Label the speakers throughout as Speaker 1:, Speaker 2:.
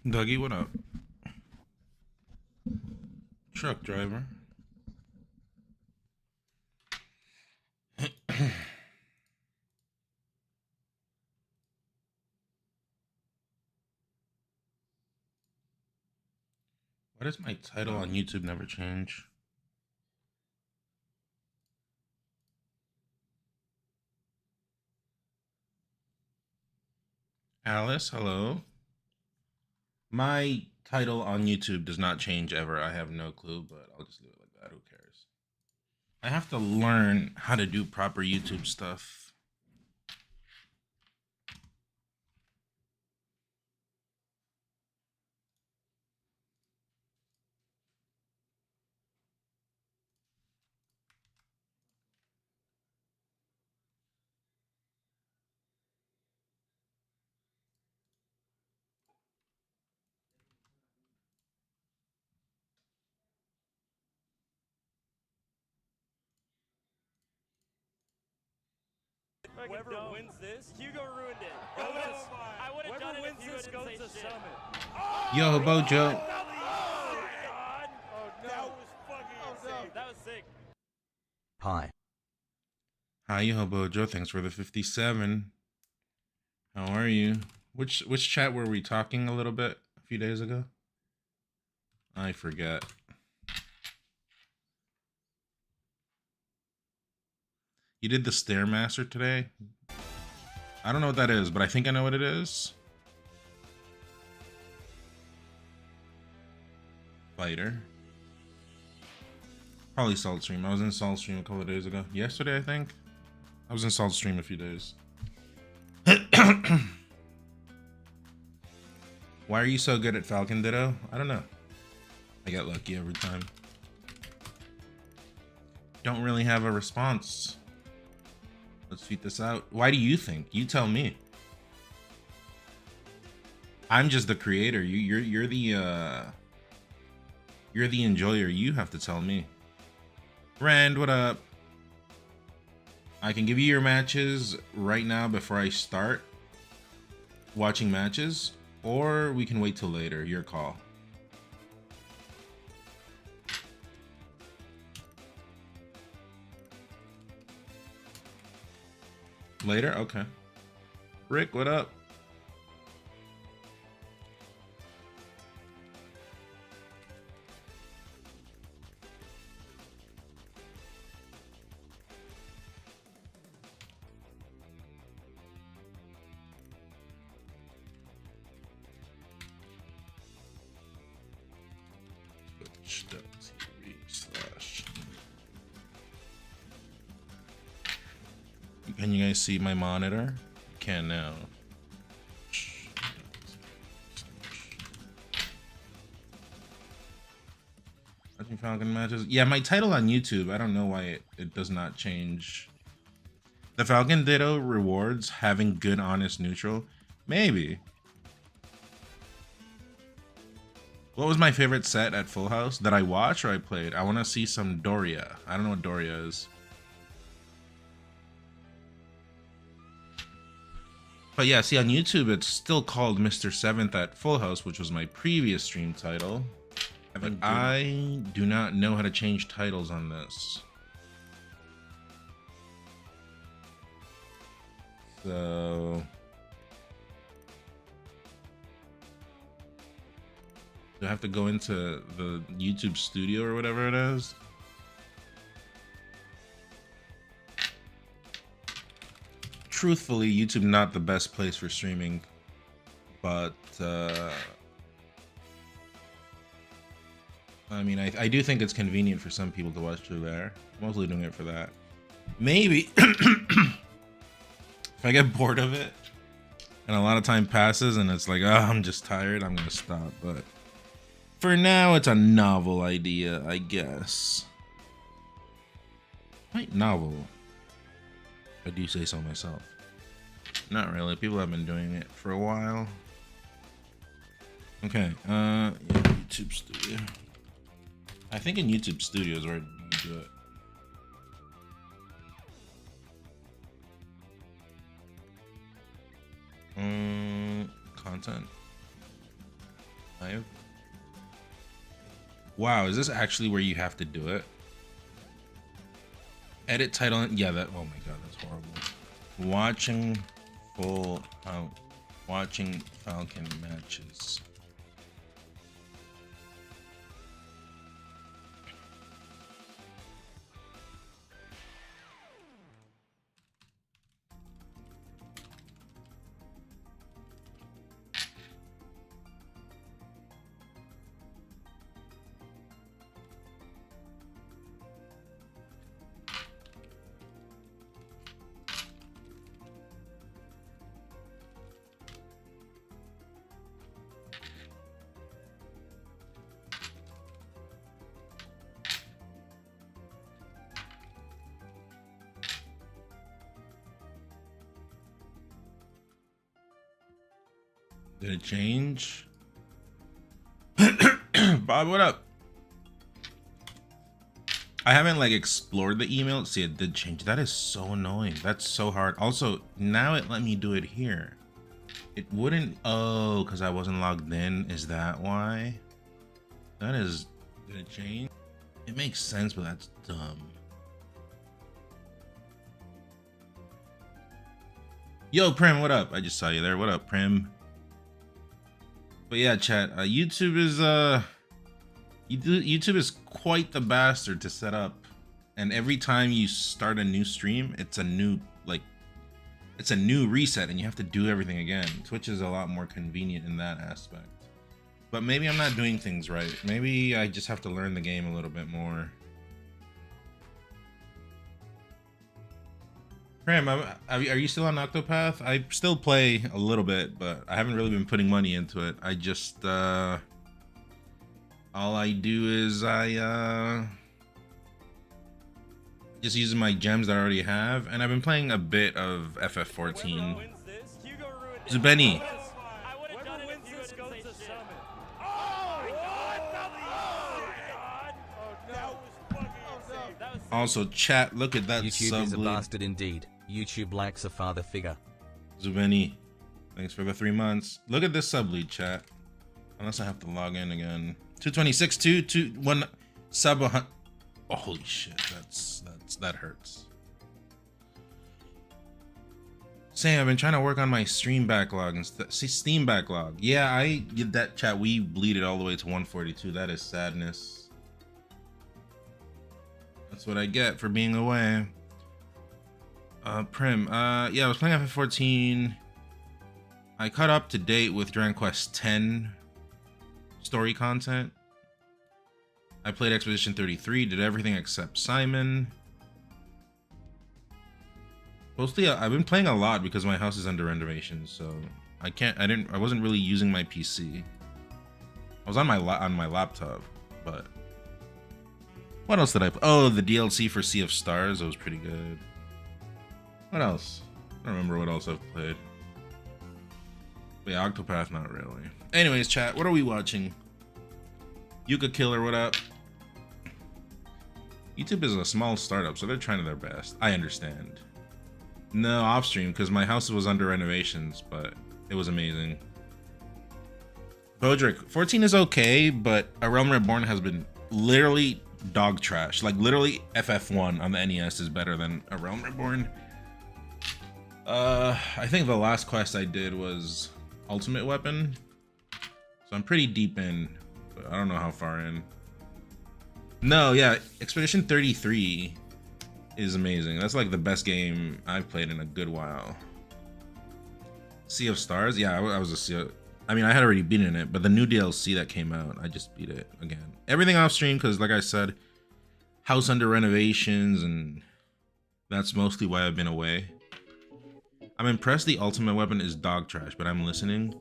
Speaker 1: Dougie, what up? Truck driver. Why does my title on YouTube never change? Alice, hello. My title on YouTube does not change ever. I have no clue, but I'll just leave it like that. Who cares? I have to learn how to do proper YouTube stuff.
Speaker 2: Whoever wins this, Hugo ruined it. I would have done it if Hugo didn't say shit.
Speaker 1: Yo, Bojo.
Speaker 2: Oh, God. Oh, no. That was fucking insane. That was sick.
Speaker 3: Hi.
Speaker 1: Hi, yo, Bojo. Thanks for the 57. How are you? Which chat were we talking a little bit a few days ago? I forget. You did the Stairmaster today? I don't know what that is, but I think I know what it is. Fighter. Probably Salt Stream. I was in Salt Stream a couple of days ago. Yesterday, I think. I was in Salt Stream a few days. Why are you so good at Falcon Ditto? I don't know. I get lucky every time. Don't really have a response. Let's tweet this out. Why do you think? You tell me. I'm just the creator. You're the enjoyer. You have to tell me. Rand, what up? I can give you your matches right now before I start watching matches, or we can wait till later. Your call. Later? Okay. Rick, what up? Can you guys see my monitor? Can now. Watching Falcon matches. Yeah, my title on YouTube, I don't know why it does not change. The Falcon Ditto rewards having good, honest, neutral. Maybe. What was my favorite set at Full House? That I watched or I played? I want to see some Doria. I don't know what Doria is. But yeah, see on YouTube, it's still called Mr. Seventh at Full House, which was my previous stream title. But I do not know how to change titles on this. So... do I have to go into the YouTube studio or whatever it is? Truthfully, YouTube not the best place for streaming, but I mean, I do think it's convenient for some people to watch through there. I'm mostly doing it for that. Maybe if I get bored of it and a lot of time passes and it's like, oh, I'm just tired, I'm gonna stop. But for now, it's a novel idea, I guess. Quite novel. I do say so myself. Not really. People have been doing it for a while. Okay, yeah, YouTube Studio. I think in YouTube Studio is where you do it. Content. Live. Wow, is this actually where you have to do it? Edit title. Yeah, that. Oh my god, that's horrible. Watching Falcon matches. Did it change? Bob, what up? I haven't like explored the email. See, it did change. That is so annoying. That's so hard. Also, now it let me do it here. It wouldn't. Oh, because I wasn't logged in. Is that why? That is. Did it change? It makes sense, but that's dumb. Yo, Prim, what up? I just saw you there. What up, Prim? But yeah, chat. YouTube is quite the bastard to set up, and every time you start a new stream, it's a new reset, and you have to do everything again. Twitch is a lot more convenient in that aspect. But maybe I'm not doing things right. Maybe I just have to learn the game a little bit more. Pram, are you still on Octopath? I still play a little bit, but I haven't really been putting money into it. I just, all I do is I, just using my gems that I already have, and I've been playing a bit of FF14. Zubeni. Also, chat, look at that
Speaker 3: YouTube is a
Speaker 1: sublead.
Speaker 3: bastard indeed. YouTube lacks a father figure.
Speaker 1: Zubeni, thanks for the 3 months. Look at this sublead, chat. Unless I have to log in again. 226, 221 sub 100. Oh, holy shit, that hurts. Sam, I've been trying to work on my stream backlog and Steam backlog. Yeah, I get that, chat. We bleed it all the way to 142. That is sadness. That's what I get for being away. Prim, yeah, I was playing FF14. I caught up to date with Dragon Quest 10 story content. I played Expedition 33, did everything except Simon. Mostly, I've been playing a lot because my house is under renovations, so I wasn't really using my PC. I was on my laptop, but what else did I play? Oh, the DLC for Sea of Stars, that was pretty good. What else? I don't remember what else I've played. But yeah, Octopath, not really. Anyways, chat, what are we watching? Yuka Killer, what up? YouTube is a small startup, so they're trying their best. I understand. No, off stream, because my house was under renovations, but it was amazing. Bodrick, 14 is okay, but A Realm Reborn has been literally dog trash. Like, literally FF1 on the NES is better than A Realm Reborn. I think the last quest I did was Ultimate Weapon. So I'm pretty deep in, but I don't know how far in. No, yeah, Expedition 33 is amazing. That's like the best game I've played in a good while. Sea of Stars? Yeah, I was a Sea of... I mean, I had already beaten it, but the new DLC that came out, I just beat it again. Everything off stream, because like I said, house under renovations, and that's mostly why I've been away. I'm impressed the Ultimate Weapon is dog trash, but I'm listening.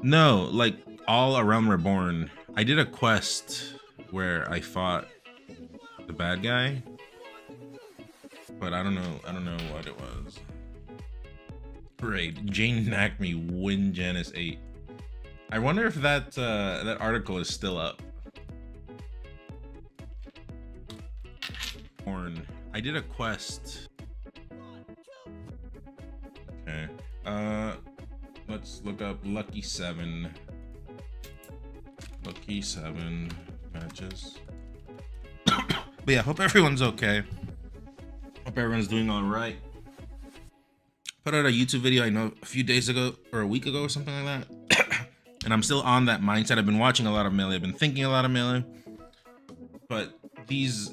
Speaker 1: No, like all A Realm Reborn. I did a quest where I fought the bad guy, but I don't know what it was. Great, Jane Nackme win Janice 8. I wonder if that that article is still up. I did a quest. Okay. Let's look up Lucky 7. Moky 7 matches. But yeah, hope everyone's okay. Hope everyone's doing all right. Put out a YouTube video, I know, a few days ago or a week ago or something like that. And I'm still on that mindset. I've been watching a lot of Melee. I've been thinking a lot of Melee. But these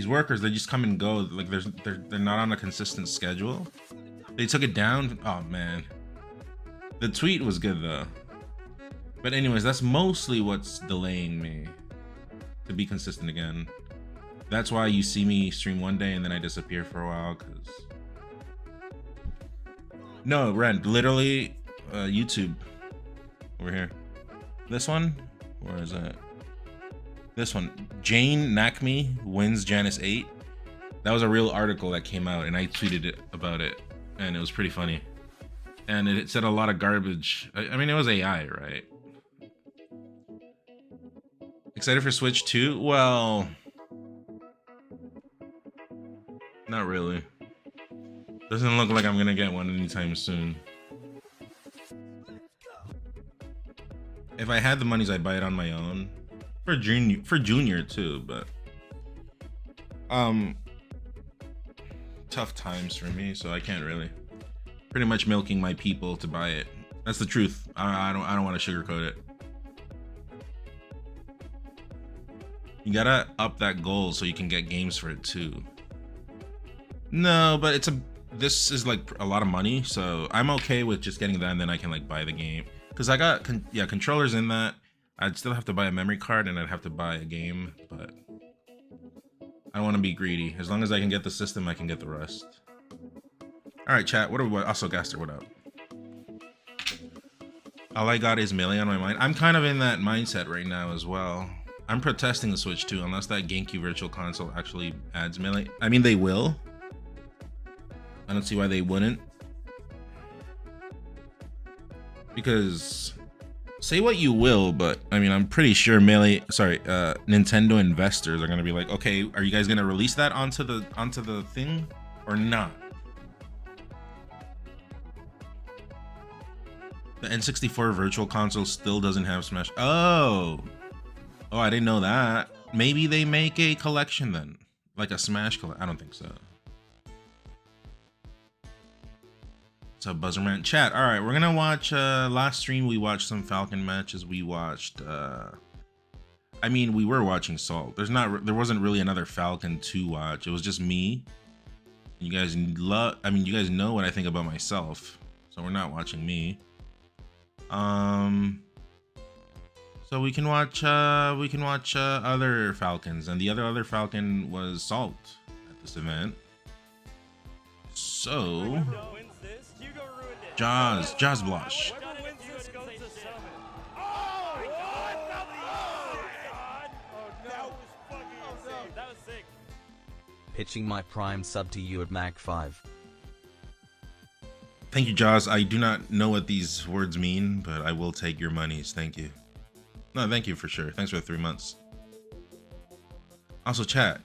Speaker 1: workers, they just come and go. Like they're not on a consistent schedule. They took it down. Oh man. The tweet was good though. But anyways, that's mostly what's delaying me to be consistent again. That's why you see me stream one day and then I disappear for a while, cause no, Ren, literally YouTube over here. This one? Where is it? This one. Jane Nakme wins Janice 8. That was a real article that came out and I tweeted it about it and it was pretty funny. And it said a lot of garbage. I mean, it was AI, right? Excited for Switch 2? Well, not really. Doesn't look like I'm gonna get one anytime soon. If I had the monies, I'd buy it on my own. For junior too, but tough times for me, so I can't really. Pretty much milking my people to buy it. That's the truth. I don't want to sugarcoat it. You gotta up that goal so you can get games for it too. No, but this is like a lot of money, so I'm okay with just getting that and then I can like buy the game. Cause I got controllers in that. I'd still have to buy a memory card and I'd have to buy a game, but I don't want to be greedy. As long as I can get the system, I can get the rest. All right, chat. What are we? Also, Gaster, what up? All I got is Melee on my mind. I'm kind of in that mindset right now as well. I'm protesting the Switch 2 unless that Genki Virtual Console actually adds Melee. I mean, they will. I don't see why they wouldn't. Because say what you will, but I mean, I'm pretty sure Nintendo investors are gonna be like, okay, are you guys gonna release that onto the thing or not? The N64 Virtual Console still doesn't have Smash. Oh, I didn't know that. Maybe they make a collection then, like a Smash collection. I don't think so. What's up, Buzzerman? Chat. All right, we're gonna watch. Last stream we watched some Falcon matches. We watched. I mean, we were watching Salt. There wasn't really another Falcon to watch. It was just me. You guys you guys know what I think about myself, so we're not watching me. So we can watch other Falcons, and the other Falcon was Salt at this event. So Jaws Blush.
Speaker 3: Pitching my prime sub to you at Mac 5.
Speaker 1: Thank you, Jaws. I do not know what these words mean, but I will take your monies. Thank you. No, thank you for sure. Thanks for the 3 months. Also, chat.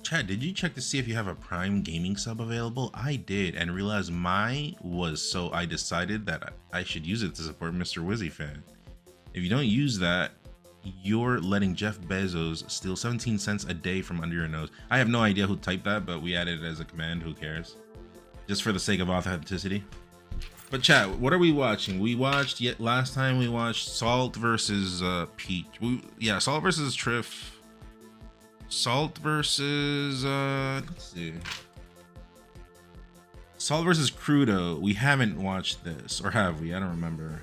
Speaker 1: Chat, did you check to see if you have a Prime Gaming sub available? I did, and realized mine was, so I decided that I should use it to support Mr. Wizzy Fan. If you don't use that, you're letting Jeff Bezos steal 17 cents a day from under your nose. I have no idea who typed that, but we added it as a command. Who cares? Just for the sake of authenticity. But chat, what are we watching? We watched last time we watched Salt versus Peach. Salt versus Triff. Salt versus let's see. Salt versus Crudo. We haven't watched this, or have we? I don't remember.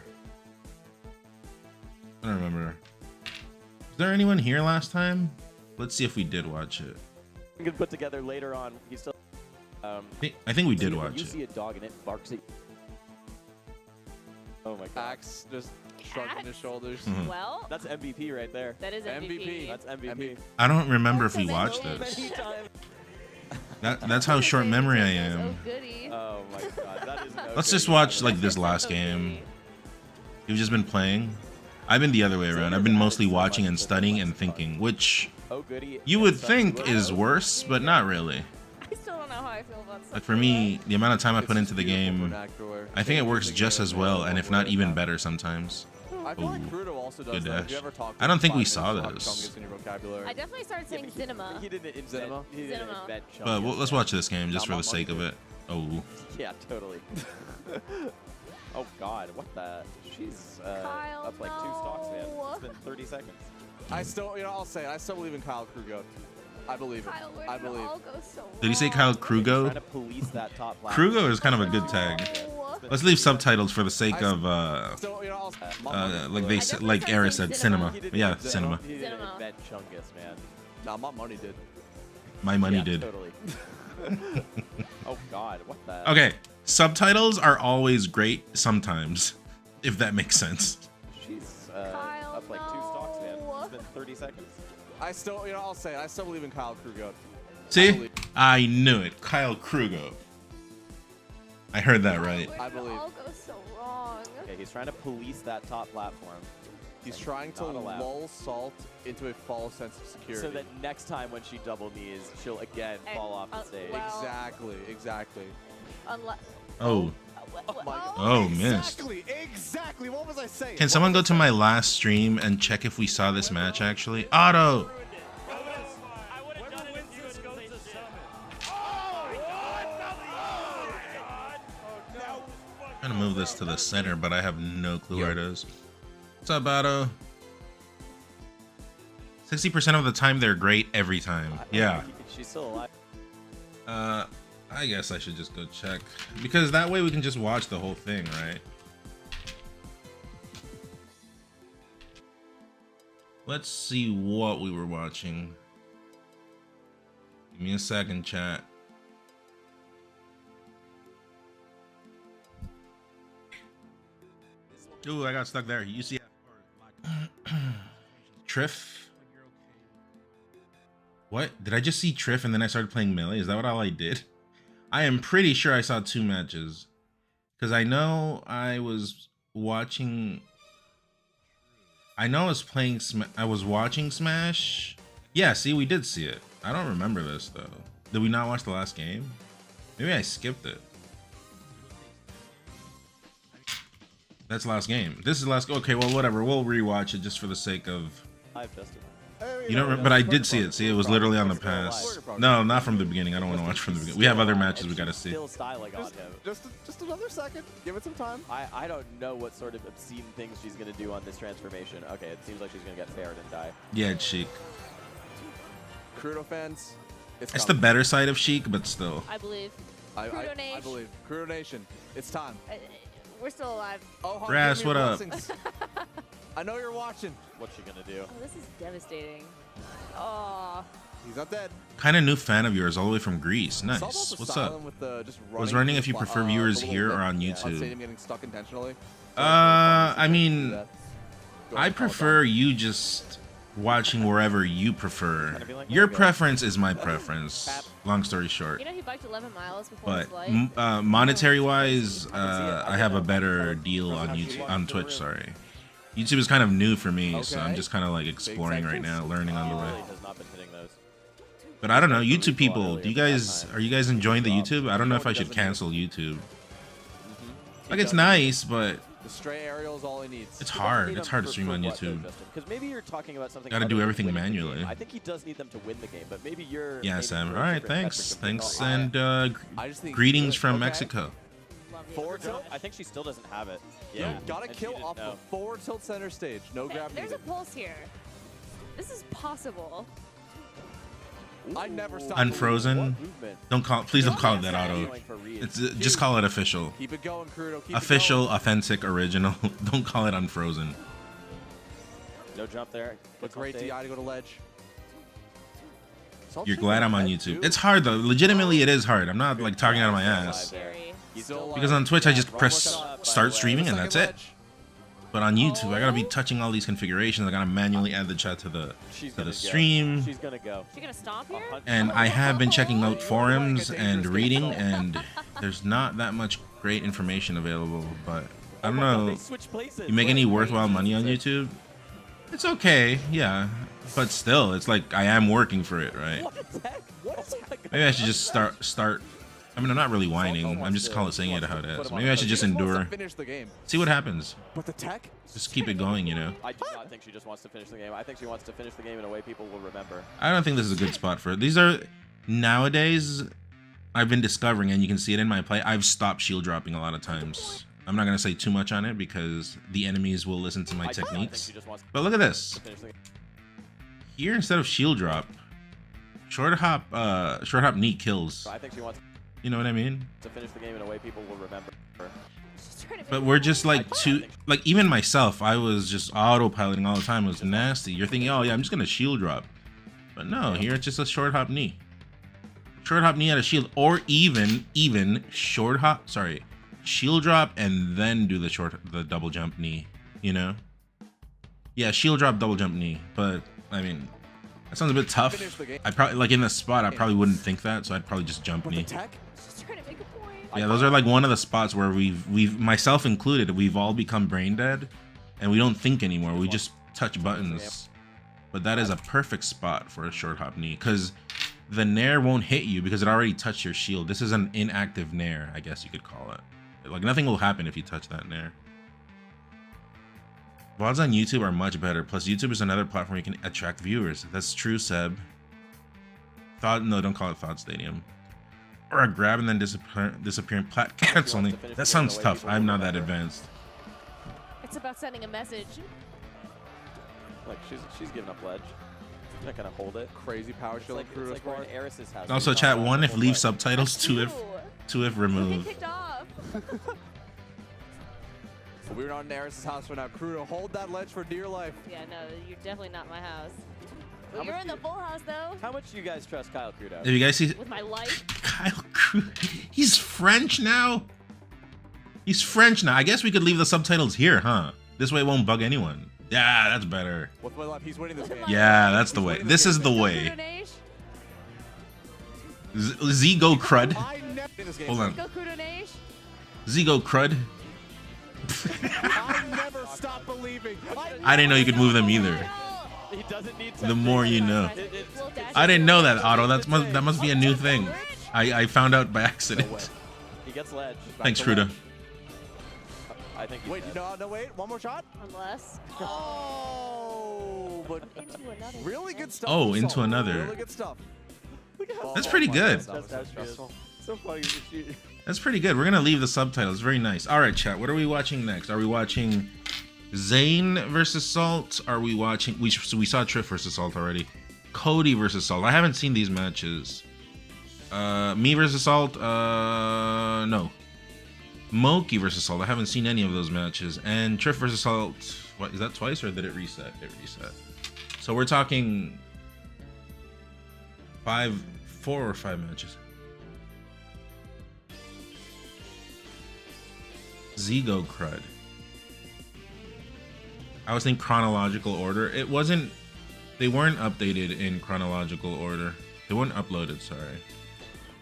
Speaker 1: Is there anyone here last time? Let's see if we did watch it.
Speaker 2: We can put together later on. He's still.
Speaker 1: I think we did watch
Speaker 2: You
Speaker 1: it.
Speaker 2: see a dog and it barks at you. Oh my god.
Speaker 4: Axe just shrugging his shoulders.
Speaker 1: Mhm.
Speaker 5: Well,
Speaker 2: That's MVP right there.
Speaker 5: that is MVP.
Speaker 2: That's MVP.
Speaker 1: I don't remember if we
Speaker 5: That's
Speaker 1: watched
Speaker 5: amazing.
Speaker 1: this.
Speaker 2: Many times.
Speaker 1: That's how short memory I
Speaker 5: Oh,
Speaker 1: am.
Speaker 5: goody.
Speaker 2: Oh my god. That is no
Speaker 1: Let's
Speaker 2: good
Speaker 1: just watch
Speaker 2: either.
Speaker 1: like this last
Speaker 5: So
Speaker 1: game.
Speaker 5: goody.
Speaker 1: You've just been playing. I've been the other way around. I've been mostly watching and studying and thinking, which
Speaker 2: Oh goody.
Speaker 1: you would think is worse, but not really.
Speaker 5: still don't know how I feel about
Speaker 1: But for me, the amount of time I put into the game, I think it works just as well, and if not even better sometimes.
Speaker 4: I feel like
Speaker 1: Ooh,
Speaker 4: Crudo also does
Speaker 1: good
Speaker 4: that. Have
Speaker 1: dash.
Speaker 4: you ever talked to
Speaker 1: I don't
Speaker 4: him
Speaker 1: think we
Speaker 4: 5
Speaker 1: saw
Speaker 4: minutes about
Speaker 1: this.
Speaker 4: Chungus in your vocabulary?
Speaker 5: I definitely started saying cinema.
Speaker 6: He didn't invent.
Speaker 4: Cinema?
Speaker 6: He didn't
Speaker 5: Cinema.
Speaker 6: invent
Speaker 1: But
Speaker 6: Chungus,
Speaker 1: let's
Speaker 6: man.
Speaker 1: watch this game just
Speaker 4: Nah,
Speaker 1: for the sake of it. Oh,
Speaker 6: Yeah, totally. Oh God, what the? She's
Speaker 5: Kyle,
Speaker 6: up like 2 stocks, man.
Speaker 5: no.
Speaker 6: It's been 30 seconds.
Speaker 4: I still, I'll say it. I still believe in Kyle Krugo. I believe it.
Speaker 5: Kyle, where
Speaker 4: I
Speaker 5: did it
Speaker 4: believe.
Speaker 5: all go so
Speaker 1: did he say
Speaker 5: wrong?
Speaker 1: Kyle
Speaker 6: Trying
Speaker 1: Krugo?
Speaker 6: to police that top line.
Speaker 1: Krugo is kind of a good tag.
Speaker 5: No.
Speaker 1: Let's leave subtitles for the sake of
Speaker 4: Still, I'll
Speaker 1: like they
Speaker 5: definitely
Speaker 1: like
Speaker 5: started
Speaker 1: Era
Speaker 5: saying
Speaker 1: said,
Speaker 5: cinema.
Speaker 1: cinema.
Speaker 6: He didn't
Speaker 1: Yeah,
Speaker 6: invent-
Speaker 1: cinema.
Speaker 6: He didn't
Speaker 5: Cinema.
Speaker 6: invent Chungus, man.
Speaker 4: Nah, my money did.
Speaker 1: My money
Speaker 6: Yeah,
Speaker 1: did.
Speaker 6: Totally. Oh God, what the?
Speaker 1: Okay, subtitles are always great sometimes, if that makes sense.
Speaker 6: She's
Speaker 5: Kyle,
Speaker 6: up like 2 stocks, man.
Speaker 5: no.
Speaker 6: It's been 30 seconds.
Speaker 4: I still, I'll say it. I still believe in Kyle Krugo.
Speaker 1: See? I knew it. Kyle Krugo. I heard that right.
Speaker 5: Where
Speaker 4: I
Speaker 5: did it
Speaker 4: believe.
Speaker 5: all go so wrong?
Speaker 6: Okay, he's trying to police that top platform.
Speaker 4: He's trying to
Speaker 6: Not allowed.
Speaker 4: lull Salt into a false sense of security.
Speaker 6: So that next time when she double knees, she'll again
Speaker 5: And,
Speaker 6: fall off the stage.
Speaker 5: well-
Speaker 4: Exactly.
Speaker 5: Unless.
Speaker 1: Oh.
Speaker 4: Oh my God.
Speaker 1: Oh, missed.
Speaker 4: Exactly. What was I saying?
Speaker 1: Can someone go to my last stream and check if we saw this match actually? Otto!
Speaker 2: I would have done it if you had goes to summon.
Speaker 1: I'm trying to move this to the center, but I have no clue where it is. What's up, Otto? 60% of the time they're great every time. Yeah.
Speaker 6: She's still alive.
Speaker 1: I guess I should just go check. Because that way we can just watch the whole thing, right? Let's see what we were watching. Give me a second, chat. Ooh, I got stuck there. You see Triff? What? Did I just see Triff and then I started playing Melee? Is that what all I did? I am pretty sure I saw 2 matches. Because I know I was watching... I know I was playing... I was watching Smash. Yeah, see, we did see it. I don't remember this, though. Did we not watch the last game? Maybe I skipped it. That's the last game. This is the last... Okay, well, whatever. We'll rewatch it just for the sake of...
Speaker 6: I've Justin.
Speaker 1: You don't remember, but I did see it. See, it was literally on the pass. No, not from the beginning. I don't want to watch from the beginning. We have other matches we gotta see.
Speaker 6: Still styling on him.
Speaker 4: Just another second. Give it some time.
Speaker 6: I don't know what sort of obscene things she's gonna do on this transformation. Okay, it seems like she's gonna get fared and die.
Speaker 1: Yeah, it's Sheik.
Speaker 4: Crudo fans,
Speaker 1: It's the
Speaker 4: coming.
Speaker 1: better side of Sheik, but still.
Speaker 5: I believe.
Speaker 4: I
Speaker 5: Crudo
Speaker 4: believe. Crudo Nation, it's time.
Speaker 5: We're still alive.
Speaker 4: Oh, Hawk,
Speaker 1: Grass,
Speaker 4: give me your
Speaker 1: what up?
Speaker 4: blessings. I know you're watching.
Speaker 6: What's she gonna do?
Speaker 5: Oh, this is devastating. Oh.
Speaker 4: He's not dead.
Speaker 1: Kind of new fan of yours, all the way from Greece. Nice.
Speaker 4: Saw also
Speaker 1: What's
Speaker 4: silent
Speaker 1: up?
Speaker 4: With the just
Speaker 1: I was
Speaker 4: running
Speaker 1: wondering if you
Speaker 4: through
Speaker 1: prefer
Speaker 4: the
Speaker 1: viewers
Speaker 4: little
Speaker 1: here
Speaker 4: bit.
Speaker 1: or on
Speaker 4: On
Speaker 1: YouTube.
Speaker 4: stadium getting stuck intentionally.
Speaker 1: I mean,
Speaker 4: Go
Speaker 1: I
Speaker 4: ahead,
Speaker 1: prefer you just watching wherever you prefer.
Speaker 6: Kinda be like,
Speaker 1: Your
Speaker 6: okay.
Speaker 1: preference is my preference. Long story short.
Speaker 5: You know he biked 11 miles before his
Speaker 1: But
Speaker 5: flight?
Speaker 1: monetary wise, I have a better deal on YouTube, on Twitch. Sorry, YouTube is kind of new for me, so I'm
Speaker 4: Okay.
Speaker 1: just kind of like exploring right now, learning on the
Speaker 6: Really
Speaker 1: way.
Speaker 6: has not been hitting those.
Speaker 1: But I don't know, YouTube people, do you guys are you guys enjoying the YouTube? I don't know if I should cancel YouTube. Like it's nice, but
Speaker 4: The stray aerial is all he needs.
Speaker 1: it's
Speaker 6: He doesn't
Speaker 1: hard.
Speaker 6: need
Speaker 1: It's
Speaker 6: them
Speaker 1: hard to
Speaker 6: for-
Speaker 1: stream
Speaker 6: for
Speaker 1: on
Speaker 6: what, though,
Speaker 1: YouTube.
Speaker 6: Justin? Because maybe you're talking about something.
Speaker 1: Gotta do
Speaker 6: other than
Speaker 1: everything
Speaker 6: winning the game.
Speaker 1: manually.
Speaker 6: I think he does need them to win the game, but maybe you're.
Speaker 1: Yeah,
Speaker 6: aiming
Speaker 1: Sam.
Speaker 6: for
Speaker 1: All
Speaker 6: a
Speaker 1: right,
Speaker 6: different
Speaker 1: thanks,
Speaker 6: metric of
Speaker 1: thanks,
Speaker 6: winning.
Speaker 1: and
Speaker 4: I just think
Speaker 1: greetings
Speaker 4: good.
Speaker 1: from
Speaker 4: Okay.
Speaker 1: Mexico.
Speaker 5: Love you.
Speaker 4: Forward tilt.
Speaker 6: I think she still doesn't have it.
Speaker 4: Yeah,
Speaker 6: Yeah.
Speaker 4: gotta
Speaker 6: And she
Speaker 4: kill
Speaker 6: didn't
Speaker 4: off
Speaker 6: know.
Speaker 4: the forward tilt center stage. No grab
Speaker 5: There's a
Speaker 4: needed.
Speaker 5: pulse here. This is possible.
Speaker 4: I never stopped.
Speaker 1: Unfrozen.
Speaker 6: What movement?
Speaker 1: Don't call. Please don't call it that,
Speaker 6: Going
Speaker 1: Auto.
Speaker 6: for reads.
Speaker 1: It's just call it official.
Speaker 4: Keep it going, Crudo. Keep
Speaker 1: Official,
Speaker 4: It going.
Speaker 1: authentic, original. Don't call it unfrozen.
Speaker 6: No jump there.
Speaker 4: But
Speaker 6: Gets on
Speaker 4: great
Speaker 6: stage.
Speaker 4: DI to go to ledge.
Speaker 1: You're glad I'm on YouTube. It's hard though. Legitimately, it is hard. I'm not like talking out of my ass.
Speaker 5: Scary.
Speaker 6: He's
Speaker 4: Still
Speaker 6: still
Speaker 4: alive.
Speaker 1: Because on Twitch, I just
Speaker 6: Yeah,
Speaker 1: press
Speaker 6: wrong workout,
Speaker 1: start
Speaker 6: by the way.
Speaker 1: streaming and
Speaker 4: Second
Speaker 1: that's it.
Speaker 4: ledge.
Speaker 1: But on YouTube, I gotta be touching all these configurations. I gotta manually add the chat to the
Speaker 6: She's gonna go.
Speaker 1: stream.
Speaker 6: She's gonna go.
Speaker 5: You gonna stomp here?
Speaker 1: And I have been checking out forums and reading, and there's not that much great information available. But I don't know.
Speaker 6: They switch places.
Speaker 1: You make any
Speaker 6: Wait,
Speaker 1: worthwhile money on YouTube? It's okay, yeah. But still, it's like I am working for it, right?
Speaker 6: What the heck? What is that
Speaker 1: Maybe I should just start. I mean, I'm not really whining. I'm just saying it how it is. Maybe I should just endure.
Speaker 4: Finish the game.
Speaker 1: See what happens.
Speaker 4: But the tech?
Speaker 1: Just keep it going, you know.
Speaker 6: I do not think she just wants to finish the game. I think she wants to finish the game in a way people will remember.
Speaker 1: I don't think this is a good spot for it. These are nowadays. I've been discovering, and you can see it in my play. I've stopped shield dropping a lot of times. I'm not gonna say too much on it because the enemies will listen to my techniques. But look at this. Here, instead of shield drop, short hop knee kills.
Speaker 6: I think she wants
Speaker 1: You know what I mean?
Speaker 6: to finish the game in a way people will remember.
Speaker 1: But we're just like like even myself, I was just autopiloting all the time. It was nasty. You're thinking, oh yeah, I'm just gonna shield drop. But no, here it's just a short hop knee. Short hop knee at a shield, or even short hop, sorry, shield drop and then do the double jump knee, you know? Yeah, shield drop, double jump knee. But I mean, that sounds a bit tough. I probably, like in the spot, I probably wouldn't think that, so I'd probably just jump knee.
Speaker 5: Just trying to make a point.
Speaker 1: Yeah, those are like one of the spots where we've myself included, we've all become brain dead and we don't think anymore. We just touch buttons. But that is a perfect spot for a short hop knee because the nair won't hit you because it already touched your shield. This is an inactive nair, I guess you could call it. Like nothing will happen if you touch that nair. VODs on YouTube are much better. Plus YouTube is another platform you can attract viewers. That's true, Seb. No, don't call it Thought Stadium. Or a grab and then disappearing plat cats only. That sounds tough. I'm not that advanced.
Speaker 5: It's about sending a message.
Speaker 6: Like she's giving up ledge. She's not gonna hold it.
Speaker 4: Crazy power shield.
Speaker 6: It's like we're in Eris's house.
Speaker 1: Also, chat 1 if leave subtitles, 2 if
Speaker 5: Get
Speaker 1: remove.
Speaker 5: kicked off.
Speaker 4: So we're not in Eris's house right now. Krudo, hold that ledge for dear life.
Speaker 5: Yeah, no, you're definitely not my house.
Speaker 6: How
Speaker 5: Well, you're
Speaker 6: much
Speaker 5: in the full house though.
Speaker 6: How much do you guys trust Kyle Crudo?
Speaker 1: If you guys see
Speaker 5: With my life.
Speaker 1: Kyle Crew, he's French now. He's French now. I guess we could leave the subtitles here, huh? This way it won't bug anyone. Yeah, that's better.
Speaker 4: With my life, he's winning this game.
Speaker 1: Yeah, that's the way. This is the way. Z go crud.
Speaker 4: I never in this game.
Speaker 1: Hold on.
Speaker 5: Go Kudonesh.
Speaker 1: Z go crud.
Speaker 4: I never stop believing.
Speaker 1: I didn't know you could move them either.
Speaker 6: He doesn't need to.
Speaker 1: The more you know. I didn't know that, Otto. That must be a new thing. I found out by accident.
Speaker 6: He gets ledge.
Speaker 1: Thanks, Fruta.
Speaker 6: I think.
Speaker 4: Wait, no, wait. One more shot.
Speaker 5: Unless.
Speaker 4: Oh, but
Speaker 5: Into another.
Speaker 4: really good stuff.
Speaker 1: Oh,
Speaker 4: from
Speaker 1: into
Speaker 4: Salt.
Speaker 1: another.
Speaker 4: Really good stuff.
Speaker 1: That's pretty good.
Speaker 6: So funny.
Speaker 1: That's pretty good. We're gonna leave the subtitles. Very nice. All right, chat. What are we watching next? Are we watching Zain versus Salt? Are we watching? We saw Triff versus Salt already. Cody versus Salt. I haven't seen these matches. Me versus Salt. No. Moky versus Salt. I haven't seen any of those matches. And Triff versus Salt. What is that? Twice or did it reset? It reset. So we're talking 4 or 5 matches. Zigo crud. I was in chronological order. It wasn't. They weren't updated in chronological order. They weren't uploaded. Sorry.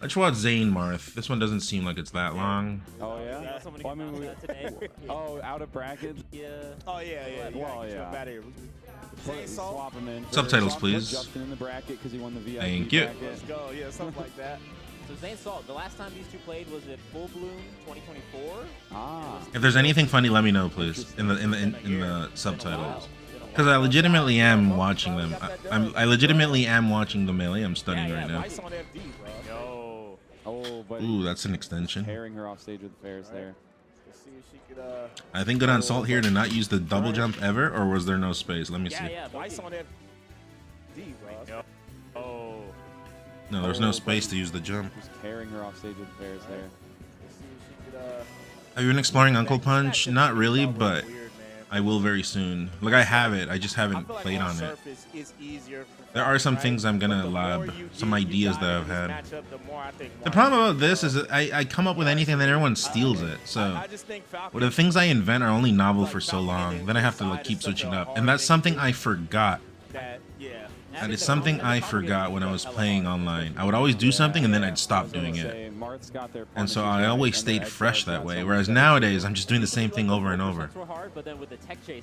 Speaker 1: Let's watch Zain Marth. This one doesn't seem like it's that long.
Speaker 7: Oh yeah.
Speaker 2: Yeah, somebody
Speaker 7: Well, I mean,
Speaker 2: commented that today.
Speaker 7: Oh, out of brackets.
Speaker 2: Yeah.
Speaker 8: Oh yeah.
Speaker 7: Well, yeah. Swap him in.
Speaker 1: Subtitles,
Speaker 7: Put
Speaker 1: please.
Speaker 7: Justin in the bracket because he won the VIP
Speaker 1: Thank you.
Speaker 7: bracket.
Speaker 8: Let's go. Yeah, something like that.
Speaker 2: So Zain Salt, the last time these two played was at Full Bloom 2024.
Speaker 7: Ah.
Speaker 1: If there's anything funny, let me know, please, in the subtitles. Because I legitimately am watching them. I legitimately am watching the melee. I'm studying right now.
Speaker 8: Vice on FD, bro. Yo.
Speaker 7: Oh, but
Speaker 1: Ooh, that's an extension.
Speaker 7: tearing her off stage with the Ferris there.
Speaker 8: Let's see if she could.
Speaker 1: I think good on Salt here to not use the double jump ever, or was there no space? Let me see.
Speaker 2: Yeah,
Speaker 8: Vice on FD, bro.
Speaker 2: Oh.
Speaker 1: No, there's no space to use the jump.
Speaker 7: Just carrying her off stage with the Ferris there.
Speaker 8: Let's see if she could.
Speaker 1: Have you been exploring Uncle Punch? Not really, but
Speaker 8: Weird, man.
Speaker 1: I will very soon. Like I have it, I just haven't played on it.
Speaker 8: surface is easier for
Speaker 1: There are some
Speaker 8: right?
Speaker 1: things I'm gonna
Speaker 8: But the more
Speaker 1: lab,
Speaker 8: you
Speaker 1: some
Speaker 8: get,
Speaker 1: ideas
Speaker 8: you
Speaker 1: that
Speaker 8: dive
Speaker 1: I've
Speaker 8: in this
Speaker 1: had.
Speaker 8: matchup, the more I think
Speaker 1: The problem about this is that I come up with anything and then everyone steals it. So
Speaker 8: I just think Falcon
Speaker 1: well, the things I invent are only novel for so long. Then I have to like keep switching up, and that's something I forgot.
Speaker 8: that, yeah.
Speaker 1: That is something I forgot when I was playing online. I would always do something and then I'd stop doing it. And so I always stayed fresh that way. Whereas nowadays, I'm just doing the same thing over and over.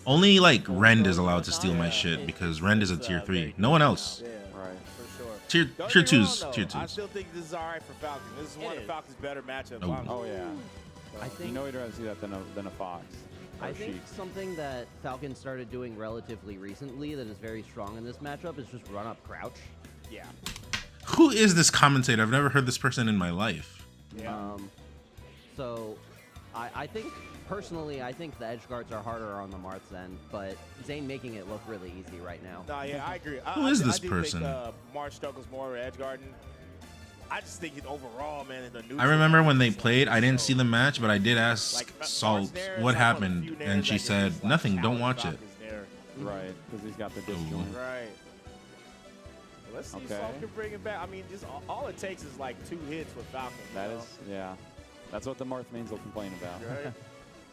Speaker 1: Only like Rend is allowed to steal my shit because Rend is a tier 3. No one else.
Speaker 8: Yeah,
Speaker 7: Right.
Speaker 8: for sure.
Speaker 1: Tier
Speaker 8: Don't
Speaker 1: tier
Speaker 8: get me wrong,
Speaker 1: twos.
Speaker 8: though.
Speaker 1: Tier
Speaker 8: I
Speaker 1: twos.
Speaker 8: still think this is all right for Falcon. This is one of
Speaker 2: is.
Speaker 8: Falcon's better matchups.
Speaker 1: Oh.
Speaker 8: honestly.
Speaker 7: Oh yeah.
Speaker 9: I
Speaker 7: You
Speaker 9: think
Speaker 7: know he'd rather see that than a fox.
Speaker 9: I
Speaker 7: Or
Speaker 9: think
Speaker 7: sheep.
Speaker 9: something that Falcon started doing relatively recently that is very strong in this matchup is just run up crouch.
Speaker 8: Yeah.
Speaker 1: Who is this commentator? I've never heard this person in my life.
Speaker 8: Yeah.
Speaker 9: So I think personally I think the edge guards are harder on the Marth's end, but Zain making it look really easy right now.
Speaker 8: No, yeah, I agree.
Speaker 1: Who is this
Speaker 8: I do
Speaker 1: person?
Speaker 8: Think, March struggles more with edge guarding. I just think overall, man, in the neutral.
Speaker 1: I remember when they played, I didn't see the match, but I did ask
Speaker 8: Like,
Speaker 1: Salt
Speaker 8: Nair is
Speaker 1: what
Speaker 8: like one of the
Speaker 1: happened,
Speaker 8: few
Speaker 1: and
Speaker 8: Nairs
Speaker 1: she
Speaker 8: that
Speaker 1: said
Speaker 8: just, like,
Speaker 1: nothing. Don't
Speaker 8: challenge
Speaker 1: watch it.
Speaker 8: Falcon's Nair.
Speaker 7: Right, because he's got the
Speaker 1: Oh.
Speaker 7: disjoint.
Speaker 8: Right. Let's see if
Speaker 7: Okay.
Speaker 8: Salt can bring it back. I mean, just all it takes is like 2 hits with Falcon.
Speaker 7: That
Speaker 8: you know?
Speaker 7: is, yeah. That's what the Marth mains will complain about.
Speaker 8: Right.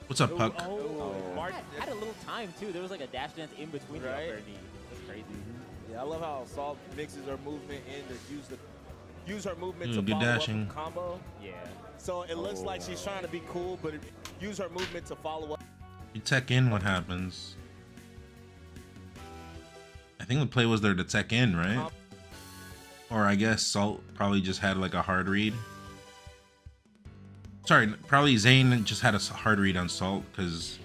Speaker 1: What's up, Puck?
Speaker 7: Oh.
Speaker 8: March,
Speaker 2: Had a little time too. There was like a dash dance in between the
Speaker 8: Right.
Speaker 2: upper knee. That's crazy.
Speaker 8: yeah, I love how Salt mixes her movement in to use her movement
Speaker 1: Ooh,
Speaker 8: to
Speaker 1: good
Speaker 8: follow
Speaker 1: dashing.
Speaker 8: up a combo.
Speaker 2: Yeah.
Speaker 8: So it looks like she's trying to be cool, but use her movement to follow up.
Speaker 1: You tech in, what happens? I think the play was there to tech in, right? Or I guess Salt probably just had like a hard read. Sorry, probably Zayn just had a hard read on Salt because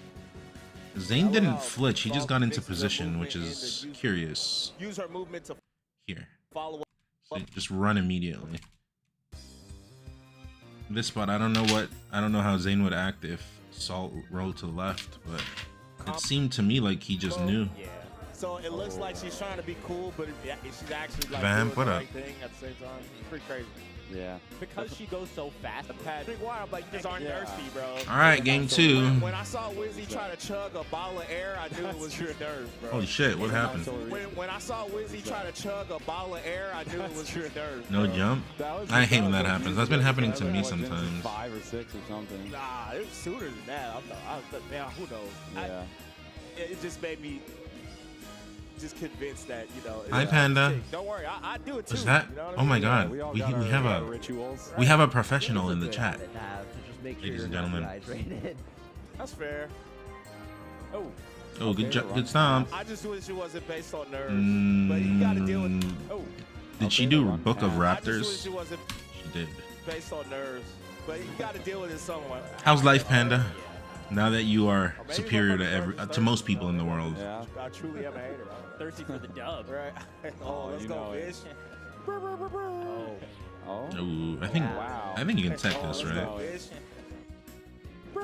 Speaker 1: Zayn didn't flitch. He just got into position, which is curious
Speaker 8: Use her movement to
Speaker 1: here.
Speaker 8: follow up.
Speaker 1: So just run immediately. This spot, I don't know how Zayn would act if Salt rolled to the left, but it seemed to me like he just knew.
Speaker 8: Yeah. So it looks like she's trying to be cool, but she's actually like
Speaker 1: Vamp,
Speaker 8: doing
Speaker 1: what
Speaker 8: the
Speaker 1: up?
Speaker 8: right thing at the same time. It's pretty crazy.
Speaker 7: Yeah.
Speaker 2: Because she goes so fast.
Speaker 8: The pad, drink water, but you just aren't
Speaker 7: Yeah.
Speaker 8: thirsty, bro.
Speaker 1: All right, game two.
Speaker 8: When I saw Wizzy try to chug a bottle of air, I knew it was your nerves, bro.
Speaker 1: Holy shit, what happened?
Speaker 8: When I saw Wizzy try to chug a bottle of air, I knew it was your nerves.
Speaker 1: No
Speaker 8: bro.
Speaker 1: jump?
Speaker 7: That was,
Speaker 1: I hate when
Speaker 7: was
Speaker 1: that
Speaker 7: like
Speaker 1: happens.
Speaker 7: years
Speaker 1: That's been
Speaker 7: ago.
Speaker 1: happening
Speaker 7: That
Speaker 1: to
Speaker 7: was
Speaker 1: me
Speaker 7: like Genesis
Speaker 1: sometimes.
Speaker 7: 5 or 6 or something.
Speaker 8: Nah, it was sooner than that. Yeah, who knows?
Speaker 7: Yeah.
Speaker 8: It just made me just convinced that, you know.
Speaker 1: Hi,
Speaker 8: it's
Speaker 1: Panda.
Speaker 8: sick. Don't worry, I do it too.
Speaker 1: Was that?
Speaker 8: You know what I
Speaker 1: Oh my
Speaker 8: mean?
Speaker 1: god,
Speaker 7: we all
Speaker 1: we
Speaker 7: got our
Speaker 1: have a
Speaker 7: rituals.
Speaker 1: we have a professional in the
Speaker 9: Good
Speaker 1: chat.
Speaker 9: habit to have to just make sure
Speaker 1: Ladies
Speaker 9: you're
Speaker 1: and
Speaker 9: not
Speaker 1: gentlemen.
Speaker 9: dehydrated.
Speaker 8: That's fair.
Speaker 2: Oh.
Speaker 1: Oh, good
Speaker 7: Okay,
Speaker 1: job,
Speaker 7: run
Speaker 1: good stomp.
Speaker 8: I just wish it wasn't based on nerves. But you got to deal with.
Speaker 1: Mm,
Speaker 2: Oh.
Speaker 1: Did she
Speaker 7: Okay,
Speaker 1: do
Speaker 7: run
Speaker 1: Book of
Speaker 7: pass.
Speaker 8: I just wish
Speaker 1: Raptors?
Speaker 8: it wasn't
Speaker 1: She did.
Speaker 8: based on nerves. But you got to deal with it somewhat.
Speaker 1: How's life, Panda? Now that you are
Speaker 8: Or maybe
Speaker 1: superior to
Speaker 8: motherfuckers
Speaker 1: to most people in the
Speaker 8: thirsty,
Speaker 1: world.
Speaker 7: Yeah.
Speaker 8: I truly am a hater.
Speaker 2: Thirsty for the dub.
Speaker 8: Right?
Speaker 7: Oh,
Speaker 8: let's
Speaker 7: you
Speaker 8: go,
Speaker 7: know it.
Speaker 8: fish.
Speaker 2: Oh.
Speaker 7: Oh.
Speaker 1: Ooh, I think
Speaker 7: Wow.
Speaker 1: I think you can tech
Speaker 8: Oh,
Speaker 1: this,
Speaker 8: let's
Speaker 1: right?
Speaker 8: go, fish.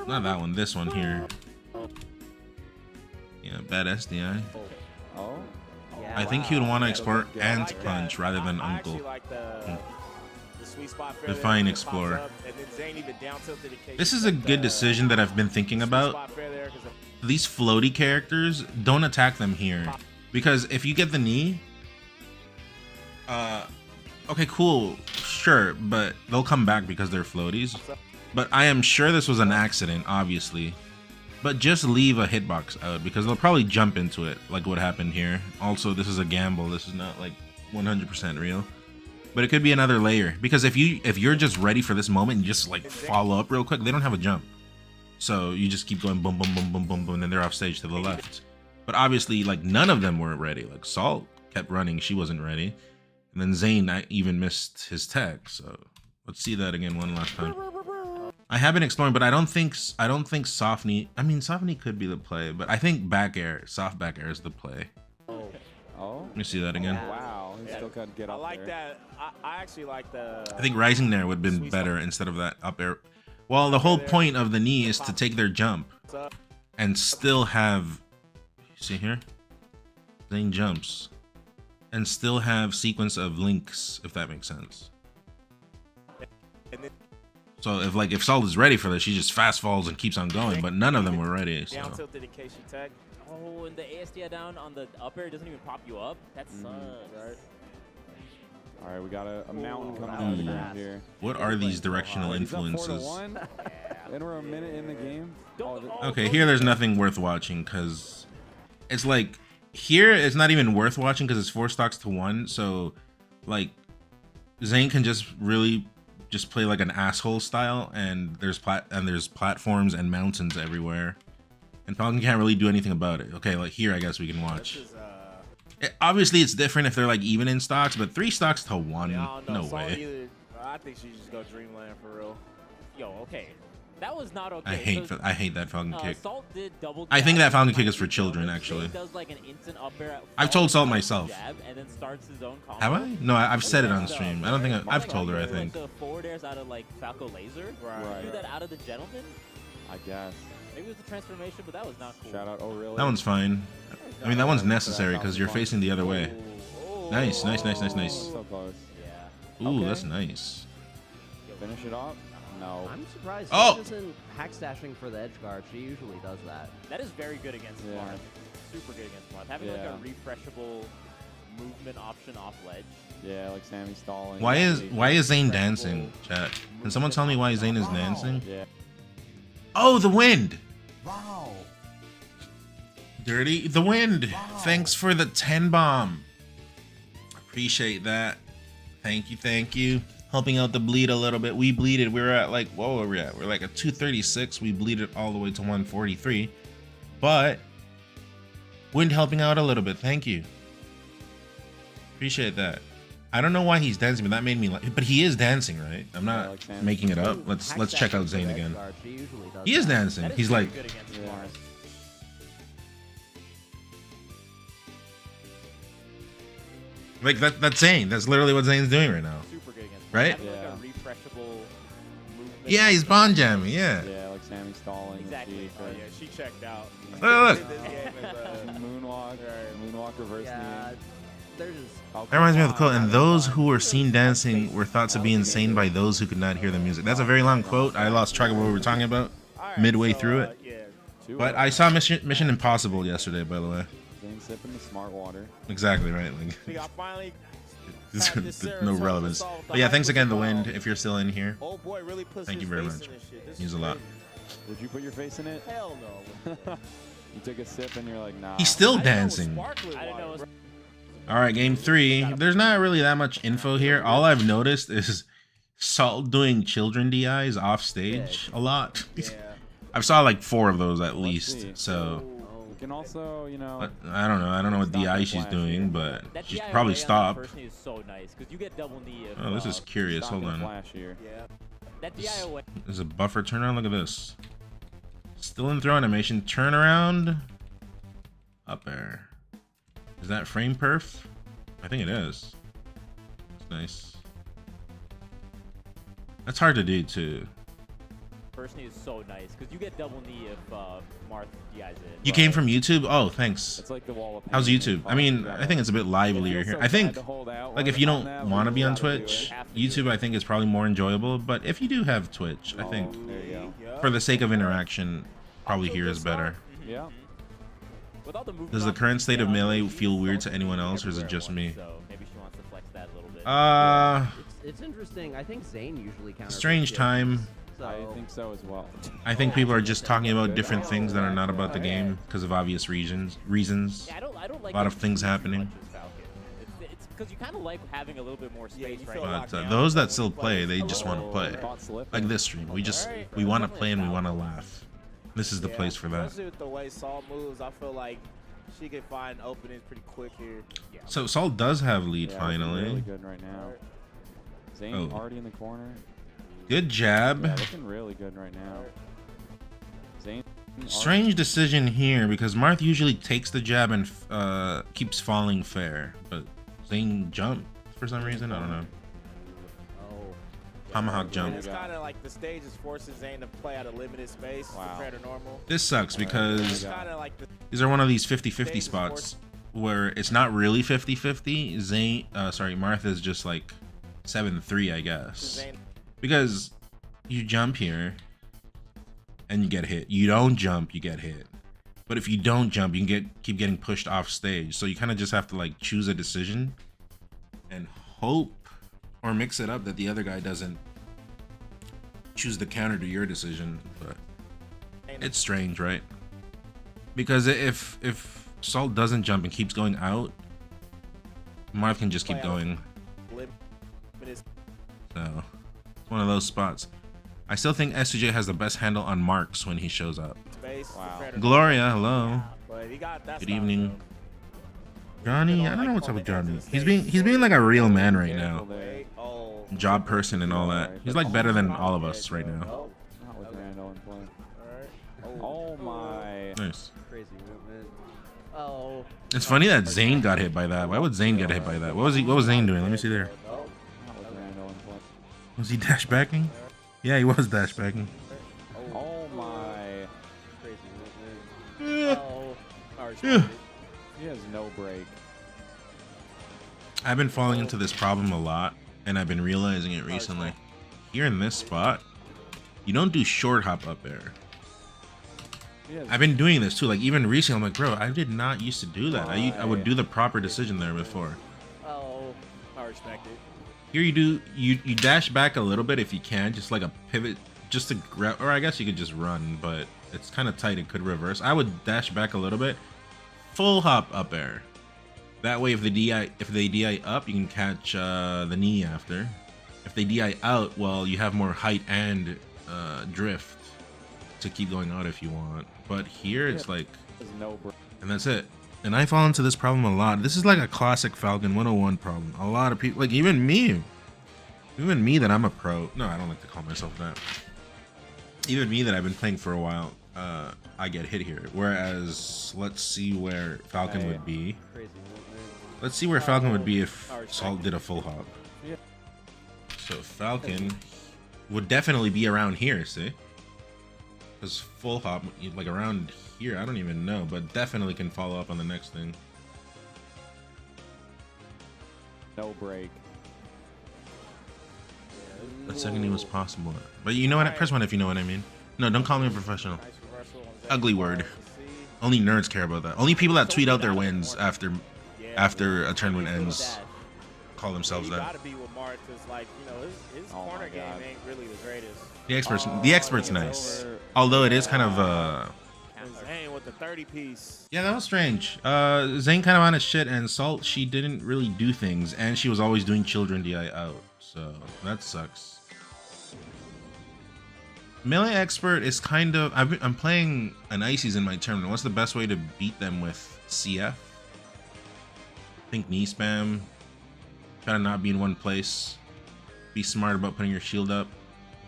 Speaker 1: Not that one, this one here. Yeah, bad SDI.
Speaker 7: Oh.
Speaker 9: Yeah.
Speaker 1: I think he would want to
Speaker 7: Yeah,
Speaker 1: explore
Speaker 7: yeah,
Speaker 8: I
Speaker 1: Ant
Speaker 8: like that.
Speaker 1: Punch rather than
Speaker 8: I
Speaker 1: Uncle.
Speaker 8: actually like the sweet spot fair
Speaker 1: Define
Speaker 8: there,
Speaker 1: Explorer.
Speaker 8: pops up, and then Zayn even down tilted in case
Speaker 1: This
Speaker 8: you
Speaker 1: is a
Speaker 8: put
Speaker 1: good
Speaker 8: the
Speaker 1: decision that I've been thinking
Speaker 8: sweet
Speaker 1: about.
Speaker 8: spot fair there, 'cause
Speaker 1: These floaty characters, don't attack them here. Because if you get the knee, okay, cool, sure, but they'll come back because they're floaties. But I am sure this was an accident, obviously. But just leave a hitbox out because they'll probably jump into it, like what happened here. Also, this is a gamble. This is not like 100% real. But it could be another layer because if you're just ready for this moment and you just like follow up real quick, they don't have a jump. So you just keep going boom, boom, boom, boom, boom, boom, and then they're off stage to the left. But obviously, like none of them were ready. Like Salt kept running, she wasn't ready, and then Zayn even missed his tech. So let's see that again one last time. I have been exploring, but I don't think soft knee. I mean, soft knee could be the play, but I think back air, soft back air is the play.
Speaker 7: Oh.
Speaker 1: Let me see that again.
Speaker 7: Wow. He still couldn't get
Speaker 8: I
Speaker 7: up
Speaker 8: like
Speaker 7: there.
Speaker 8: that. I actually like the.
Speaker 1: I think rising there would have been better instead of that up air. Well, the whole point of the knee is to take their jump and still have. See here, Zayn jumps, and still have sequence of links, if that makes sense.
Speaker 8: And then
Speaker 1: So if Salt is ready for this, she just fast falls and keeps on going. But none of them were ready. So
Speaker 8: down tilted in case you tag.
Speaker 2: Oh, and the ASDI down on the upper it doesn't even pop you up. That sucks.
Speaker 8: Right.
Speaker 7: All right, we got a mountain coming
Speaker 9: that
Speaker 7: out of the
Speaker 9: was
Speaker 7: ground
Speaker 9: fast.
Speaker 7: here.
Speaker 1: what are these directional
Speaker 7: He's up 4-1.
Speaker 1: influences?
Speaker 7: And we're a minute in the game. Oh,
Speaker 1: Okay, here there's nothing worth watching because it's like here it's not even worth watching because it's 4 stocks to 1. So like Zayn can just really just play like an asshole style, and there's platforms and mountains everywhere, and Falcon can't really do anything about it. Okay, like here I guess we can watch.
Speaker 8: This is
Speaker 1: Obviously, it's different if they're like even in stocks, but 3 stocks to 1,
Speaker 8: Yeah, I don't know.
Speaker 1: no
Speaker 8: Salt
Speaker 1: way.
Speaker 8: either, I think she just go Dreamland for real.
Speaker 2: Yo, okay. That was not okay.
Speaker 1: I hate that Falcon kick.
Speaker 2: Salt did double
Speaker 1: I think
Speaker 2: jab,
Speaker 1: that Falcon kick
Speaker 2: like
Speaker 1: is for
Speaker 2: he
Speaker 1: children,
Speaker 2: does.
Speaker 1: actually.
Speaker 2: He does like an instant up air.
Speaker 1: I've told Salt myself.
Speaker 2: Jab, and then starts his own combo.
Speaker 1: Have I? No, I've said it on stream. I don't think I've told her, I think.
Speaker 2: Like the forward airs out of like Falco Laser.
Speaker 8: Right.
Speaker 2: Do that out of the Gentleman.
Speaker 7: I guess.
Speaker 2: Maybe it was the transformation, but that was not cool.
Speaker 7: Shout out. Oh, really?
Speaker 1: That one's fine. I mean, that one's necessary because you're facing the other way. Nice, nice, nice, nice, nice.
Speaker 7: So close.
Speaker 2: Yeah.
Speaker 1: Ooh,
Speaker 7: Okay.
Speaker 1: that's nice.
Speaker 7: Finish it off? No.
Speaker 9: I'm surprised
Speaker 1: Oh!
Speaker 9: she isn't hack stashing for the edge guard. She usually does that.
Speaker 2: That is very good against
Speaker 7: Yeah.
Speaker 2: Marth. Super good against Marth. Having like a refreshable movement option off ledge.
Speaker 7: Yeah, like Sammy stalling.
Speaker 1: Why is Zain dancing, chat? Can someone tell me why Zain is dancing?
Speaker 7: Yeah.
Speaker 1: Oh, the wind! Wow. Dirty the wind. Thanks for the 10 bomb. Appreciate that. Thank you, thank you. Helping out the bleed a little bit. We bleeded. We're at like, what were we at? We're like at 236. We bleeded all the way to 143. But wind helping out a little bit. Thank you. Appreciate that. I don't know why he's dancing, but that made me like. But he is dancing, right? I'm not
Speaker 7: like
Speaker 1: making it up. Let's check out Zain again. He is dancing.
Speaker 2: That is
Speaker 1: He's
Speaker 2: very
Speaker 1: like,
Speaker 2: good against
Speaker 7: Yeah.
Speaker 2: Marth.
Speaker 1: that's Zain. That's literally what Zain's doing right now.
Speaker 2: Super good against Marth.
Speaker 1: Right?
Speaker 2: Having like
Speaker 7: Yeah.
Speaker 2: a refreshable movement.
Speaker 1: Yeah, he's bond jamming. Yeah.
Speaker 7: Yeah, like Sammy stalling.
Speaker 2: Exactly.
Speaker 8: Oh yeah, she checked out.
Speaker 1: Look.
Speaker 8: This game is,
Speaker 7: Moonwalk. Moonwalk reverse
Speaker 9: Yeah,
Speaker 7: knee.
Speaker 9: they're just.
Speaker 1: That reminds me of the quote, and those who were seen dancing were thought to be insane by those who could not hear the music. That's a very long quote. I lost track of what we were talking about midway through it.
Speaker 8: Yeah.
Speaker 1: But I saw Mission Impossible yesterday, by the way.
Speaker 7: Zain sipping the smart water.
Speaker 1: Exactly right. Like,
Speaker 8: See, I finally.
Speaker 1: there's no relevance. But yeah, thanks again, The Wind, if you're still in here.
Speaker 8: Oh boy, really puts
Speaker 1: Thank
Speaker 8: his
Speaker 1: you very
Speaker 8: face
Speaker 1: much.
Speaker 8: in this shit. This
Speaker 1: Means
Speaker 8: is
Speaker 1: a lot.
Speaker 8: crazy.
Speaker 7: Would you put your face in it?
Speaker 8: Hell no.
Speaker 7: You took a sip and you're like, nah.
Speaker 1: He's still
Speaker 8: I didn't know it was
Speaker 1: dancing.
Speaker 8: sparkling
Speaker 2: I didn't know
Speaker 8: water,
Speaker 2: it was.
Speaker 1: All right, game 3. There's not really that much info here. All I've noticed is Salt doing children DIs off stage a lot.
Speaker 8: Yeah.
Speaker 1: I've saw like 4 of those at
Speaker 7: see.
Speaker 1: least. So
Speaker 7: You can also, you know.
Speaker 1: I don't know. I don't know what
Speaker 7: Stop
Speaker 1: DI
Speaker 7: that
Speaker 1: she's
Speaker 7: flash
Speaker 1: doing,
Speaker 7: here.
Speaker 1: but
Speaker 2: That
Speaker 1: she should
Speaker 2: DIY
Speaker 1: probably
Speaker 2: on that
Speaker 1: stop.
Speaker 2: first knee is so nice because you get double knee if,
Speaker 1: Oh, this is curious.
Speaker 7: Stop
Speaker 1: Hold
Speaker 7: and
Speaker 1: on.
Speaker 7: flash here.
Speaker 8: Yeah.
Speaker 2: that DIY.
Speaker 1: There's a buffer turnaround. Look at this. Still in throw animation. Turnaround. Up air. Is that frame perf? I think it is. It's nice. That's hard to do too.
Speaker 2: First knee is so nice because you get double knee if Marth DIs it.
Speaker 1: You came from YouTube? Oh, thanks.
Speaker 7: It's like the wall of
Speaker 1: How's
Speaker 7: pain.
Speaker 1: YouTube? I mean, I think it's a bit livelier here. I think, like, if you don't want to be on Twitch, YouTube, I think, is probably more enjoyable. But if you do have Twitch, I think,
Speaker 7: There you go.
Speaker 8: Yeah.
Speaker 1: for the sake of interaction, probably here is better.
Speaker 7: Yeah.
Speaker 2: Without the movement
Speaker 1: Does the
Speaker 2: option,
Speaker 1: current state of
Speaker 2: yeah,
Speaker 1: Melee
Speaker 2: she's
Speaker 1: feel weird to
Speaker 2: so
Speaker 1: anyone else, or is it
Speaker 2: everywhere
Speaker 1: just
Speaker 2: at
Speaker 1: me?
Speaker 2: once, So maybe she wants to flex that a little bit.
Speaker 9: It's interesting. I think Zain usually counters.
Speaker 1: Strange time.
Speaker 9: So,
Speaker 7: I think so as well.
Speaker 1: I think people are just talking about different things that are not about the game because of obvious reasons.
Speaker 2: Yeah, I don't like
Speaker 1: A lot
Speaker 2: it
Speaker 1: of things
Speaker 2: too
Speaker 1: happening.
Speaker 2: much as Falcon. It's because you kind of like having a little bit more
Speaker 8: Yeah,
Speaker 2: space
Speaker 8: you
Speaker 2: right
Speaker 8: feel
Speaker 2: now.
Speaker 8: locked
Speaker 1: But
Speaker 8: down
Speaker 1: those that
Speaker 8: when
Speaker 1: still
Speaker 8: you
Speaker 1: play, they just want to
Speaker 7: Oh,
Speaker 1: play.
Speaker 7: caught slipping.
Speaker 1: Like this stream, we want to play and we want to laugh. This is the
Speaker 8: Yeah,
Speaker 1: place for that.
Speaker 8: Especially with the way Saul moves, I feel like she could find openings pretty quick here.
Speaker 1: So Saul does have lead
Speaker 7: Yeah, looking really
Speaker 1: finally.
Speaker 7: good right now. Zain
Speaker 1: Oh.
Speaker 7: already in the corner.
Speaker 1: Good jab.
Speaker 7: Yeah, looking really good right now. Zain.
Speaker 1: Strange decision here because Marth usually takes the jab and keeps falling fair, but Zain jumped for some reason. I don't know.
Speaker 9: oh,
Speaker 1: Tomahawk jump.
Speaker 8: It's kind of like the stage is forcing Zayn to play out of limited space compared to normal.
Speaker 1: This sucks
Speaker 8: It's
Speaker 1: because
Speaker 8: kind of like the
Speaker 1: these are one of these 50-50 spots where it's not really 50-50. Zayn, sorry, Marth is just like 7-3, I guess.
Speaker 8: Zayn.
Speaker 1: Because you jump here and you get hit. You don't jump, you get hit. But if you don't jump, you can keep getting pushed off stage. So you kind of just have to like choose a decision and hope or mix it up that the other guy doesn't choose the counter to your decision. But it's strange, right? Because if Salt doesn't jump and keeps going out, Marth can just keep going.
Speaker 8: Limited
Speaker 1: So it's one of those spots. I still think SCJ has the best handle on marks when he shows up.
Speaker 8: space
Speaker 7: Wow.
Speaker 8: compared to
Speaker 1: Gloria, hello.
Speaker 8: But he got that
Speaker 1: Good
Speaker 8: style,
Speaker 1: evening.
Speaker 8: though.
Speaker 1: Johnny, I don't know what's up with Johnny. He's being like a real man right now.
Speaker 8: Wait, oh.
Speaker 1: Job person and all that. He's like better than all of us right now.
Speaker 7: Not with Randall in play.
Speaker 8: Alright.
Speaker 7: Oh my.
Speaker 1: Nice.
Speaker 9: Crazy movement. Oh.
Speaker 1: It's funny that Zain got hit by that. Why would Zain get hit by that? What was Zain doing? Let me see there.
Speaker 7: Not with Randall in play.
Speaker 1: Was he dash backing? Yeah, he was dash backing.
Speaker 7: Oh my.
Speaker 9: Crazy movement. Oh.
Speaker 1: Yeah.
Speaker 7: He has no break.
Speaker 1: I've been falling into this problem a lot, and I've been realizing it recently. Here in this spot, you don't do short hop up air. I've been doing this too. Like even recently, I'm like, bro, I did not used to do that. I would do the proper decision there before.
Speaker 9: Oh.
Speaker 8: I respect it.
Speaker 1: Here you do you dash back a little bit if you can, just like a pivot, just to grab, or I guess you could just run, but it's kind of tight. It could reverse. I would dash back a little bit, full hop up air. That way, if they DI up, you can catch the knee after. If they DI out, well, you have more height and drift to keep going out if you want. But here, it's like,
Speaker 7: There's no break.
Speaker 1: and that's it. And I fall into this problem a lot. This is like a classic Falcon 101 problem. A lot of people, like even me that I'm a pro. No, I don't like to call myself that. Even me that I've been playing for a while, I get hit here. Whereas, let's see where Falcon would be.
Speaker 9: Crazy movement.
Speaker 1: Let's see where Falcon would be if Salt did a full hop.
Speaker 7: Yeah.
Speaker 1: So Falcon would definitely be around here, see? Because full hop, like around here, I don't even know, but definitely can follow up on the next thing.
Speaker 7: No break.
Speaker 1: That second knee was possible. But you know what? Press one if you know what I mean. No, don't call me a professional.
Speaker 8: Nice reversal on Zain.
Speaker 1: Ugly word.
Speaker 8: Let's see.
Speaker 1: Only nerds care about that. Only people that tweet out their wins after a tournament ends call themselves
Speaker 8: You
Speaker 1: that.
Speaker 8: gotta be with Mark, cause like, you know, his
Speaker 7: Oh
Speaker 8: corner
Speaker 7: my
Speaker 8: game
Speaker 7: God.
Speaker 8: ain't really the greatest.
Speaker 1: The expert's nice. Although it is kind of
Speaker 8: And Zain with the 30 piece.
Speaker 1: yeah, that was strange. Zayn kind of on his shit, and Salt, she didn't really do things, and she was always doing children DI out, so that sucks. Melee expert is kind of, I'm playing an Ices in my tournament. What's the best way to beat them with CF? I think knee spam. Try to not be in one place. Be smart about putting your shield up.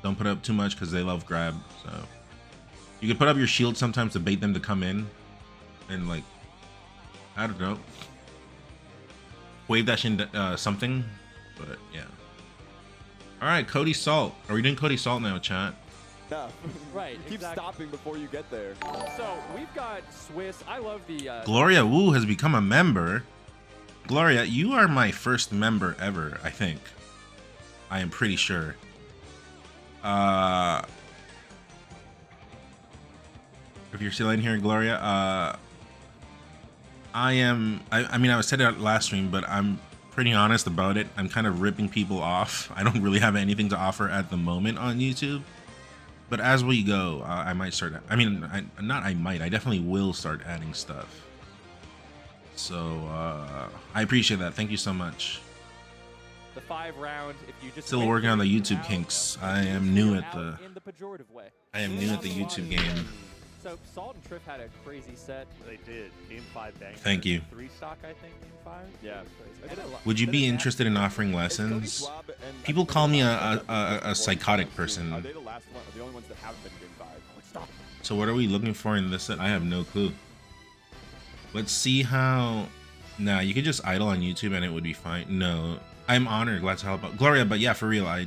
Speaker 1: Don't put up too much because they love grab. So you can put up your shield sometimes to bait them to come in, and like, I don't know, wave dash in something. But yeah. All right, Cody Salt. Are we doing Cody Salt now, chat?
Speaker 4: Yeah.
Speaker 10: Right,
Speaker 4: Keep
Speaker 10: exactly.
Speaker 4: stopping before you get there.
Speaker 10: So we've got Swiss. I love the
Speaker 1: Gloria Wu has become a member. Gloria, you are my first member ever, I think. I am pretty sure. If you're still in here, Gloria, I mean, I said it out last stream, but I'm pretty honest about it. I'm kind of ripping people off. I don't really have anything to offer at the moment on YouTube. But as we go, I might start. I mean, I definitely will start adding stuff. So I appreciate that. Thank you so much.
Speaker 10: the 5-round. If you just
Speaker 1: Still
Speaker 10: win
Speaker 1: working on the
Speaker 10: you're
Speaker 1: YouTube
Speaker 10: out.
Speaker 1: kinks. I am new
Speaker 10: You're
Speaker 1: at the.
Speaker 10: out in the pejorative way.
Speaker 1: I am new at the YouTube game.
Speaker 10: So Salt and Triff had a crazy set.
Speaker 2: They did. Game 5 bang.
Speaker 1: Thank you.
Speaker 2: 3 stock, I think, game 5.
Speaker 4: Yeah.
Speaker 1: Would you be interested in offering lessons? People call me a psychotic person.
Speaker 4: Are they the last one? Are the only ones that haven't been game 5? Stop.
Speaker 1: So what are we looking for in this set? I have no clue. Let's see how. Nah, you could just idle on YouTube and it would be fine. No, I'm honored, glad to help out, Gloria. But yeah, for real, I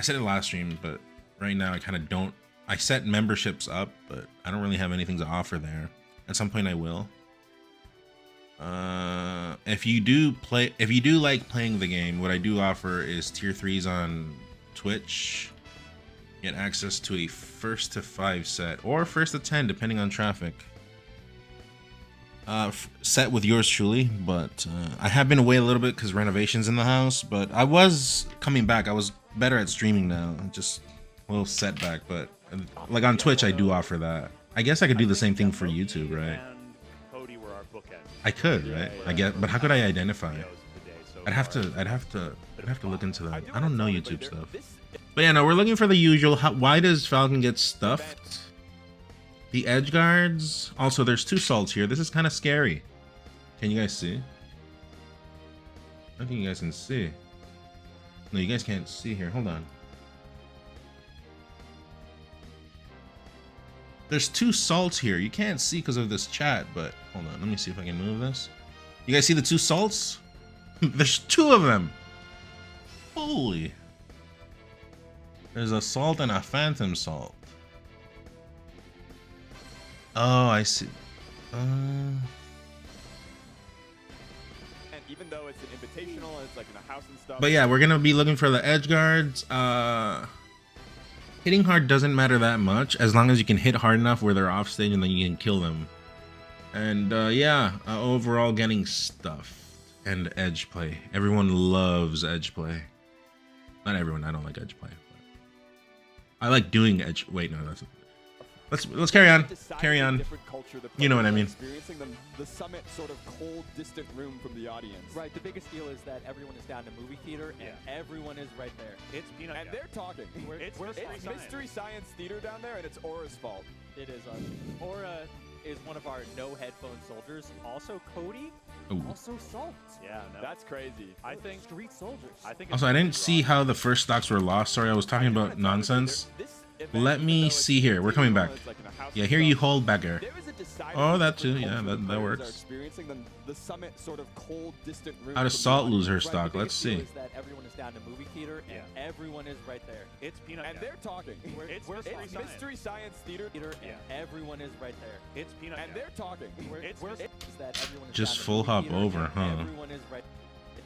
Speaker 1: said it last stream, but right now I kind of don't. I set memberships up, but I don't really have anything to offer there. At some point, I will. If you do like playing the game, what I do offer is tier 3s on Twitch. Get access to a 1st to 5 set or 1st to 10, depending on traffic. Set with yours truly, but I have been away a little bit because renovations in the house. But I was coming back. I was better at streaming now. Just a little setback, but like on Twitch, I do offer that. I guess I could do the same thing for YouTube, right?
Speaker 2: And Cody were our bookends.
Speaker 1: I could, right? I get, but how could I identify?
Speaker 2: Videos of the day so
Speaker 1: I'd have
Speaker 2: far.
Speaker 1: to look into that. I don't know YouTube stuff. But yeah, no, we're looking for the usual. Why does Falcon get stuffed? The edge guards. Also, there's 2 salts here. This is kind of scary. Can you guys see? I don't think you guys can see. No, you guys can't see here. Hold on. There's 2 salts here. You can't see because of this chat, but hold on. Let me see if I can move this. You guys see the 2 salts? There's 2 of them. Holy. There's a salt and a phantom salt. Oh, I see.
Speaker 4: And even though it's an invitational, it's like in a house and stuff.
Speaker 1: But yeah, we're gonna be looking for the edge guards. Hitting hard doesn't matter that much as long as you can hit hard enough where they're off stage and then you can kill them. And overall getting stuff and edge play. Everyone loves edge play. Not everyone. I don't like edge play. But I like doing edge. Wait, no, that's. Let's carry on. Carry on. You know what I mean.
Speaker 4: Experiencing the summit sort of cold, distant room from the audience.
Speaker 10: Right. The biggest deal is that everyone is down to movie theater, and everyone is right there.
Speaker 8: It's peanut.
Speaker 4: And they're talking.
Speaker 8: It's
Speaker 4: Mystery Science Theater down there, and it's Aura's fault.
Speaker 10: It is. Aura is one of our no headphone soldiers. Also Cody.
Speaker 1: Ooh.
Speaker 10: Also Salt.
Speaker 8: Yeah, no.
Speaker 4: That's crazy.
Speaker 8: I think
Speaker 10: Street soldiers.
Speaker 8: I think.
Speaker 1: Also, I didn't see how the first stocks were lost. Sorry, I was talking about nonsense. Let me see here. We're coming back. Yeah, here you hold back air. Oh, that too. Yeah, that works. How does Salt lose her stock? Let's see.
Speaker 10: That everyone is down to movie theater, and everyone is right there.
Speaker 8: It's peanut.
Speaker 4: And they're talking.
Speaker 8: It's
Speaker 4: Mystery Science Theater.
Speaker 10: And everyone is right there.
Speaker 8: It's peanut.
Speaker 4: And they're talking.
Speaker 10: It's that everyone is
Speaker 1: Just
Speaker 10: down to
Speaker 1: full
Speaker 10: movie
Speaker 1: hop
Speaker 10: theater,
Speaker 1: over,
Speaker 10: and
Speaker 1: huh?
Speaker 10: Everyone is right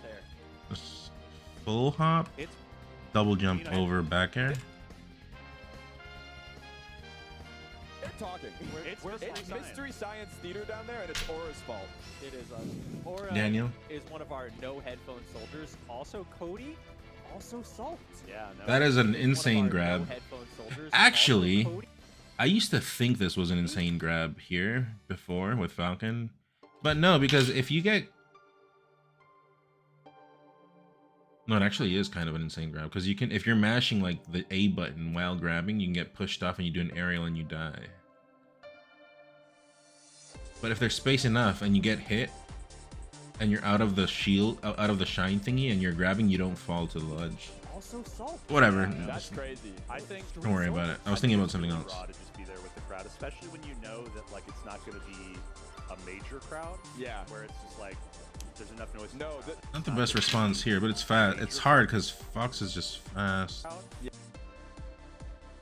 Speaker 10: there.
Speaker 1: Just full hop.
Speaker 8: It's
Speaker 1: Double jump over back air.
Speaker 4: Talking. It's Mystery Science Theater down there, and it's Aura's fault.
Speaker 10: It is. Aura
Speaker 1: Daniel
Speaker 10: is one of our no headphone soldiers. Also Cody. Also Salt.
Speaker 8: Yeah, no.
Speaker 1: That is an
Speaker 10: One of
Speaker 1: insane
Speaker 10: our
Speaker 1: grab.
Speaker 10: no-headphone soldiers.
Speaker 1: Actually,
Speaker 10: Also Cody.
Speaker 1: I used to think this was an insane grab here before with Falcon, but no, because if you get, no, it actually is kind of an insane grab because you can, if you're mashing like the A button while grabbing, you can get pushed off and you do an aerial and you die. But if there's space enough and you get hit and you're out of the shield, out of the shine thingy and you're grabbing, you don't fall to the ledge.
Speaker 10: Also Salt.
Speaker 1: Whatever.
Speaker 4: That's crazy.
Speaker 8: I think.
Speaker 1: Don't worry about it. I was thinking about something else.
Speaker 8: Raw to just be there with the crowd, especially when you know that like it's not going to be a major crowd.
Speaker 4: Yeah.
Speaker 8: Where it's just like there's enough noise.
Speaker 4: No.
Speaker 1: Not the best response here, but it's fast. It's hard because Fox is just fast.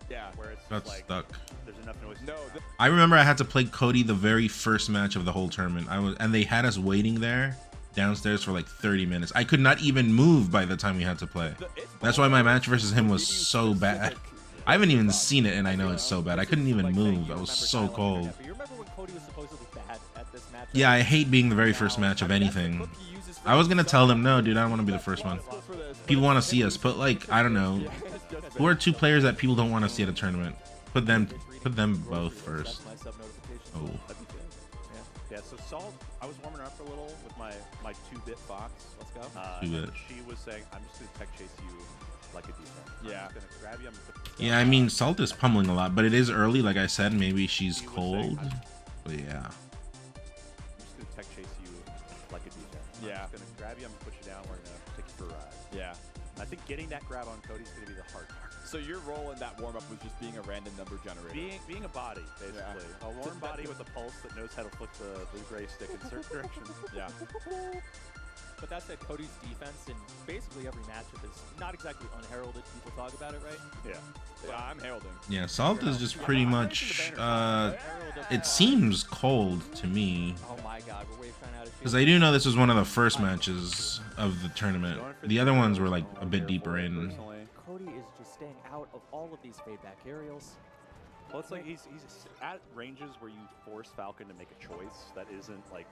Speaker 4: Yeah.
Speaker 8: Where it's
Speaker 1: Got
Speaker 8: just like
Speaker 1: stuck.
Speaker 8: there's enough noise.
Speaker 4: No.
Speaker 1: I remember I had to play Cody the very first match of the whole tournament. And they had us waiting there downstairs for like 30 minutes. I could not even move by the time we had to play. That's why my match versus him was so bad. I haven't even seen it and I know it's so bad. I couldn't even move. I was so cold.
Speaker 10: You remember when Cody was supposedly bad at this match?
Speaker 1: Yeah, I hate being the very first match of anything. I was gonna tell them, no, dude, I don't want to be the first one. People want to see us, but like, I don't know. Who are 2 players that people don't want to see at a tournament? Put them both first. Oh.
Speaker 8: Yeah, so Salt, I was warming her up a little with my 2-bit Fox. Let's go.
Speaker 1: 2-bit.
Speaker 8: She was saying, I'm just going to tech chase you like a defense.
Speaker 4: Yeah.
Speaker 8: I'm just going to grab you. I'm gonna put
Speaker 1: Yeah, I mean, Salt is pummeling a lot, but it is early. Like I said, maybe she's
Speaker 8: She was
Speaker 1: cold.
Speaker 8: saying,
Speaker 1: But yeah.
Speaker 8: I'm just going to tech chase you like a defense.
Speaker 4: Yeah.
Speaker 8: I'm just going to grab you. I'm going to put you down. We're going to take you for a ride.
Speaker 4: Yeah.
Speaker 8: I think getting that grab on Cody's going to be the hard part.
Speaker 4: So your role in that warm-up was just being a random number generator.
Speaker 8: Being a body, basically. A warm body with a pulse that knows how to flick the blue-gray stick in certain directions.
Speaker 4: Yeah.
Speaker 10: But that's at Cody's defense in basically every matchup is not exactly unheralded. People talk about it, right?
Speaker 8: Yeah.
Speaker 4: I'm heralding.
Speaker 1: Yeah, Salt is just pretty much, it seems cold to me.
Speaker 10: Oh my god, we're wave trying out of
Speaker 1: Because I do know this was one of the first matches of the tournament. The other ones were like a bit deeper in.
Speaker 10: Cody is just staying out of all of these fadeback aerials.
Speaker 8: Well, it's like he's at ranges where you force Falcon to make a choice that isn't like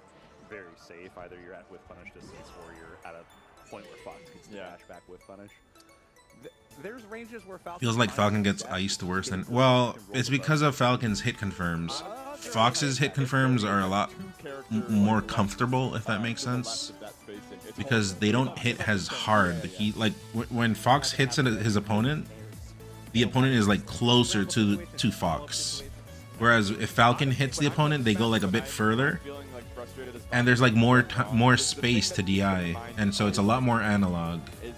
Speaker 8: very safe. Either you're at with punish distance or you're at a point where Fox gets the dash back with punish. There's ranges where Falcon
Speaker 1: Feels like Falcon gets iced worse than... Well, it's because of Falcon's hit confirms. Fox's hit confirms are a lot more comfortable, if that makes sense. Because they don't hit as hard. He like when Fox hits his opponent, the opponent is like closer to Fox. Whereas if Falcon hits the opponent, they go like a bit further,
Speaker 4: Feeling like frustrated as
Speaker 1: and there's like more space to DI, and so it's a lot more analog.
Speaker 4: is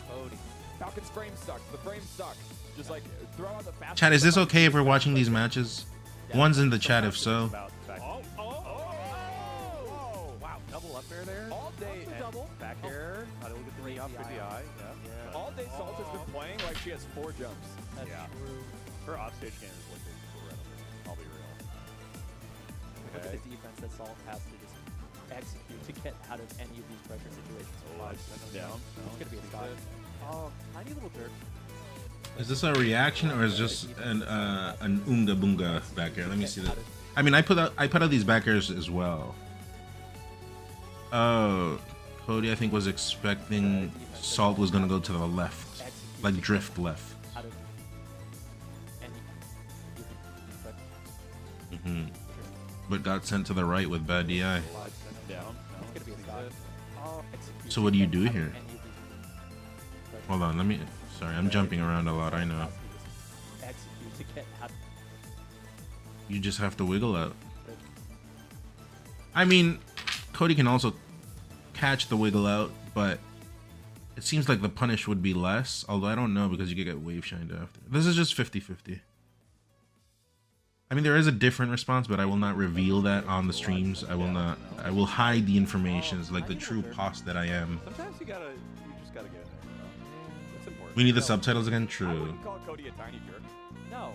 Speaker 10: Cody.
Speaker 4: Falcon's frame sucks. The frame sucks. Just like throw out the fast.
Speaker 1: Chat, is this okay if we're watching these matches? One's in the chat if so.
Speaker 8: Wow, double up there.
Speaker 4: All day,
Speaker 10: Double.
Speaker 8: Back air. How do we get the knee up for DI? Yeah.
Speaker 4: all day, Salt has been playing like she has 4 jumps.
Speaker 10: That's
Speaker 8: Yeah.
Speaker 10: true.
Speaker 8: Her offstage game is looking incredible. I'll be real.
Speaker 10: Look at the defense that Salt has to just execute to get out of any of these pressure situations.
Speaker 4: Down.
Speaker 10: It's gonna be a stock. Oh, tiny little jerk.
Speaker 1: Is this a reaction or is just an unga bunga back air? Let me see that. I mean, I put out these back airs as well. Oh, Cody, I think was expecting Salt was gonna go to the left, like drift left.
Speaker 10: Out of any
Speaker 1: But got sent to the right with bad DI.
Speaker 4: Down.
Speaker 10: It's gonna be a stock. Oh, execute
Speaker 1: So what do you do
Speaker 10: to get
Speaker 1: here?
Speaker 10: out of any of these
Speaker 1: Hold on, let me. Sorry, I'm jumping around a lot. I know.
Speaker 10: Execute to get out.
Speaker 1: You just have to wiggle out. I mean, Cody can also catch the wiggle out, but it seems like the punish would be less. Although I don't know because you could get wave shined after. This is just 50-50. I mean, there is a different response, but I will not reveal that on the streams. I will not. I will hide the information, like the true pos that I am.
Speaker 8: Sometimes you just gotta get in there. You know? That's important.
Speaker 1: We need the subtitles again.
Speaker 4: I
Speaker 1: True.
Speaker 4: wouldn't call Cody a tiny jerk.
Speaker 10: No.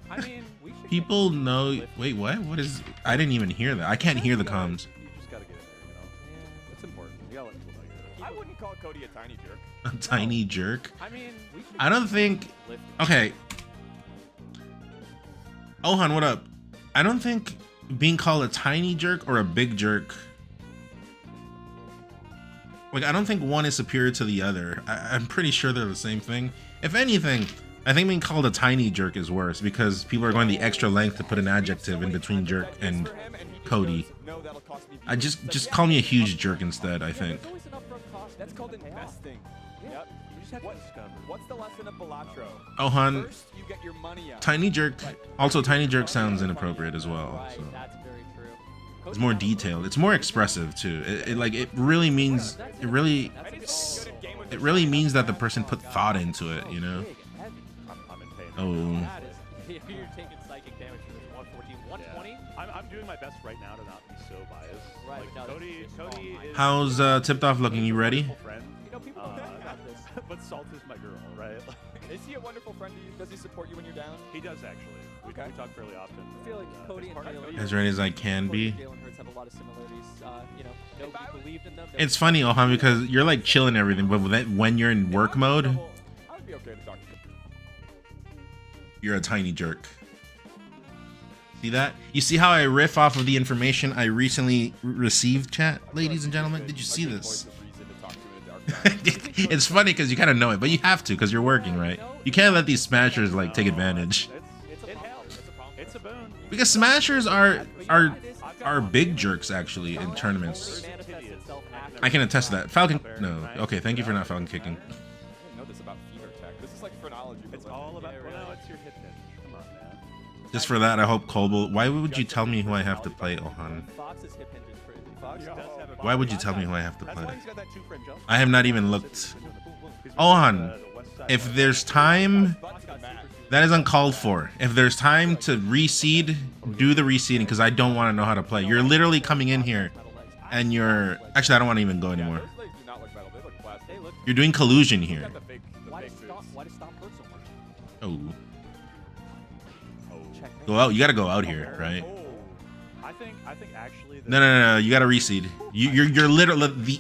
Speaker 10: I mean, we should
Speaker 1: People know. Wait, what? What is? I didn't even hear that. I can't hear the comms.
Speaker 8: You just gotta get in there. You know. It's important. You gotta let people know you're there.
Speaker 4: I wouldn't call Cody a tiny jerk.
Speaker 1: A tiny jerk.
Speaker 10: I mean, we should
Speaker 1: I don't think.
Speaker 10: lift.
Speaker 1: Okay. Ohan, what up? I don't think being called a tiny jerk or a big jerk. Like, I don't think one is superior to the other. I'm pretty sure they're the same thing. If anything, I think being called a tiny jerk is worse because people are going the extra length to put an adjective in between jerk and Cody.
Speaker 4: No, that'll cost me.
Speaker 1: I just call me a huge jerk instead, I think.
Speaker 10: There's always an upfront cost.
Speaker 4: That's called investing. Yep.
Speaker 8: You just have to discover.
Speaker 4: What's the lesson of Balatro?
Speaker 1: Ohan,
Speaker 4: First, you get your money out.
Speaker 1: tiny jerk. Also, tiny jerk sounds inappropriate as well.
Speaker 10: Right,
Speaker 1: So.
Speaker 10: that's very true.
Speaker 1: It's more detailed. It's more expressive too. It really means it really means that the person put thought into it, you know.
Speaker 10: Big and heavy.
Speaker 8: I'm in pain.
Speaker 1: Oh,
Speaker 10: That is, if you're taking psychic damage from this 114, 120.
Speaker 8: I'm doing my best right now to not be so biased.
Speaker 10: Right,
Speaker 8: Like,
Speaker 10: no,
Speaker 8: Cody
Speaker 10: this is
Speaker 8: is
Speaker 1: how's tipped off looking? You ready?
Speaker 8: wonderful friend,
Speaker 10: You know, people don't think about this.
Speaker 8: but Salt is my girl, right?
Speaker 4: Is he a wonderful friend to you? Does he support you when you're down?
Speaker 8: He does actually. We talk fairly often.
Speaker 10: I feel like Cody and Jalen.
Speaker 1: As ready as I can
Speaker 10: Cody
Speaker 1: be.
Speaker 10: and Jalen Hurts have a lot of similarities. You know, nobody believed in them.
Speaker 1: It's funny, Ohan, because you're like chilling everything, but when you're in work mode,
Speaker 4: I would be okay to talk to him.
Speaker 1: you're a tiny jerk. See that? You see how I riff off of the information I recently received, chat, ladies and gentlemen? Did you see this? It's funny because you kind of know it, but you have to because you're working, right? You can't let these smashers like take advantage.
Speaker 8: It helps. It's a boon.
Speaker 1: Because smashers are big jerks actually in tournaments. I can attest to that. Falcon, no. Okay, thank you for not Falcon kicking.
Speaker 4: I didn't know this about feeder tech. This is like phrenology.
Speaker 8: It's all about. Well, no, it's your hip hinge. Come on, man.
Speaker 1: Just for that, I hope Colby. Why would you tell me who I have to play, Ohan?
Speaker 10: Fox's hip hinge is crazy.
Speaker 8: Fox does have a.
Speaker 1: Why would you tell me who I have to
Speaker 8: That's
Speaker 1: play?
Speaker 8: why he's got that 2-frame jump.
Speaker 1: I have not even looked. Ohan, if there's time, that is uncalled for. If there's time to reseed, do the reseeding because I don't want to know how to play. You're literally coming in here and you're... Actually, I don't want to even go anymore.
Speaker 4: Those legs do not look metal. They look plastic.
Speaker 1: You're doing collusion here.
Speaker 4: Got the big
Speaker 10: Why does
Speaker 4: boots.
Speaker 10: stop hurt so much?
Speaker 1: Oh.
Speaker 10: Check.
Speaker 1: Go out. You got to go out here, right?
Speaker 8: Oh, I think actually.
Speaker 1: No. You got to reseed. You're literally...
Speaker 8: Is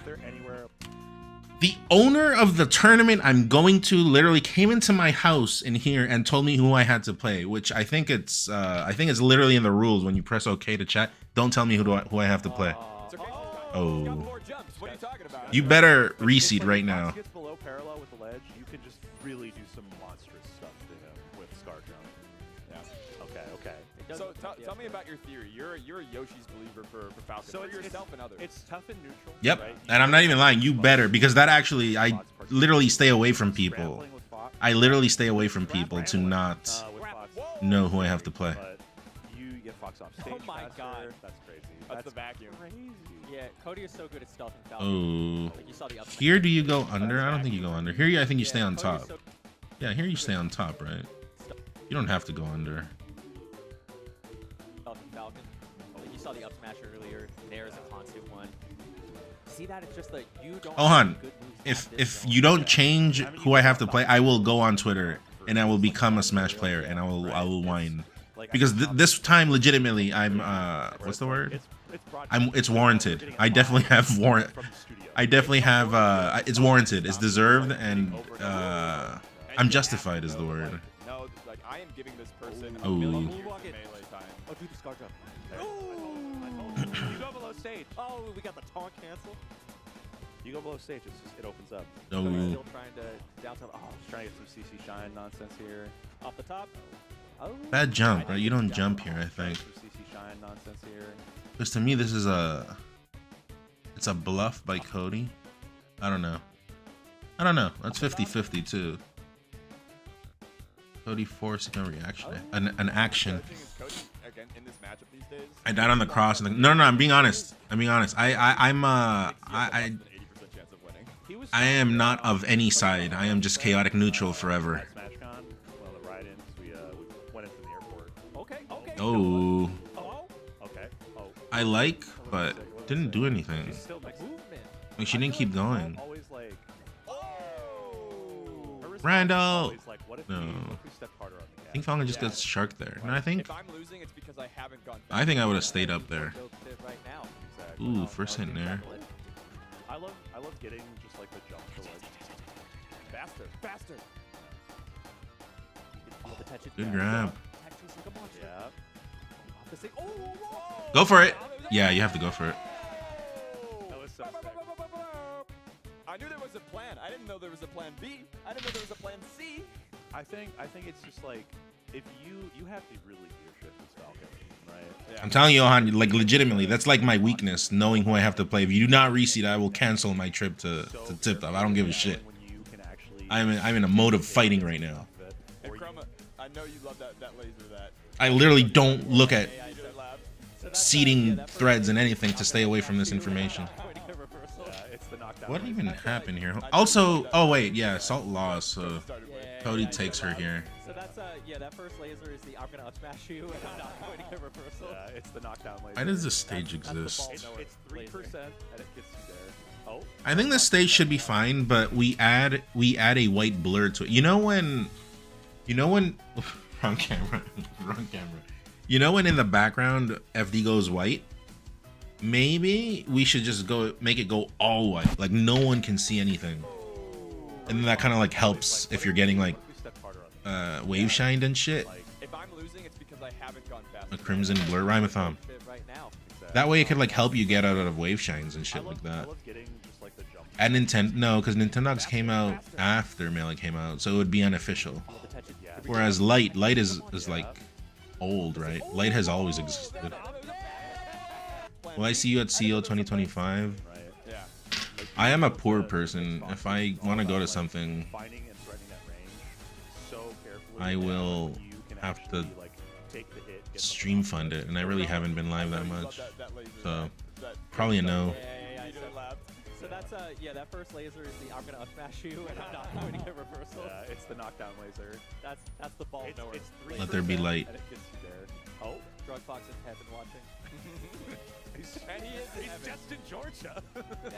Speaker 8: there anywhere?
Speaker 1: The owner of the tournament I'm going to literally came into my house in here and told me who I had to play, which I think it's literally in the rules when you press OK to chat. Don't tell me who I have to play.
Speaker 4: It's okay. Got
Speaker 1: Oh,
Speaker 4: 4 jumps. What are you talking about?
Speaker 1: you better reseed right now.
Speaker 8: If he gets below parallel with the ledge, you can just really do some monstrous stuff to him with Scar Jump.
Speaker 4: Yeah.
Speaker 8: Okay.
Speaker 4: So tell me about your theory. You're a Yoshi's believer for Falcon.
Speaker 8: So
Speaker 4: for
Speaker 8: it's-
Speaker 4: yourself and others.
Speaker 8: It's tough and neutral.
Speaker 1: Yep,
Speaker 8: Right?
Speaker 1: and I'm not even lying. You better because that actually I literally stay away from people.
Speaker 8: Scrambling with Fox.
Speaker 1: I literally stay away from people to not.
Speaker 8: With Fox,
Speaker 1: know who I have to play.
Speaker 8: But you get Fox off stage.
Speaker 10: Oh my
Speaker 8: faster.
Speaker 10: God.
Speaker 8: That's crazy.
Speaker 4: That's the vacuum.
Speaker 8: Crazy.
Speaker 10: Yeah, Cody is so good at stealthing Falcon.
Speaker 1: Oh.
Speaker 10: Like you saw the up smash.
Speaker 1: Here, do you go under? I don't think you go under. Here, I think you stay on
Speaker 10: Cody's
Speaker 1: top.
Speaker 10: so
Speaker 1: Yeah, here you stay on top, right? You don't have to go under.
Speaker 10: stealthing Falcon. Like you saw the up smash earlier. There's a constant one. See that? It's just like you don't.
Speaker 1: Oh, hon.
Speaker 10: have good moves at
Speaker 1: If
Speaker 10: this
Speaker 1: you
Speaker 10: zone.
Speaker 1: don't change who I have to play, I will go on Twitter and I will become a Smash player and I will whine. Because this time, legitimately, I'm what's the word? It's warranted. I definitely have warrant. I definitely have it's warranted. It's deserved, and I'm justified is the word.
Speaker 4: No, like I am giving this person a
Speaker 1: Oh.
Speaker 4: million
Speaker 10: Ooh.
Speaker 4: years of melee time.
Speaker 10: Oh, dude, the scar jump.
Speaker 8: You go below stage.
Speaker 10: Oh, we got the taunt cancel.
Speaker 8: You go below stage. It opens up.
Speaker 1: No.
Speaker 10: Still trying to down top. Oh,
Speaker 8: Just trying to get some CC shine nonsense here.
Speaker 10: off the top. Oh.
Speaker 1: Bad jump, right? You don't jump here, I
Speaker 8: Trying
Speaker 1: think.
Speaker 8: to get some CC shine nonsense here.
Speaker 1: Because to me, this is it's a bluff by Cody. I don't know. That's 50-50 too. Cody forcing a reaction, an action.
Speaker 4: The thing is, Cody, again, in this matchup these days,
Speaker 1: I died on the cross. And no, I'm being honest. I'm
Speaker 4: less than 80% chance of winning.
Speaker 1: I am not of any side. I am just chaotic neutral forever.
Speaker 8: At SmashCon, one of the ride-ins, we went into the airport.
Speaker 10: Okay. Okay.
Speaker 1: Oh,
Speaker 10: Oh.
Speaker 8: Okay. Oh.
Speaker 1: I like, but didn't do anything.
Speaker 8: She's still makes
Speaker 10: Movement.
Speaker 1: Like she didn't keep going.
Speaker 8: Always like. Her response is
Speaker 1: Randall!
Speaker 8: always like, what if
Speaker 1: No.
Speaker 8: we stepped harder on the
Speaker 1: I think Falcon just gets sharked there. No, I think
Speaker 4: If I'm losing, it's because I haven't gone
Speaker 1: I think I would have stayed up there.
Speaker 10: Go fit right now.
Speaker 8: Exactly.
Speaker 1: Ooh, first hit there.
Speaker 8: I love getting just like the jump to like
Speaker 4: faster, faster.
Speaker 10: Feel the touch it
Speaker 1: Good
Speaker 10: down.
Speaker 1: grab.
Speaker 10: Attack chase like a monster.
Speaker 8: yeah.
Speaker 10: Off the stick. Oh.
Speaker 1: Go for it. Yeah, you have to go for it.
Speaker 8: That was so sick.
Speaker 4: I knew there was a plan. I didn't know there was a plan B. I didn't know there was a plan C.
Speaker 8: I think it's just like if you have to really gear shift this Falcon, right?
Speaker 1: I'm telling you, Johan, like legitimately, that's like my weakness, knowing who I have to play. If you do not reseed, I will cancel my trip to Tip Top. I don't give a shit.
Speaker 8: When you can actually
Speaker 1: I'm in a mode of fighting right now.
Speaker 4: And Chroma, I know you love that laser. That
Speaker 1: I literally don't look at
Speaker 4: AI did lab.
Speaker 1: seeding threads and anything to stay away from this information.
Speaker 8: Yeah, it's the knockdown.
Speaker 1: What even happened here? Also, oh wait, yeah, Salt lost, so Cody takes her here.
Speaker 10: So that's yeah, that first laser is the I'm gonna up smash you and I'm not going to get reversal.
Speaker 8: Yeah, it's the knockdown laser.
Speaker 1: Why does this stage
Speaker 10: That's the
Speaker 1: exist?
Speaker 10: ball.
Speaker 8: It's 3% and it gets you there. Oh.
Speaker 1: I think this stage should be fine, but we add a white blur to it. You know when wrong camera. You know when in the background FD goes white? Maybe we should just make it go all white, like no one can see anything, and then that kind of like helps if you're getting like
Speaker 8: We stepped harder on the
Speaker 1: wave shined and shit.
Speaker 4: If I'm losing, it's because I haven't gone fast.
Speaker 1: A crimson blur Rhymathon.
Speaker 10: Fit right now.
Speaker 1: That way it could like help you get out of wave shines and shit like that.
Speaker 8: I love getting just like the jump.
Speaker 1: At Nintendo, no, because Nintendox came out after Melee came out, so it would be unofficial.
Speaker 10: Feel the touch it.
Speaker 8: Yeah.
Speaker 1: Whereas Light is like old, right? Light has always existed. Will I see you at CO 2025?
Speaker 8: Right.
Speaker 4: Yeah.
Speaker 1: I am a poor person. If I want to go to something,
Speaker 8: Finding and threading that range so carefully.
Speaker 1: I will
Speaker 8: that you can
Speaker 1: have to
Speaker 8: actually, like, take the hit, get the
Speaker 1: stream fund it, and I really haven't been live that
Speaker 4: You love
Speaker 1: much.
Speaker 4: that laser.
Speaker 1: So
Speaker 4: That
Speaker 1: probably a no.
Speaker 10: Yeah. So that's yeah, that first laser is the I'm gonna up smash you and I'm not going to get reversal.
Speaker 8: it's the knockdown laser.
Speaker 10: That's the ball nowhere.
Speaker 8: It's 3%
Speaker 1: Let there be light.
Speaker 8: and it gets you there. Oh.
Speaker 10: Drug Fox in heaven watching.
Speaker 4: And he is in heaven.
Speaker 8: just in Georgia.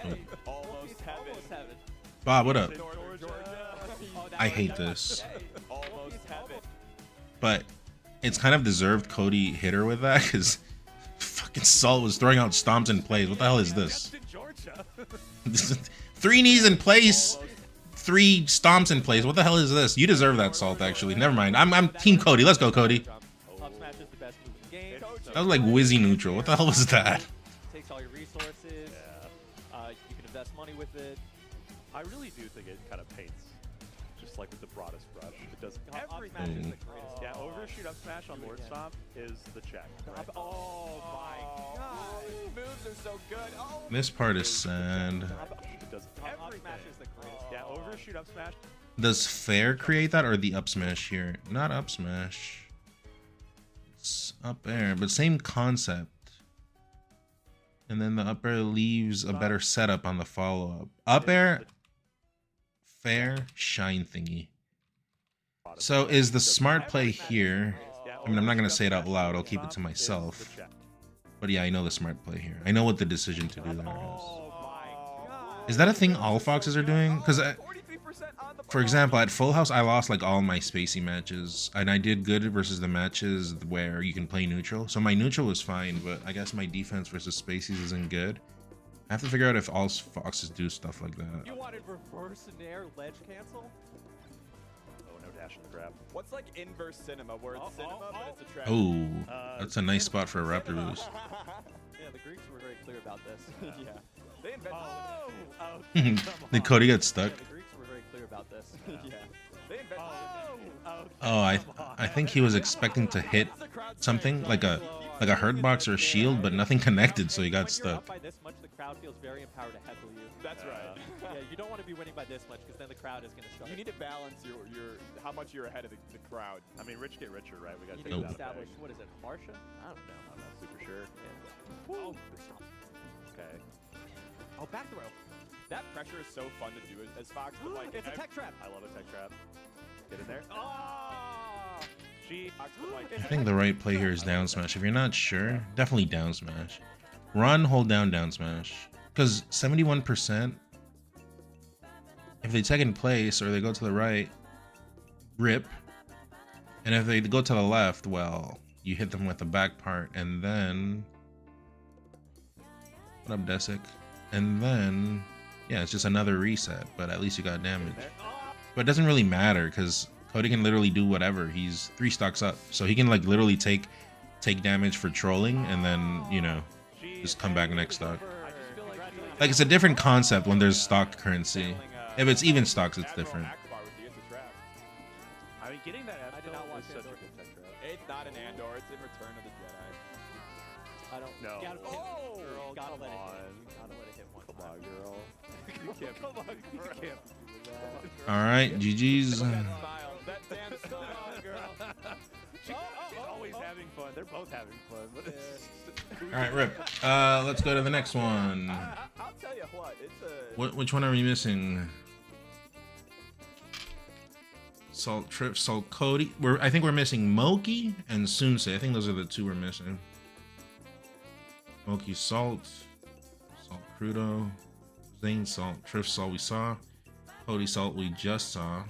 Speaker 10: Hey,
Speaker 4: Almost heaven.
Speaker 10: almost heaven.
Speaker 1: Bob, what up?
Speaker 4: Georgia.
Speaker 10: Oh, that
Speaker 1: I
Speaker 10: was-
Speaker 1: hate this,
Speaker 4: Almost heaven.
Speaker 1: but it's kind of deserved Cody hit her with that because fucking Salt was throwing out stomps in place. What the hell is this?
Speaker 8: Just in Georgia.
Speaker 1: This is 3 knees in place, 3 stomps in place. What the hell is this? You deserve that, Salt. Actually, never mind. I'm Team Cody. Let's go, Cody.
Speaker 10: Up smash is the best move in the game.
Speaker 1: That was like Wizzy neutral. What the hell was that?
Speaker 10: Takes all your resources. You can invest money with it.
Speaker 8: I really do think it kind of paints just like with the broadest brush. It does
Speaker 10: Up
Speaker 8: everything.
Speaker 10: smash is the
Speaker 1: Mm.
Speaker 10: greatest.
Speaker 8: Yeah, overshoot up smash on Lord Stomp is the check. Right?
Speaker 10: Oh my god.
Speaker 4: These moves are so good. Oh.
Speaker 1: This part is sad.
Speaker 8: It does
Speaker 10: Up
Speaker 8: everything.
Speaker 10: smash is the greatest.
Speaker 8: Yeah, overshoot up smash.
Speaker 1: Does Fair create that or the up smash here? Not up smash. up air, but same concept. And then the up air leaves a better setup on the follow-up. Up air, fair, shine thingy. So is the smart play here? I mean, I'm not going to say it out loud. I'll keep it to myself. But yeah, I know the smart play here. I know what the decision to do there is. Is that a thing all Foxes are doing? Because, for example, at Full House, I lost like all my spacey matches. And I did good versus the matches where you can play neutral. So my neutral was fine, but I guess my defense versus spaceys isn't good. I have to figure out if all Foxes do stuff like that.
Speaker 10: You wanted reverse and air ledge cancel?
Speaker 8: Oh, no dash in the grab.
Speaker 4: What's like inverse cinema, where it's cinema, but it's a trap?
Speaker 1: Oh, that's a nice spot for a Raptor boost.
Speaker 10: Yeah, the Greeks were very clear about this.
Speaker 4: Yeah. They invented
Speaker 1: Did Cody get stuck?
Speaker 10: Yeah, the Greeks were very clear about this.
Speaker 4: Yeah. They invented
Speaker 1: Oh, I think he was expecting to hit something like a hurt box or a shield, but nothing connected, so he got
Speaker 10: When you're up
Speaker 1: stuck.
Speaker 10: by this much, the crowd feels very empowered to heckle you.
Speaker 4: That's right.
Speaker 10: Yeah, you don't want to be winning by this much because then the crowd is going to start.
Speaker 4: You need to balance your how much you're ahead of the crowd.
Speaker 8: I mean, rich get richer, right? We got to
Speaker 10: You
Speaker 8: take
Speaker 10: need to
Speaker 8: that out of
Speaker 10: establish,
Speaker 8: the
Speaker 10: what is it, Marsha? I don't know.
Speaker 8: bag. I'm not super sure.
Speaker 10: Oh, good stop.
Speaker 8: Okay.
Speaker 10: Oh, back throw.
Speaker 4: That pressure is so fun to do as Fox. But like,
Speaker 10: It's a tech trap.
Speaker 8: I love a tech trap. Get in there.
Speaker 10: Oh!
Speaker 8: She.
Speaker 4: Fox, but like,
Speaker 1: I think the right play here is down smash. If you're not sure, definitely down smash. Run, hold down, down smash. Because 71%, if they second place or they go to the right, rip. And if they go to the left, well, you hit them with the back part and then... What up, Desic? And then, yeah, it's just another reset, but at least you got damage. But it doesn't really matter because Cody can literally do whatever. He's 3 stocks up, so he can like literally take damage for trolling and then, you know, just come back next stock. Like, it's a different concept when there's stock currency. If it's even stocks, it's different.
Speaker 8: I mean, getting that F
Speaker 10: I did not watch
Speaker 8: is such a
Speaker 10: Andor.
Speaker 8: good tech trap.
Speaker 4: it's not an Andor. It's in Return of the Jedi.
Speaker 10: I don't.
Speaker 8: No.
Speaker 10: You gotta hit,
Speaker 8: Oh,
Speaker 10: girl, gotta
Speaker 8: come
Speaker 10: let it hit.
Speaker 8: on.
Speaker 10: You gotta let it hit one
Speaker 8: Come
Speaker 10: time.
Speaker 8: on, girl. You can't. Come on, you can't.
Speaker 1: All right, GG's.
Speaker 4: Smile. That damn smile, girl.
Speaker 8: She's always having fun. They're both having fun. What is
Speaker 1: All right, rip. Let's go to the next one.
Speaker 4: I'll tell you what. It's a.
Speaker 1: Which one are we missing? Salt Trip, Salt Cody. I think we're missing Moky and Sunsei. I think those are the 2 we're missing. Moky Salt, Salt Crudo, Zain Salt, Triff Salt we saw, Cody Salt we just saw.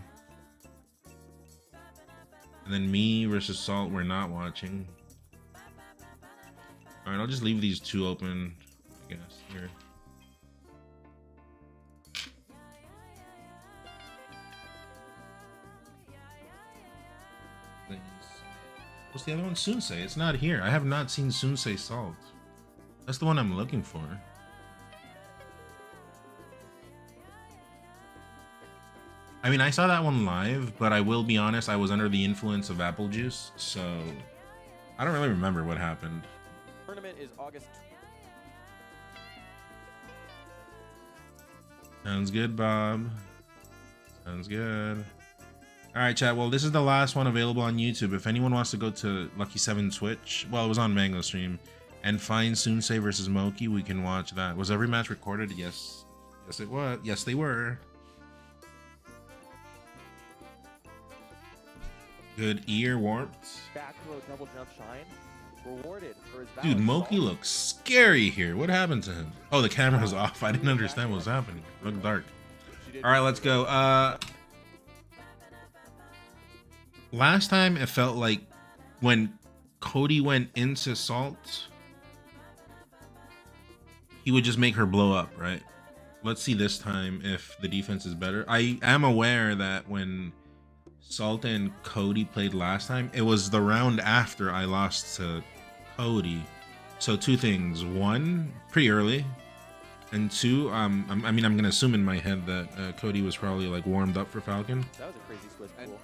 Speaker 1: And then me versus Salt we're not watching. Alright, I'll just leave these 2 open, I guess, here. What's the other one? Sunsei. It's not here. I have not seen Sunsei Salt. That's the one I'm looking for. I mean, I saw that one live, but I will be honest, I was under the influence of apple juice, so I don't really remember what happened.
Speaker 6: Tournament is August.
Speaker 1: Sounds good, Bob. Sounds good. All right, chat. Well, this is the last one available on YouTube. If anyone wants to go to Lucky 7 Twitch, well, it was on Mango Stream, and find Sunsei versus Moky, we can watch that. Was every match recorded? Yes. Yes, it was. Yes, they were. Good ear warped.
Speaker 6: Back row double jump shine. Rewarded for his
Speaker 1: Dude,
Speaker 6: balance.
Speaker 1: Moky looks scary here. What happened to him? Oh, the camera's off. I didn't understand what was happening. It looked dark. All right, let's go. Last time it felt like when Cody went into Salt, he would just make her blow up, right? Let's see this time if the defense is better. I am aware that when Salt and Cody played last time, it was the round after I lost to Cody. So 2 things. 1, pretty early. And 2, I mean, I'm gonna assume in my head that Cody was probably like warmed up for Falcon.
Speaker 6: That was a crazy Swiss pool.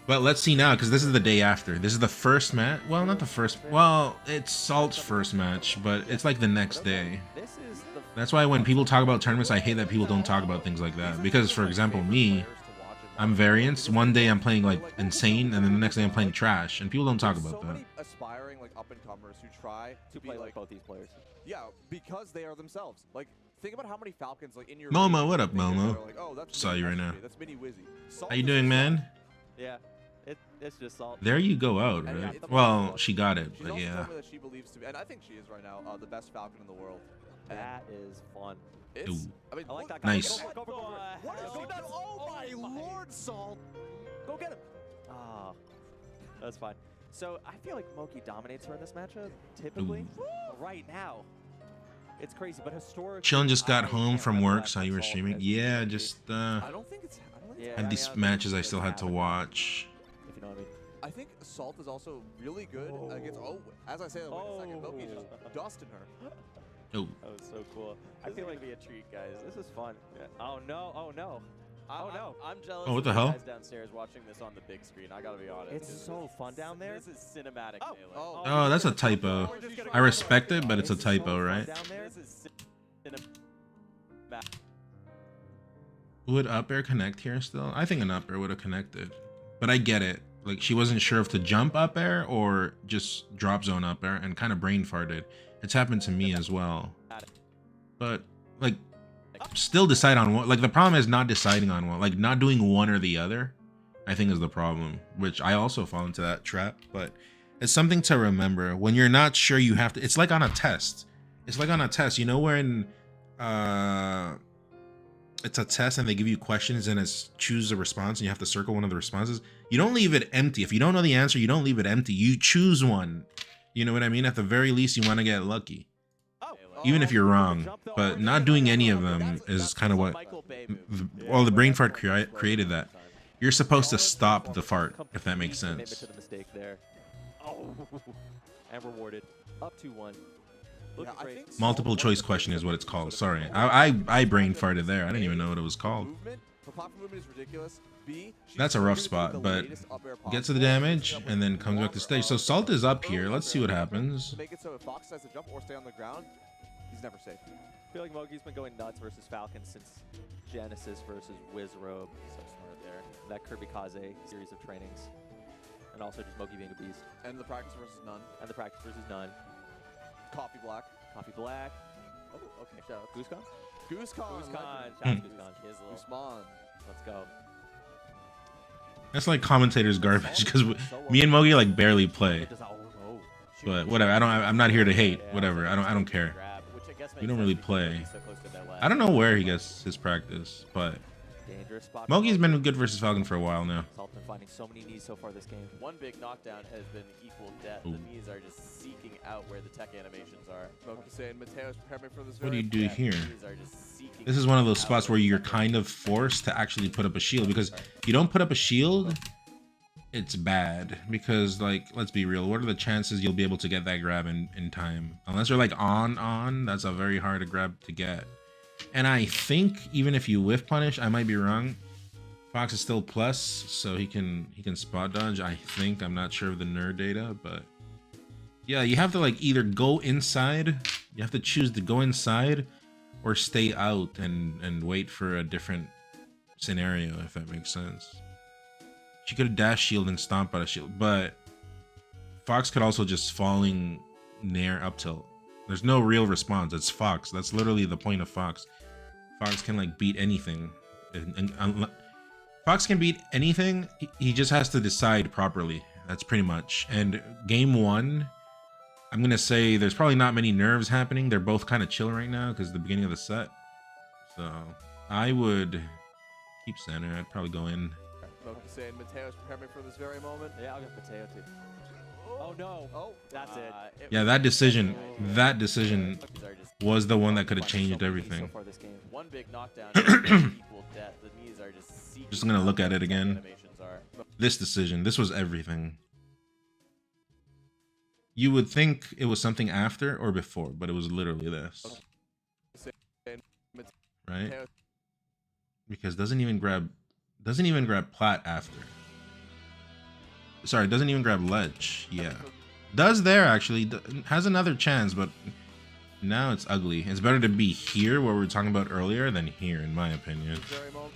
Speaker 1: But let's see now, because this is the day after. This is the first match. Well, not the first. Well, it's Salt's first match, but it's like the next day.
Speaker 6: This is the
Speaker 1: That's why when people talk about tournaments, I hate that people don't talk about things like that. Because, for example, me, I'm variance. One day I'm playing like insane, and then the next day I'm playing trash, and people don't talk about
Speaker 4: so
Speaker 1: that.
Speaker 4: many aspiring like up and comers who try
Speaker 10: To
Speaker 4: be
Speaker 10: play like both these players.
Speaker 4: Yeah, because they are themselves. Like, think about how many Falcons like in your
Speaker 1: Momo,
Speaker 4: league
Speaker 1: what up,
Speaker 4: think
Speaker 1: Momo?
Speaker 4: they're like, oh, that's
Speaker 1: Saw
Speaker 4: Mini
Speaker 1: you right
Speaker 4: SG,
Speaker 1: now.
Speaker 4: That's Mini Wizzy. Salt
Speaker 1: How you
Speaker 4: is
Speaker 1: doing,
Speaker 4: just
Speaker 1: man?
Speaker 10: Yeah, it's just Salt.
Speaker 1: There you go out,
Speaker 4: And
Speaker 1: right?
Speaker 4: yeah,
Speaker 1: Well, she got it,
Speaker 4: She's
Speaker 1: but
Speaker 4: also
Speaker 1: yeah.
Speaker 4: told me that she believes to be, and I think she is right now, the best Falcon in the world. And
Speaker 10: That is fun.
Speaker 4: it's,
Speaker 1: Ooh.
Speaker 4: I mean,
Speaker 10: I like
Speaker 4: look-
Speaker 10: that.
Speaker 1: Nice.
Speaker 10: Go, go, go, go, go.
Speaker 4: What is
Speaker 10: Go
Speaker 4: he
Speaker 10: get
Speaker 4: done?
Speaker 10: him.
Speaker 4: Oh my lord, Salt!
Speaker 10: Go get him. Ah, that's fine. So I feel like Moky dominates her in this matchup, typically. Right now, it's crazy, but historically,
Speaker 1: Chillin just got
Speaker 10: I
Speaker 1: home
Speaker 10: can't
Speaker 1: from
Speaker 10: remember
Speaker 1: work,
Speaker 10: last
Speaker 1: saw
Speaker 10: time
Speaker 1: you were
Speaker 10: Salt
Speaker 1: streaming.
Speaker 10: has
Speaker 1: Yeah,
Speaker 10: beaten
Speaker 1: just
Speaker 4: I don't think it's. I don't think
Speaker 10: Yeah,
Speaker 4: it's.
Speaker 1: had
Speaker 10: I
Speaker 1: these
Speaker 10: mean,
Speaker 1: matches I
Speaker 10: it's
Speaker 1: still had to
Speaker 10: happened.
Speaker 1: watch.
Speaker 10: If you know what I mean.
Speaker 4: I think Salt is also really good against. Oh, as I say that, wait a second. Moky just dusting her.
Speaker 1: Oh,
Speaker 10: That was so cool. I feel like be a treat, guys. This is fun. Yeah. Oh no! Oh no! Oh no!
Speaker 6: I'm jealous
Speaker 1: Oh, what
Speaker 6: of
Speaker 1: the
Speaker 6: you
Speaker 1: hell?
Speaker 6: guys downstairs watching this on the big screen. I gotta be honest.
Speaker 10: It's so fun down there.
Speaker 6: This is cinematic.
Speaker 10: Oh.
Speaker 6: Melee.
Speaker 1: oh, that's a typo.
Speaker 10: We're just gonna
Speaker 1: I
Speaker 10: go
Speaker 1: respect
Speaker 10: for
Speaker 1: it, but it's a
Speaker 10: so
Speaker 1: typo,
Speaker 10: fun
Speaker 1: right?
Speaker 10: Down there.
Speaker 6: This is cinematic.
Speaker 1: Would up air connect here still? I think an up air would have connected, but I get it. Like she wasn't sure if to jump up air or just drop zone up air, and kind of brain farted. It's happened to me as well. But like, still decide on one. Like the problem is not deciding on one. Like not doing one or the other, I think is the problem. Which I also fall into that trap. But it's something to remember when you're not sure. You have to. It's like on a test. It's like on a test. You know when it's a test and they give you questions and it's choose a response and you have to circle one of the responses. You don't leave it empty. If you don't know the answer, you don't leave it empty. You choose one. You know what I mean? At the very least, you want to get lucky. Even if you're wrong. But not doing any of them is kind of what... Well, the brain fart created that. You're supposed to stop the fart, if that makes sense.
Speaker 10: To the mistake there. Oh, and rewarded. Up 2-1. Looking
Speaker 4: I
Speaker 10: great.
Speaker 4: think
Speaker 1: Multiple
Speaker 4: Salt
Speaker 1: choice
Speaker 4: was
Speaker 1: question
Speaker 4: the
Speaker 1: is what it's
Speaker 4: first
Speaker 1: called.
Speaker 4: sort of
Speaker 1: Sorry.
Speaker 4: platform
Speaker 1: I brain farted there. I didn't even know what it was called.
Speaker 4: movement. Her platform movement is ridiculous. B, she's
Speaker 1: That's a rough
Speaker 4: really
Speaker 1: spot,
Speaker 4: doing the
Speaker 1: but
Speaker 4: latest up air
Speaker 1: gets to the
Speaker 4: possible.
Speaker 1: damage
Speaker 4: She's up
Speaker 1: and
Speaker 4: with
Speaker 1: then comes back to
Speaker 4: longer,
Speaker 1: stage. So Salt is up here.
Speaker 4: early
Speaker 1: Let's see what happens.
Speaker 4: to make it so if Fox decides to jump or stay on the ground, he's never safe.
Speaker 10: I feel like Moky's been going nuts versus Falcon since Genesis versus Wizrobe. So smart there. That Kirby Kaze series of trainings. And also just Moky being a beast.
Speaker 4: And the practice versus none.
Speaker 10: And the practice versus none.
Speaker 4: Coffee black.
Speaker 10: Coffee Black.
Speaker 4: Oh, okay.
Speaker 10: Shout out GooseCon?
Speaker 4: GooseCon.
Speaker 10: GooseCon.
Speaker 4: legend.
Speaker 10: Shout out GooseCon.
Speaker 4: Usman.
Speaker 10: Let's go.
Speaker 1: That's like commentators garbage because me and Mogi like barely play. But whatever. I'm not here to hate. Whatever. I don't care. We don't really play. I don't know where he gets his practice, but
Speaker 10: Dangerous spot.
Speaker 1: Mogi's been good versus Falcon for a while now.
Speaker 10: Salt been finding so many knees so far this game.
Speaker 6: One big knockdown has been equal death.
Speaker 1: Ooh.
Speaker 6: The knees are just seeking out where the tech animations are.
Speaker 4: Moky saying Mateo's preparing for this
Speaker 1: What do you
Speaker 4: very
Speaker 1: do here?
Speaker 6: Knees are just seeking
Speaker 1: This is one of those
Speaker 6: out
Speaker 1: spots where
Speaker 6: the
Speaker 1: you're
Speaker 6: tech
Speaker 1: kind of forced to actually put up a shield, because if you don't put up a shield, it's bad. Because like, let's be real, what are the chances you'll be able to get that grab in time? Unless you're like on, that's a very hard to grab to get. And I think even if you whiff punish, I might be wrong, Fox is still plus, so he can spot dodge. I think. I'm not sure of the nerd data, but yeah, you have to like either go inside. You have to choose to go inside or stay out and wait for a different scenario, if that makes sense. She could have dash shield and stomp out a shield, but Fox could also just falling nair up tilt. There's no real response. It's Fox. That's literally the point of Fox. Fox can like beat anything. Fox can beat anything. He just has to decide properly. That's pretty much. And game one, I'm gonna say there's probably not many nerves happening. They're both kind of chill right now because the beginning of the set. So I would keep center. I'd probably go in.
Speaker 4: Moky saying Mateo's preparing for this very moment.
Speaker 10: Yeah, I'll get Mateo too. Oh no.
Speaker 4: Oh,
Speaker 10: That's it.
Speaker 1: Yeah, that decision was the one that could have changed
Speaker 10: So
Speaker 1: everything.
Speaker 10: far this game.
Speaker 6: One big knockdown has been equal death. The knees are just seeking
Speaker 1: Just gonna look
Speaker 6: out
Speaker 1: at it
Speaker 6: where the tech
Speaker 1: again.
Speaker 6: animations are.
Speaker 1: This decision, this was everything. You would think it was something after or before, but it was literally this. Right? Because doesn't even grab plat after. Sorry, doesn't even grab ledge. Yeah. Does there actually, has another chance, but now it's ugly. It's better to be here where we were talking about earlier than here, in my opinion.
Speaker 4: very moment.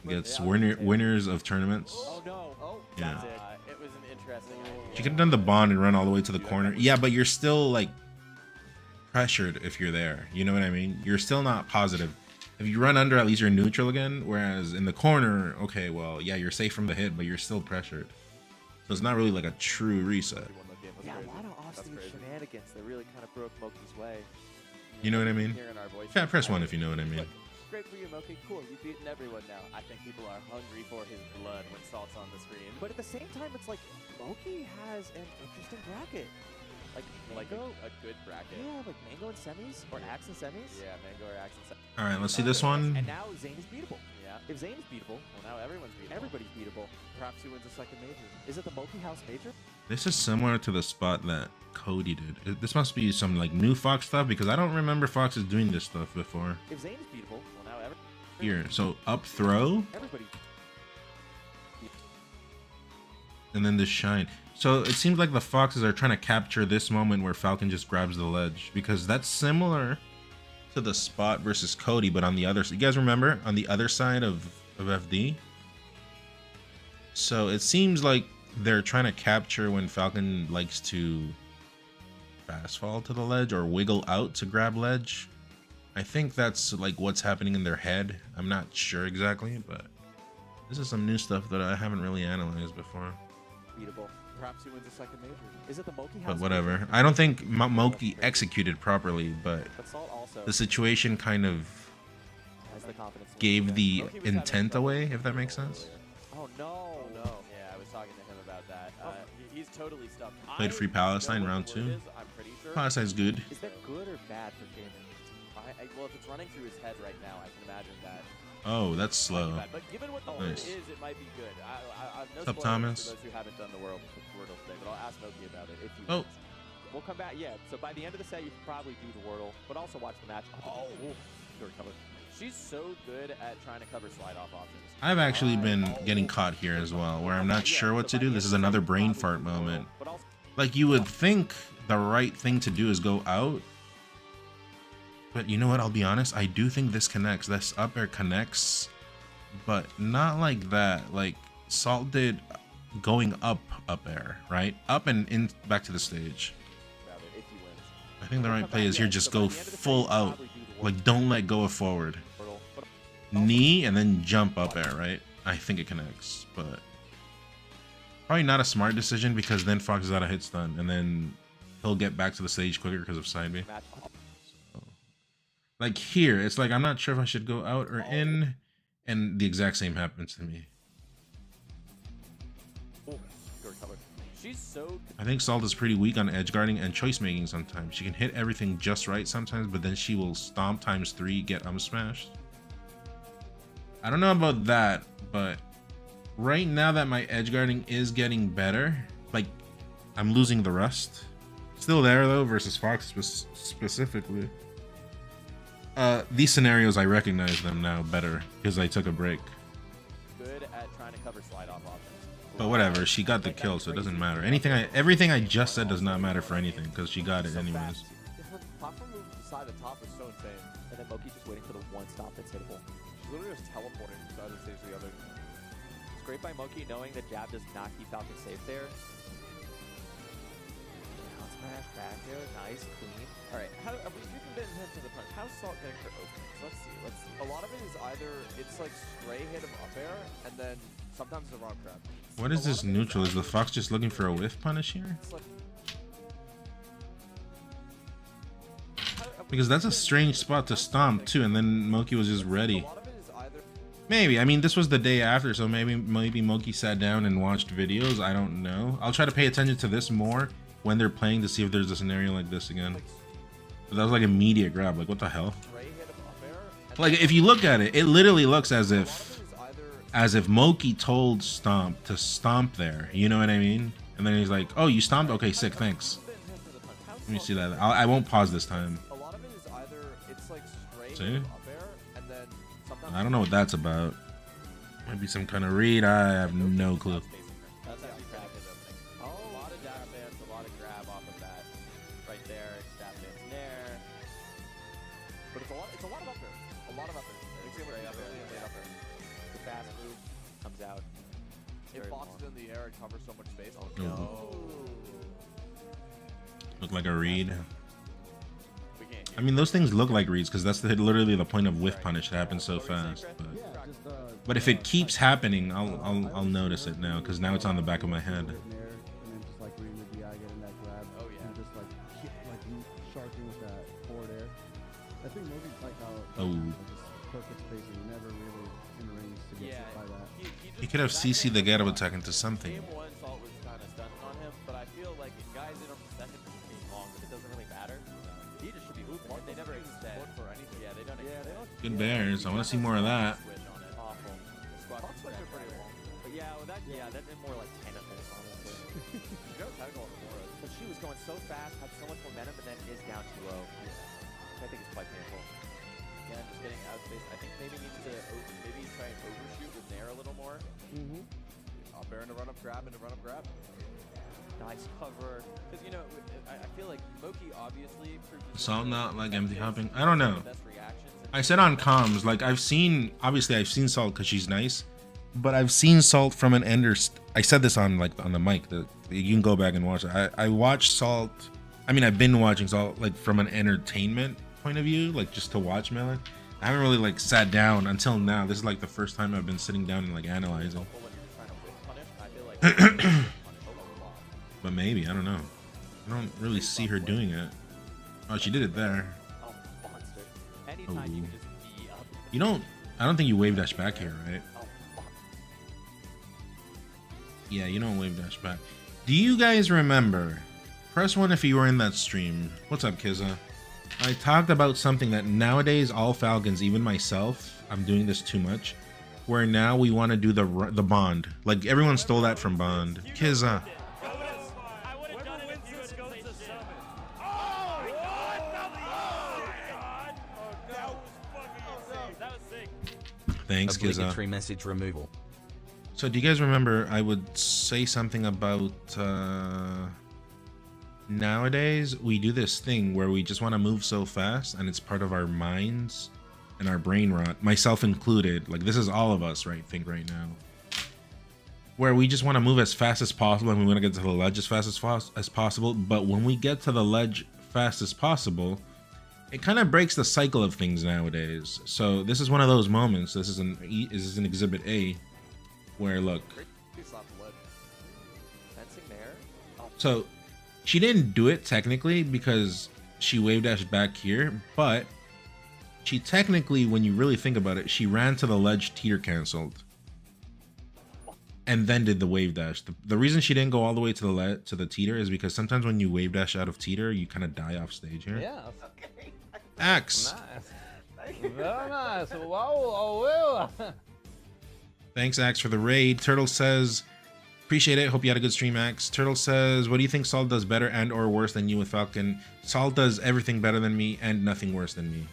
Speaker 1: gets winners of tournaments.
Speaker 10: Oh no. Oh,
Speaker 1: Yeah.
Speaker 10: that's it. It was an interesting idea.
Speaker 1: She could have done the bond and run all the way to the corner. Yeah, but you're still like pressured if you're there. You know what I mean? You're still not positive. If you run under, at least you're neutral again. Whereas in the corner, okay, well, yeah, you're safe from the hit, but you're still pressured. So it's not really like a true reset.
Speaker 10: Yeah, a lot of off-stage shenanigans that really kind of broke Moky's way.
Speaker 1: You know what I mean?
Speaker 10: Hearing our voices.
Speaker 1: Yeah, press 1 if you know what I mean.
Speaker 10: Look, great for you, Moky. Cool, you've beaten everyone now. I think people are hungry for his blood when Salt's on the screen. But at the same time, it's like Moky has an interesting bracket. Like Mango, a good bracket. Yeah, like Mango in semis or Axe in semis. Yeah, Mango or Axe in semis.
Speaker 1: All right, let's see this one.
Speaker 10: And now Zain is beatable. Yeah. If Zain is beatable, well now everyone's beatable. Everybody's beatable. Perhaps he wins a second major. Is it the Moky House major?
Speaker 1: This is similar to the spot that Cody did. This must be some like new Fox stuff because I don't remember Fox is doing this stuff before.
Speaker 10: If Zain is beatable, well now
Speaker 1: Here, so up throw.
Speaker 10: everybody.
Speaker 1: And then this shine. So it seems like the Foxes are trying to capture this moment where Falcon just grabs the ledge because that's similar to the spot versus Cody, but on the other side. You guys remember on the other side of FD? So it seems like they're trying to capture when Falcon likes to fast fall to the ledge or wiggle out to grab ledge. I think that's like what's happening in their head. I'm not sure exactly, but this is some new stuff that I haven't really analyzed before.
Speaker 10: Beatable. Perhaps he wins a second major. Is it the Moky House?
Speaker 1: But whatever. I don't think Moky executed properly, but
Speaker 10: Salt also
Speaker 1: the situation kind of
Speaker 10: has the confidence.
Speaker 1: gave the
Speaker 10: Moky was
Speaker 1: intent
Speaker 10: having
Speaker 1: away, if that makes sense.
Speaker 10: Oh no. Oh no. Yeah, I was talking to him about that. He's totally stumped.
Speaker 1: Played Free Palestine round 2.
Speaker 10: I'm pretty sure.
Speaker 1: Palestine's good.
Speaker 10: Is that good or bad for gaming? Well, if it's running through his head right now, I can imagine that.
Speaker 1: Oh, that's slow.
Speaker 10: But given what the
Speaker 1: Nice.
Speaker 10: word is, it might be good. I've no
Speaker 1: What's up,
Speaker 10: spoilers
Speaker 1: Thomas?
Speaker 10: for those who haven't done the Wordle today, but I'll ask Moky about it if you
Speaker 1: Oh.
Speaker 10: want. We'll come back. Yeah, so by the end of the set, you can probably do the Wordle, but also watch the match. Oh, good cover. She's so good at trying to cover slide off options.
Speaker 1: I've actually been getting caught here as well, where I'm not sure what to do. This is another brain fart moment. Like, you would think the right thing to do is go out. But you know what? I'll be honest. I do think this connects. This up air connects. But not like that. Like, Salt did going up air, right? Up and in back to the stage. I think the right play is here. Just go full out. Like, don't let go of forward. Knee and then jump up air, right? I think it connects, but probably not a smart decision because then Fox is out of hit stun and then he'll get back to the stage quicker because of side B. So, like here, it's like I'm not sure if I should go out or in, and the exact same happens to me.
Speaker 10: She's so.
Speaker 1: I think Salt is pretty weak on edge guarding and choice making sometimes. She can hit everything just right sometimes, but then she will stomp ×3, get smashed. I don't know about that, but right now that my edge guarding is getting better, like I'm losing the rust. Still there though versus Fox specifically. These scenarios I recognize them now better because I took a break.
Speaker 10: Good at trying to cover slide off options.
Speaker 1: But whatever, she got the kill, so it doesn't matter. Everything I just said does not matter for anything because she got it anyways.
Speaker 10: Her platform move to the side of the top is so insane. And then Moky just waiting for the one stop that's hittable. She's literally just teleporting from the other stage to the other. It's great by Moky knowing that jab does not keep Falcon safe there. Down smash, back air, nice, clean. Alright, we've been into the punch. How's Salt getting her openings? Let's see. A lot of it is either it's like stray hit of up air, and then sometimes the wrong grab.
Speaker 1: What is this neutral? Is the Fox just looking for a whiff punish here? Because that's a strange spot to stomp too, and then Moky was just ready. Maybe. I mean, this was the day after, so maybe Moky sat down and watched videos. I don't know. I'll try to pay attention to this more when they're playing to see if there's a scenario like this again. But that was like immediate grab. Like, what the hell? Like, if you look at it, it literally looks as if Moky told Stomp to stomp there. You know what I mean? And then he's like, "Oh, you stomped? Okay, sick, thanks." Let me see that. I won't pause this time. See? I don't know what that's about. Might be some kind of read. I have no clue.
Speaker 10: That's actually grab his opening. Oh, a lot of dab bands, a lot of grab off of that. Right there, dab bands there. But it's a lot of up there. A lot of up there. It's really up there. fast move comes out.
Speaker 4: If
Speaker 10: Very
Speaker 4: Fox
Speaker 10: long.
Speaker 4: is in the air and covers so much space. Oh,
Speaker 1: no. Look like a read.
Speaker 4: we can't
Speaker 1: I mean, those things look like reads because that's literally the point of whiff punish. It happens so fast. But if it keeps happening, I'll notice it now because now it's on the back of my head.
Speaker 4: Oh, yeah.
Speaker 11: I think maybe it's like how
Speaker 1: Oh,
Speaker 11: perfect spacing, never really in range to get hit by that.
Speaker 1: he could have CC'd the get up attack into something.
Speaker 10: Game 1, Salt was kind of stunting on him, but I feel like if guys in on the second being long, but it doesn't really matter. He just should be hooping. And they never extend. For anything. Yeah, they don't extend.
Speaker 1: Good bears. I want to see more of that.
Speaker 10: Switch on it. Awful. The squad
Speaker 4: Fox legs are pretty long.
Speaker 10: But yeah, well, that did more like tentacles, honestly.
Speaker 4: She got a tentacle on the floor.
Speaker 10: But she was going so fast, had so much momentum, and then is down too low. I think it's quite painful. Again, just getting out of space. I think maybe needs to maybe try and overshoot with Nair a little more.
Speaker 4: Bear in the run-up grab and the run-up grab.
Speaker 10: Nice cover. Because, you know, I feel like Moky obviously proved his
Speaker 1: Salt
Speaker 10: worth.
Speaker 1: not like empty hopping. I don't know.
Speaker 10: Best reactions.
Speaker 1: I said on comms, like I've seen Salt because she's nice, but I've seen Salt from an ender. I said this on the mic. That you can go back and watch it. I watched Salt. I mean, I've been watching Salt like from an entertainment point of view, like just to watch Melee. I haven't really like sat down until now. This is like the first time I've been sitting down and like analyzing.
Speaker 10: When you're trying to whip punish, I feel like punish a lot.
Speaker 1: But maybe, I don't know. I don't really see her doing it. Oh, she did it there.
Speaker 10: Oh, monster. Anytime you can just be up.
Speaker 1: You don't. I don't think you wave dash back here, right?
Speaker 10: Oh, monster.
Speaker 1: Yeah, you don't wave dash back. Do you guys remember? Press 1 if you were in that stream. What's up, Kizza? I talked about something that nowadays all Falcons, even myself, I'm doing this too much, where now we want to do the Bond. Like everyone stole that from Bond. Kizza.
Speaker 2: I would have done it if you would have played the summon. Oh my god! Oh my god! Oh, that was fucking insane. That was sick.
Speaker 1: Thanks, Kizza.
Speaker 3: Obligatory message removal.
Speaker 1: So do you guys remember I would say something about nowadays we do this thing where we just want to move so fast and it's part of our minds and our brain rot, myself included. Like this is all of us right now, where we just want to move as fast as possible and we want to get to the ledge as fast as possible. But when we get to the ledge fast as possible, it kind of breaks the cycle of things nowadays. So this is one of those moments. This is an exhibit A where look.
Speaker 10: Fencing there. Oh,
Speaker 1: So she didn't do it technically because she wave dashed back here, but she technically, when you really think about it, she ran to the ledge, teeter canceled, and then did the wave dash. The reason she didn't go all the way to the teeter is because sometimes when you wave dash out of teeter, you kind of die off stage here.
Speaker 11: Yeah.
Speaker 1: Axe.
Speaker 11: Nice. Very nice. Wow.
Speaker 1: Thanks, Axe, for the raid. Turtle says, appreciate it. Hope you had a good stream, Axe. Turtle says, what do you think Salt does better and or worse than you with Falcon? Salt does everything better than me and nothing worse than me.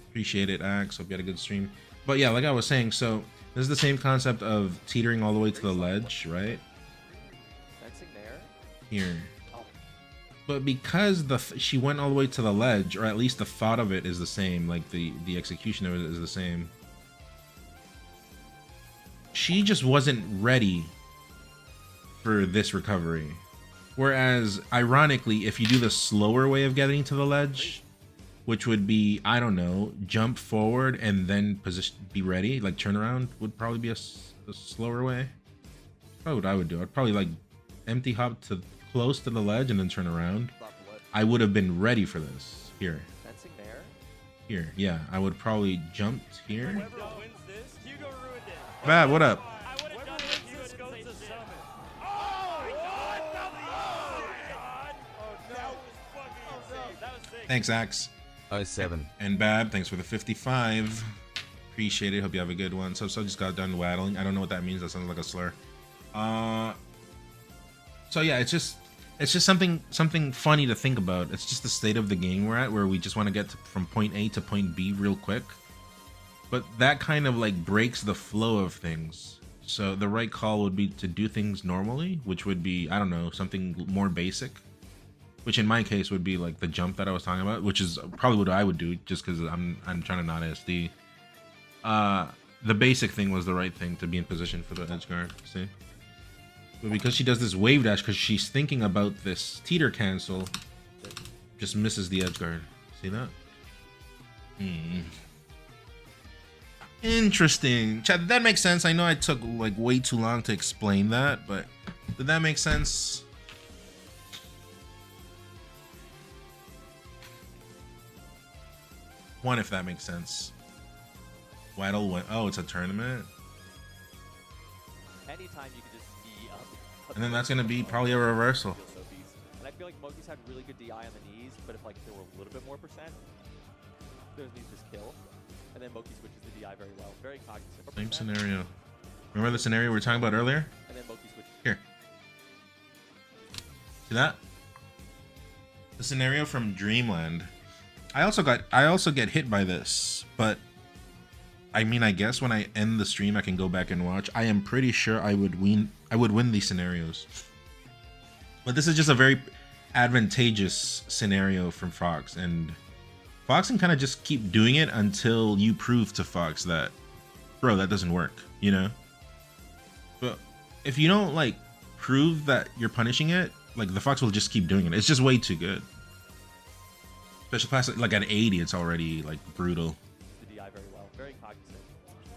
Speaker 1: Appreciate it, Axe. Hope you had a good stream. But yeah, like I was saying, so this is the same concept of teetering all the way to the ledge, right?
Speaker 10: fencing there.
Speaker 1: Here. But because she went all the way to the ledge, or at least the thought of it is the same, like the execution of it is the same. She just wasn't ready for this recovery. Whereas, ironically, if you do the slower way of getting to the ledge, which would be, I don't know, jump forward and then be ready, like turn around would probably be a slower way. That's what I would do. I'd probably like empty hop to close to the ledge and then turn around. I would have been ready for this. Here.
Speaker 10: Fencing there.
Speaker 1: Here. Yeah, I would probably jumped here.
Speaker 2: Whoever wins this, Hugo ruined it.
Speaker 1: Bad, what up?
Speaker 2: I would have done it if you would have played the summon. Oh my god! Oh my god! Oh no! That was fucking insane. That was sick.
Speaker 1: Thanks, Axe.
Speaker 3: 07.
Speaker 1: And Bab, thanks for the 55. Appreciate it. Hope you have a good one. So just got done waddling. I don't know what that means. That sounds like a slur. So yeah, it's just something funny to think about. It's just the state of the game we're at, where we just want to get from point A to point B real quick. But that kind of like breaks the flow of things. So the right call would be to do things normally, which would be, I don't know, something more basic. Which in my case would be like the jump that I was talking about, which is probably what I would do just because I'm trying to not SD. the basic thing was the right thing to be in position for the edge guard. See? But because she does this wave dash, because she's thinking about this teeter cancel, just misses the edge guard. See that? Interesting. Chat, did that make sense? I know I took like way too long to explain that, but did that make sense? One, if that makes sense. Waddle went. Oh, it's a tournament.
Speaker 10: Anytime you can just be up.
Speaker 1: And then that's gonna be probably a reversal.
Speaker 10: And I feel like Moky's had really good DI on the knees, but if like there were a little bit more percent, those knees just kill. And then Moky switches the DI very well. Very cognizant.
Speaker 1: Same scenario. Remember the scenario we were talking about earlier?
Speaker 10: And then Moky switches.
Speaker 1: Here. See that? The scenario from Dreamland. I also get hit by this, but I mean, I guess when I end the stream, I can go back and watch. I am pretty sure I would win these scenarios. But this is just a very advantageous scenario from Fox, and Fox can kind of just keep doing it until you prove to Fox that, bro, that doesn't work, you know? But if you don't like prove that you're punishing it, like the Fox will just keep doing it. It's just way too good. Special class, like at 80, it's already like brutal.
Speaker 10: The DI very well. Very cognizant.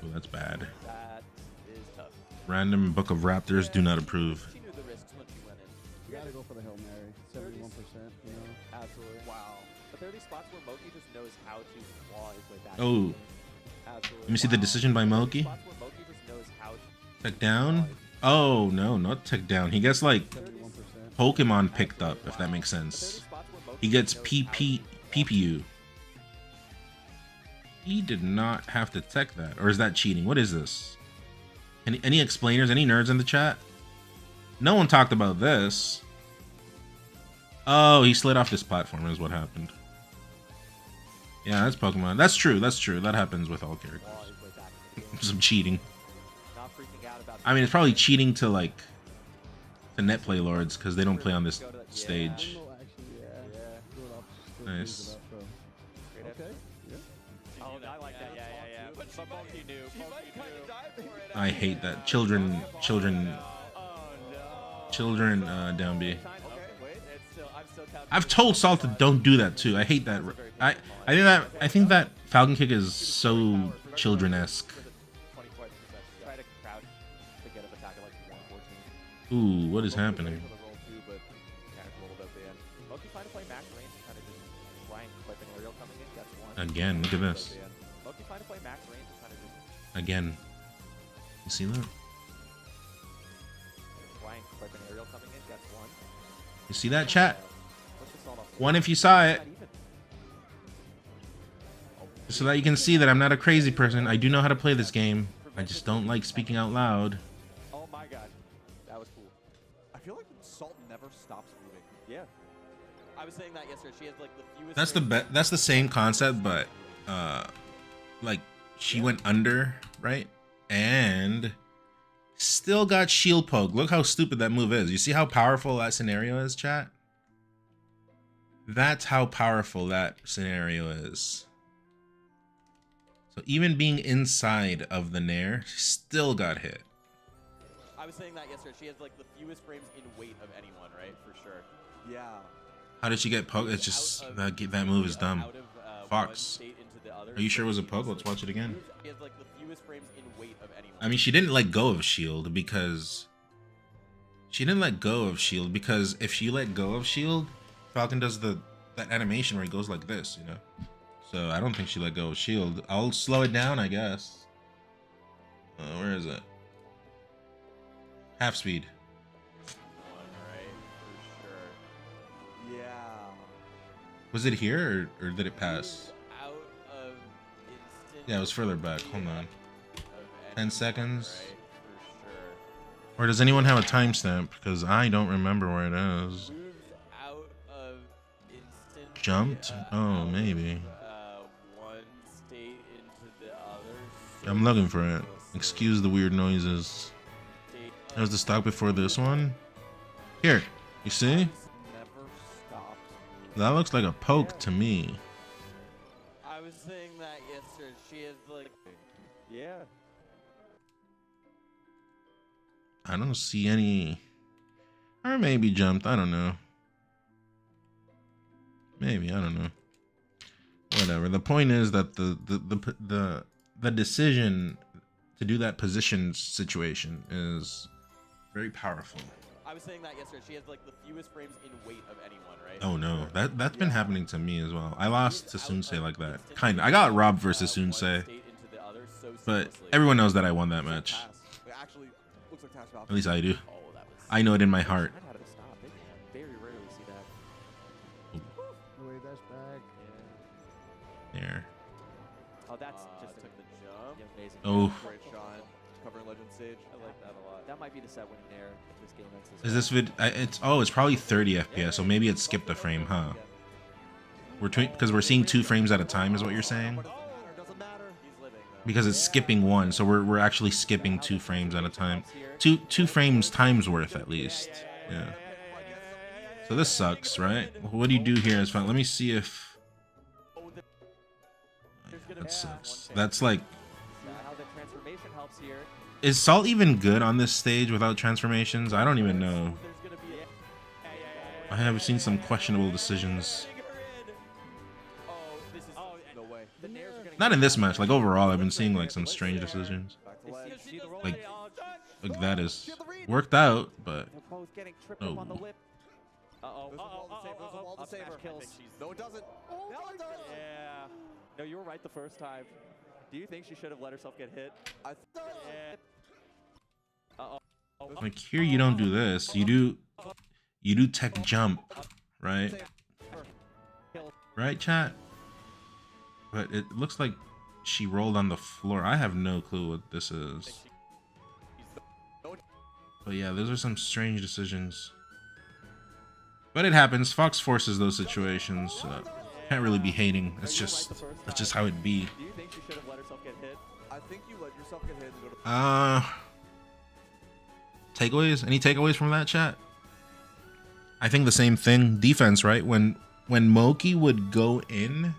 Speaker 1: Oh, that's bad.
Speaker 10: That is tough.
Speaker 1: Random Book of Raptors do not approve.
Speaker 10: She knew the risks when she went in.
Speaker 11: You gotta go for the Hail Mary. 71%, you know?
Speaker 10: Absolutely. Wow. But there are these spots where Moky just knows how to claw his way back.
Speaker 1: Oh.
Speaker 10: Absolutely.
Speaker 1: Let me see the decision by Moky.
Speaker 10: Spots where Moky just knows how to
Speaker 1: Tech down? Oh, no, not tech down. He gets like
Speaker 11: 71%.
Speaker 1: Pokemon picked up, if that makes sense. He gets PPU. He did not have to tech that. Or is that cheating? What is this? Any explainers? Any nerds in the chat? No one talked about this. Oh, he slid off this platform is what happened. Yeah, that's Pokemon. That's true. That's true. That happens with all characters. Some cheating. I mean, it's probably cheating to like the net play lords because they don't play on this stage. Nice.
Speaker 11: Okay. Yeah.
Speaker 10: Oh, I like that. Yeah. But Moky knew.
Speaker 1: I hate that. Children down B. I've told Salt to don't do that too. I hate that. I think that Falcon kick is so children-esque. Ooh, what is happening? Again, look at this. Again. You see that? You see that, chat? One if you saw it. Just so that you can see that I'm not a crazy person. I do know how to play this game. I just don't like speaking out loud.
Speaker 10: Oh my god. That was cool.
Speaker 4: I feel like Salt never stops moving.
Speaker 10: Yeah. I was saying that yesterday. She has like the fewest.
Speaker 1: That's the same concept, but like she went under, right? And still got shield poke. Look how stupid that move is. You see how powerful that scenario is, chat? That's how powerful that scenario is. So even being inside of the nair, she still got hit.
Speaker 10: I was saying that yesterday. She has like the fewest frames in weight of anyone, right? For sure.
Speaker 4: Yeah.
Speaker 1: How did she get poked? It's just that move is dumb. Fox. Are you sure it was a poke? Let's watch it again.
Speaker 10: She has like the fewest frames in weight of anyone.
Speaker 1: I mean, she didn't let go of shield because if she let go of shield, Falcon does that animation where he goes like this, you know. So I don't think she let go of shield. I'll slow it down, I guess. Where is it? Half speed.
Speaker 10: Right, for sure.
Speaker 4: Yeah.
Speaker 1: Was it here or did it pass?
Speaker 10: Out of instant.
Speaker 1: Yeah, it was further back. Hold on. 10 seconds.
Speaker 10: Right, for sure.
Speaker 1: Or does anyone have a timestamp? Because I don't remember where it is.
Speaker 10: Moved out of instant.
Speaker 1: Jumped? Oh, maybe.
Speaker 10: One state into the other.
Speaker 1: I'm looking for it. Excuse the weird noises. There's the stock before this one. Here, you see?
Speaker 4: Never stops moving.
Speaker 1: That looks like a poke to me.
Speaker 10: I was saying that yesterday. She has like.
Speaker 4: Yeah.
Speaker 1: I don't see any, or maybe jumped. I don't know. Maybe, I don't know. Whatever. The point is that the decision to do that position situation is very powerful.
Speaker 6: I was saying that yesterday. She has like the fewest frames in weight of anyone, right?
Speaker 1: Oh no, that's been happening to me as well. I lost to Sunsei like that. Kinda. I got robbed versus Sunsei, but everyone knows that I won that match. At least I do. I know it in my heart.
Speaker 10: Very rarely see that.
Speaker 11: The way that's back.
Speaker 1: There.
Speaker 10: Oh, that's just
Speaker 6: took the jump.
Speaker 10: amazing.
Speaker 1: Oh.
Speaker 6: Great shot. Covering legend stage. I like that a lot.
Speaker 10: That might be the set winning there if this game ends
Speaker 1: Is this vid? It's probably 30 FPS, so maybe it skipped a frame, huh? Because we're seeing 2 frames at a time, is what you're saying? Because it's skipping 1, so we're actually skipping 2 frames at a time. Two frames times worth at least. Yeah. So this sucks, right? What do you do here is fun. Let me see if that sucks. That's like,
Speaker 10: how the transformation helps here.
Speaker 1: is Salt even good on this stage without transformations? I don't even know. I have seen some questionable decisions. Not in this match, like overall, I've been seeing like some strange decisions. Like that is worked out, but oh.
Speaker 10: No, it doesn't. Yeah. No, you were right the first time. Do you think she should have let herself get hit?
Speaker 1: Like here, you don't do this. You do tech jump, right? Right, chat? But it looks like she rolled on the floor. I have no clue what this is. But yeah, those are some strange decisions. But it happens. Fox forces those situations. So can't really be hating. That's just how it be.
Speaker 10: Do you think she should have let herself get hit?
Speaker 4: I think you let yourself get hit and go to
Speaker 1: Takeaways? Any takeaways from that, chat? I think the same thing. Defense, right? When Moky would go in.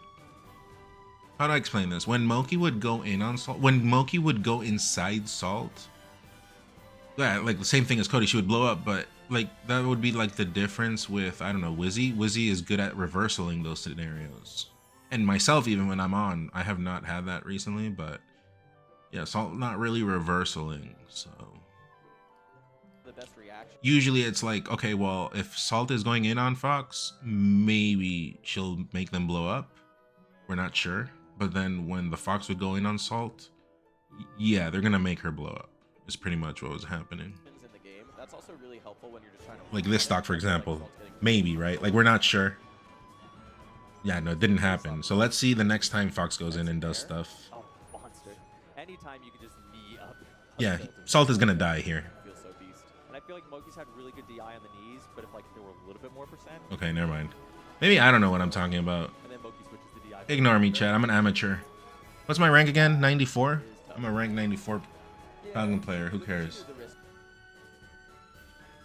Speaker 1: How do I explain this? When Moky would go in on Salt, when Moky would go inside Salt, yeah, like the same thing as Cody, she would blow up, but like that would be like the difference with, I don't know, Wizzy. Wizzy is good at reversaling those scenarios. And myself, even when I'm on, I have not had that recently, but yeah, Salt not really reversaling, so.
Speaker 6: The best reaction.
Speaker 1: Usually it's like, okay, well, if Salt is going in on Fox, maybe she'll make them blow up. We're not sure. But then when the Fox would go in on Salt, yeah, they're gonna make her blow up. Is pretty much what was happening.
Speaker 6: In the game. That's also really helpful when you're just trying to
Speaker 1: Like this stock, for example, maybe, right? Like we're not sure. Yeah, no, it didn't happen. So let's see the next time Fox goes in and does stuff.
Speaker 10: Oh, monster. Anytime you can just knee up.
Speaker 1: Yeah, Salt is gonna die here.
Speaker 10: Feels so beast. And I feel like Moky's had really good DI on the knees, but if like there were a little bit more percent.
Speaker 1: Okay, never mind. Maybe I don't know what I'm talking about.
Speaker 10: And then Moky switches to DI.
Speaker 1: Ignore me, chat. I'm an amateur. What's my rank again? 94? I'm a rank 94 Falcon player. Who cares?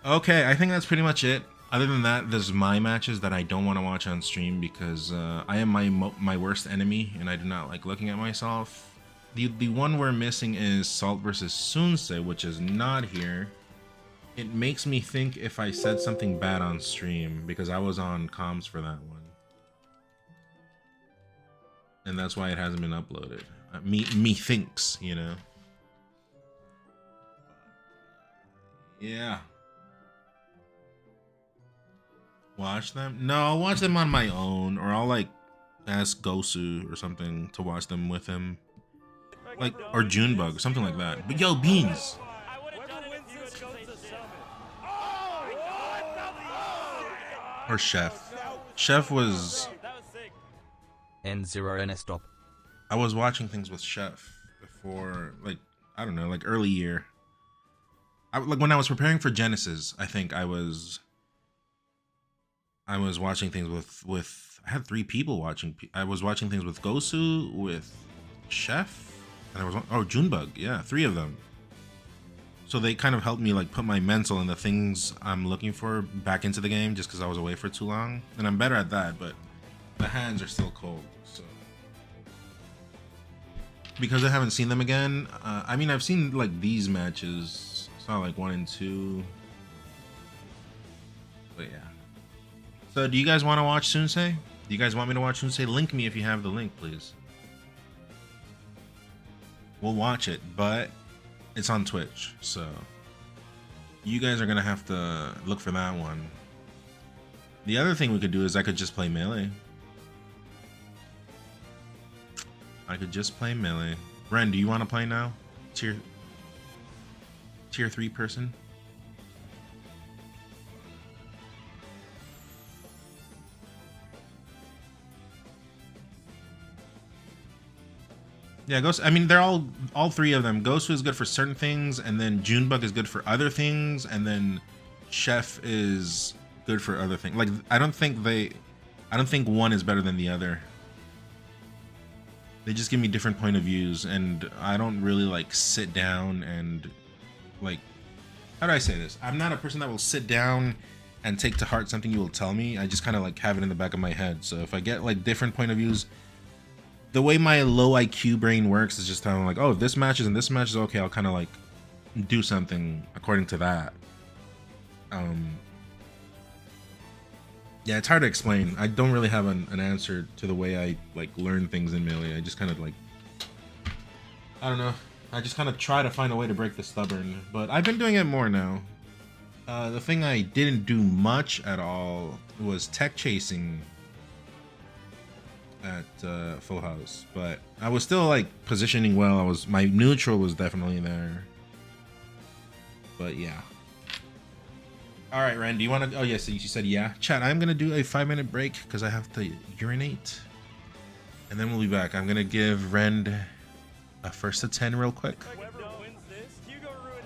Speaker 1: Okay, I think that's pretty much it. Other than that, there's my matches that I don't want to watch on stream because I am my worst enemy and I do not like looking at myself. The one we're missing is Salt versus Sunsei, which is not here. It makes me think if I said something bad on stream because I was on comms for that one. And that's why it hasn't been uploaded. Me thinks, you know. Yeah. Watch them? No, I'll watch them on my own, or I'll like ask Gosu or something to watch them with him, like, or Junebug, something like that. But yo, Beans. Or Chef. Chef was.
Speaker 3: N0 stop.
Speaker 1: I was watching things with Chef before, like, I don't know, like early year. Like when I was preparing for Genesis, I think I was watching things with I had 3 people watching. I was watching things with Gosu, with Chef, and I was Junebug. Yeah, 3 of them. So they kind of helped me like put my mental and the things I'm looking for back into the game, just because I was away for too long. And I'm better at that, but the hands are still cold. So because I haven't seen them again, I mean I've seen like these matches It's not like 1 and 2. But yeah. So do you guys want to watch Sunsei? Do you guys want me to watch Sunsei? Link me if you have the link, please. We'll watch it, but it's on Twitch, so you guys are gonna have to look for that one. The other thing we could do is I could just play Melee. I could just play Melee. Ren, do you want to play now? Tier 3 person? Yeah, Ghost. I mean, they're all three of them. Ghost is good for certain things, and then Junebug is good for other things, and then Chef is good for other things. Like, I don't think one is better than the other. They just give me different point of views, and I don't really like sit down and like, how do I say this? I'm not a person that will sit down and take to heart something you will tell me. I just kind of like have it in the back of my head. So if I get like different point of views, the way my low IQ brain works is just kind of like, oh, if this matches and this matches, okay, I'll kind of like do something according to that. Yeah, it's hard to explain. I don't really have an answer to the way I like learn things in Melee. I just kind of like, I don't know. I just kind of try to find a way to break the stubborn, but I've been doing it more now. The thing I didn't do much at all was tech chasing at Full House, but I was still like positioning well. My neutral was definitely there, but yeah. All right, Ren, do you want to? Oh yes, you said yeah. Chat, I'm gonna do a 5-minute break because I have to urinate, and then we'll be back. I'm gonna give Ren a 1st to 10 real quick.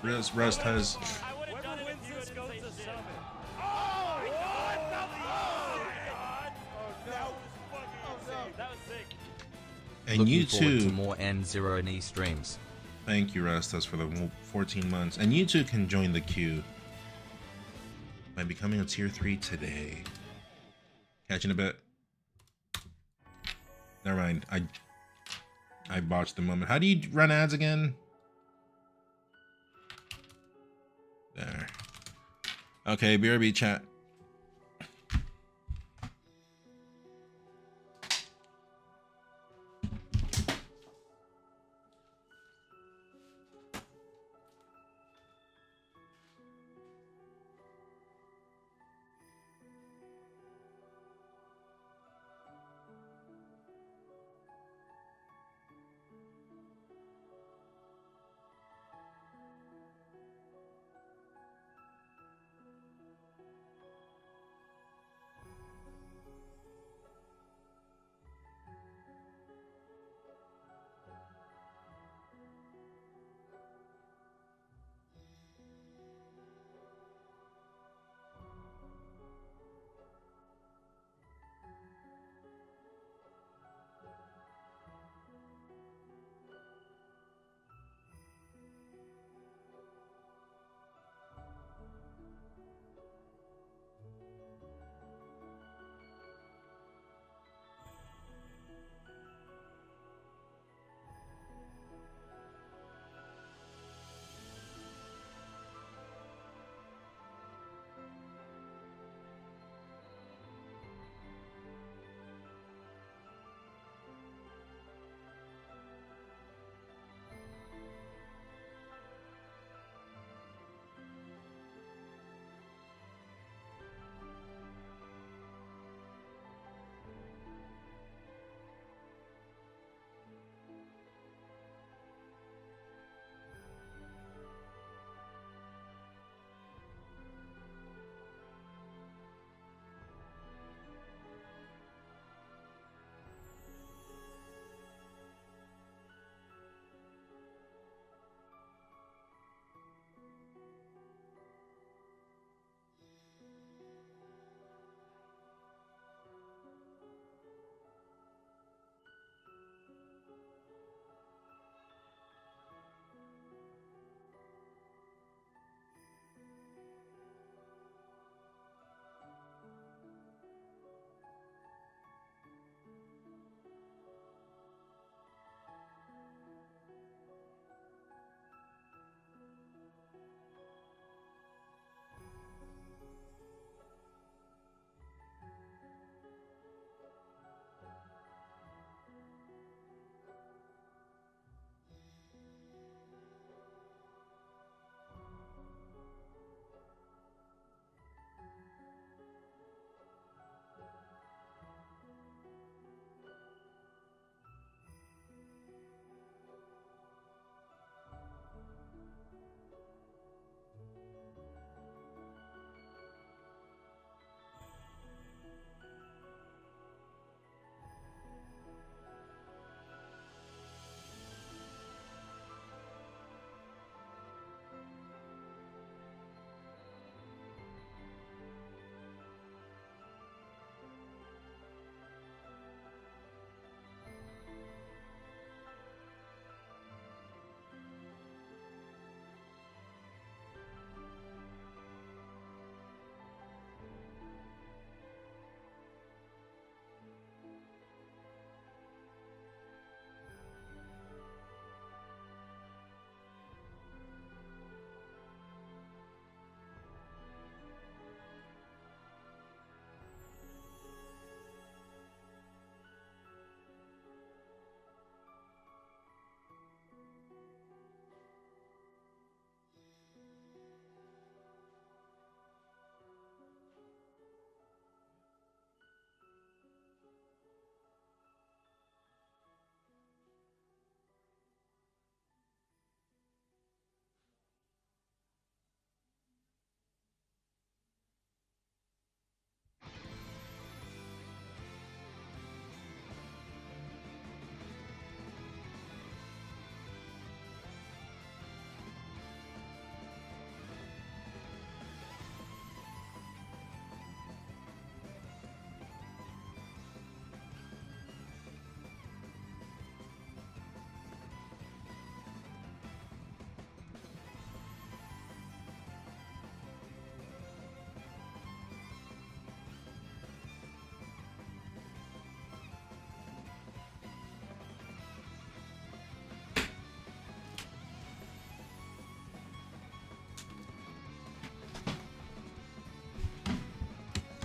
Speaker 1: Rust has. And
Speaker 3: Looking
Speaker 1: you
Speaker 3: forward
Speaker 1: too.
Speaker 3: to more N0NE streams.
Speaker 1: Thank you, Rastas, for the 14 months. And you too can join the queue by becoming a tier 3 today. Catch you in a bit. Never mind. I botched the moment. How do you run ads again? There. Okay, BRB chat.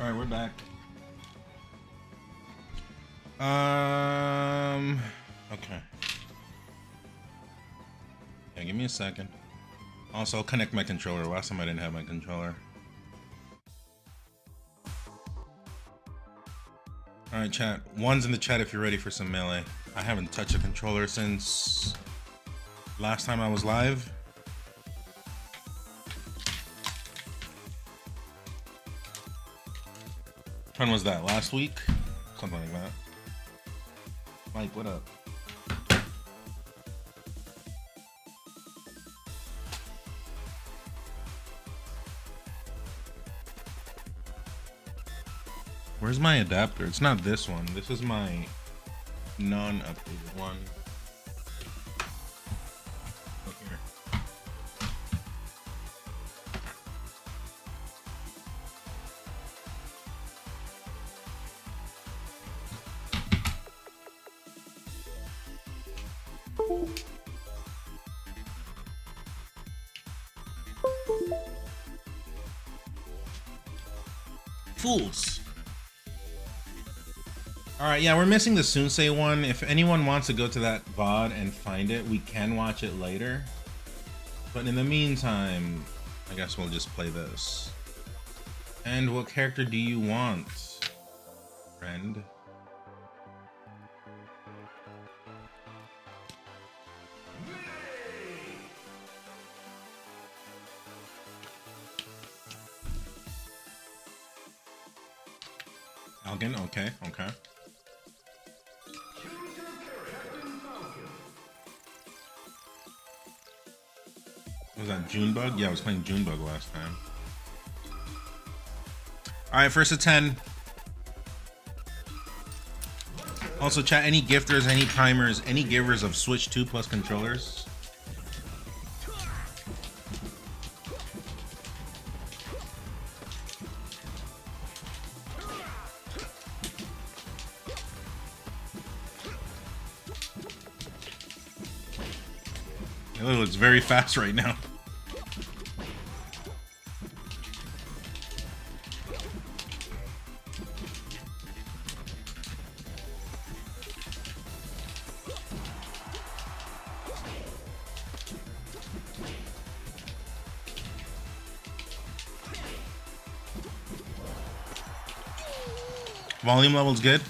Speaker 1: All right, we're back. Okay. Yeah, give me a second. Also, I'll connect my controller. Last time I didn't have my controller. All right, chat. One's in the chat if you're ready for some melee. I haven't touched a controller since last time I was live. When was that? Last week? Something like that. Mike, what up? Where's my adapter? It's not this one. This is my non-updated one. Look here. Fools. Alright, yeah, we're missing the Sunsei one. If anyone wants to go to that VOD and find it, we can watch it later. But in the meantime, I guess we'll just play this. And what character do you want, friend? Falcon, okay, okay. Was that Junebug? Yeah, I was playing Junebug last time. Alright, first to 10. Also, chat, any gifters, any primers, any givers of Switch 2 Plus controllers? It looks very fast right now. Volume level's good.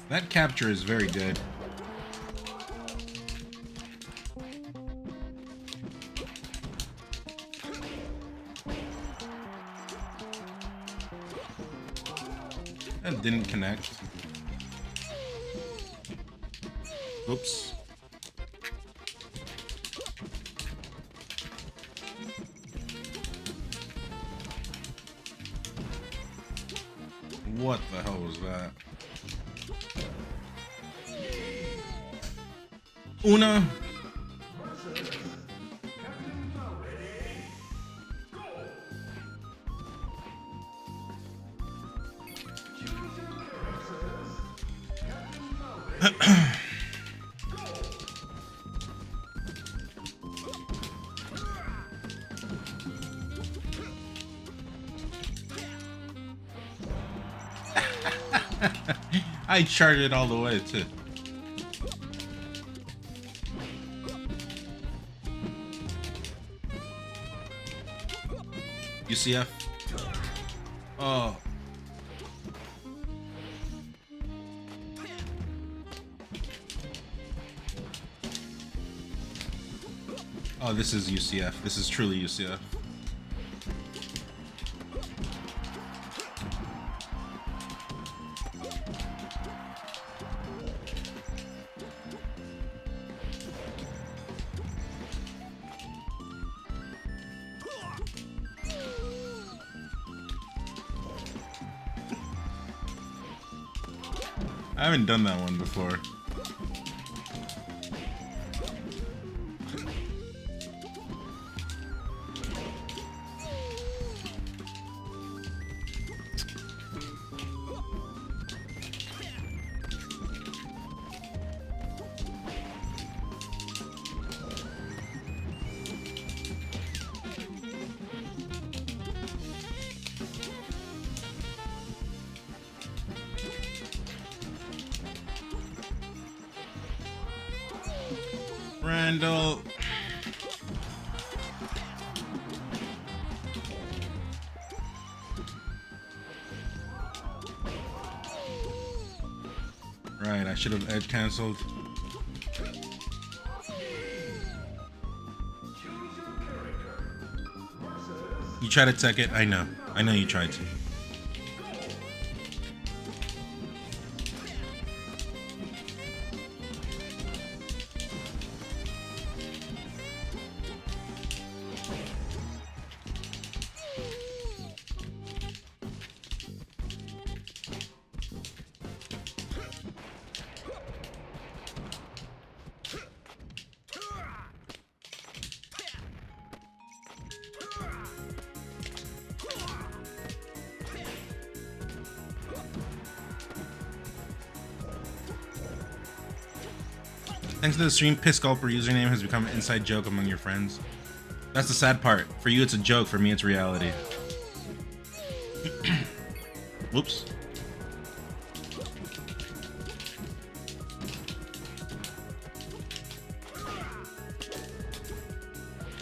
Speaker 1: That capture is very good. That didn't connect. Oops. What the hell was that? Una. I charged it all the way too. UCF. Oh. Oh, this is UCF. This is truly UCF. I haven't done that one before. Randall. Right, I should have edge canceled. You try to tech it? I know you tried to. Thanks to the stream, Piss Gulper username has become an inside joke among your friends. That's the sad part. For you, it's a joke. For me, it's reality. Whoops.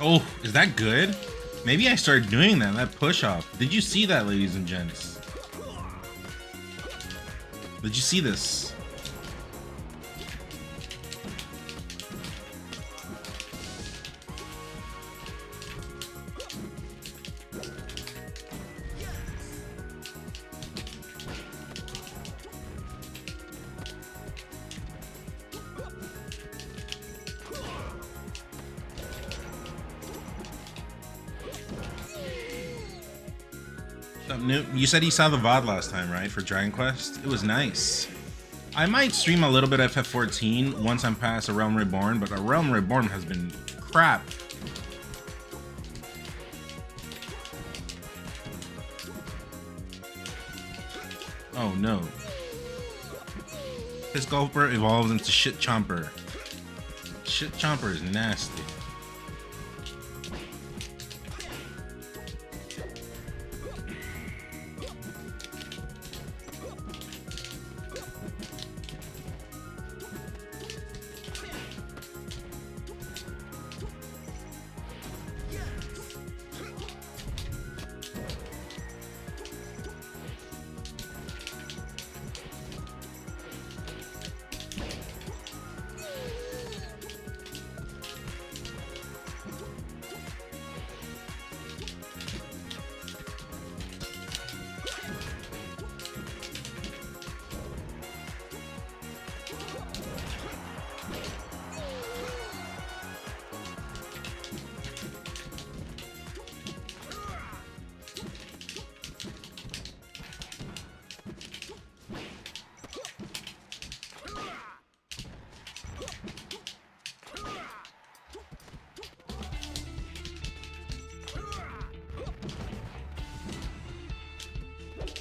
Speaker 1: Oh, is that good? Maybe I started doing that push off. Did you see that, ladies and gents? Did you see this? You said you saw the VOD last time, right? For Dragon Quest? It was nice. I might stream a little bit of FF14 once I'm past A Realm Reborn, but A Realm Reborn has been crap. Oh no. This Gulper evolves into Shit Chomper. Shit Chomper is nasty.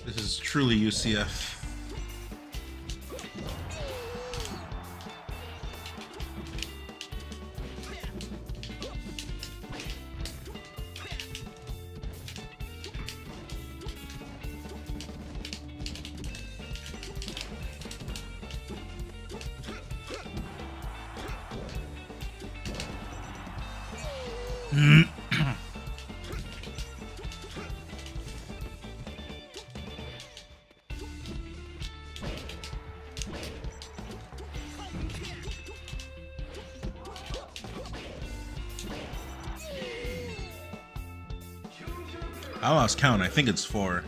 Speaker 1: This is truly UCF. I lost count. I think it's 4.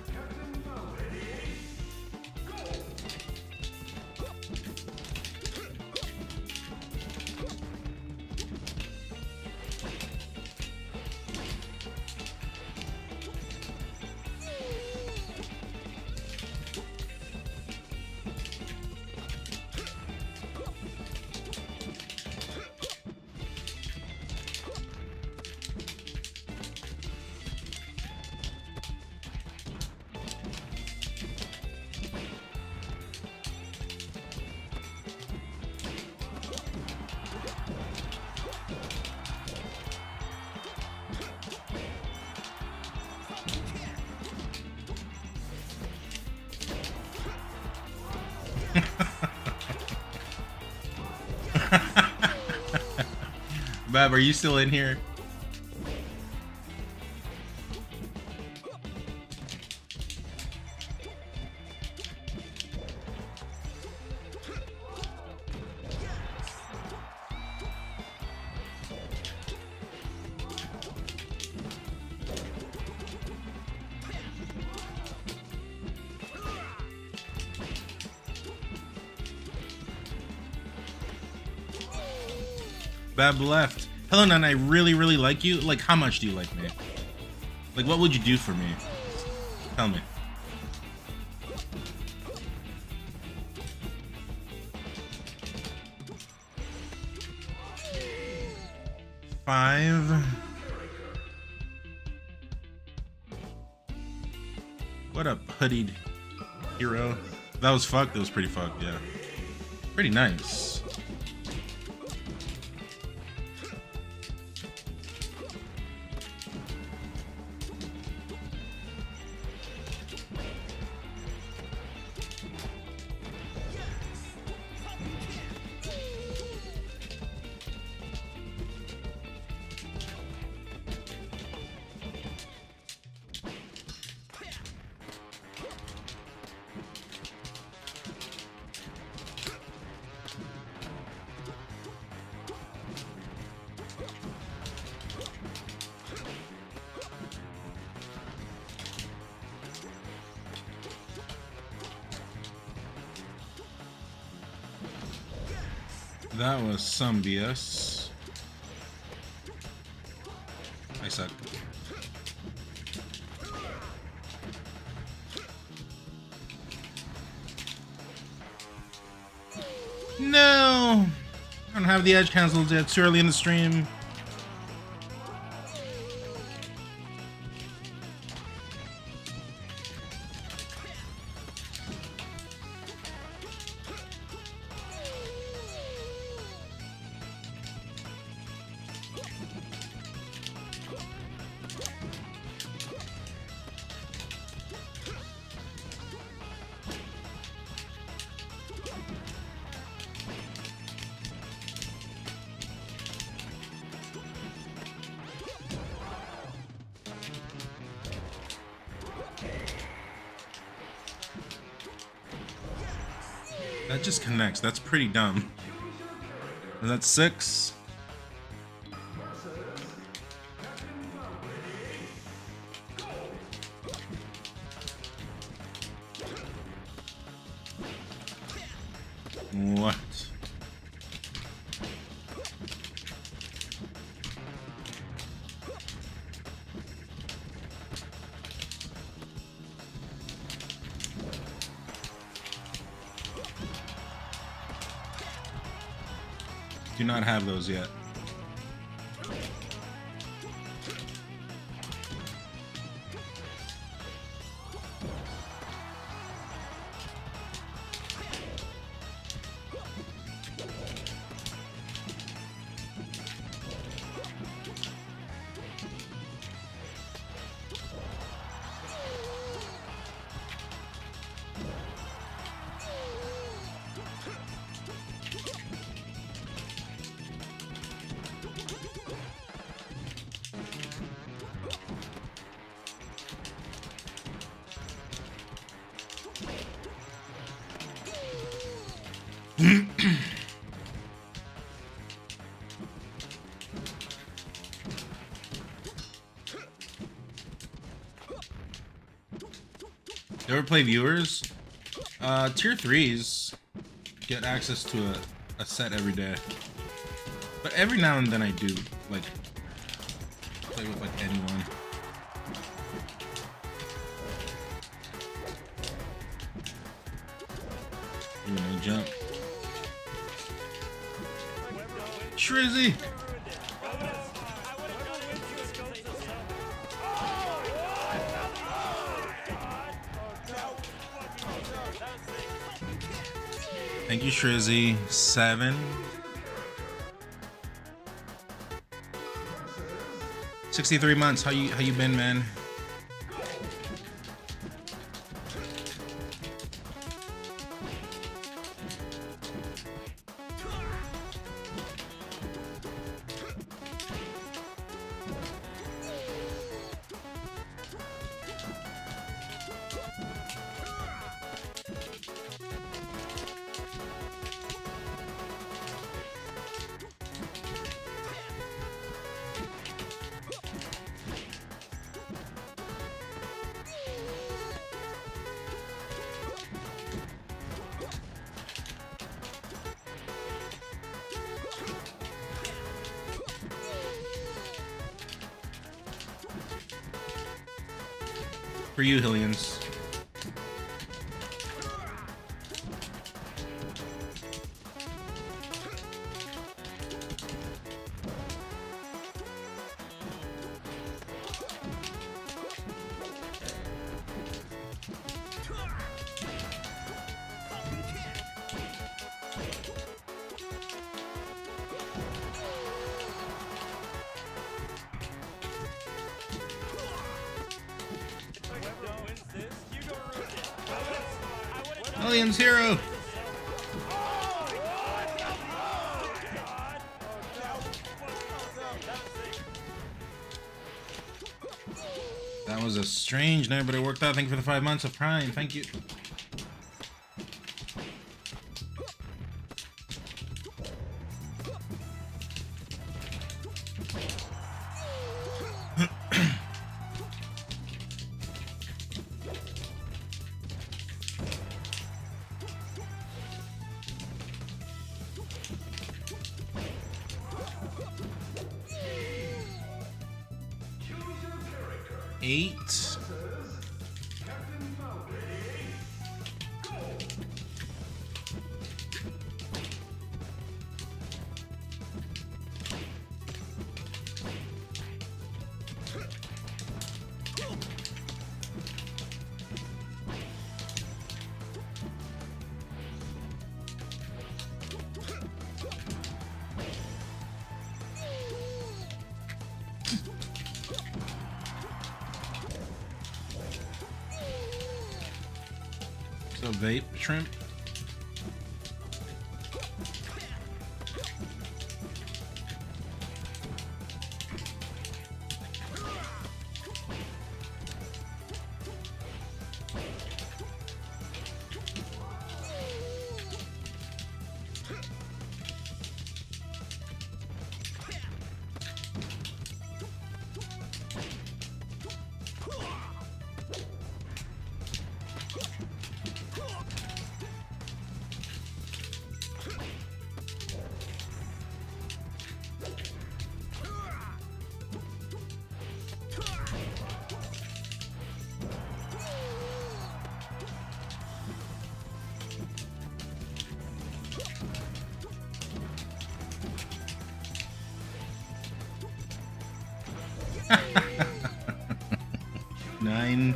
Speaker 1: Bab, are you still in here? Bab left. Hello, Nan. I really, really like you. Like, how much do you like me? Like, what would you do for me? Tell me. Five. What up, hoodied hero? That was fucked. That was pretty fucked. Yeah. Pretty nice. That was some BS. I suck. No! I don't have the edge cancelled yet. Too early in the stream. That just connects. That's pretty dumb. And that's 6. What? Do not have those yet. You ever play viewers? Tier 3s get access to a set every day. But every now and then I do, like, play with, like, anyone. Ooh, no jump. Shrizzy! Thank you, Shrizzy. 7. 63 months. How you been, man? For you, Hillians. Millions hero. That was a strange night, but it worked out. Thank you for the 5 months of Prime. Thank you. Eight. So vape shrimp. Nine.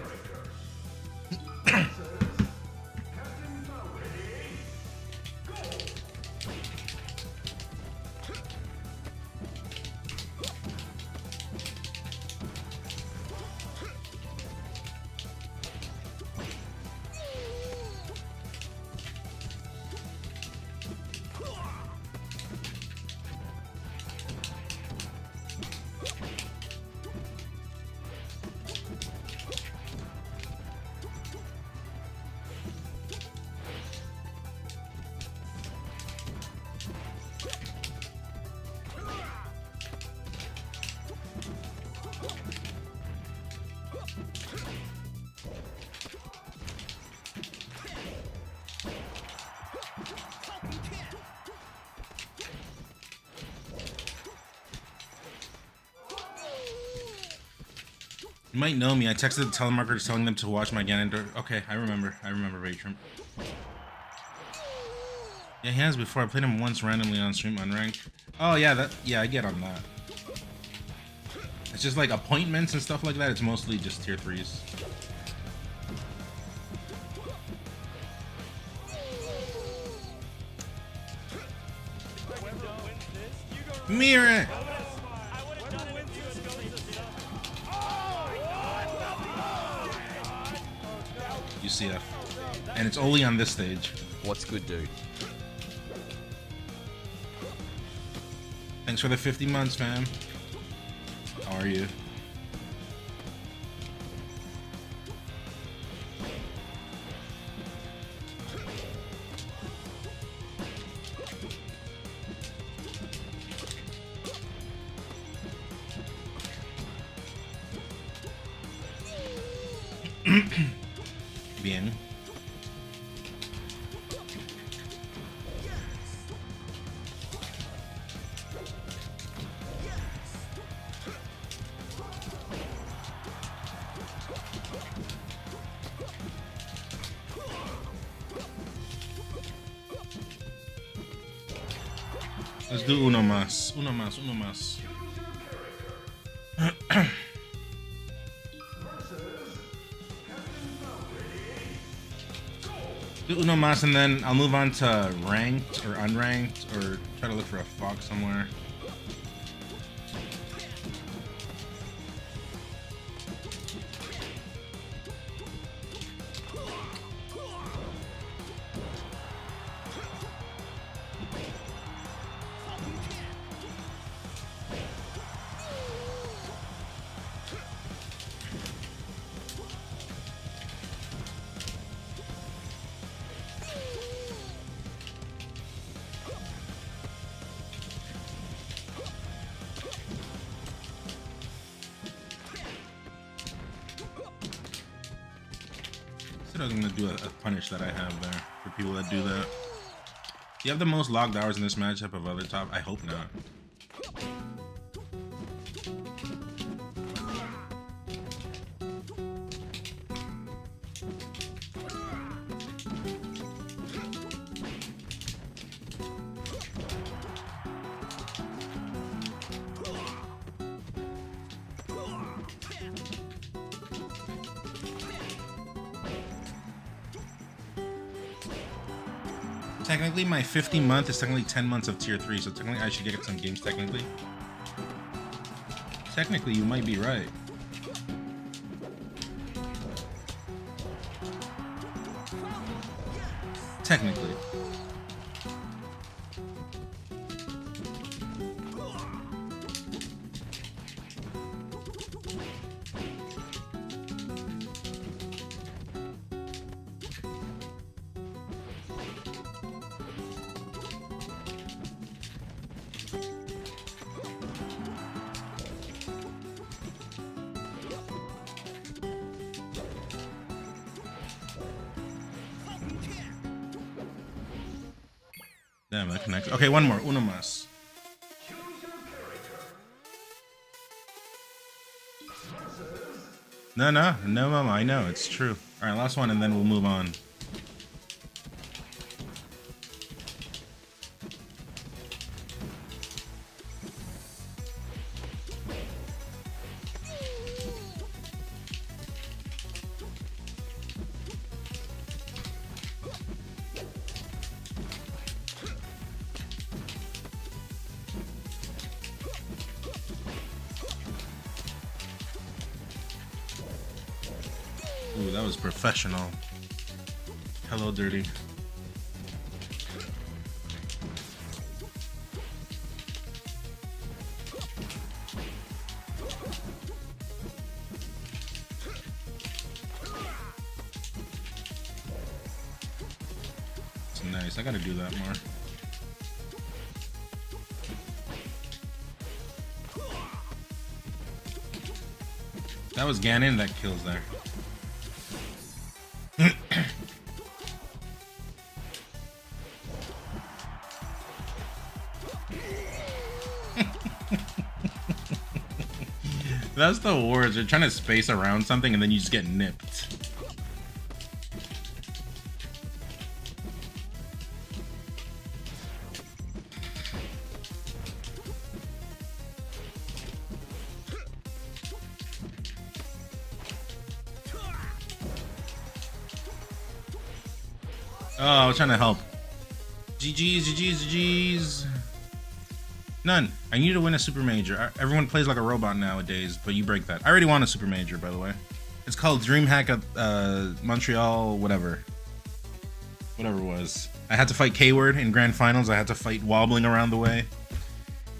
Speaker 1: You might know me. I texted the telemarketers telling them to watch my Ganon. Okay, I remember. I remember Raytrim. Yeah, he has before. I played him once randomly on stream unranked. Oh yeah, I get on that. It's just like appointments and stuff like that. It's mostly just tier 3s. Mirror. UCF. And it's only on this stage.
Speaker 3: What's good, dude?
Speaker 1: Thanks for the 50 months, fam. How are you? Bien. Let's do uno más. Uno más. Uno más. Do uno más, and then I'll move on to ranked or unranked, or try to look for a fox somewhere. I was gonna do a punish that I have there for people that do that. Do you have the most logged hours in this matchup of other top? I hope not. Technically, my 50 month is technically 10 months of tier 3, so technically I should get some games technically. Technically, you might be right. Technically. Damn, that connects. Okay, one more. Uno más. No, mama. I know, it's true. All right, last one, and then we'll move on. Ooh, that was professional. Hello, Dirty. It's nice. I gotta do that more. That was Ganon that kills there. That's the worst. You're trying to space around something and then you just get nipped. Oh, I was trying to help. GG's. None. I need to win a super major. Everyone plays like a robot nowadays, but you break that. I already won a super major, by the way. It's called DreamHack at Montreal, whatever it was. I had to fight K-Word in grand finals. I had to fight Wobbling around the way.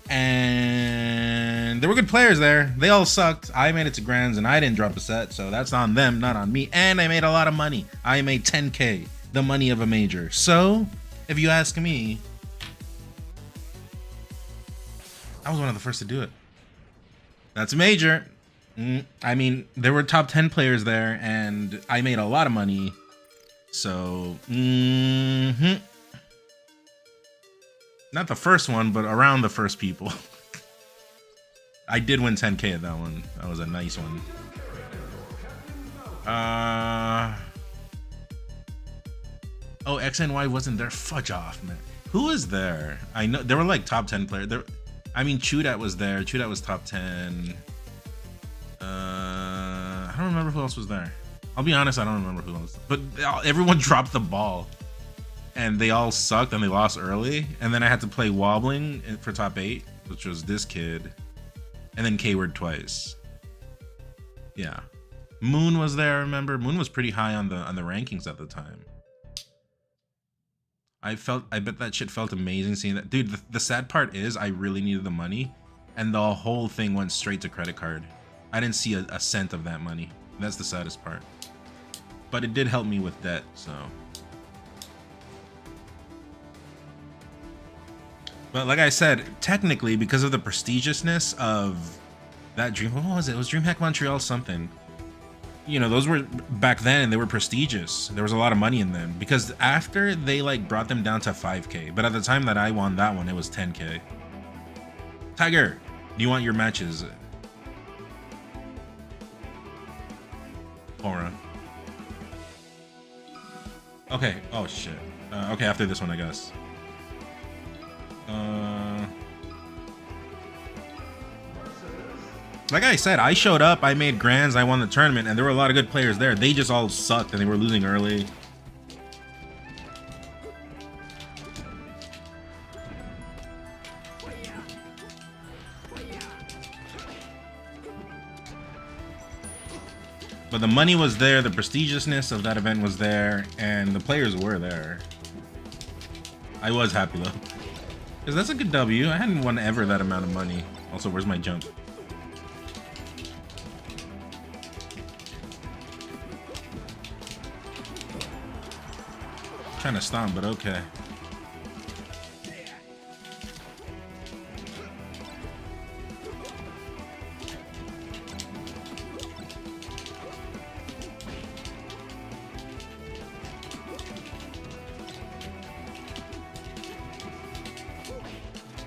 Speaker 1: And there were good players there. They all sucked. I made it to grands and I didn't drop a set, so that's on them, not on me. And I made a lot of money. I made 10K, the money of a major. So, if you ask me, I was one of the first to do it. That's a major. I mean, there were top 10 players there, and I made a lot of money. So, not the first one, but around the first people. I did win 10K at that one. That was a nice one. Oh, XNY wasn't there. Fudge off, man. Who was there? I know there were like top 10 players. There, I mean, Chudat was there. Chudat was top 10. I don't remember who else was there. I'll be honest, I don't remember who else. But everyone dropped the ball, and they all sucked, and they lost early. And then I had to play wobbling for top 8, which was this kid, and then K-Word twice. Yeah, Moon was there. I remember Moon was pretty high on the rankings at the time. I bet that shit felt amazing seeing that. Dude, the sad part is I really needed the money, and the whole thing went straight to credit card. I didn't see a cent of that money. That's the saddest part. But it did help me with debt, so. But like I said, technically, because of the prestigiousness of that Dream, what was it? It was DreamHack Montreal something. You know, those were back then, and they were prestigious. There was a lot of money in them because after they like brought them down to 5K, but at the time that I won that one, it was 10K. Tiger, do you want your matches? Aura. Okay. Oh shit. Okay, after this one, I guess. Like I said, I showed up, I made grands, I won the tournament, and there were a lot of good players there. They just all sucked and they were losing early. But the money was there, the prestigiousness of that event was there, and the players were there. I was happy though. Because that's a good W. I hadn't won ever that amount of money. Also, where's my jump? Trying to stomp, but okay.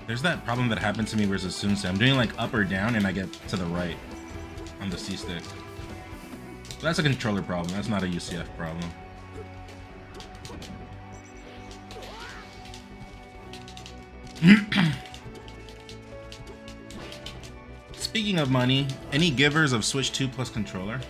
Speaker 1: There's that problem that happened to me versus Sunse. I'm doing like up or down and I get to the right on the C stick. That's a controller problem. That's not a UCF problem. Speaking of money, any givers of Switch 2 plus controller?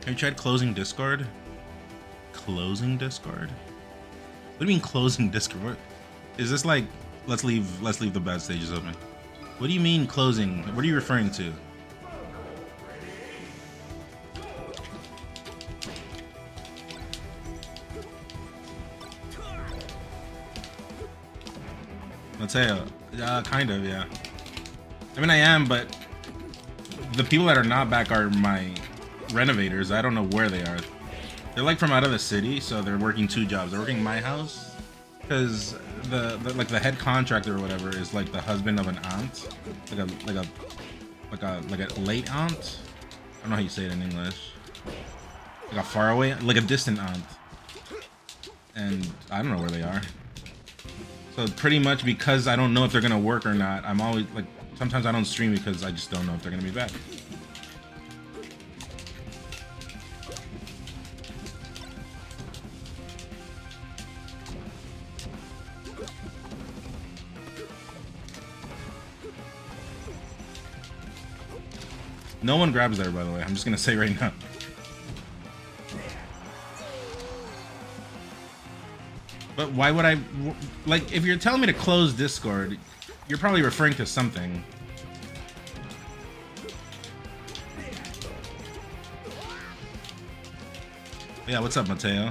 Speaker 1: Have you tried closing Discord? Closing Discord? What do you mean closing Discord? What is this like? Let's leave the bad stages open. What do you mean closing? What are you referring to? Mateo, kind of, yeah. I mean, I am, but the people that are not back are my renovators. I don't know where they are. They're like from out of the city, so they're working 2 jobs. They're working my house because the head contractor or whatever is like the husband of an aunt, like a late aunt. I don't know how you say it in English. Like a faraway, like a distant aunt. And I don't know where they are. So pretty much because I don't know if they're gonna work or not, I'm always like, sometimes I don't stream because I just don't know if they're gonna be back. No one grabs there, by the way. I'm just gonna say right now. But why would I, like, if you're telling me to close Discord, you're probably referring to something. Yeah, what's up, Mateo?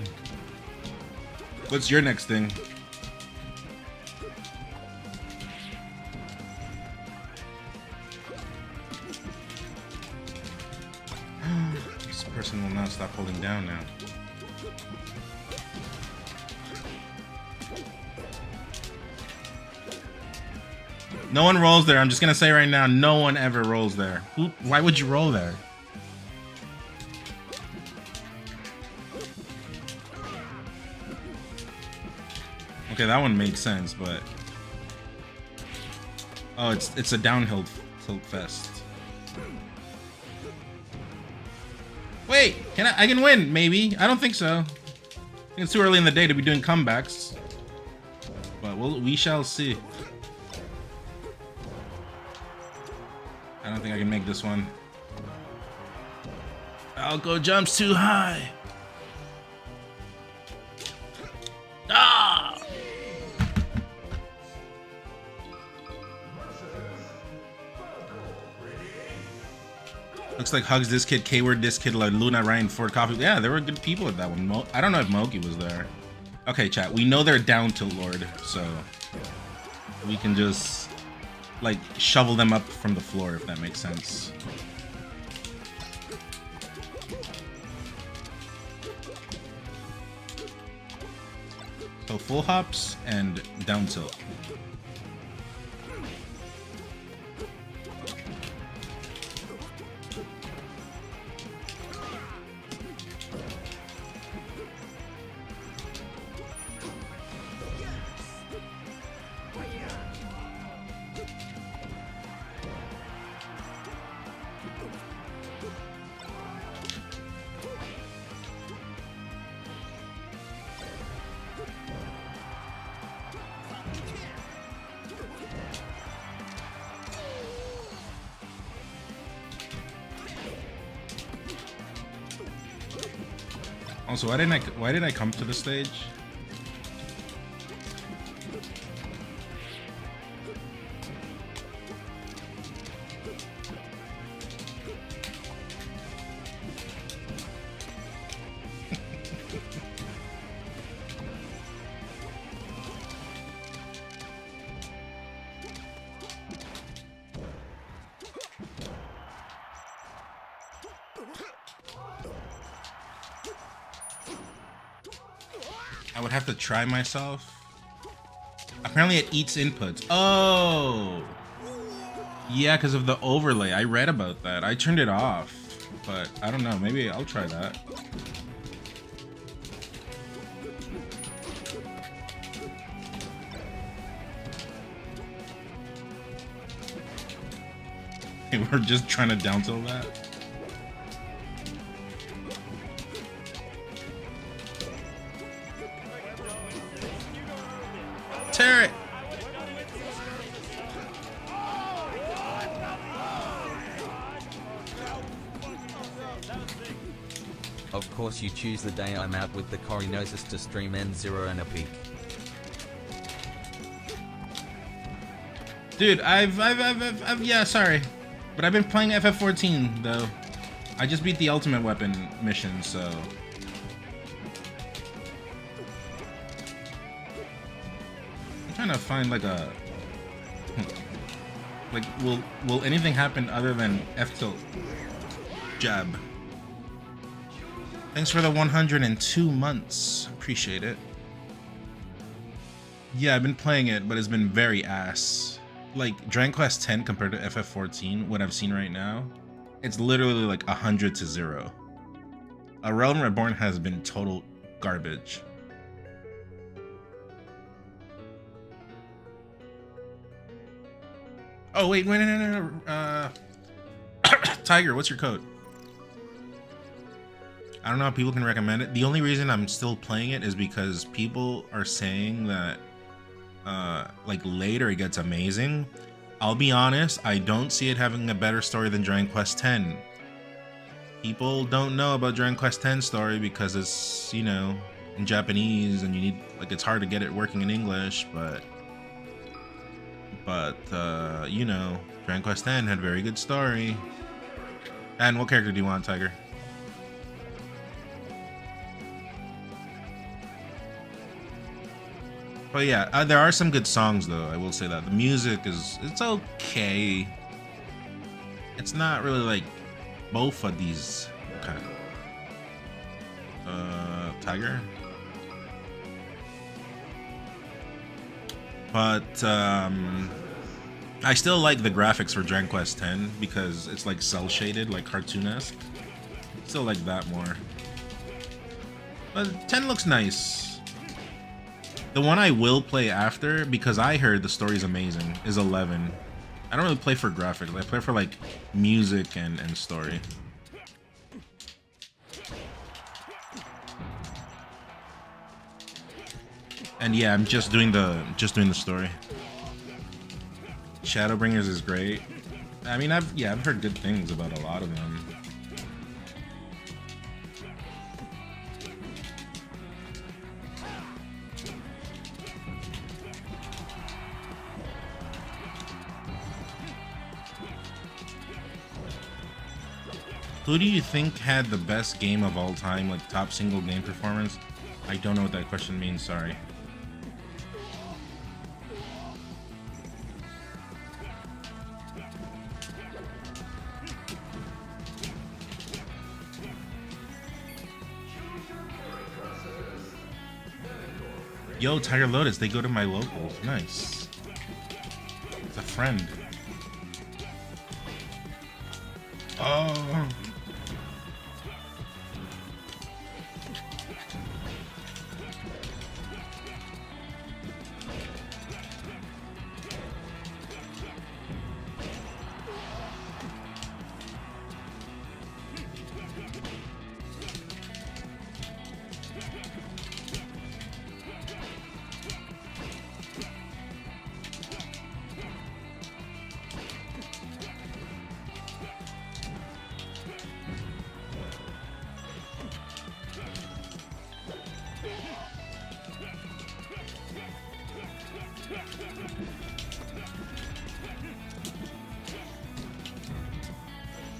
Speaker 1: What's your next thing? This person will not stop holding down now. No one rolls there. I'm just gonna say right now, no one ever rolls there. Why would you roll there? Okay, that one made sense, but oh, it's a downhill tilt fest. Wait, I can win? Maybe. I don't think so. I think it's too early in the day to be doing comebacks, but we shall see. I don't think I can make this one. Falco jumps too high. Ah! Looks like Hugs this kid, K-Word this kid, like Luna, Ryan, Ford, Coffee. Yeah, there were good people at that one. I don't know if Moky was there. Okay, chat. We know they're down to Lord, so we can just like shovel them up from the floor if that makes sense. So full hops and down tilt. Also, why did I come to the stage? I would have to try myself. Apparently it eats inputs. Oh! Yeah, because of the overlay. I read about that. I turned it off. But I don't know. Maybe I'll try that. We're just trying to down tilt that. Tear it!
Speaker 3: Of course you choose the day I'm out with the Corinosis to stream N0 and a peak.
Speaker 1: Dude, I've yeah, sorry. But I've been playing FF14 though. I just beat the ultimate weapon mission, so I'm trying to find like a like will anything happen other than F tilt jab? Thanks for the 102 months. Appreciate it. Yeah, I've been playing it, but it's been very ass. Like Dragon Quest X compared to FF14, what I've seen right now, it's literally like 100 to 0. A Realm Reborn has been total garbage. Oh wait, no. Tiger, what's your code? I don't know if people can recommend it. The only reason I'm still playing it is because people are saying that like later it gets amazing. I'll be honest, I don't see it having a better story than Dragon Quest X. People don't know about Dragon Quest X story because it's, you know, in Japanese and you need, like, it's hard to get it working in English, but you know, Dragon Quest X had very good story. And what character do you want, Tiger? But yeah, there are some good songs though, I will say that. The music it's okay. It's not really like both of these kind of Tiger. But I still like the graphics for Dragon Quest X because it's like cel shaded, like cartoonesque. Still like that more. But 10 looks nice. The one I will play after, because I heard the story's amazing, is 11. I don't really play for graphics. I play for like music and story. And yeah, I'm just doing the story. Shadowbringers is great. I mean, I've heard good things about a lot of them. Who do you think had the best game of all time, like top single game performance? I don't know what that question means, sorry. Yo, Tiger Lotus, they go to my locals. Nice. It's a friend. Oh.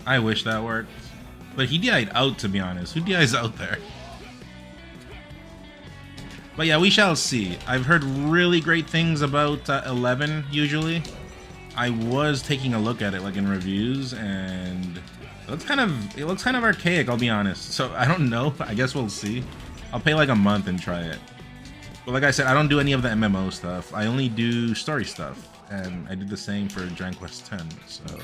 Speaker 1: I wish that worked. But he died out, to be honest. Who dies out there? But yeah, we shall see. I've heard really great things about 11, usually. I was taking a look at it, like, in reviews, and it looks kind of archaic, I'll be honest. So, I don't know. I guess we'll see. I'll pay, like, a month and try it. But like I said, I don't do any of the MMO stuff. I only do story stuff. And I did the same for Dragon Quest X, so...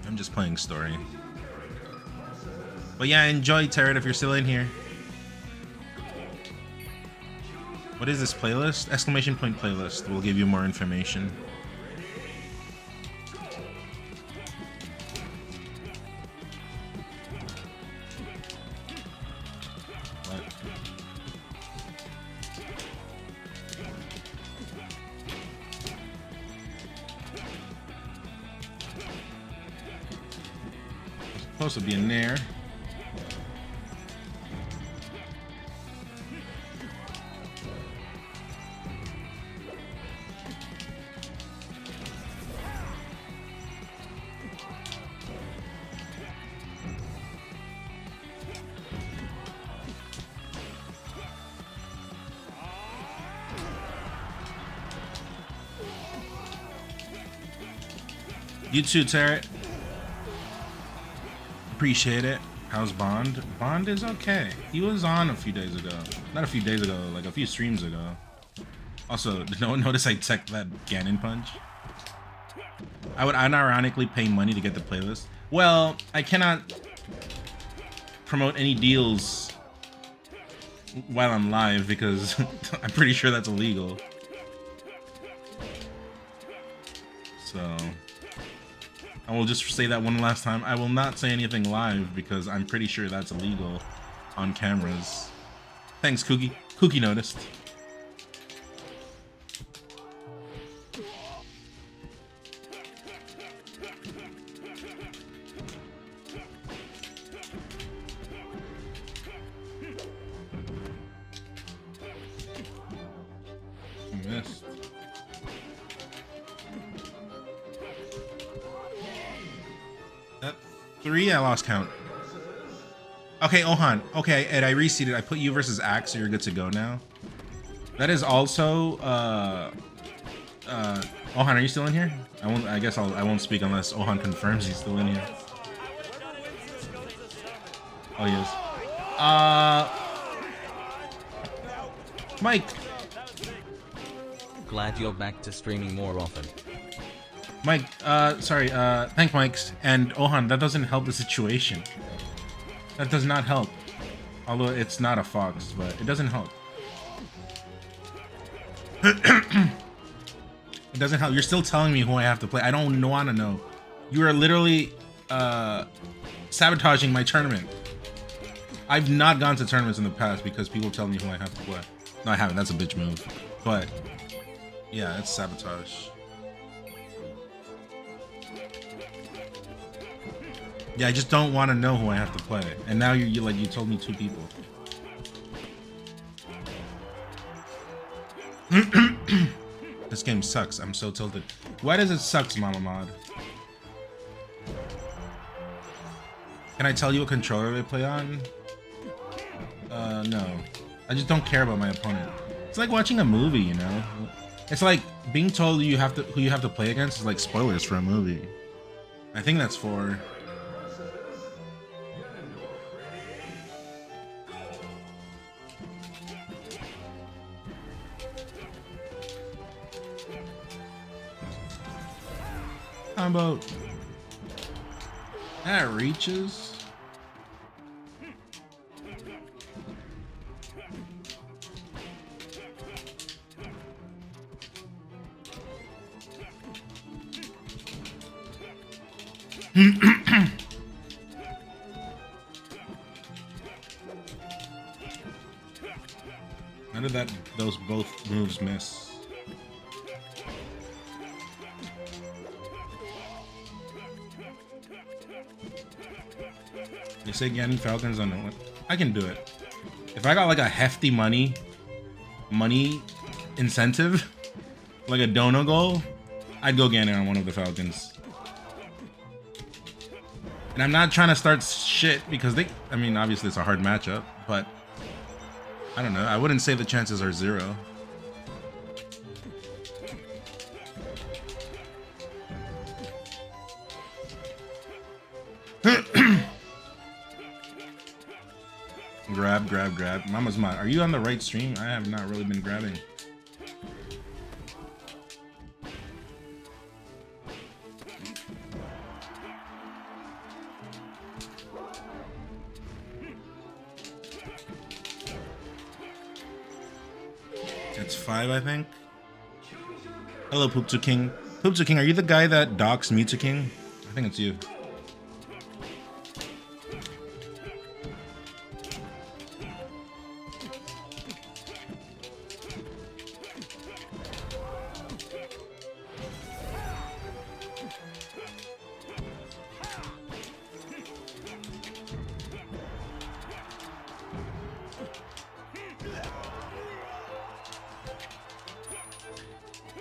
Speaker 1: I'm just playing story. But yeah, enjoy, Tarot, if you're still in here. What is this playlist? Exclamation point playlist will give you more information. What? Supposed to be in there. You too, Tarot. Appreciate it. How's Bond? Bond is okay. He was on a few days ago. Not a few days ago, like a few streams ago. Also, did no one notice I teched that Ganon punch? I would unironically pay money to get the playlist. Well, I cannot promote any deals while I'm live because I'm pretty sure that's illegal. So... I will just say that one last time. I will not say anything live because I'm pretty sure that's illegal on cameras. Thanks, Kooky. Kooky noticed. Missed. That 3, I lost count. Okay, Ohan. Okay, Ed, I reseeded. I put you versus Axe, so you're good to go now. That is also Ohan, are you still in here? I guess I won't speak unless Ohan confirms he's still in here. Oh, he is. Mike.
Speaker 3: Glad you're back to streaming more often.
Speaker 1: Mike, sorry, thank Mike's. And Ohan, that doesn't help the situation. That does not help. Although it's not a fox, but it doesn't help. It doesn't help. You're still telling me who I have to play. I don't want to know. You are literally sabotaging my tournament. I've not gone to tournaments in the past because people tell me who I have to play. No, I haven't. That's a bitch move. But yeah, it's sabotage. Yeah, I just don't want to know who I have to play. And now you like you told me 2 people. This game sucks. I'm so tilted. Why does it suck, Mama Mod? Can I tell you what controller they play on? No. I just don't care about my opponent. It's like watching a movie, you know? It's like being told who you have to play against is like spoilers for a movie. I think that's for... Combo. That reaches. How did those both moves miss? You say getting Falcons on it. I can do it. If I got like a hefty money incentive, like a dono goal, I'd go Ganon on one of the Falcons. And I'm not trying to start shit because I mean, obviously it's a hard matchup, but I don't know. I wouldn't say the chances are 0. Grab. Mama's Mod. Are you on the right stream? I have not really been grabbing. That's 5, I think. Hello, Poop2 King. Poop2 King, are you the guy that docks Mewtwo King? I think it's you.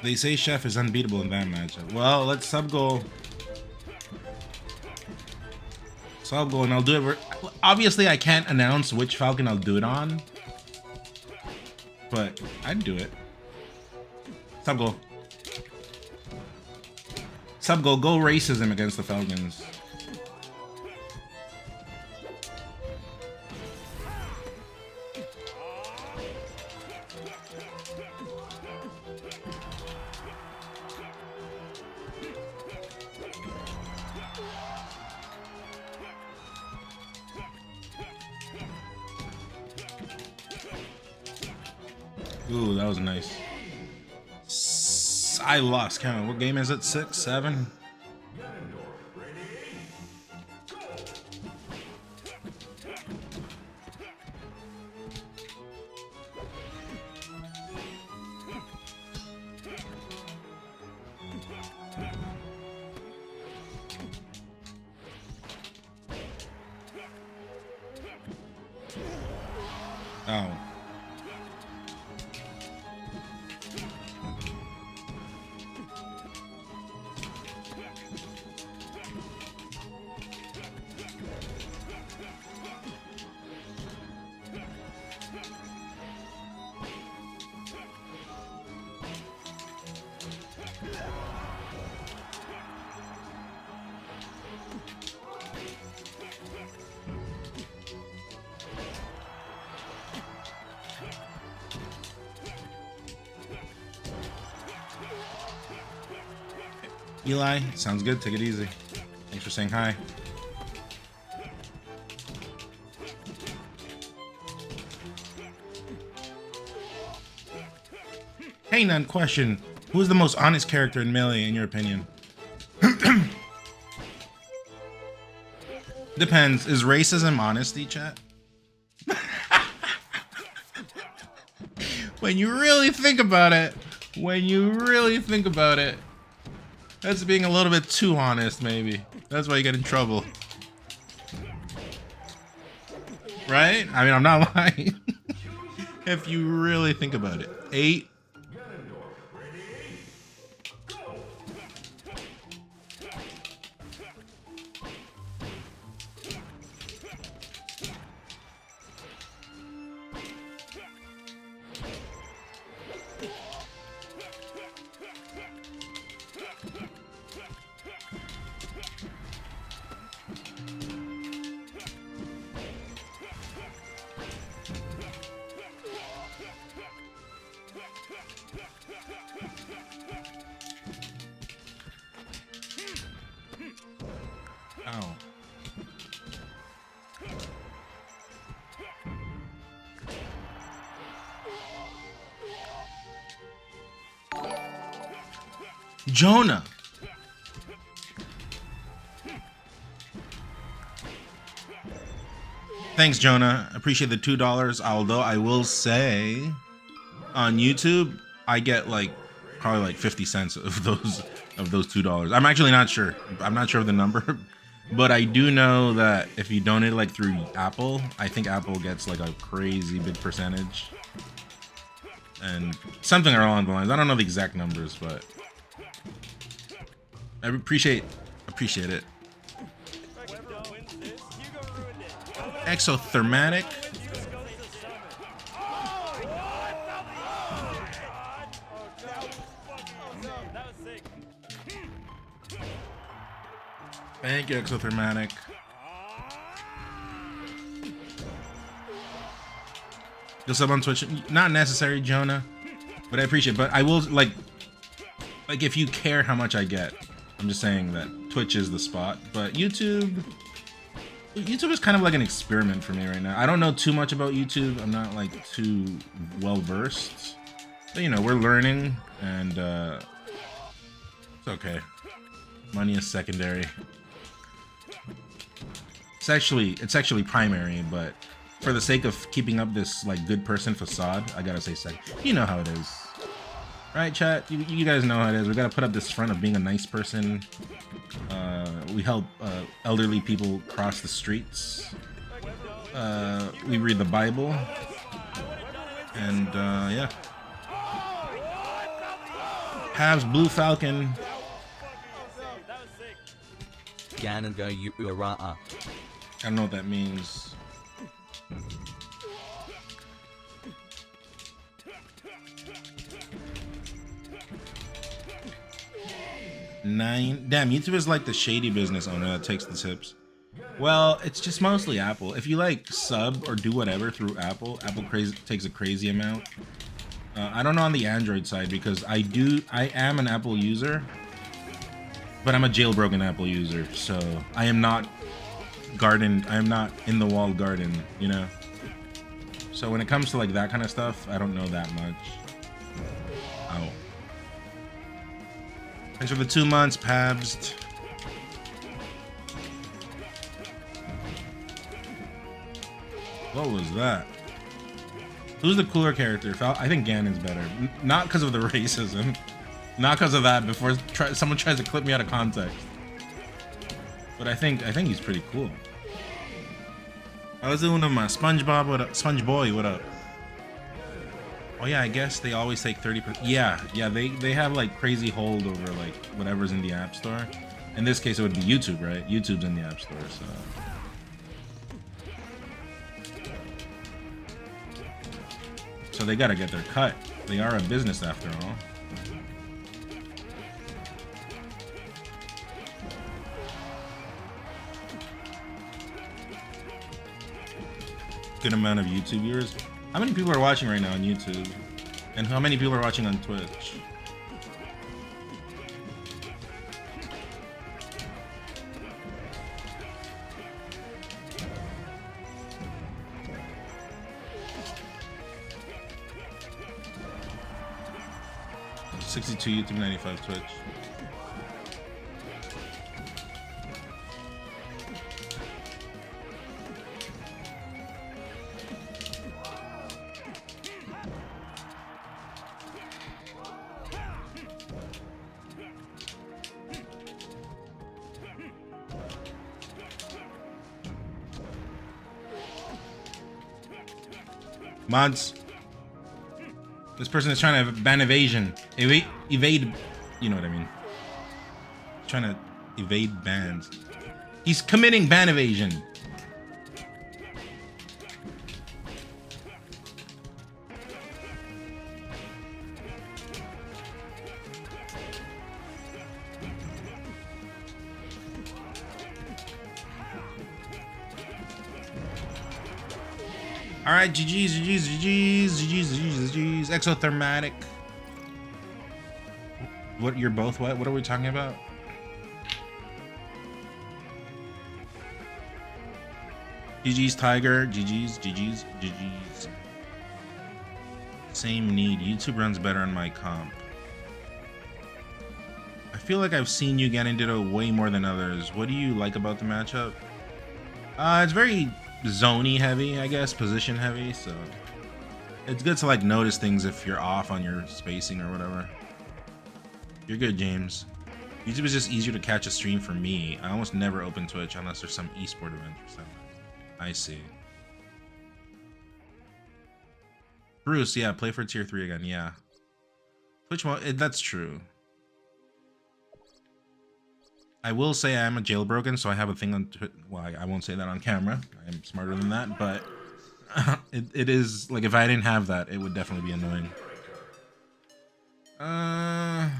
Speaker 1: They say Chef is unbeatable in that matchup. Well, let's sub goal. Sub goal, and I'll do it. Obviously, I can't announce which Falcon I'll do it on, but I'd do it. Sub goal. Sub goal. Go racism against the Falcons. Ooh, that was nice. I lost count. What game is it? 6, 7? Oh. Eli, sounds good. Take it easy. Thanks for saying hi. Hey, Hey, Nun, question. Who is the most honest character in Melee, in your opinion? Depends. Is racism honesty, chat? When you really think about it, that's being a little bit too honest, maybe. That's why you get in trouble. Right? I mean, I'm not lying. If you really think about it. 8. Ow. Jonah. Thanks, Jonah. Appreciate the $2. Although I will say, on YouTube, I get like probably like 50 cents of those $2. I'm actually not sure. I'm not sure of the number, but I do know that if you donate like through Apple, I think Apple gets like a crazy big percentage, and something along the lines. I don't know the exact numbers, but I appreciate it. Exothermatic. Thank you, Exothermatic. You'll sub on Twitch. Not necessary, Jonah, but I appreciate it. But I will, like if you care how much I get, I'm just saying that Twitch is the spot. But YouTube is kind of like an experiment for me right now. I don't know too much about YouTube. I'm not like too well versed, but you know, we're learning, and it's okay. Money is secondary. It's actually primary, but for the sake of keeping up this like good person facade, I gotta say second. You know how it is, right, chat? You guys know how it is. We gotta put up this front of being a nice person. We help elderly people cross the streets. We read the Bible, and yeah. Habs Blue Falcon.
Speaker 3: Ganon go Ura.
Speaker 1: I don't know what that means. Damn, YouTube is like the shady business owner that takes the tips. Well, it's just mostly Apple. If you like sub or do whatever through Apple takes a crazy amount. I don't know on the Android side, because I am an Apple user, but I'm a jailbroken Apple user, so I am not in the walled garden, you know? So when it comes to like that kind of stuff, I don't know that much. Oh. Thanks for the 2 months, Pabst. What was that? Who's the cooler character? I think Ganon's better. Not because of the racism. Not because of that. Before someone tries to clip me out of context. But I think he's pretty cool. I was doing my SpongeBob. What up? SpongeBoy, what up? Oh yeah, I guess they always take 30%. Yeah, they have like crazy hold over like whatever's in the App Store. In this case, it would be YouTube, right? YouTube's in the App Store, so. So they gotta get their cut. They are a business after all. Good amount of YouTube viewers. How many people are watching right now on YouTube? And how many people are watching on Twitch? 62 YouTube, 95 Twitch. Mods. This person is trying to ban evasion. Evade. You know what I mean. Trying to evade bans. He's committing ban evasion. All right, GG's. Exothermatic. What? You're both what? What are we talking about? GG's Tiger. GG's. Same need. YouTube runs better on my comp. I feel like I've seen you getting Ditto way more than others. What do you like about the matchup? It's very zoney heavy, I guess, position heavy, so it's good to like notice things if you're off on your spacing or whatever. You're good, James. YouTube is just easier to catch a stream for me. I almost never open Twitch unless there's some esport event or something. I see. Bruce, yeah, play for tier 3 again, yeah. Twitch mode, that's true. I will say I am a jailbroken, so I have a thing on well, I won't say that on camera. I am smarter than that, but it is like if I didn't have that, it would definitely be annoying. All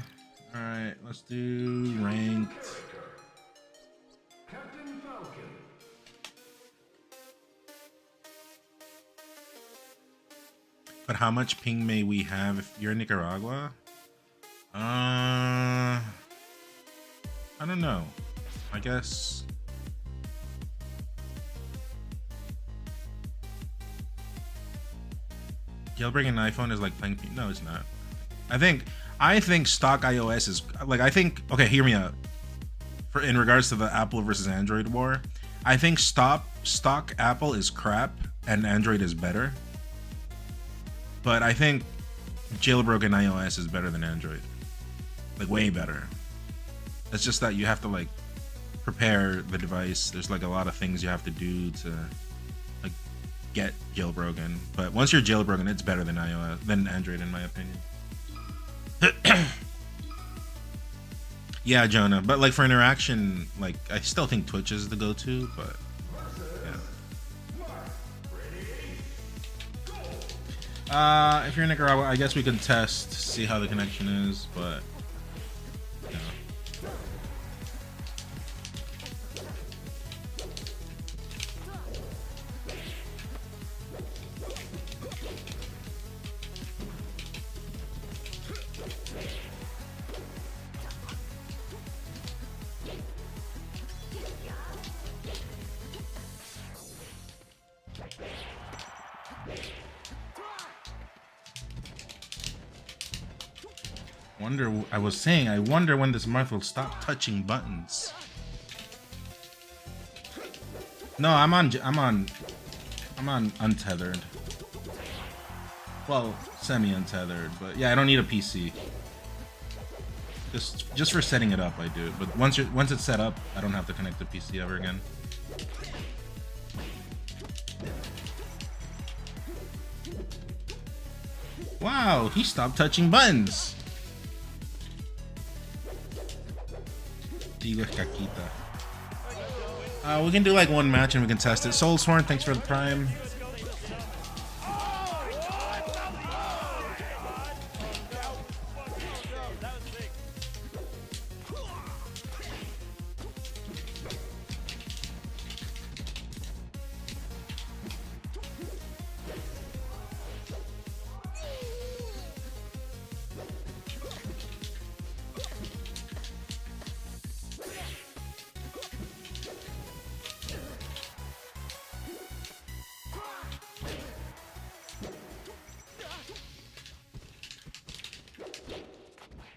Speaker 1: right, let's do ranked.
Speaker 12: Captain Falcon.
Speaker 1: But how much ping may we have if you're in Nicaragua? I don't know. I guess. Jailbreaking an iPhone is like playing. No, it's not. I think stock iOS is like. I think. Okay, hear me out. For in regards to the Apple versus Android war, I think stock Apple is crap and Android is better. But I think jailbroken iOS is better than Android. Like way better. It's just that you have to like prepare the device. There's like a lot of things you have to do to like get jailbroken. But once you're jailbroken, it's better than Android in my opinion. Yeah, Jonah. But like for interaction, like I still think Twitch is the go-to. But yeah. If you're in Nicaragua, I guess we could test, see how the connection is. But I wonder when this month will stop touching buttons. No, I'm on untethered. Well, semi-untethered, but yeah, I don't need a PC. Just for setting it up, I do. But once it's set up, I don't have to connect the PC ever again. Wow, he stopped touching buttons. We can do like one match and we can test it. Soulsworn, thanks for the prime.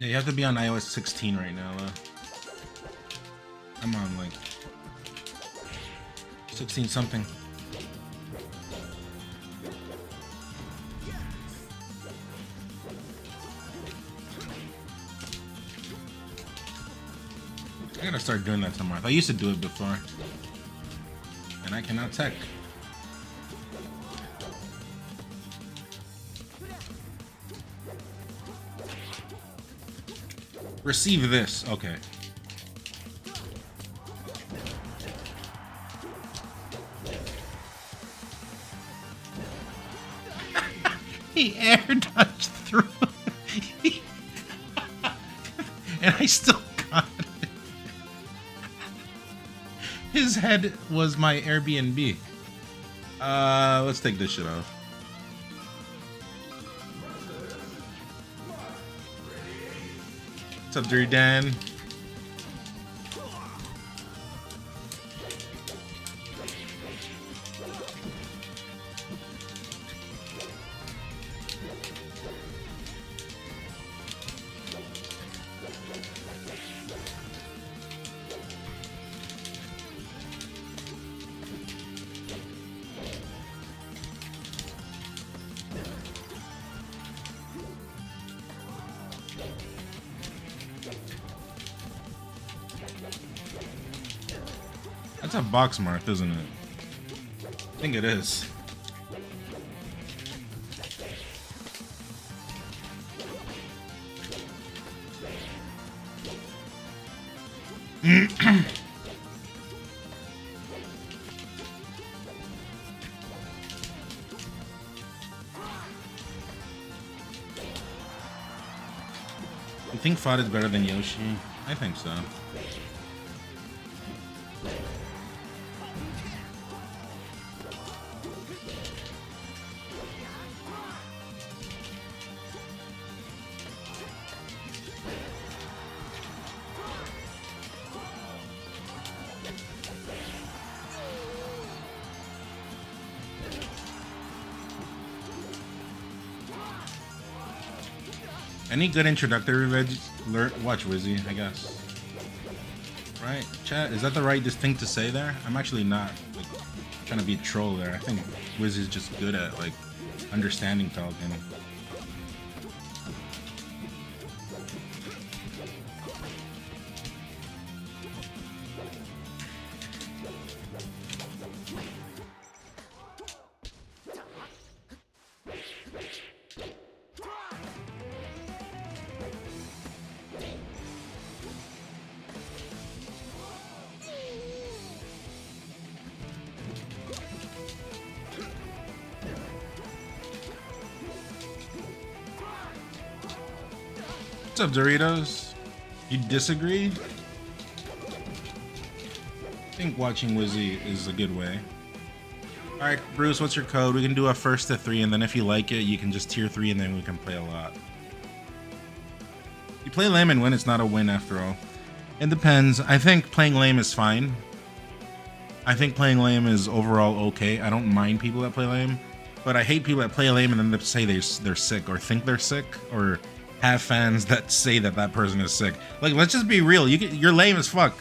Speaker 1: Yeah, you have to be on iOS 16 right now, though. I'm on like 16 something. I gotta start doing that tomorrow. I used to do it before, and I cannot tech. Receive this. Okay. He air dodged through. And I still got it. His head was my Airbnb. Let's take this shit off. What's up, Dirty Dan? That's a box mark, isn't it? I think it is. You think Fod is better than Yoshi? I think so. Any good introductory watch Wizzy, I guess. Right, chat? Is that the right thing to say there? I'm actually not like, trying to be a troll there. I think Wizzy's just good at like understanding Falcon. What's up, Doritos? You disagree? I think watching Wizzy is a good way. Alright, Bruce, what's your code? We can do a first to 3, and then if you like it, you can just tier 3, and then we can play a lot. You play lame and win, it's not a win after all. It depends. I think playing lame is fine. I think playing lame is overall okay. I don't mind people that play lame, but I hate people that play lame and then they say they're sick or think they're sick or have fans that say that that person is sick. Like, let's just be real. You're lame as fuck.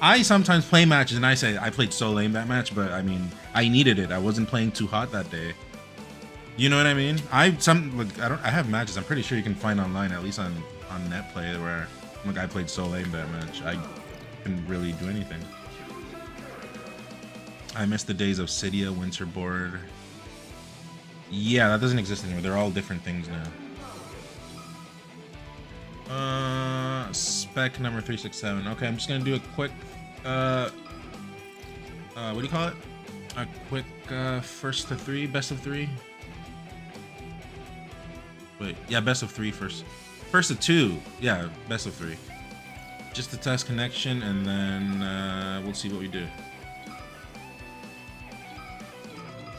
Speaker 1: I sometimes play matches and I say I played so lame that match, but I mean, I needed it. I wasn't playing too hot that day. You know what I mean? I have matches I'm pretty sure you can find online, at least on Netplay, where like I played so lame that match. I couldn't really do anything. I miss the days of Cydia, Winterboard. Yeah, that doesn't exist anymore. They're all different things now. Spec number 367. Okay, I'm just gonna do a quick what do you call it? A quick first to 3, best of 3. Wait, yeah, best of 3 first. First to 2, yeah, best of 3. Just to test connection, and then we'll see what we do.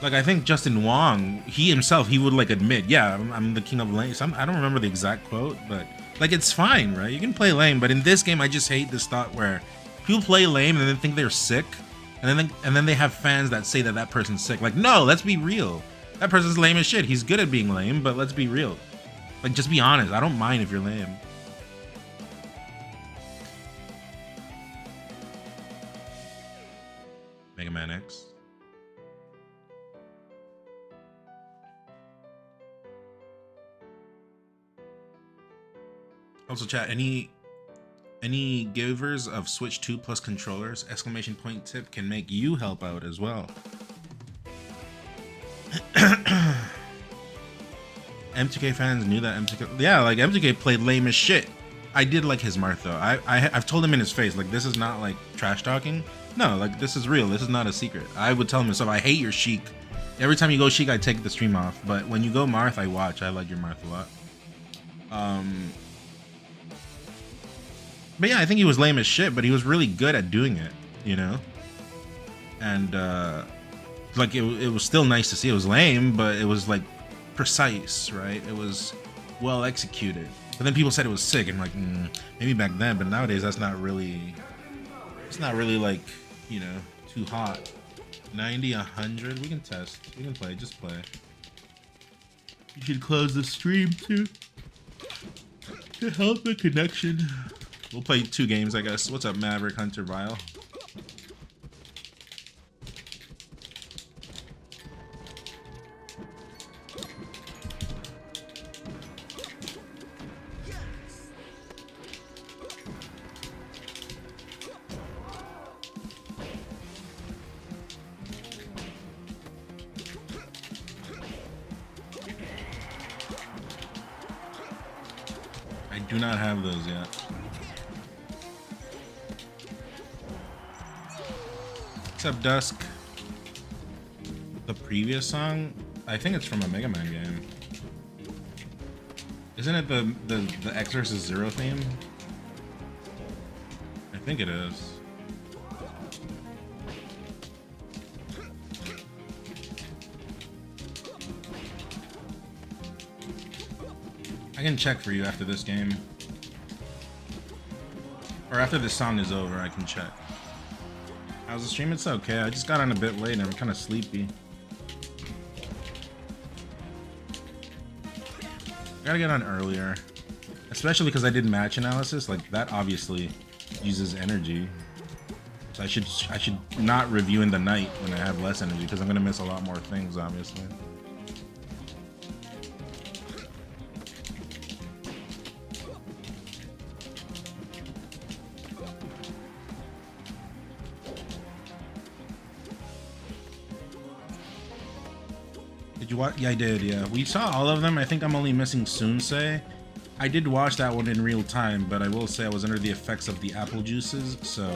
Speaker 1: Like, I think Justin Wong, he would like admit, yeah, I'm the king of lame. I don't remember the exact quote, but like, it's fine, right? You can play lame, but in this game, I just hate this thought where people play lame and then think they're sick, and then they have fans that say that that person's sick. Like, no, let's be real. That person's lame as shit. He's good at being lame, but let's be real. Like, just be honest. I don't mind if you're lame. Mega Man X. Also, chat, any givers of Switch 2 Plus controllers, exclamation point tip can make you help out as well. M2K fans knew that M2K, yeah, like M2K played lame as shit. I did like his Marth though. I've told him in his face, like, this is not like trash talking. No, like, this is real. This is not a secret. I would tell him myself, I hate your Sheik. Every time you go Sheik, I take the stream off. But when you go Marth, I watch. I like your Marth a lot. But yeah, I think he was lame as shit, but he was really good at doing it, you know? And like it was still nice to see. It was lame, but it was like precise, right? It was well executed. But then people said it was sick, and like, maybe back then, but nowadays that's not really, it's not really like, you know, too hot. 90, 100, we can test, we can play, just play. You should close the stream too, to help the connection. We'll play 2 games, I guess. What's up, Maverick Hunter Vile? I do not have those yet. What's up, Dusk? The previous song? I think it's from a Mega Man game. Isn't it the X vs. Zero theme? I think it is. I can check for you after this game. Or after this song is over, I can check. How's the stream? It's okay. I just got on a bit late and I'm kind of sleepy. I gotta get on earlier. Especially because I did match analysis. Like, that obviously uses energy. So I should not review in the night when I have less energy, because I'm gonna miss a lot more things, obviously. Did you watch? Yeah, I did. Yeah, we saw all of them. I think I'm only missing Sunsei. I did watch that one in real time, but I will say I was under the effects of the apple juices, so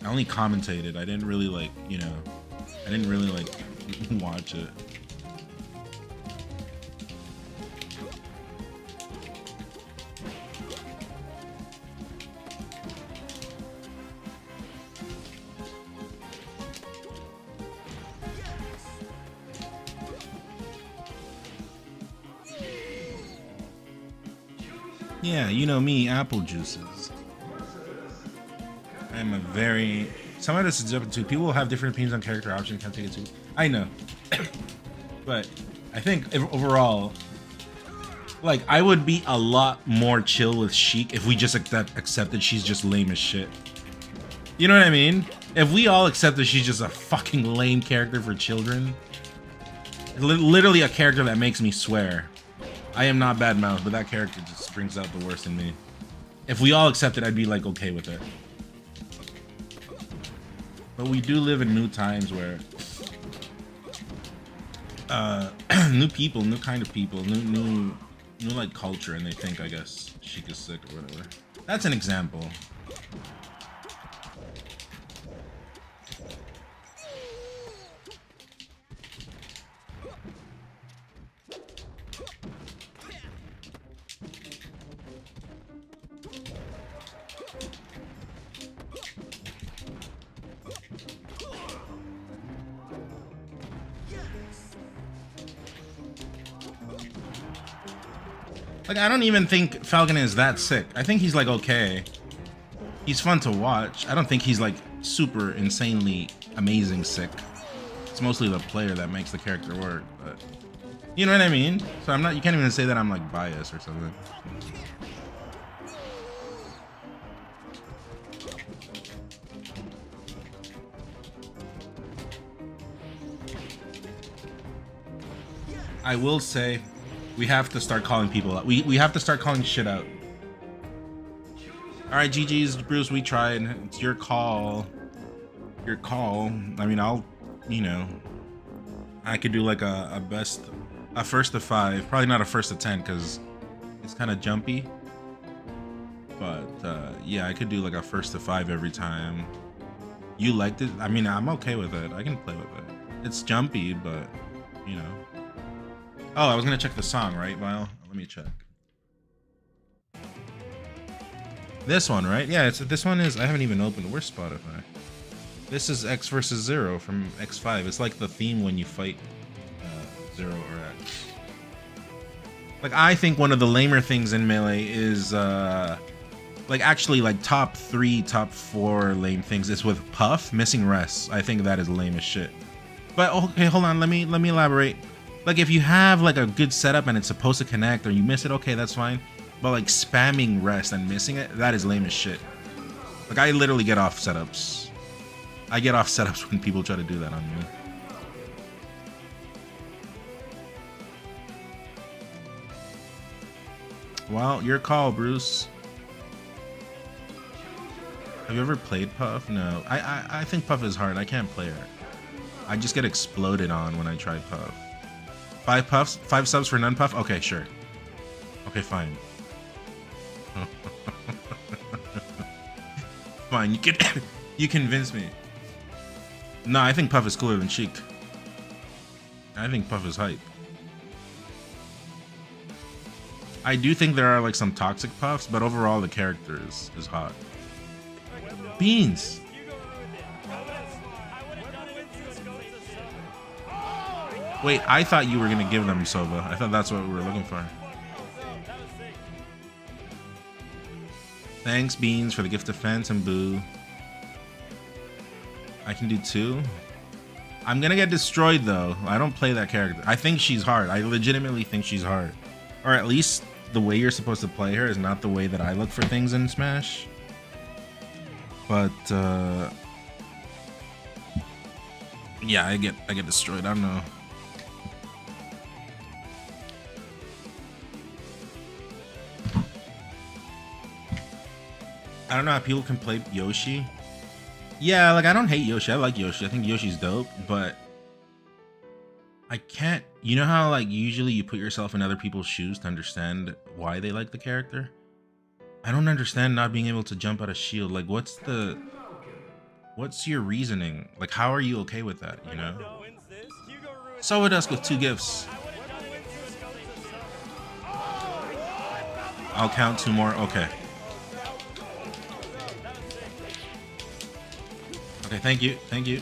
Speaker 1: I only commentated. I didn't really, like, you know, I didn't really, like, watch it. Yeah, you know me, apple juices. I'm a very... Some of this is up to people have different opinions on character option. Can't take it too. I know. But I think overall, like, I would be a lot more chill with Sheik if we just accepted she's just lame as shit. You know what I mean? If we all accept that she's just a fucking lame character for children. Literally a character that makes me swear. I am not bad mouth, but that character just brings out the worst in me. If we all accept it, I'd be like okay with it. But we do live in new times where new people, new kind of people, new like culture, and they think, I guess, Sheik is sick or whatever. That's an example. Like, I don't even think Falcon is that sick. I think he's like okay. He's fun to watch. I don't think he's like super insanely amazing sick. It's mostly the player that makes the character work, but you know what I mean? So I'm not, you can't even say that I'm like biased or something. I will say, we have to start calling people out. We have to start calling shit out. All right, GG's, Bruce. We tried. It's your call. Your call. I mean, I'll, you know, I could do like a first to 5. Probably not a first to 10 because it's kind of jumpy. But yeah, I could do like a first to 5 every time. You liked it? I mean, I'm okay with it. I can play with it. It's jumpy, but you know. Oh, I was gonna check the song, right? Well, let me check. This one, right? Yeah, this one is. I haven't even opened. Where's Spotify? This is X versus Zero from X5. It's like the theme when you fight Zero or X. Like, I think one of the lamer things in Melee is like actually like top 3, top 4 lame things is with Puff missing rests. I think that is lame as shit. But okay, hold on. Let me elaborate. Like, if you have like a good setup and it's supposed to connect or you miss it, okay, that's fine. But like spamming rest and missing it, that is lame as shit. Like, I literally get off setups. I get off setups when people try to do that on me. Well, your call, Bruce. Have you ever played Puff? No. I think Puff is hard. I can't play it. I just get exploded on when I try Puff. 5 puffs? 5 subs for none Puff? Okay, sure. Okay, fine. Fine, you convince me. No, I think Puff is cooler than Sheik. I think Puff is hype. I do think there are like some toxic Puffs, but overall the character is hot. Beans. Wait, I thought you were gonna give them Sova. I thought that's what we were looking for. Thanks, Beans, for the gift of fence and Boo. I can do 2. I'm gonna get destroyed though. I don't play that character. I think she's hard. I legitimately think she's hard. Or at least the way you're supposed to play her is not the way that I look for things in Smash. But yeah, I get destroyed. I don't know. I don't know how people can play Yoshi. Yeah, like, I don't hate Yoshi. I like Yoshi. I think Yoshi's dope, but I can't. You know how like usually you put yourself in other people's shoes to understand why they like the character? I don't understand not being able to jump out of shield. Like, what's your reasoning? Like, how are you okay with that, you know? So it us with 2 gifts. I'll count 2 more. Okay. Okay, thank you. Thank you.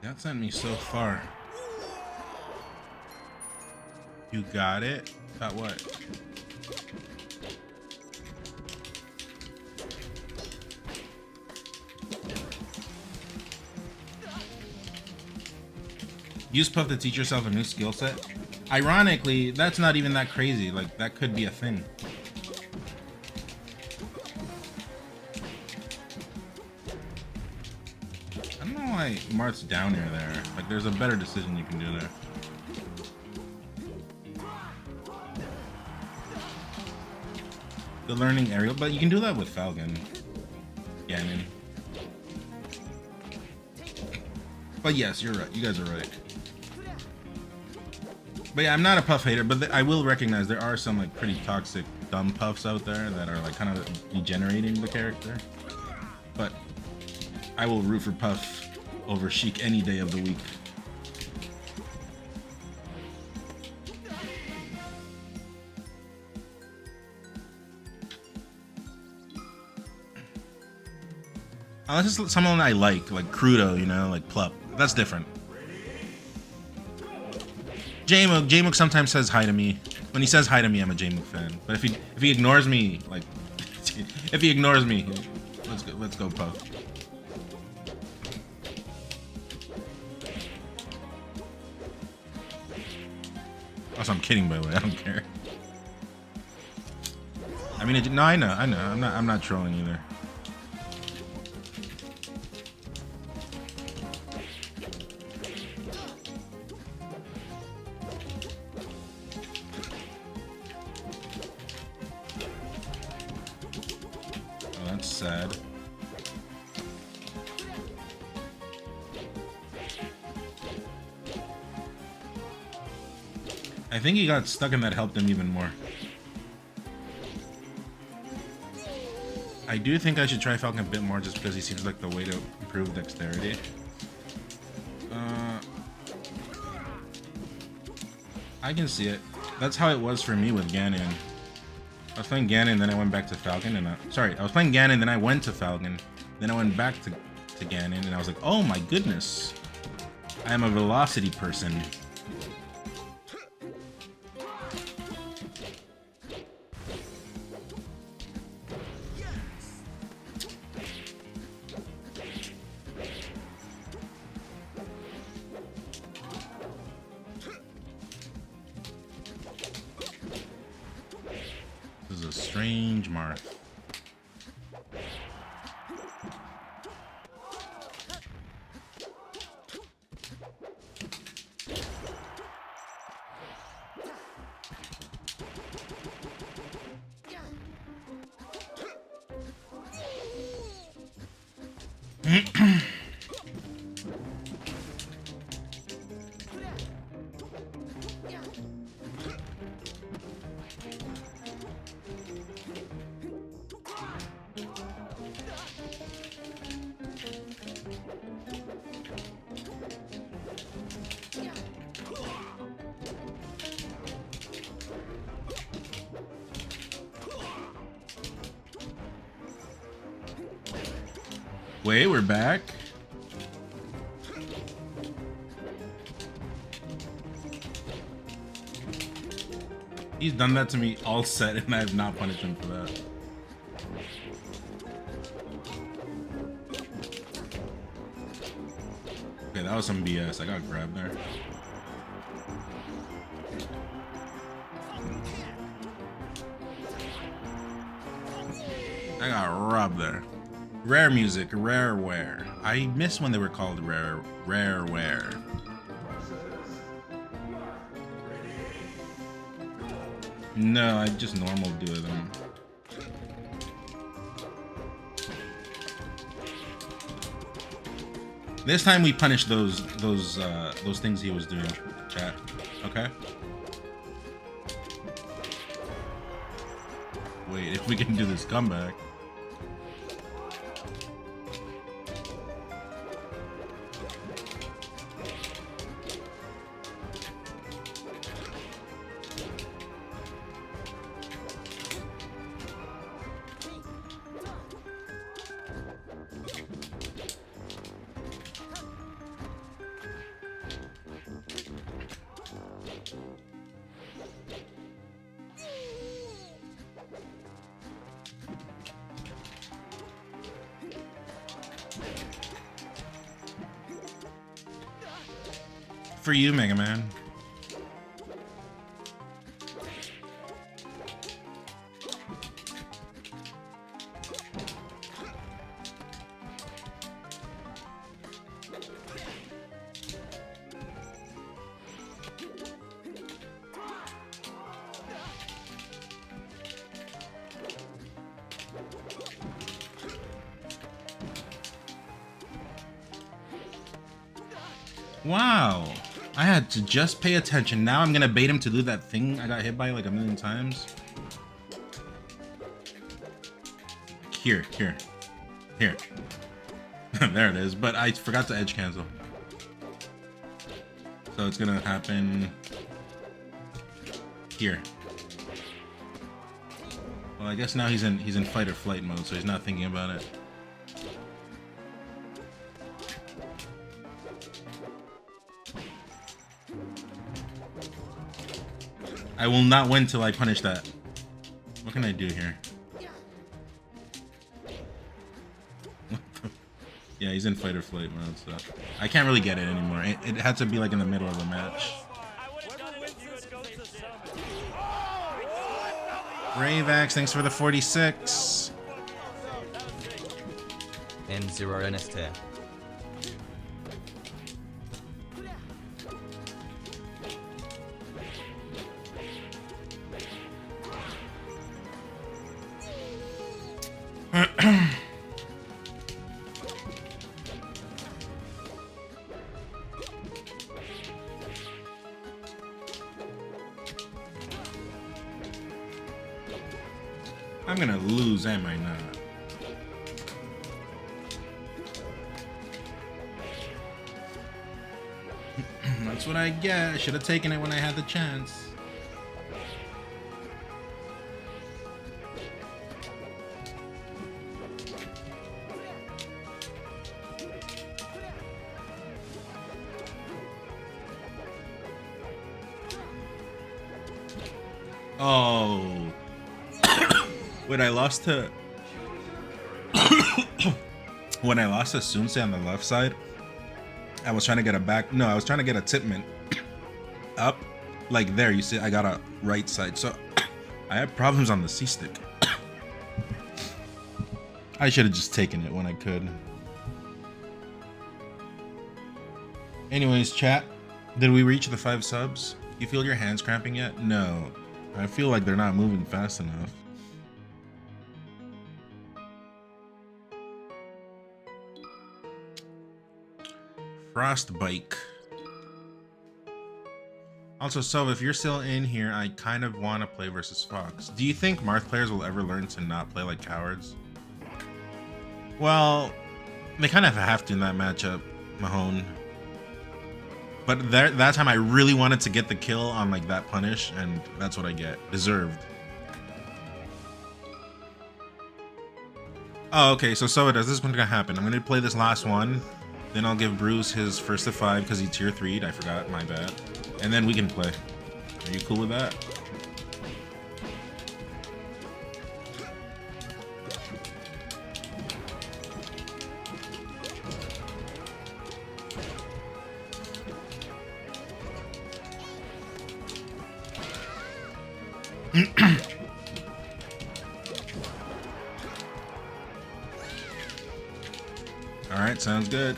Speaker 1: That sent me so far. You got it? Got what? Use Puff to teach yourself a new skill set. Ironically, that's not even that crazy. Like, that could be a thing. I don't know why Marth's down here there. Like, there's a better decision you can do there. The learning aerial, but you can do that with Falcon. Ganon. But yes, you're right. You guys are right. But yeah, I'm not a Puff hater, but I will recognize there are some like pretty toxic, dumb Puffs out there that are like kind of degenerating the character. But I will root for Puff over Sheik any day of the week. Unless it's someone I like Crudo, you know, like Plup. That's different. J-Mook sometimes says hi to me. When he says hi to me, I'm a J-Mook fan. But if he ignores me, like, if he ignores me, let's go Puff. Also, I'm kidding, by the way. I don't care. I mean, no, I know. I'm not trolling either. Oh, that's sad. I think he got stuck and that helped him even more. I do think I should try Falcon a bit more just because he seems like the way to improve dexterity. I can see it. That's how it was for me with Ganon. I was playing Ganon, then I went back to Falcon, and I was playing Ganon, then I went to Falcon, then I went back to Ganon, and I was like, oh my goodness, I am a velocity person. This is a strange Marth. Wait, we're back? He's done that to me all set and I have not punished him for that. Okay, that was some BS. I got grabbed there. I got robbed there. Rare music, rareware. I miss when they were called rareware. No, I just normal do them. This time we punish those things he was doing, chat. Okay. Wait, if we can do this comeback. For you, Mega Man. Wow. I had to just pay attention. Now I'm gonna bait him to do that thing I got hit by like a million times. Here. There it is, but I forgot to edge cancel. So it's gonna happen here. Well, I guess now he's in fight or flight mode, so he's not thinking about it. I will not win till I punish that. What can I do here? Yeah, he's in fight or flight mode, so I can't really get it anymore. It had to be like in the middle of the match. Ravax, thanks for the 46.
Speaker 3: N0 NST.
Speaker 1: I'm gonna lose, am I not? That's what I get. I should have taken it when I had the chance. Oh. When I lost to when I lost to Sunsei on the left side, I was trying to get a back. No, I was trying to get a tipment up, like there. You see, I got a right side, so I had problems on the C stick. I should have just taken it when I could. Anyways, chat, did we reach the 5 subs? You feel your hands cramping yet? No, I feel like they're not moving fast enough. Frostbite. Also, so if you're still in here, I kind of want to play versus Fox. Do you think Marth players will ever learn to not play like cowards? Well, they kind of have to in that matchup, Mahone. But that time I really wanted to get the kill on like that punish, and that's what I get. Deserved. Oh, okay, so this is what's gonna happen. I'm gonna play this last one. Then I'll give Bruce his first to 5 because he tier 3'd. I forgot, my bad. And then we can play. Are you cool with that? All right, sounds good.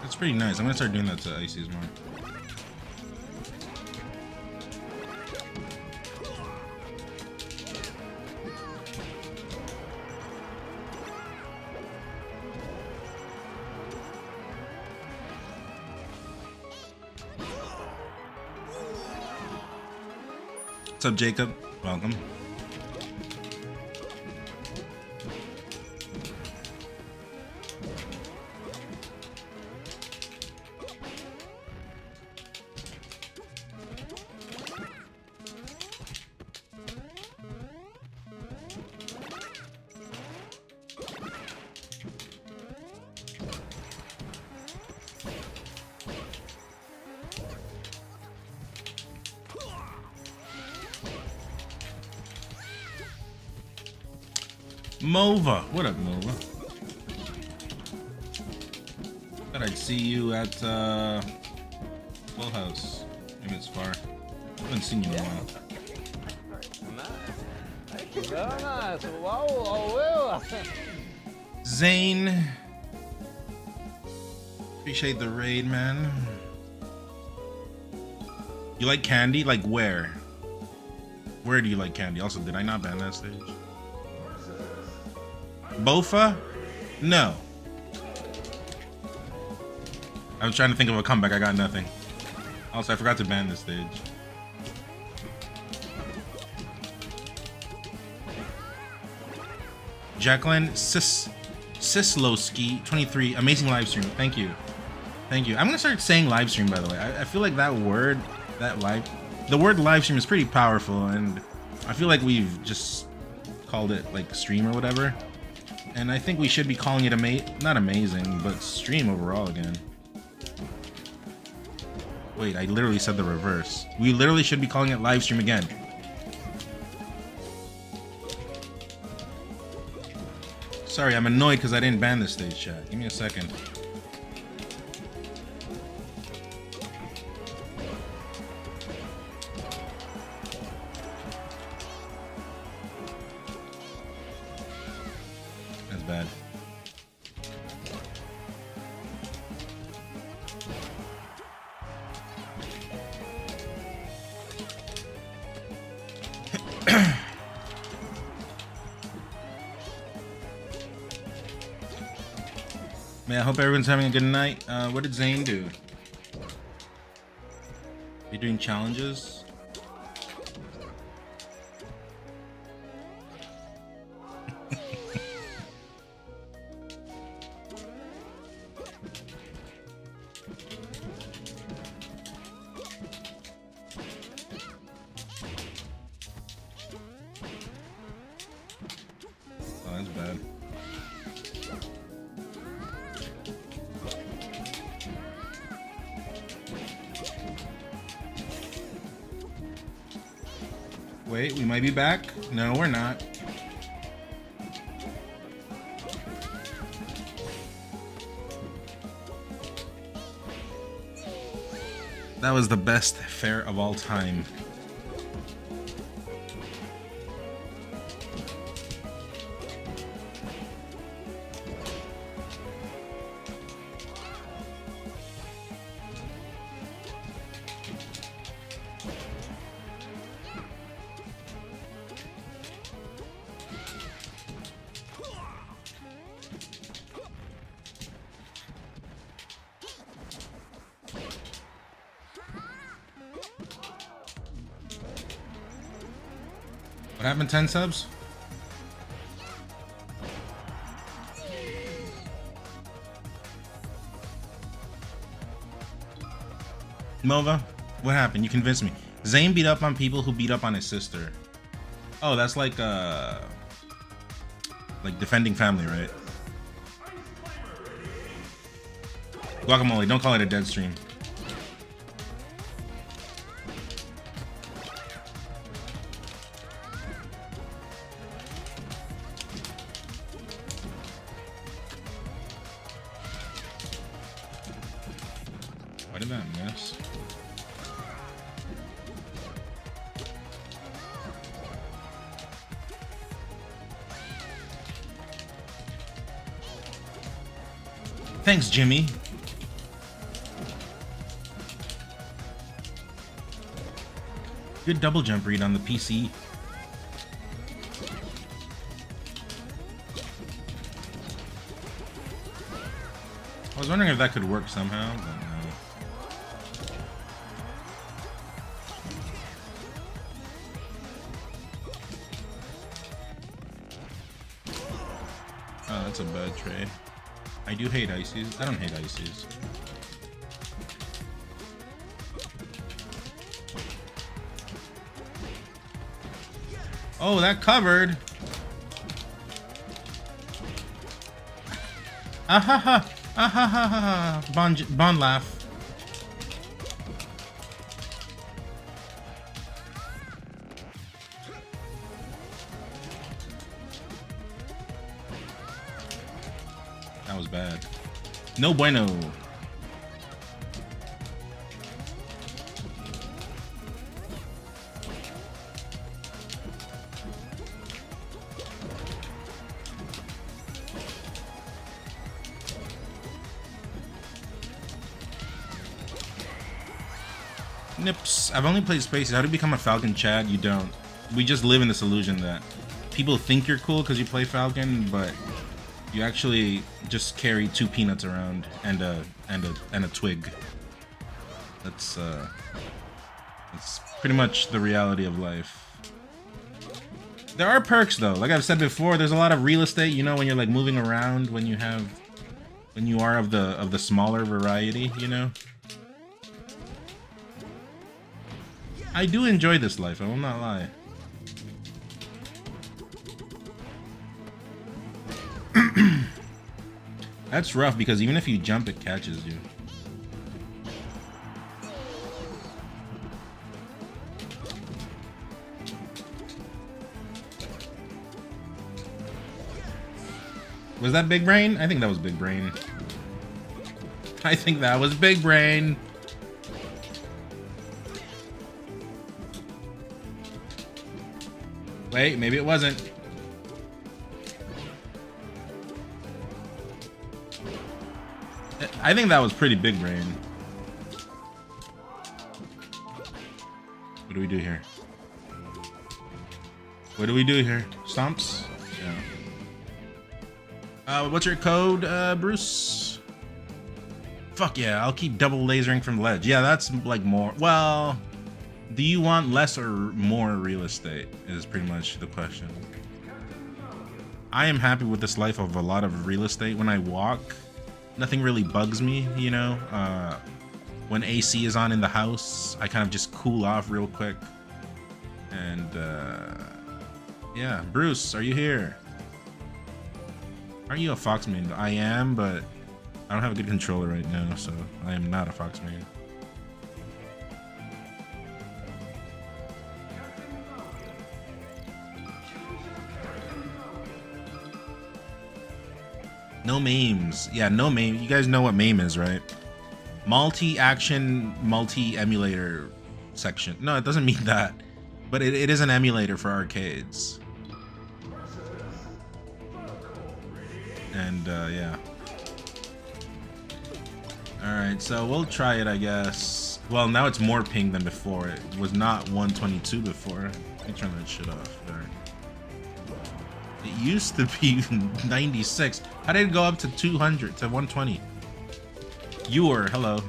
Speaker 1: That's pretty nice. I'm gonna start doing that to Icy's more. What's up, Jacob? Welcome. Mova, what up, Mova? Thought I'd see you at Full House. Maybe it's far. I haven't seen you in a while.
Speaker 12: Very nice. Wow, oh, well.
Speaker 1: Zain, appreciate the raid, man. You like candy? Like where? Where do you like candy? Also, did I not ban that stage? Bofa? No. I was trying to think of a comeback. I got nothing. Also, I forgot to ban this stage. Jacqueline Sislowski 23. Amazing live stream. Thank you. Thank you. I'm gonna start saying live stream, by the way. I feel like that word, the word live stream is pretty powerful, and I feel like we've just called it like stream or whatever. And I think we should be calling it not amazing, but stream overall again. Wait, I literally said the reverse. We literally should be calling it live stream again. Sorry, I'm annoyed because I didn't ban this stage chat. Give me a second. That's bad. Man, I hope everyone's having a good night. What did Zain do? You doing challenges? Oh, that's bad. Wait, we might be back. No, we're not. That was the best fair of all time. What happened, 10 subs? Mova, what happened? You convinced me. Zayn beat up on people who beat up on his sister. Oh, that's like defending family, right? Guacamole, don't call it a dead stream. Why did that miss? Thanks, Jimmy. Good double jump read on the PC. I was wondering if that could work somehow, but no. Oh, that's a bad trade. I do hate ices. I don't hate ices. Oh, that covered. Ah ha ha. Ah ha ha ha ha. Bond laugh. That was bad. No bueno. Nips. I've only played Spaces. How to become a Falcon, Chad? You don't. We just live in this illusion that people think you're cool because you play Falcon, but you actually just carry 2 peanuts around and a twig. That's pretty much the reality of life. There are perks though. Like I've said before, there's a lot of real estate, you know, when you're like moving around, when you are of the smaller variety, you know. I do enjoy this life, I will not lie. That's rough because even if you jump, it catches you. Was that Big Brain? I think that was Big Brain. I think that was Big Brain. Wait, maybe it wasn't. I think that was pretty Big Brain. What do we do here? What do we do here? Stomps? Yeah. What's your code, Bruce? Fuck yeah, I'll keep double lasering from the ledge. Yeah, that's like more. Well, do you want less or more real estate is pretty much the question. I am happy with this life of a lot of real estate. When I walk, nothing really bugs me, you know. When AC is on in the house, I kind of just cool off real quick. And yeah, Bruce, are you here? Aren't you a Fox main? I am, but I don't have a good controller right now, so I am not a Fox main. No memes. Yeah, no meme. You guys know what meme is, right? Multi-action, multi-emulator section. No, it doesn't mean that. But it is an emulator for arcades. And, yeah. Alright, so we'll try it, I guess. Well, now it's more ping than before. It was not 122 before. Let me turn that shit off. There. It used to be 96. How did it go up to 200 to 120? Ewer, hello.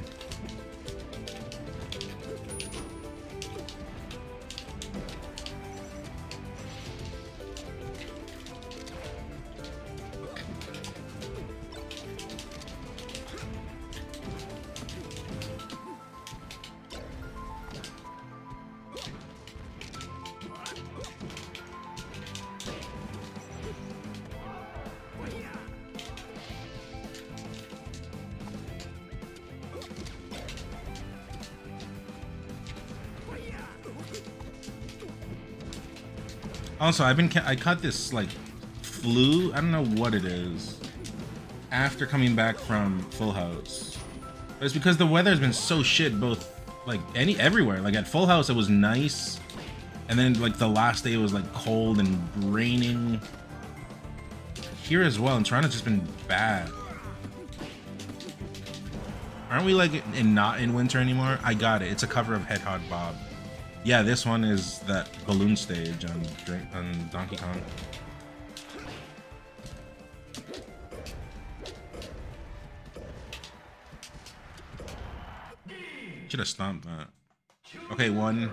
Speaker 1: Also, I caught this like flu. I don't know what it is. After coming back from Full House, but it's because the weather has been so shit. Both like everywhere. Like at Full House, it was nice, and then like the last day it was like cold and raining. Here as well in Toronto's just been bad. Aren't we like not in winter anymore? I got it. It's a cover of Head Hog Bob. Yeah, this one is that balloon stage on Donkey Kong. Should have stomped that. Okay, one.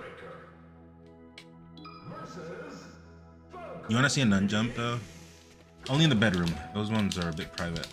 Speaker 1: You want to see a nun jump though? Only in the bedroom. Those ones are a bit private.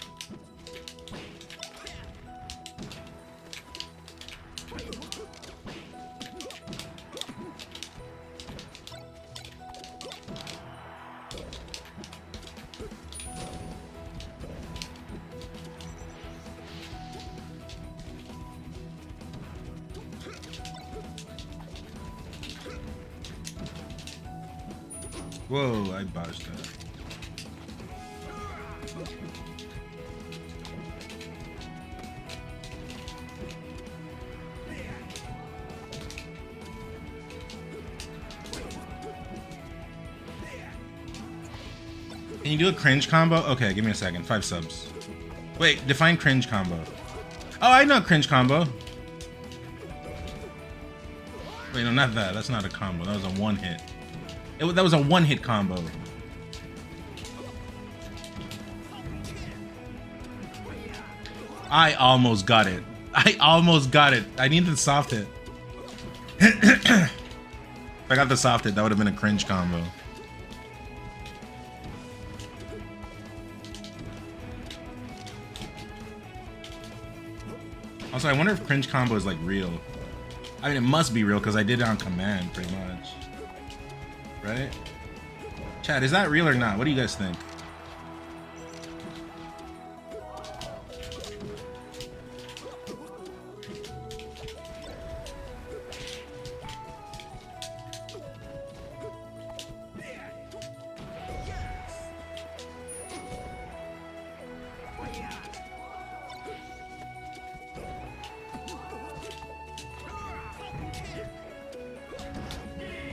Speaker 1: Whoa, I botched that. Can you do a cringe combo? Okay, give me a second. 5 subs. Wait, define cringe combo. Oh, I know cringe combo. Wait, no, not that. That's not a combo. That was a one hit. That was a one-hit combo. I almost got it. I almost got it. I needed the soft hit. If I got the soft hit, that would have been a cringe combo. Also, I wonder if cringe combo is like real. I mean, it must be real because I did it on command pretty much. Right? Chat, is that real or not? What do you guys think?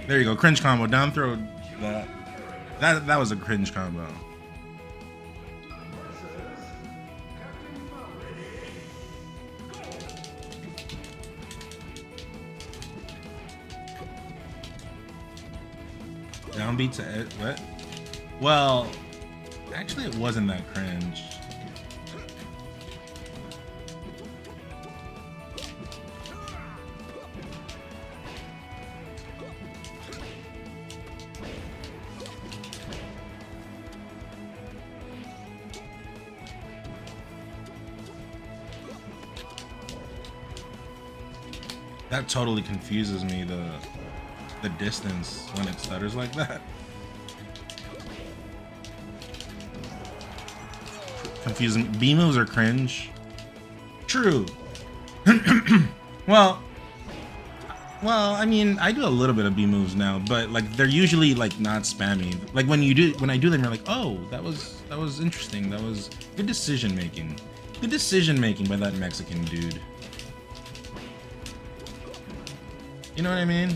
Speaker 1: There you go, cringe combo, down throw. That was a cringe combo. Downbeat to it. What? Well, actually, it wasn't that cringe. That totally confuses me, the distance when it stutters like that. Confusing. B moves are cringe. True. well, I mean, I do a little bit of B moves now, but like they're usually like not spammy. Like when I do them, you're like, oh, that was interesting. That was good decision making. Good decision making by that Mexican dude. You know what I mean?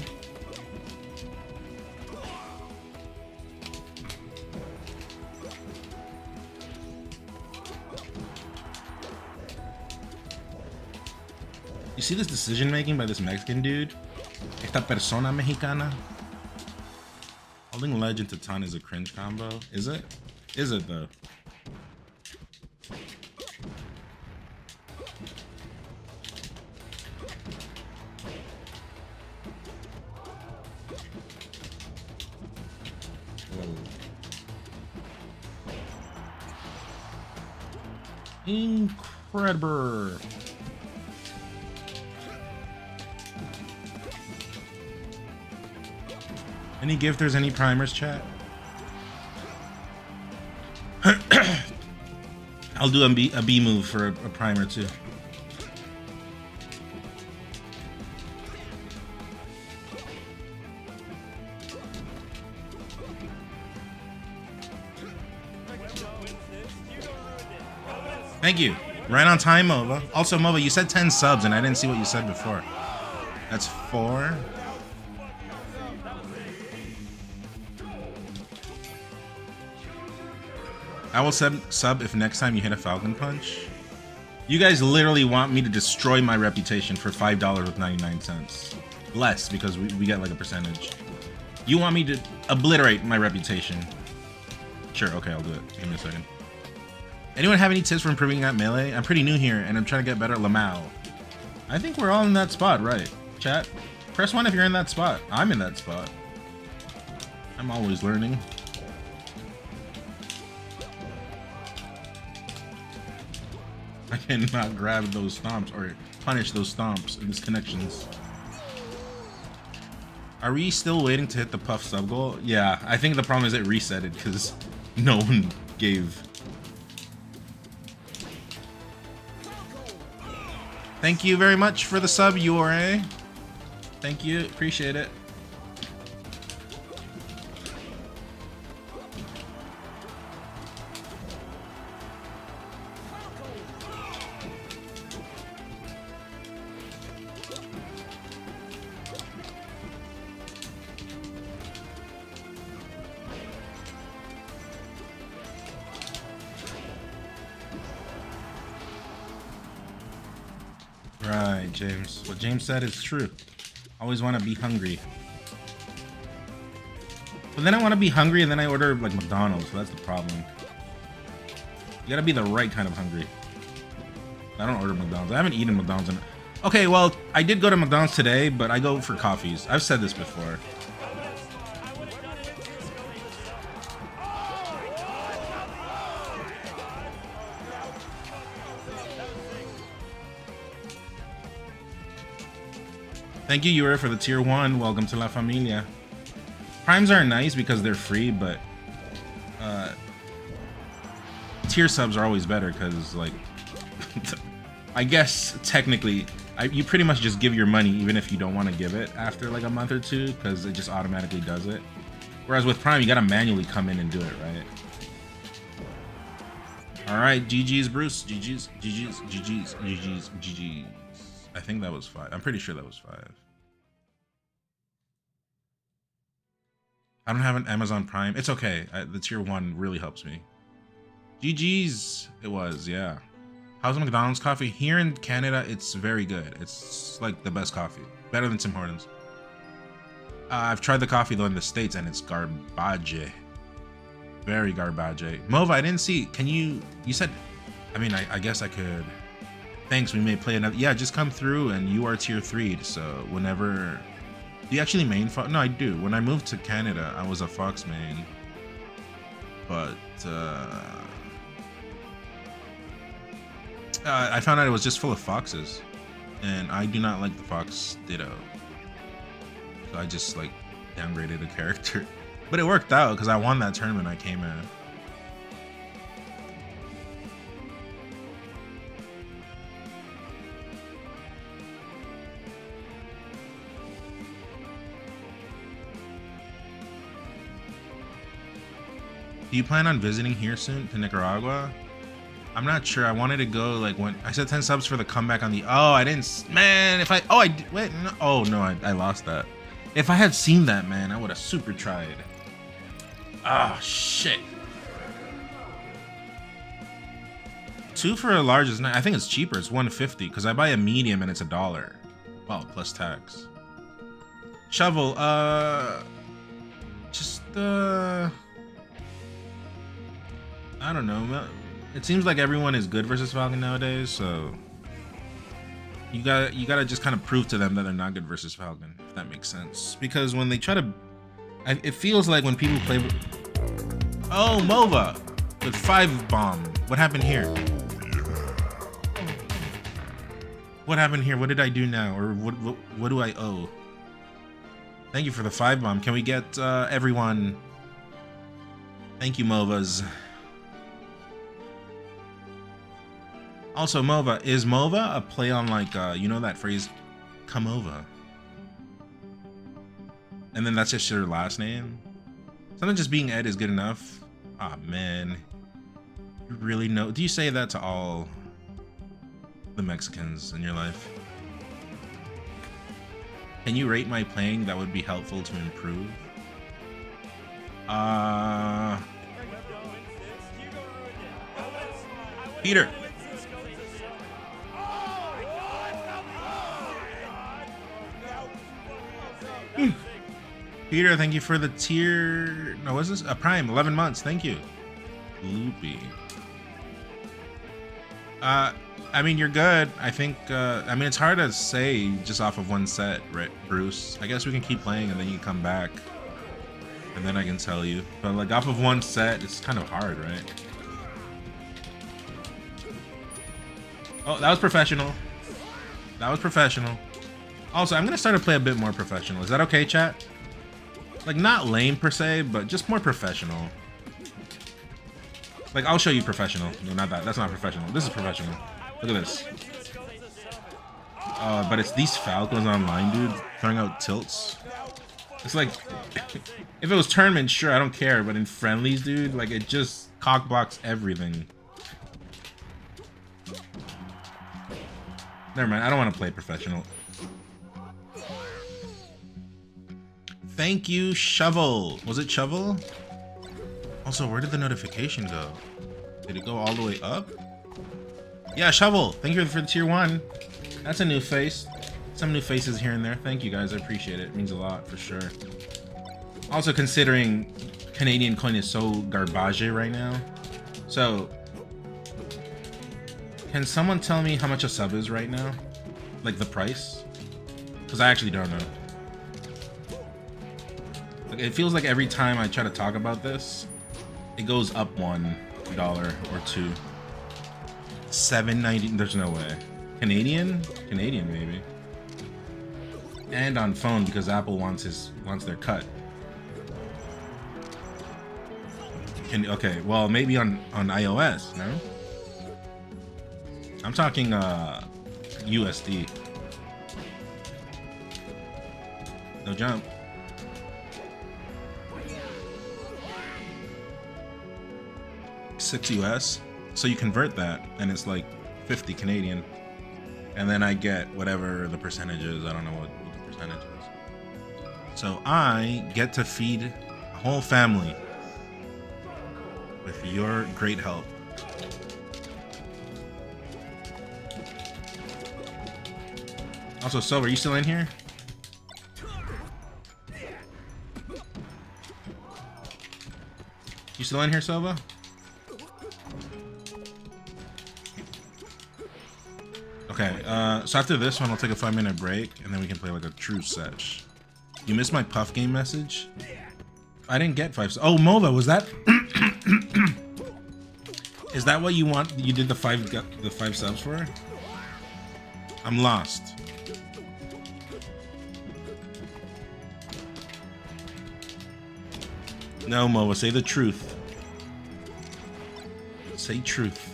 Speaker 1: You see this decision making by this Mexican dude? Esta persona mexicana? Holding ledge into ton is a cringe combo. Is it? Is it though? Incredible. Any gifters, any primers, chat? I'll do a B move for a primer too. Thank you. Right on time, Mova. Also, Mova, you said 10 subs and I didn't see what you said before. That's 4. I will sub if next time you hit a Falcon Punch. You guys literally want me to destroy my reputation for $5 with 99 cents. Less, because we get like a percentage. You want me to obliterate my reputation. Sure, okay, I'll do it. Give me a second. Anyone have any tips for improving at Melee? I'm pretty new here, and I'm trying to get better at Lamau. I think we're all in that spot, right? Chat, press 1 if you're in that spot. I'm in that spot. I'm always learning. I cannot grab those stomps or punish those stomps and disconnections. Are we still waiting to hit the Puff sub goal? Yeah, I think the problem is it resetted because no one gave. Thank you very much for the sub, URA. Thank you, appreciate it. Right, James. What James said is true. Always want to be hungry. But then I want to be hungry and then I order like McDonald's, so that's the problem. You gotta be the right kind of hungry. I don't order McDonald's. I haven't eaten McDonald's in... Okay, well, I did go to McDonald's today, but I go for coffees. I've said this before. Thank you, Yura, for the tier 1. Welcome to La Familia. Primes are nice because they're free, but tier subs are always better because, like, I guess technically, you pretty much just give your money even if you don't want to give it after like a month or two because it just automatically does it. Whereas with Prime, you gotta manually come in and do it, right? All right, GG's, Bruce. GG's, GG's, GG's, GG's, GG's. I think that was 5. I'm pretty sure that was 5. I don't have an Amazon Prime. It's okay. The tier 1 really helps me. GG's. It was, yeah. How's McDonald's coffee? Here in Canada, it's very good. It's like the best coffee. Better than Tim Hortons. I've tried the coffee though in the States and it's garbage. Very garbage. Mova, I didn't see. Can you said, I mean, I guess I could. Thanks, we may play another. Yeah, just come through and you are tier 3. So whenever, do you actually main Fox? No, I do. When I moved to Canada, I was a Fox main. But, I found out it was just full of foxes, and I do not like the Fox Ditto, so I just like downgraded a character. But it worked out because I won that tournament I came in. Do you plan on visiting here soon to Nicaragua? I'm not sure. I wanted to go like when I said 10 subs for the comeback on the. Oh, I didn't. Man, if I. Oh, I wait. No, oh no, I lost that. If I had seen that, man, I would have super tried. Oh shit. 2 for a large is not. I think it's cheaper. It's 150 because I buy a medium and it's $1. Well, plus tax. Shovel. Just I don't know. It seems like everyone is good versus Falcon nowadays, so you gotta just kind of prove to them that they're not good versus Falcon, if that makes sense. Because when they try to, it feels like when people play. Oh, Mova with 5 bomb. What happened here? What happened here? What did I do now, or what do I owe? Thank you for the 5 bomb. Can we get everyone? Thank you, Movas. Also, Mova, is Mova a play on like, you know that phrase, come over? And then that's just your last name? Sometimes just being Ed is good enough. Ah, man. You really know? Do you say that to all the Mexicans in your life? Can you rate my playing? That would be helpful to improve. Peter. Peter, thank you for the tier. No, what's this? A Prime, 11 months. Thank you. Loopy. I mean, you're good. I think, I mean, it's hard to say just off of one set, right, Bruce? I guess we can keep playing and then you come back. And then I can tell you. But, like, off of one set, it's kind of hard, right? Oh, that was professional. That was professional. Also, I'm going to start to play a bit more professional. Is that okay, chat? Like, not lame per se, but just more professional. Like, I'll show you professional. No, not that. That's not professional. This is professional. Look at this. But it's these Falcons online, dude, throwing out tilts. It's like, if it was tournament, sure, I don't care. But in friendlies, dude, like, it just cock blocks everything. Never mind. I don't want to play professional. Thank you, Shovel. Was it Shovel? Also, where did the notification go? Did it go all the way up? Yeah, Shovel. Thank you for the tier 1. That's a new face. Some new faces here and there. Thank you, guys. I appreciate it. It means a lot, for sure. Also, considering Canadian coin is so garbage right now. So, can someone tell me how much a sub is right now? Like, the price? Because I actually don't know. Like, it feels like every time I try to talk about this, it goes up $1 or $2. $7.90. There's no way. Canadian? Canadian, maybe. and on phone because Apple wants their cut. Okay, well maybe on iOS, no? I'm talking USD. No jump. $6 US. So you convert that and it's like 50 Canadian. And then I get whatever the percentage is. I don't know what the percentage is. So I get to feed a whole family with your great help. Also, Silver, are you still in here? You still in here, Silva? Okay, so after this one, I'll take a 5-minute break, and then we can play like a true sesh. You missed my Puff game message? I didn't get 5. Oh, Mova, was that? Is that what you want? You did the 5 subs for? I'm lost. No, Mova, say the truth. Say truth.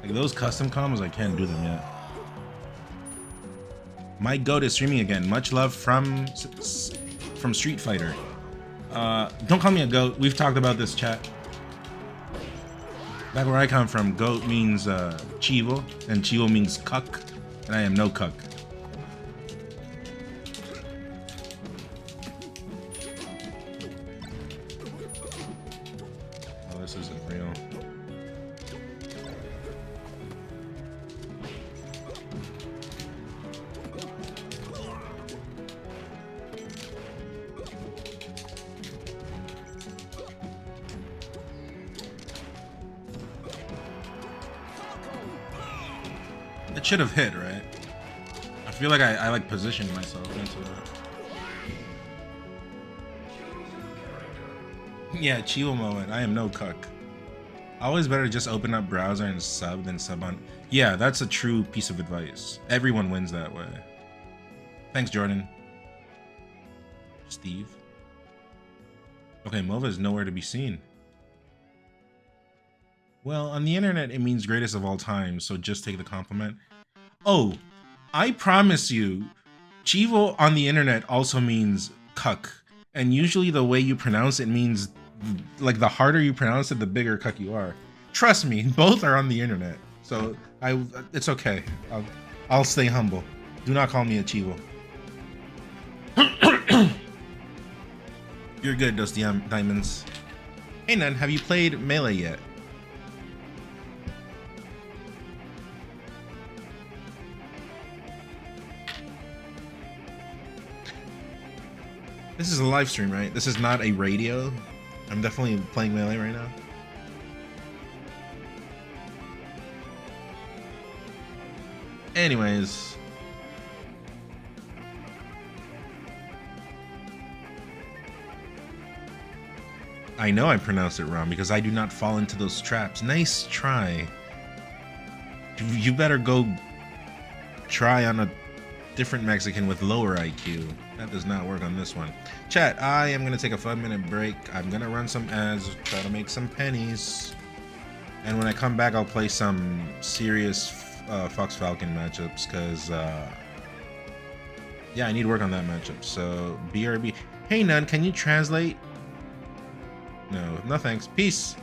Speaker 1: Like those custom combos, I can't do them yet. My goat is streaming again. Much love from Street Fighter. Don't call me a goat. We've talked about this, chat. Back where I come from, goat means chivo, and chivo means cuck, and I am no cuck. Oh, this isn't real. It should have hit, right? I feel like I like positioned myself into it. Yeah, chill moment. I am no cuck. Always better just open up browser and sub than sub on. Yeah, that's a true piece of advice. Everyone wins that way. Thanks, Jordan. Steve. Okay, Mova is nowhere to be seen. Well, on the internet, it means greatest of all time, so just take the compliment. Oh, I promise you, Chivo on the internet also means cuck. And usually the way you pronounce it means, like, the harder you pronounce it, the bigger cuck you are. Trust me, both are on the internet. So, it's okay. I'll stay humble. Do not call me a Chivo. You're good, Dusty Diamonds. Hey, Nun, have you played Melee yet? This is a live stream, right? This is not a radio. I'm definitely playing Melee right now. Anyways. I know I pronounced it wrong because I do not fall into those traps. Nice try. You better go try on a different Mexican with lower IQ. That does not work on this one. Chat, I am going to take a 5-minute break. I'm going to run some ads, try to make some pennies. And when I come back, I'll play some serious Fox Falcon matchups because, yeah, I need work on that matchup. So, BRB. Hey, Nun, can you translate? No thanks. Peace.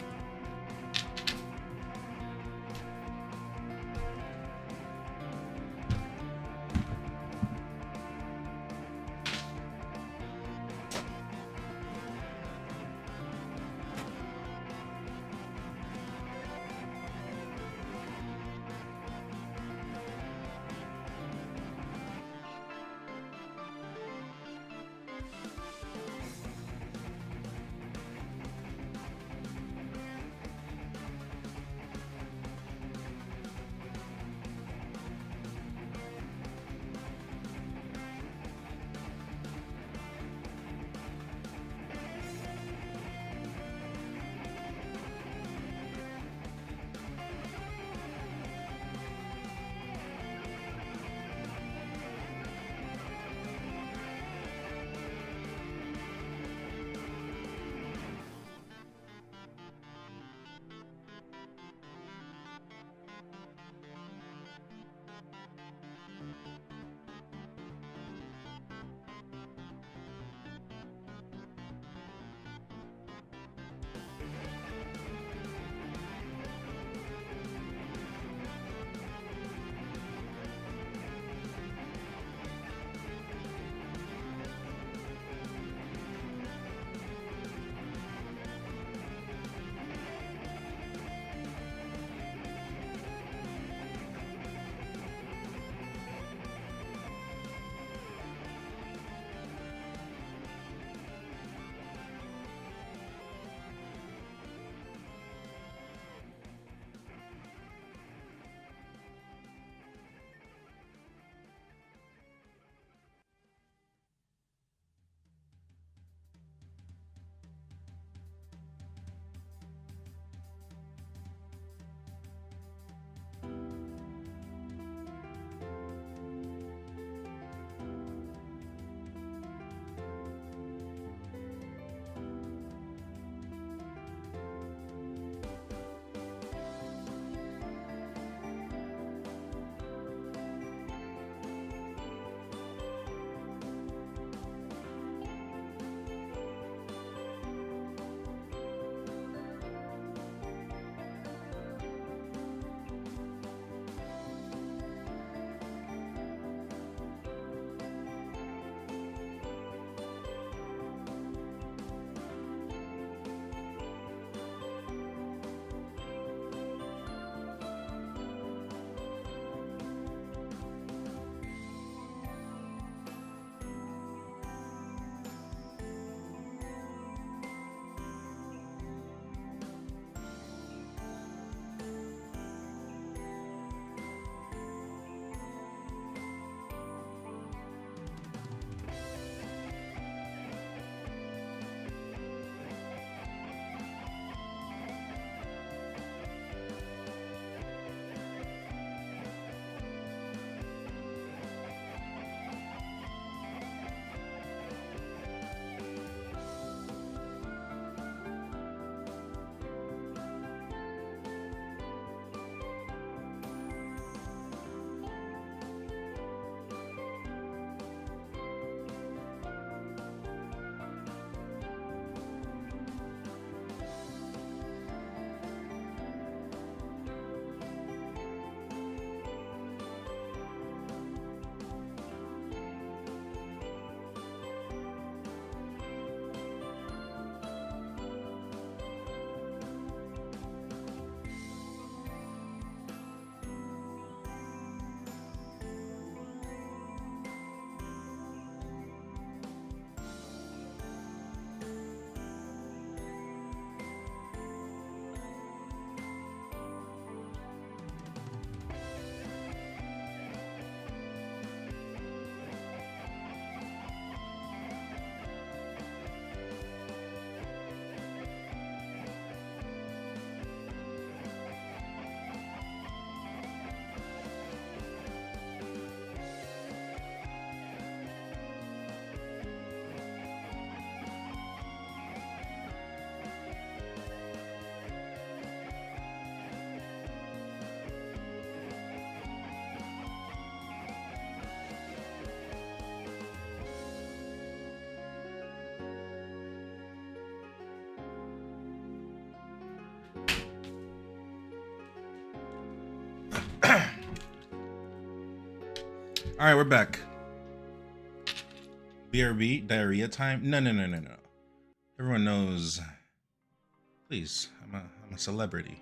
Speaker 1: All right, we're back. BRB, diarrhea time? No. Everyone knows. Please, I'm a celebrity.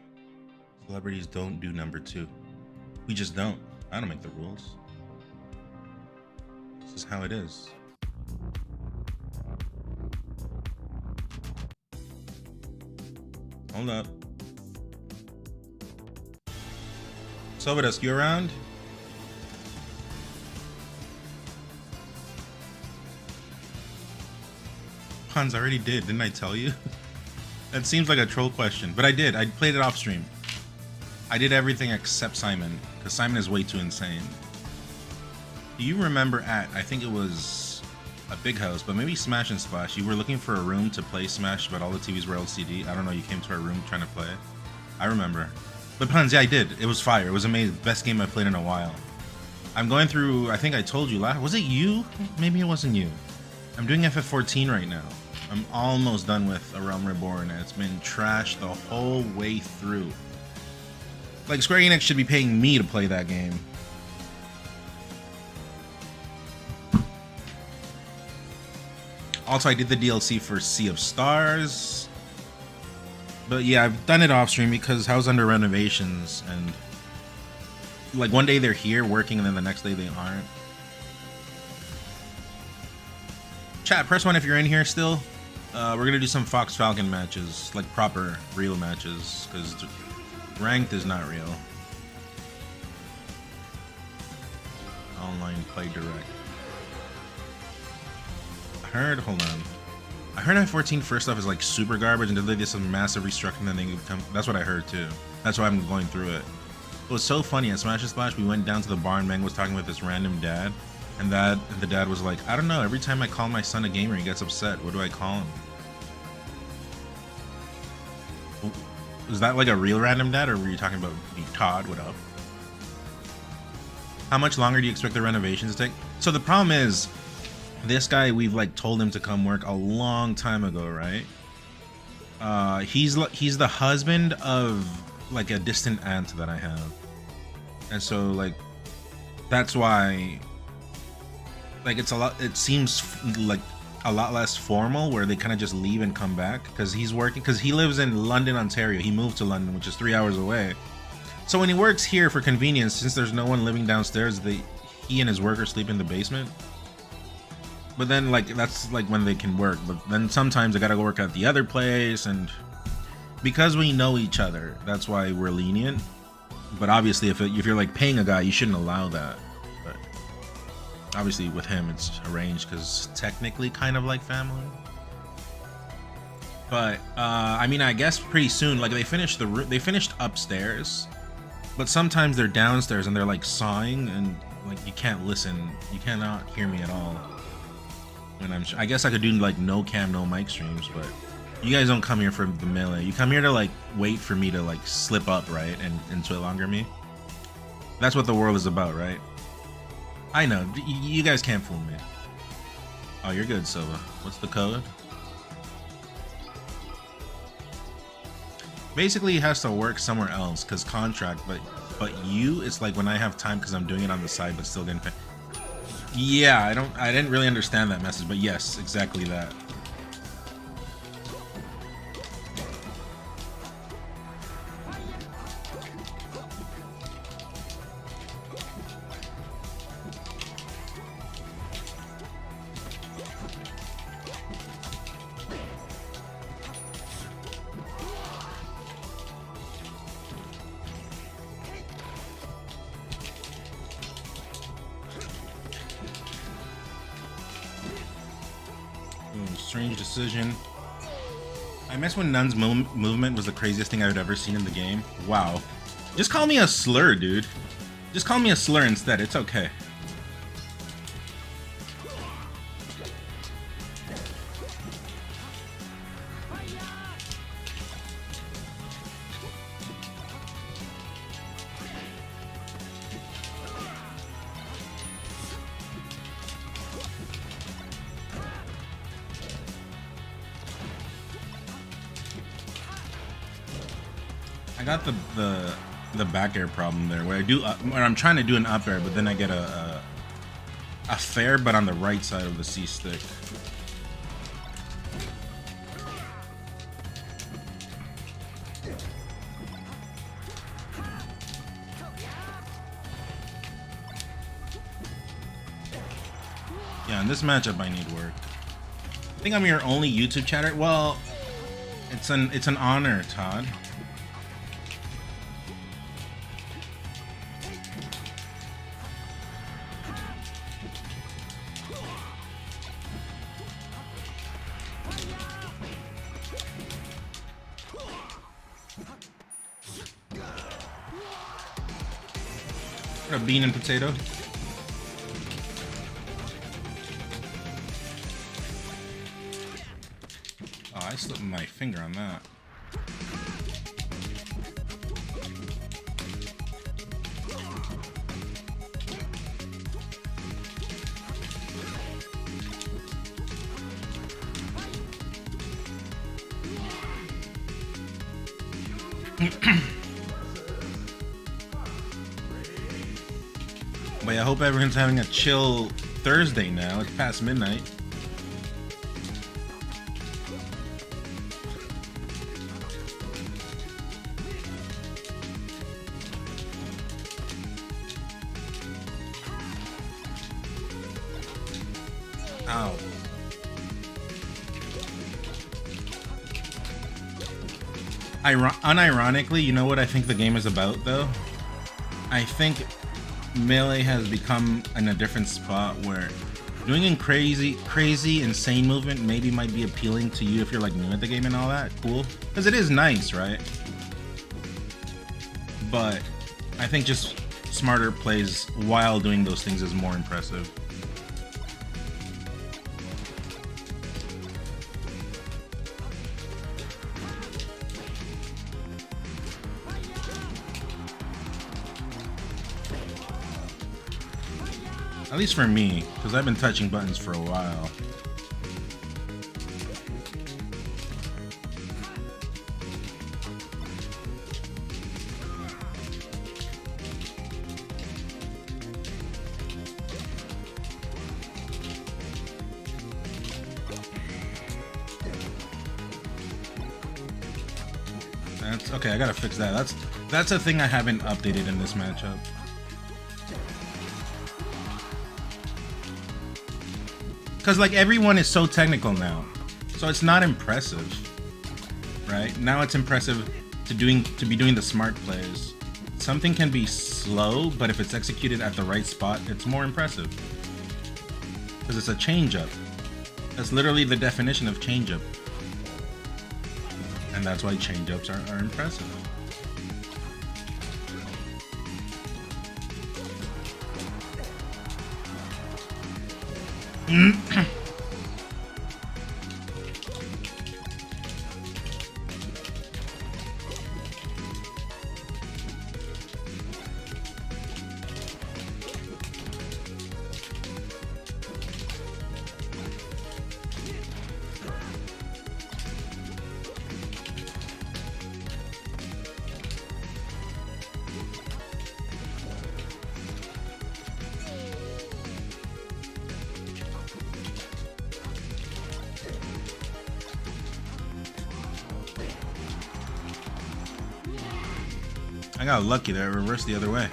Speaker 1: Celebrities don't do number 2. We just don't. I don't make the rules. This is how it is. Hold up. Sovadusk, you around? Hans, I already did, didn't I tell you? That seems like a troll question, but I did. I played it off stream. I did everything except Simon, because Simon is way too insane. Do you remember at, I think it was a big house, but maybe Smash and Splash, you were looking for a room to play Smash, but all the TVs were LCD. I don't know, you came to our room trying to play. I remember. But Puns, yeah, I did. It was fire. It was amazing. Best game I played in a while. I'm going through, I think I told you last, was it you? Maybe it wasn't you. I'm doing FF14 right now. I'm almost done with A Realm Reborn, and it's been trashed the whole way through. Like, Square Enix should be paying me to play that game. Also, I did the DLC for Sea of Stars. But yeah, I've done it off stream because I was under renovations, and like one day they're here working and then the next day they aren't. Chat, press 1 if you're in here still. We're gonna do some Fox Falcon matches, like proper, real matches, because ranked is not real. Online play direct. I heard, hold on. I heard F14 first off is like super garbage, and then they did some massive restructuring, and then they become. That's what I heard too. That's why I'm going through it. It was so funny at Smash and Splash. We went down to the bar, and Meng was talking with this random dad, and the dad was like, I don't know. Every time I call my son a gamer, he gets upset. What do I call him? Was that like a real random dad, or were you talking about Todd? What up? How much longer do you expect the renovations to take? So the problem is, this guy, we've like told him to come work a long time ago, right? He's the husband of like a distant aunt that I have, and so like that's why like it's a lot. It seems like a lot less formal, where they kind of just leave and come back because he's working. Because he lives in London, Ontario. He moved to London, which is 3 hours away. So when he works here for convenience, since there's no one living downstairs, he and his workers sleep in the basement. But then like that's like when they can work. But then sometimes I gotta go work at the other place, and because we know each other, that's why we're lenient. But obviously, if you're like paying a guy, you shouldn't allow that. But obviously, with him, it's arranged because technically, kind of like family. But I mean, I guess pretty soon, like they finished upstairs, but sometimes they're downstairs and they're like sawing, and like you can't listen, you cannot hear me at all. And I guess I could do like no cam, no mic streams, but you guys don't come here for the melee. You come here to like wait for me to like slip up, right, and sweat longer me. That's what the world is about, right? I know. You guys can't fool me. Oh, you're good, Silva. What's the code? Basically, he has to work somewhere else because contract, but you, it's like when I have time because I'm doing it on the side, but still getting paid. Yeah, I didn't really understand that message, but yes, exactly that. Strange decision. I miss when Nun's movement was the craziest thing I've ever seen in the game. Wow. Just call me a slur, dude. Just call me a slur instead. It's okay. I got the back air problem there, where I'm trying to do an up air, but then I get a a fair, but on the right side of the C stick. Yeah, in this matchup I need work. I think I'm your only YouTube chatter. Well, it's an honor, Todd. A bean and potato. Oh, I slipped my finger on that. But yeah, I hope everyone's having a chill Thursday now. It's past midnight. Ow. Unironically, you know what I think the game is about, though? I think Melee has become in a different spot where doing in crazy, insane movement maybe might be appealing to you if you're like new at the game and all that. Cool. Because it is nice, right? But I think just smarter plays while doing those things is more impressive. At least for me, because I've been touching buttons for a while. That's okay, I gotta fix that. That's a thing I haven't updated in this matchup. Because like everyone is so technical now, so it's not impressive, right? Now it's impressive to be doing the smart plays. Something can be slow, but if it's executed at the right spot, it's more impressive. Because it's a change-up. That's literally the definition of change-up, and that's why change-ups are impressive. I got lucky there, it reversed the other way.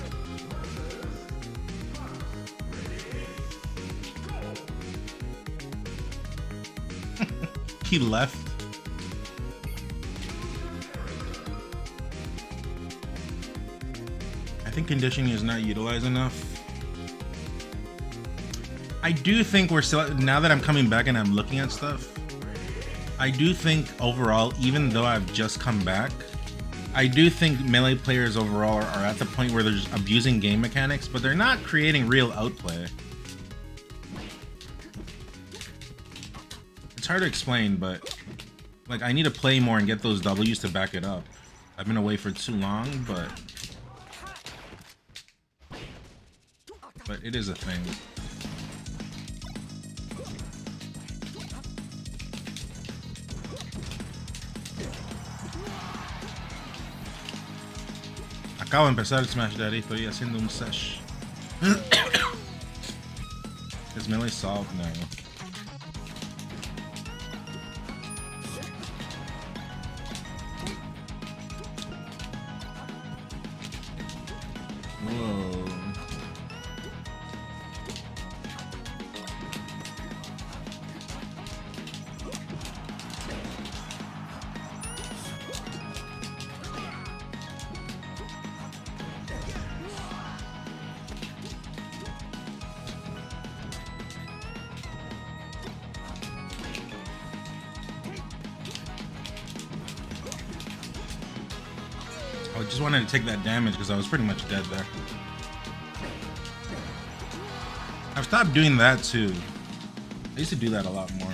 Speaker 1: He left. I think conditioning is not utilized enough. I do think we're still, now that I'm coming back and I'm looking at stuff, I do think overall, even though I've just come back, I do think Melee players overall are at the point where they're just abusing game mechanics, but they're not creating real outplay. It's hard to explain, but like I need to play more and get those W's to back it up. I've been away for too long, but it is a thing. Acabo de empezar el Smash Daddy, estoy haciendo un sesh. Is melee solved? No. Whoa. I just wanted to take that damage because I was pretty much dead there. I've stopped doing that too. I used to do that a lot more.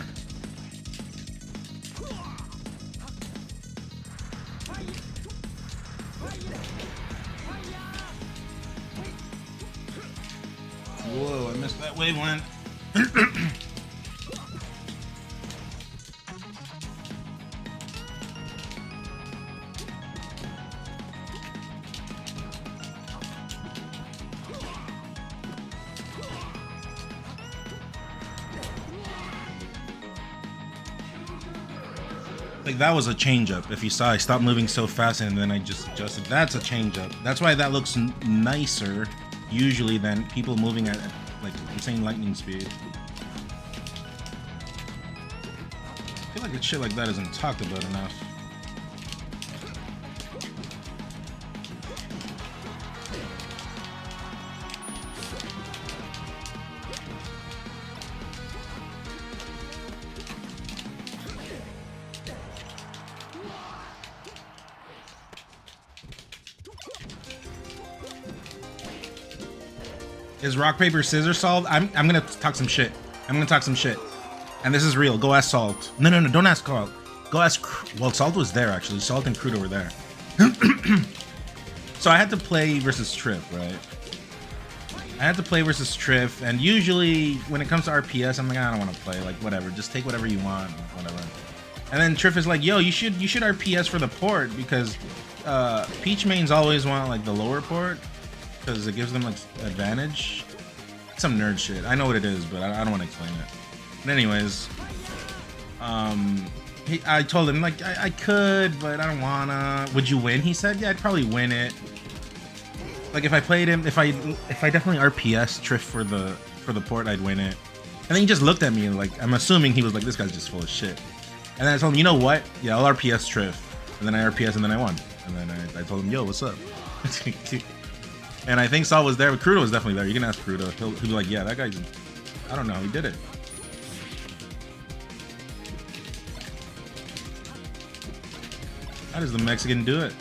Speaker 1: Whoa, I missed that wavelength. Like that was a change up. If you saw, I stopped moving so fast and then I just adjusted. That's a change up. That's why that looks nicer usually than people moving at like insane lightning speed. I feel like shit like that isn't talked about enough. Is rock, paper, scissors solved? I'm gonna talk some shit. And this is real. Go ask Salt. No, don't ask Carl. Go ask... Well, Salt was there, actually. Salt and Crudo were there. So I had to play versus Triff, right? I had to play versus Triff, and usually when it comes to RPS, I'm like, I don't want to play. Like, whatever. Just take whatever you want, whatever. And then Triff is like, yo, you should RPS for the port, because Peach mains always want, like, the lower port. Because it gives them like advantage. Some nerd shit. I know what it is, but I don't want to explain it. But anyways, I told him like I could, but I don't wanna. Would you win? He said, yeah, I'd probably win it. Like if I played him, if I definitely RPS Triff for the port, I'd win it. And then he just looked at me like, I'm assuming he was like, this guy's just full of shit. And then I told him, you know what? Yeah, I'll RPS Triff. And then I RPS and then I won. And then I told him, yo, what's up? And I think Saul was there, but Crudo was definitely there. You can ask Crudo. He'll be like, yeah, that guy's... I don't know. He did it. How does the Mexican do it?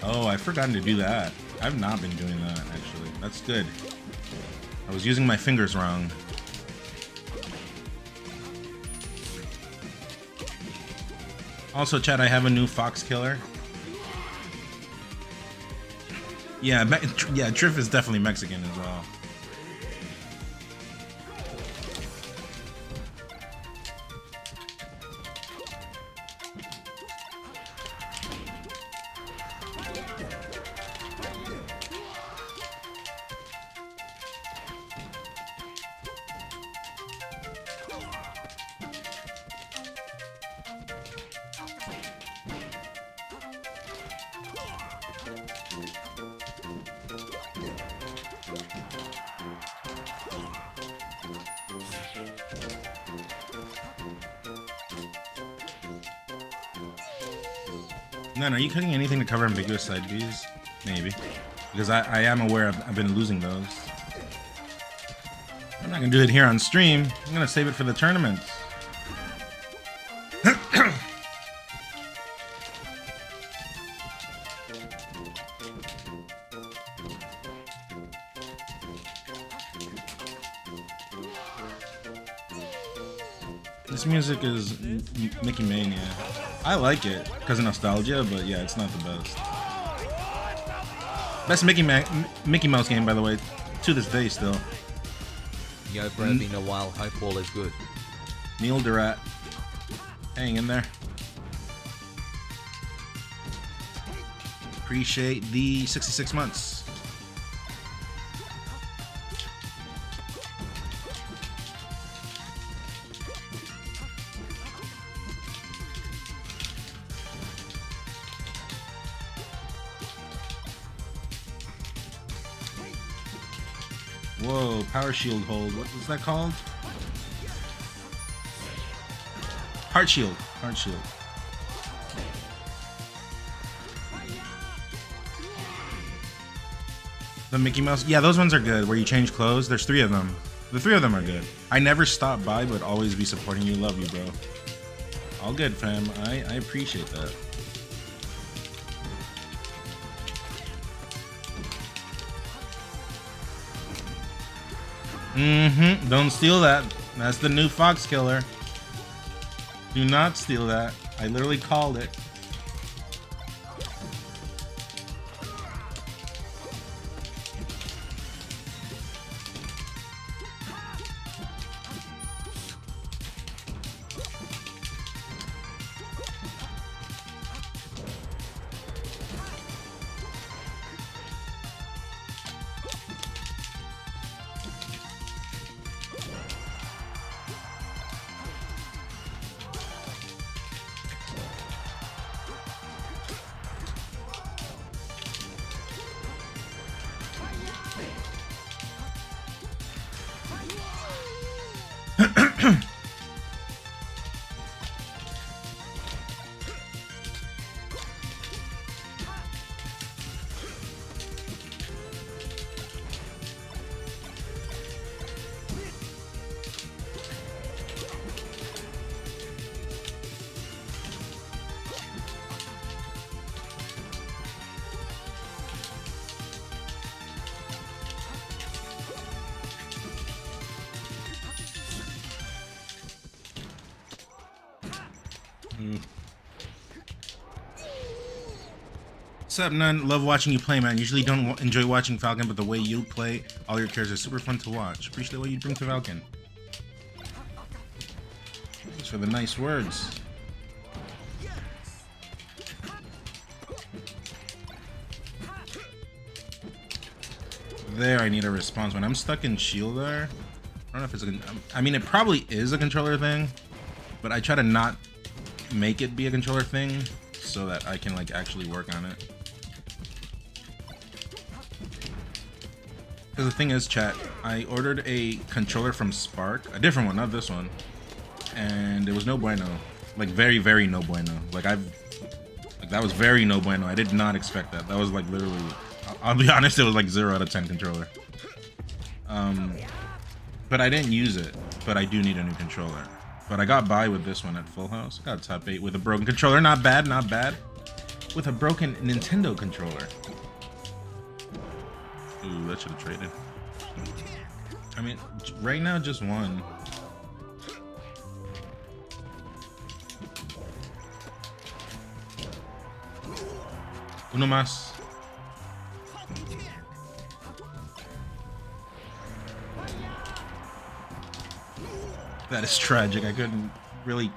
Speaker 1: Oh, I've forgotten to do that. I've not been doing that, actually. That's good. I was using my fingers wrong. Also, Chad, I have a new fox killer. Yeah, Triff is definitely Mexican as well. No, are you cooking anything to cover ambiguous side Bs? Maybe. Because I am aware I've been losing those. I'm not going to do it here on stream. I'm going to save it for the tournament. This music is Mickey Mania. I like it because of nostalgia, but yeah, it's not the best. Best Mickey Mouse game, by the way, to this day still.
Speaker 3: Yo, bro, been a while. Hope all is good.
Speaker 1: Neil Durat. Hang in there. Appreciate the 66 months. Whoa, power shield hold. What was that called? Heart shield. Heart shield. The Mickey Mouse. Yeah, those ones are good. Where you change clothes. There's 3 of them. The 3 of them are good. I never stop by, but always be supporting you. Love you, bro. All good, fam. I appreciate that. Don't steal that. That's the new Fox Killer. Do not steal that. I literally called it. What's up, None? Love watching you play, man. Usually don't enjoy watching Falcon, but the way you play all your characters are super fun to watch. Appreciate what you bring to Falcon. Thanks for the nice words. There, I need a response. When I'm stuck in shield there, I don't know if it's a... I mean, it probably is a controller thing, but I try to not make it be a controller thing so that I can, like, actually work on it. Because the thing is, chat, I ordered a controller from Spark, a different one, not this one, and it was no bueno. Like, very, very no bueno. Like, that was very no bueno. I did not expect that. That was, like, literally... I'll be honest, it was like 0 out of 10 controller. But I didn't use it. But I do need a new controller. But I got by with this one at Full House. Got top 8 with a broken controller. Not bad, not bad. With a broken Nintendo controller. Ooh, that should have traded. I mean, right now, just one. Uno más. That is tragic. I couldn't really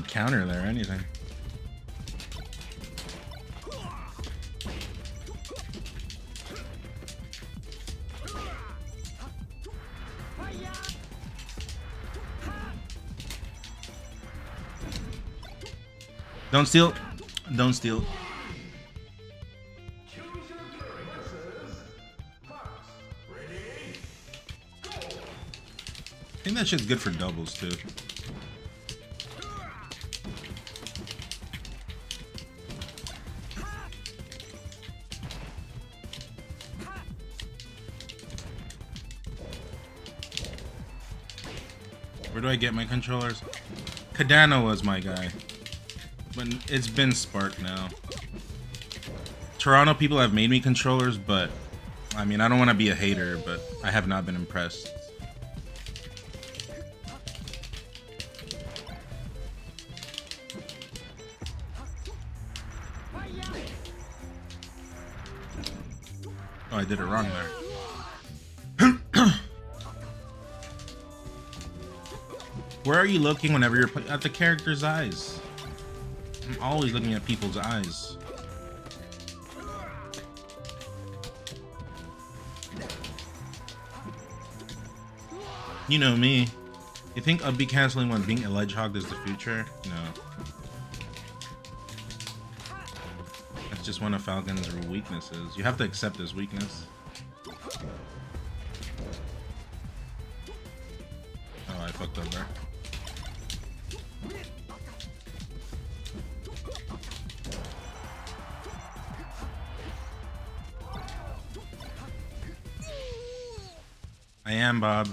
Speaker 1: counter there or anything. Don't steal. Don't steal. I think that shit's good for doubles too. Where do I get my controllers? Cardano was my guy, but it's been Spark now. Toronto people have made me controllers, but I mean, I don't want to be a hater, but I have not been impressed. Oh, I did it wrong there. Where are you looking whenever you're at the character's eyes? I'm always looking at people's eyes. You know me. You think I'll be canceling when being a ledgehog is the future? No. That's just one of Falcon's weaknesses. You have to accept his weakness. Oh, I fucked up there. I am, Bob.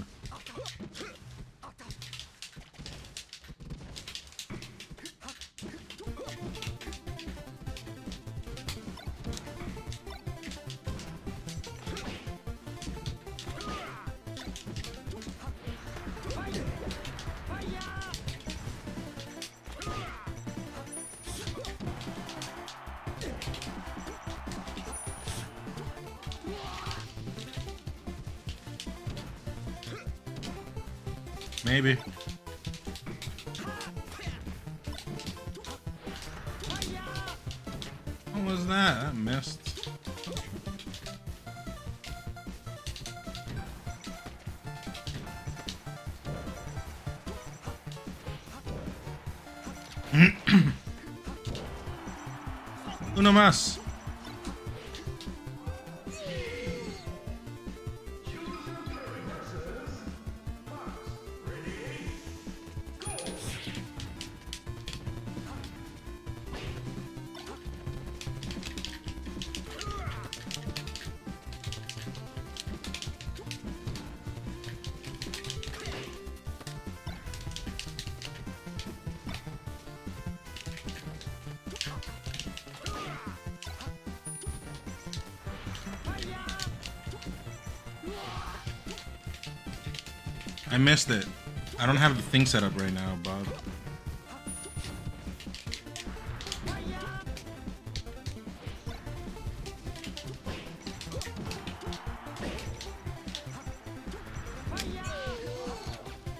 Speaker 1: Maybe. What was that? That missed. Uno más. I missed it. I don't have the thing set up right now, Bob.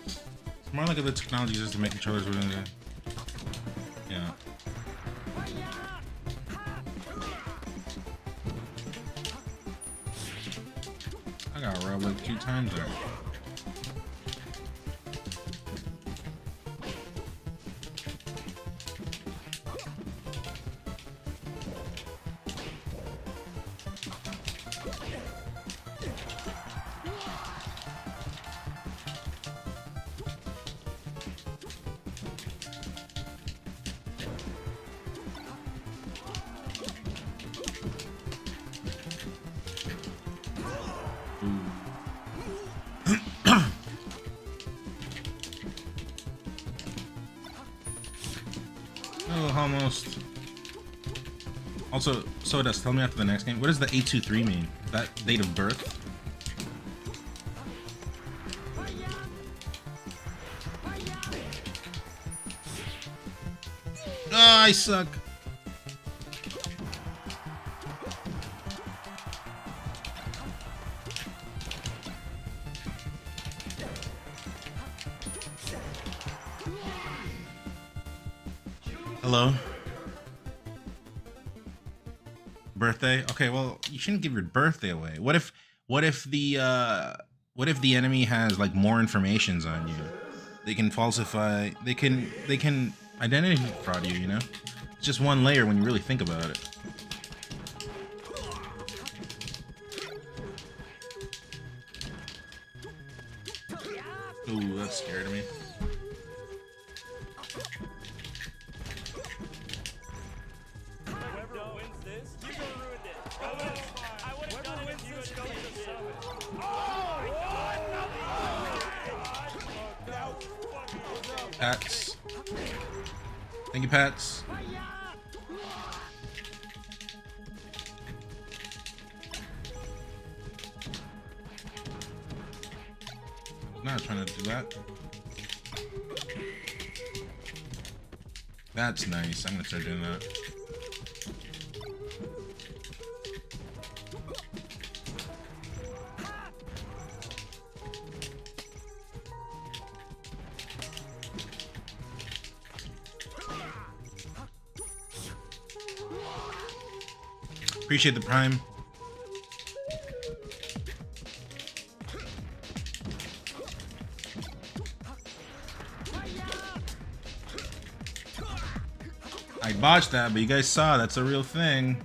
Speaker 1: It's more like the technology just to make controllers within the... Yeah. I got robbed like 2 times there. Oh, almost. Also, Sodas, tell me after the next game, what does the 823 mean? Is that date of birth? Oh, I suck. Hello? Birthday? Okay, well, you shouldn't give your birthday away. What if the enemy has like more informations on you? They can falsify, they can identity fraud you, you know? It's just one layer when you really think about it. Ooh, that scared me. Pats. Thank you, Pats. Not trying to do that. That's nice. I'm gonna start doing that. Appreciate the prime. I botched that, but you guys saw that's a real thing.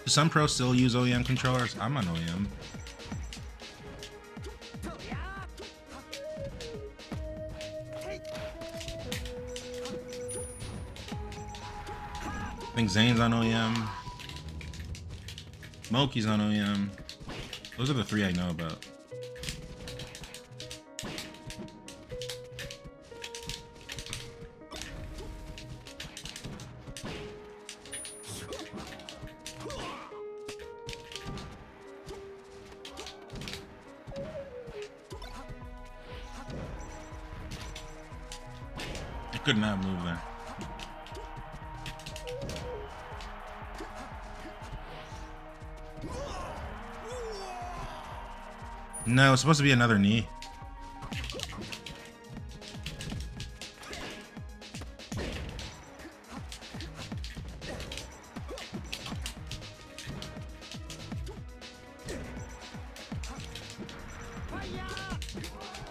Speaker 1: Do some pros still use OEM controllers? I'm on OEM. I think Zain's on OEM. Moky's on OEM. Those are the three I know about. I could not move there. No, it's supposed to be another knee.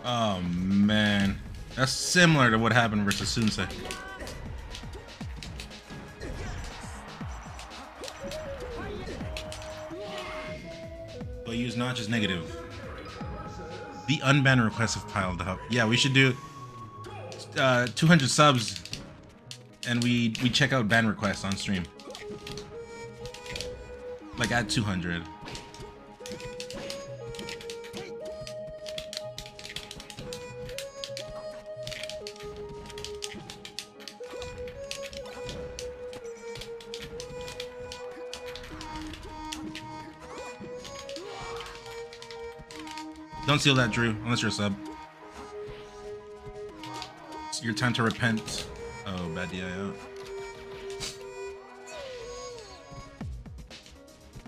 Speaker 1: Oh man, that's similar to what happened versus Sunsei. But use notch as negative. The unbanned requests have piled up. Yeah, we should do 200 subs, and we check out ban requests on stream. Like at 200. Don't seal that, Drew, unless you're a sub. It's your time to repent. Oh, bad DIO.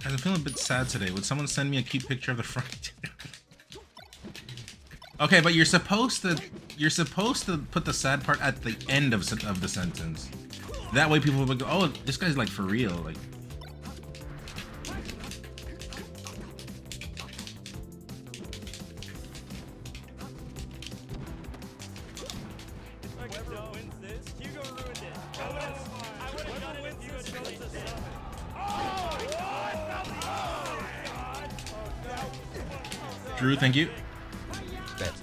Speaker 1: Guys, I'm feeling a bit sad today. Would someone send me a cute picture of the front? Okay, but you're supposed to put the sad part at the end of the sentence. That way people will go, oh, this guy's like for real. Like, Drew, thank you.
Speaker 3: Bet.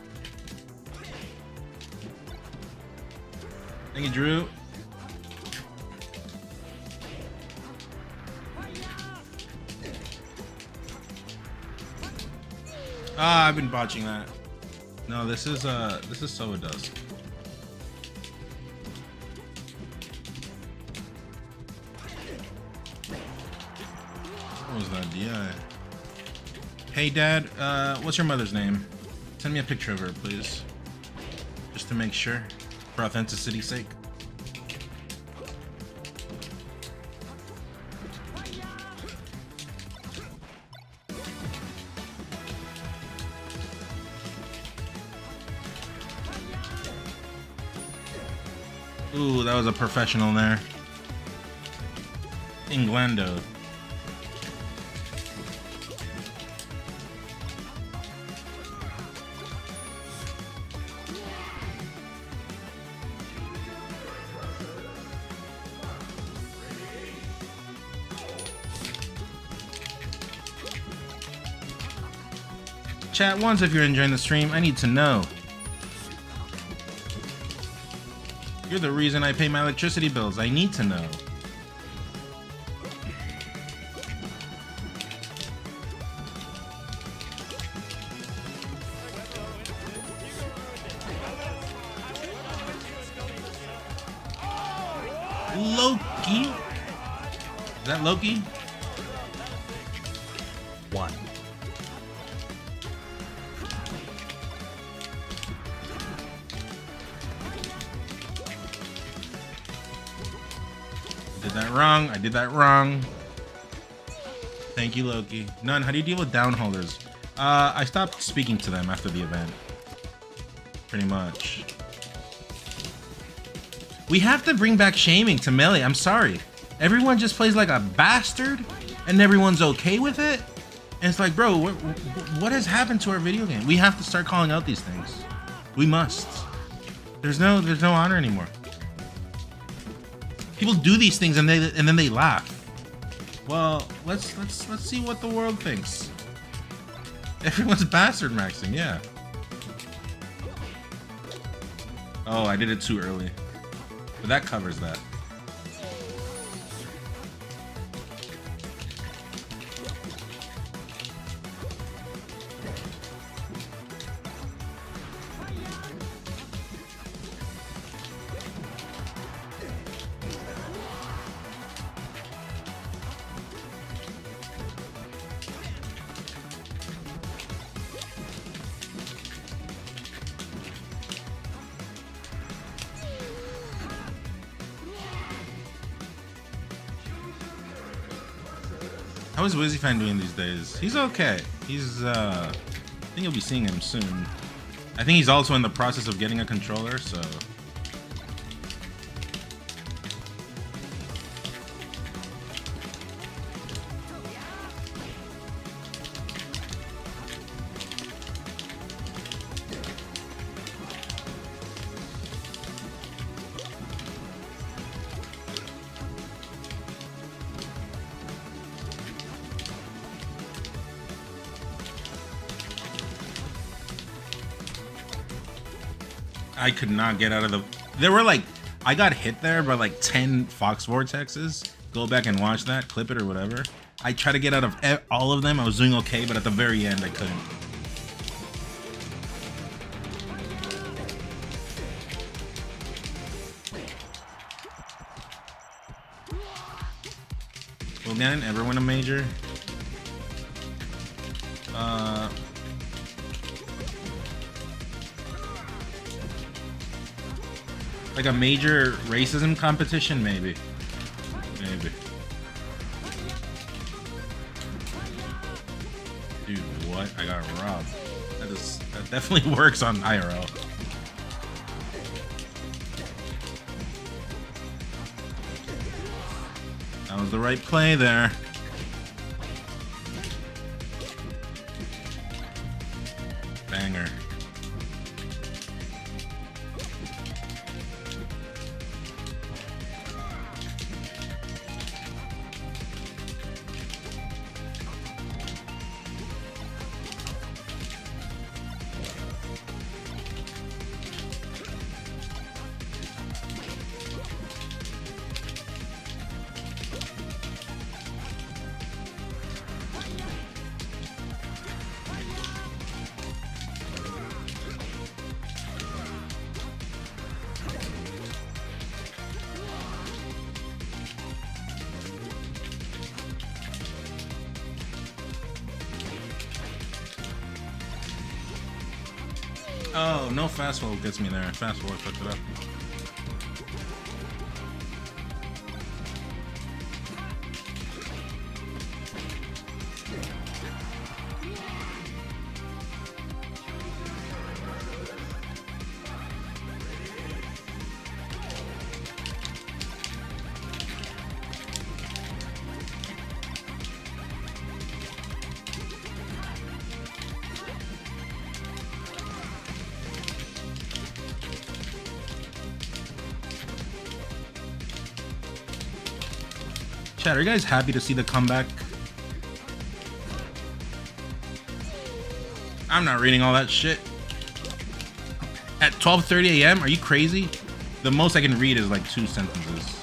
Speaker 1: Thank you, Drew. Ah, I've been botching that. No, this is So It Does. What was that, DI? Hey Dad, what's your mother's name? Send me a picture of her, please. Just to make sure, for authenticity's sake. Ooh, that was a professional there. Inglando. Chat once if you're enjoying the stream. I need to know. You're the reason I pay my electricity bills. I need to know. Loki? Is that Loki?
Speaker 3: 1.
Speaker 1: Wrong. I did that wrong. Thank you, Loki. None. How do you deal with downholders? I stopped speaking to them after the event. Pretty much. We have to bring back shaming to Melee. I'm sorry. Everyone just plays like a bastard, and everyone's okay with it. And it's like, bro, what has happened to our video game? We have to start calling out these things. We must. There's no honor anymore. People do these things and then they laugh. Well, let's see what the world thinks. Everyone's bastard maxing, yeah. Oh, I did it too early. But that covers that. How is Wizzy Fan doing these days? He's okay. He's I think you'll be seeing him soon. I think he's also in the process of getting a controller, so I could not get out of the... There were like... I got hit there by like 10 Fox Vortexes. Go back and watch that, clip it or whatever. I tried to get out of all of them. I was doing okay, but at the very end, I couldn't. Will Ganon ever win a major? Like a major racism competition, maybe. Maybe. Dude, what? I got robbed. That definitely works on IRL. That was the right play there. Banger. Oh, no fast forward gets me there. Fast forward fucked it up. Chat, are you guys happy to see the comeback? I'm not reading all that shit. At 12:30 a.m.? Are you crazy? The most I can read is like 2 sentences.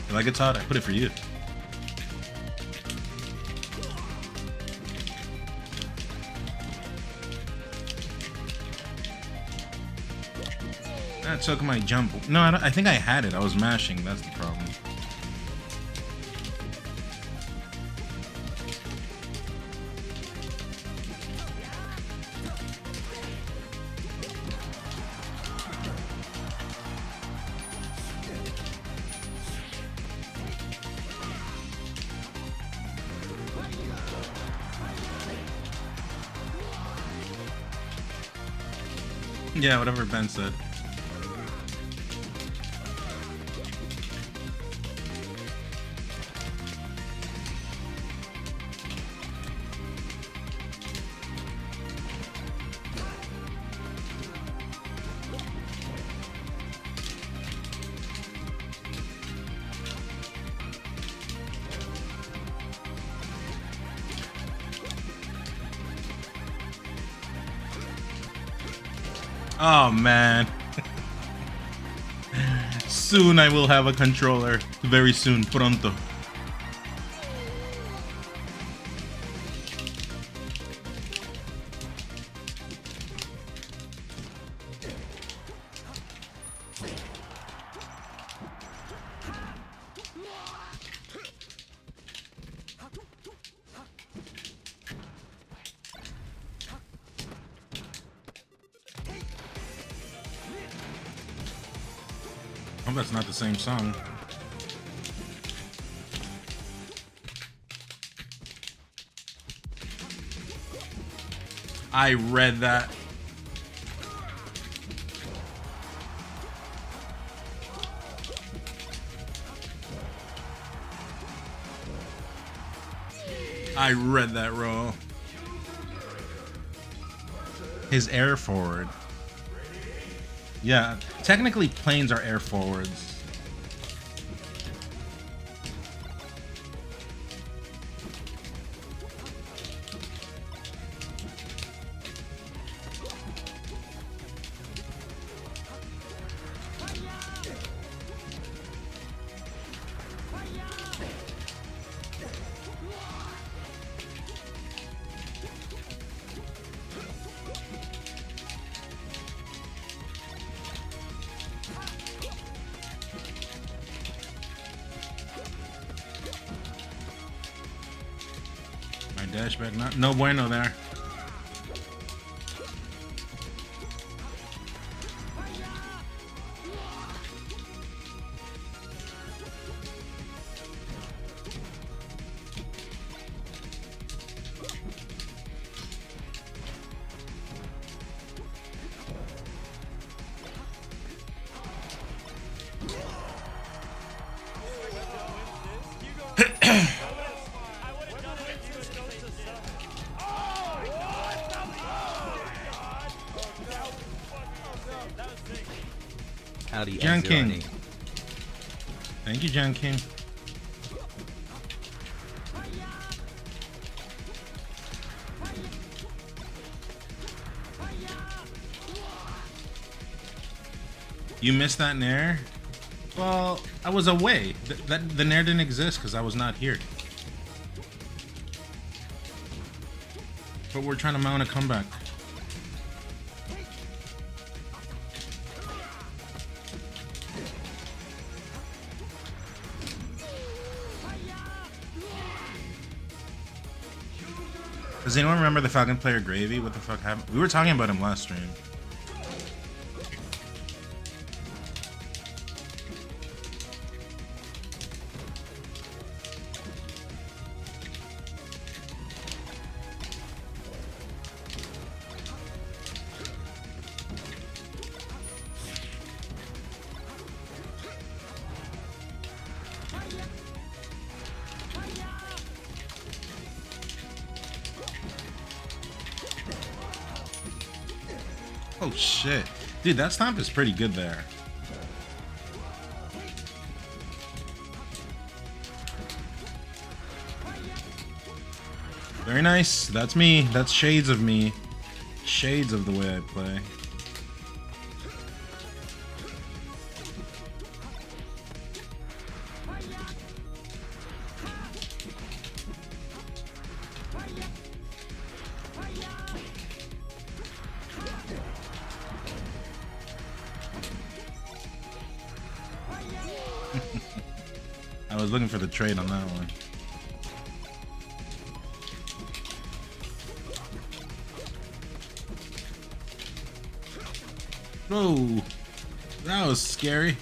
Speaker 1: You like it, Todd? I put it for you. That took my jump. No, I think I had it. I was mashing. That's the problem. Yeah, whatever Ben said. Oh man. Soon I will have a controller. Very soon. Pronto. I hope that's not the same song. I read that. I read that roll. His air forward. Yeah, technically planes are air forwards. Dash back, not no bueno there.
Speaker 3: Howdy,
Speaker 1: John
Speaker 3: N0
Speaker 1: King.
Speaker 3: E.
Speaker 1: Thank you, John King. You missed that nair? Well, I was away. The nair didn't exist because I was not here. But we're trying to mount a comeback. Does anyone remember the Falcon player Gravy? What the fuck happened? We were talking about him last stream. Oh shit. Dude, that stomp is pretty good there. Very nice. That's me. That's shades of me. Shades of the way I play. I was looking for the trade on that one. Whoa, that was scary.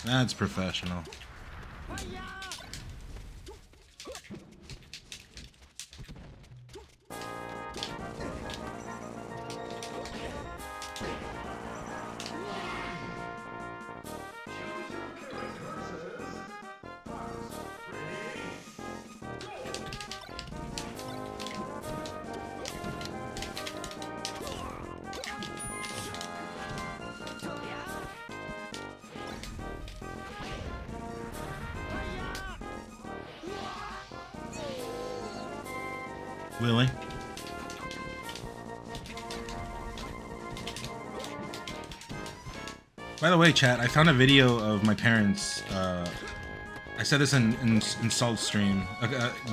Speaker 1: That's professional. Really? By the way, chat, I found a video of my parents. I said this in Salt stream,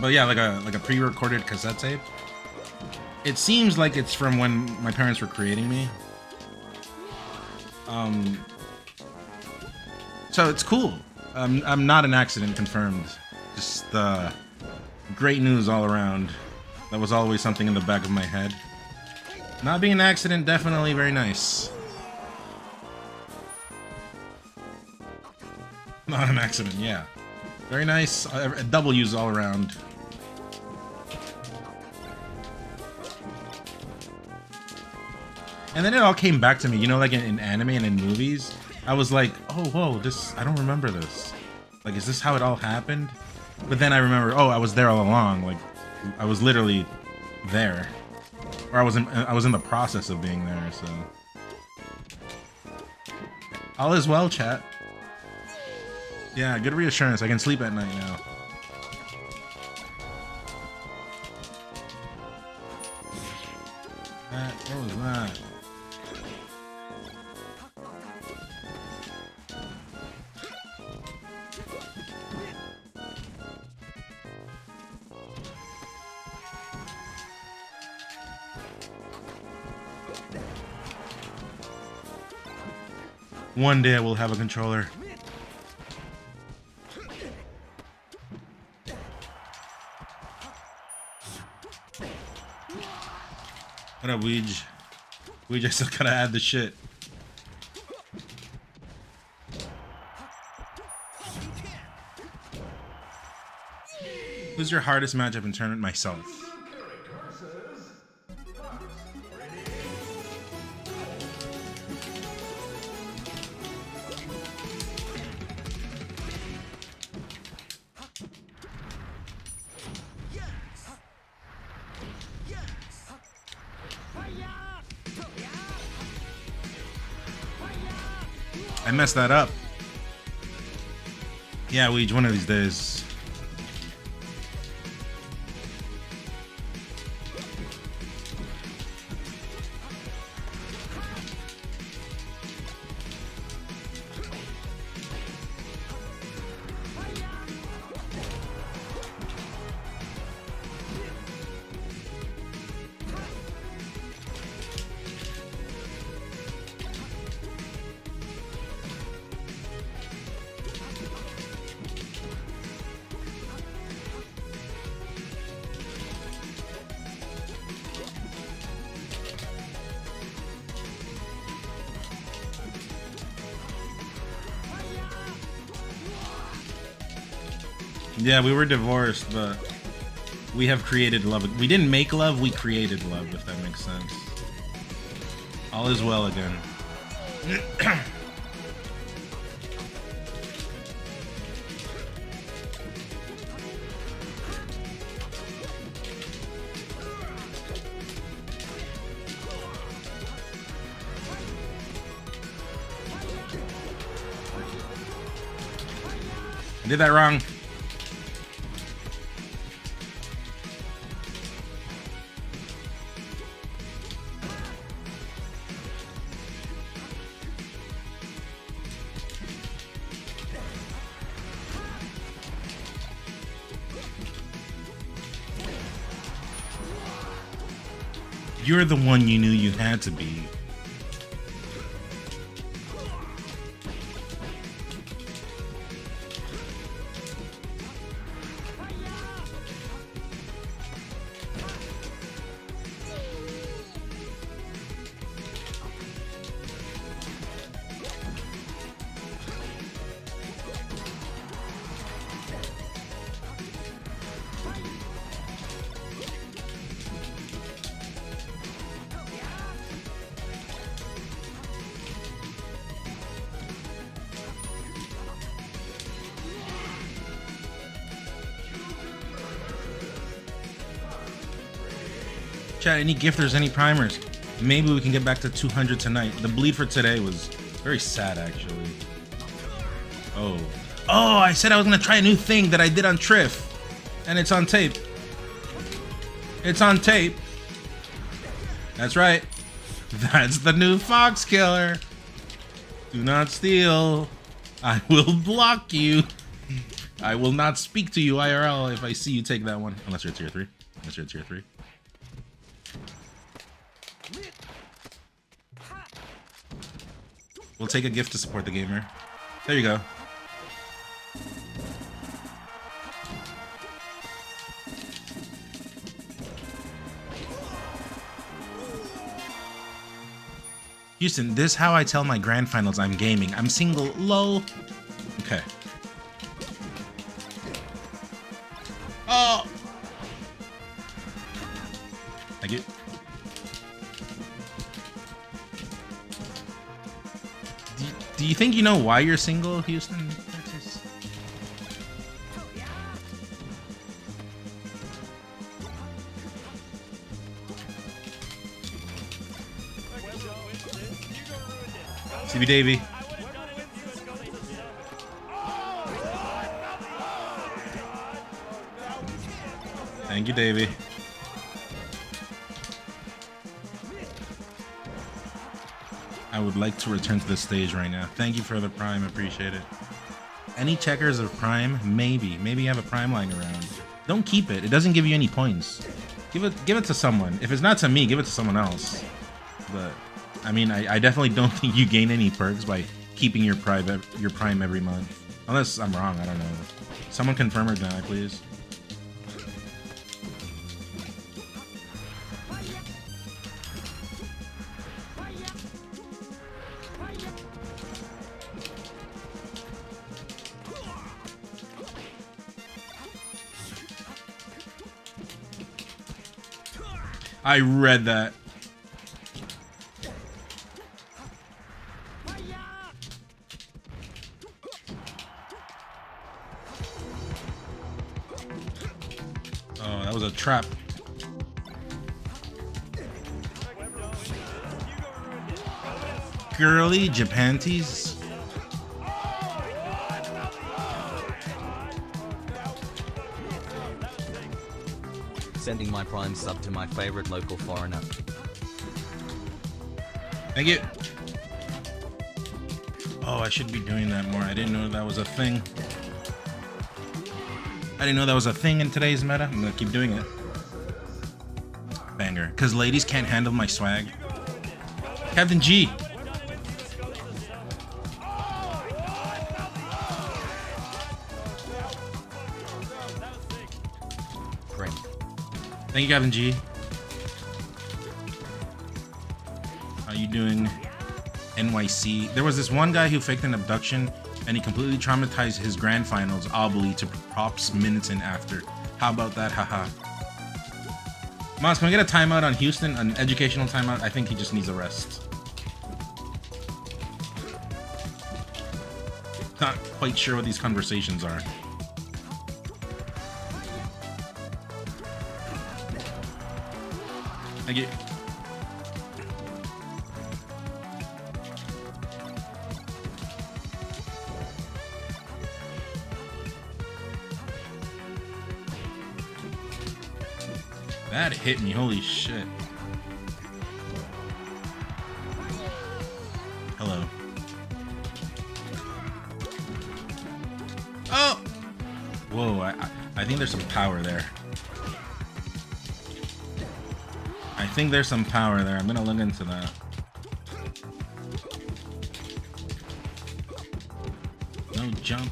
Speaker 1: but yeah, like a pre-recorded cassette tape. It seems like it's from when my parents were creating me. So it's cool. I'm not an accident confirmed. Just great news all around. That was always something in the back of my head. Not being an accident, definitely very nice. Not an accident, yeah. Very nice. W's all around. And then it all came back to me, you know, like in anime and in movies. I was like, oh, whoa, I don't remember this. Like, is this how it all happened? But then I remember, oh, I was there all along. Like, I was literally there. Or I was in the process of being there, so. All is well, chat. Yeah, good reassurance. I can sleep at night now. What was that? One day I will have a controller. What up, Weege? Weege, I still gotta add the shit. Who's your hardest matchup in tournament? Myself. I messed that up. Yeah, Weege, one of these days. Yeah, we were divorced, but we have created love. We didn't make love, we created love, if that makes sense. All is well again. I did that wrong. You're the one you knew you had to be. Chat, any gifters, any primers? Maybe we can get back to 200 tonight. The bleed for today was very sad, actually. Oh. Oh, I said I was gonna try a new thing that I did on Triff. And it's on tape. It's on tape. That's right. That's the new Fox Killer. Do not steal. I will block you. I will not speak to you IRL if I see you take that one. Unless you're tier 3. Unless you're tier 3. We'll take a gift to support the gamer. There you go. Houston, this is how I tell my grand finals I'm gaming. I'm single, lol. Okay. Oh! Thank you. Do you think you know why you're single, Houston? CB Davey. Thank you, Davey. I would like to return to the stage right now. Thank you for the Prime, appreciate it. Any checkers of Prime? Maybe. Maybe you have a Prime lying around. Don't keep it. It doesn't give you any points. Give it to someone. If it's not to me, give it to someone else. But I mean, I definitely don't think you gain any perks by keeping your Prime every month. Unless I'm wrong, I don't know. Someone confirm or deny, please. I read that. Oh, that was a trap. Girly Japanties.
Speaker 3: Sending my Prime sub to my favorite local foreigner.
Speaker 1: Thank you. Oh, I should be doing that more. I didn't know that was a thing. I didn't know that was a thing in today's meta. I'm gonna keep doing it. Banger. Because ladies can't handle my swag. Captain G. Thank you, Captain G. How you doing, NYC? There was this one guy who faked an abduction and he completely traumatized his grand finals obly to props minutes in after. How about that? Haha. Moss, can we get a timeout on Houston? An educational timeout? I think he just needs a rest. Not quite sure what these conversations are. Thank you. That hit me, holy shit. Hello. Oh! Whoa, I think there's some power there. I think there's some power there. I'm gonna look into that. No jump.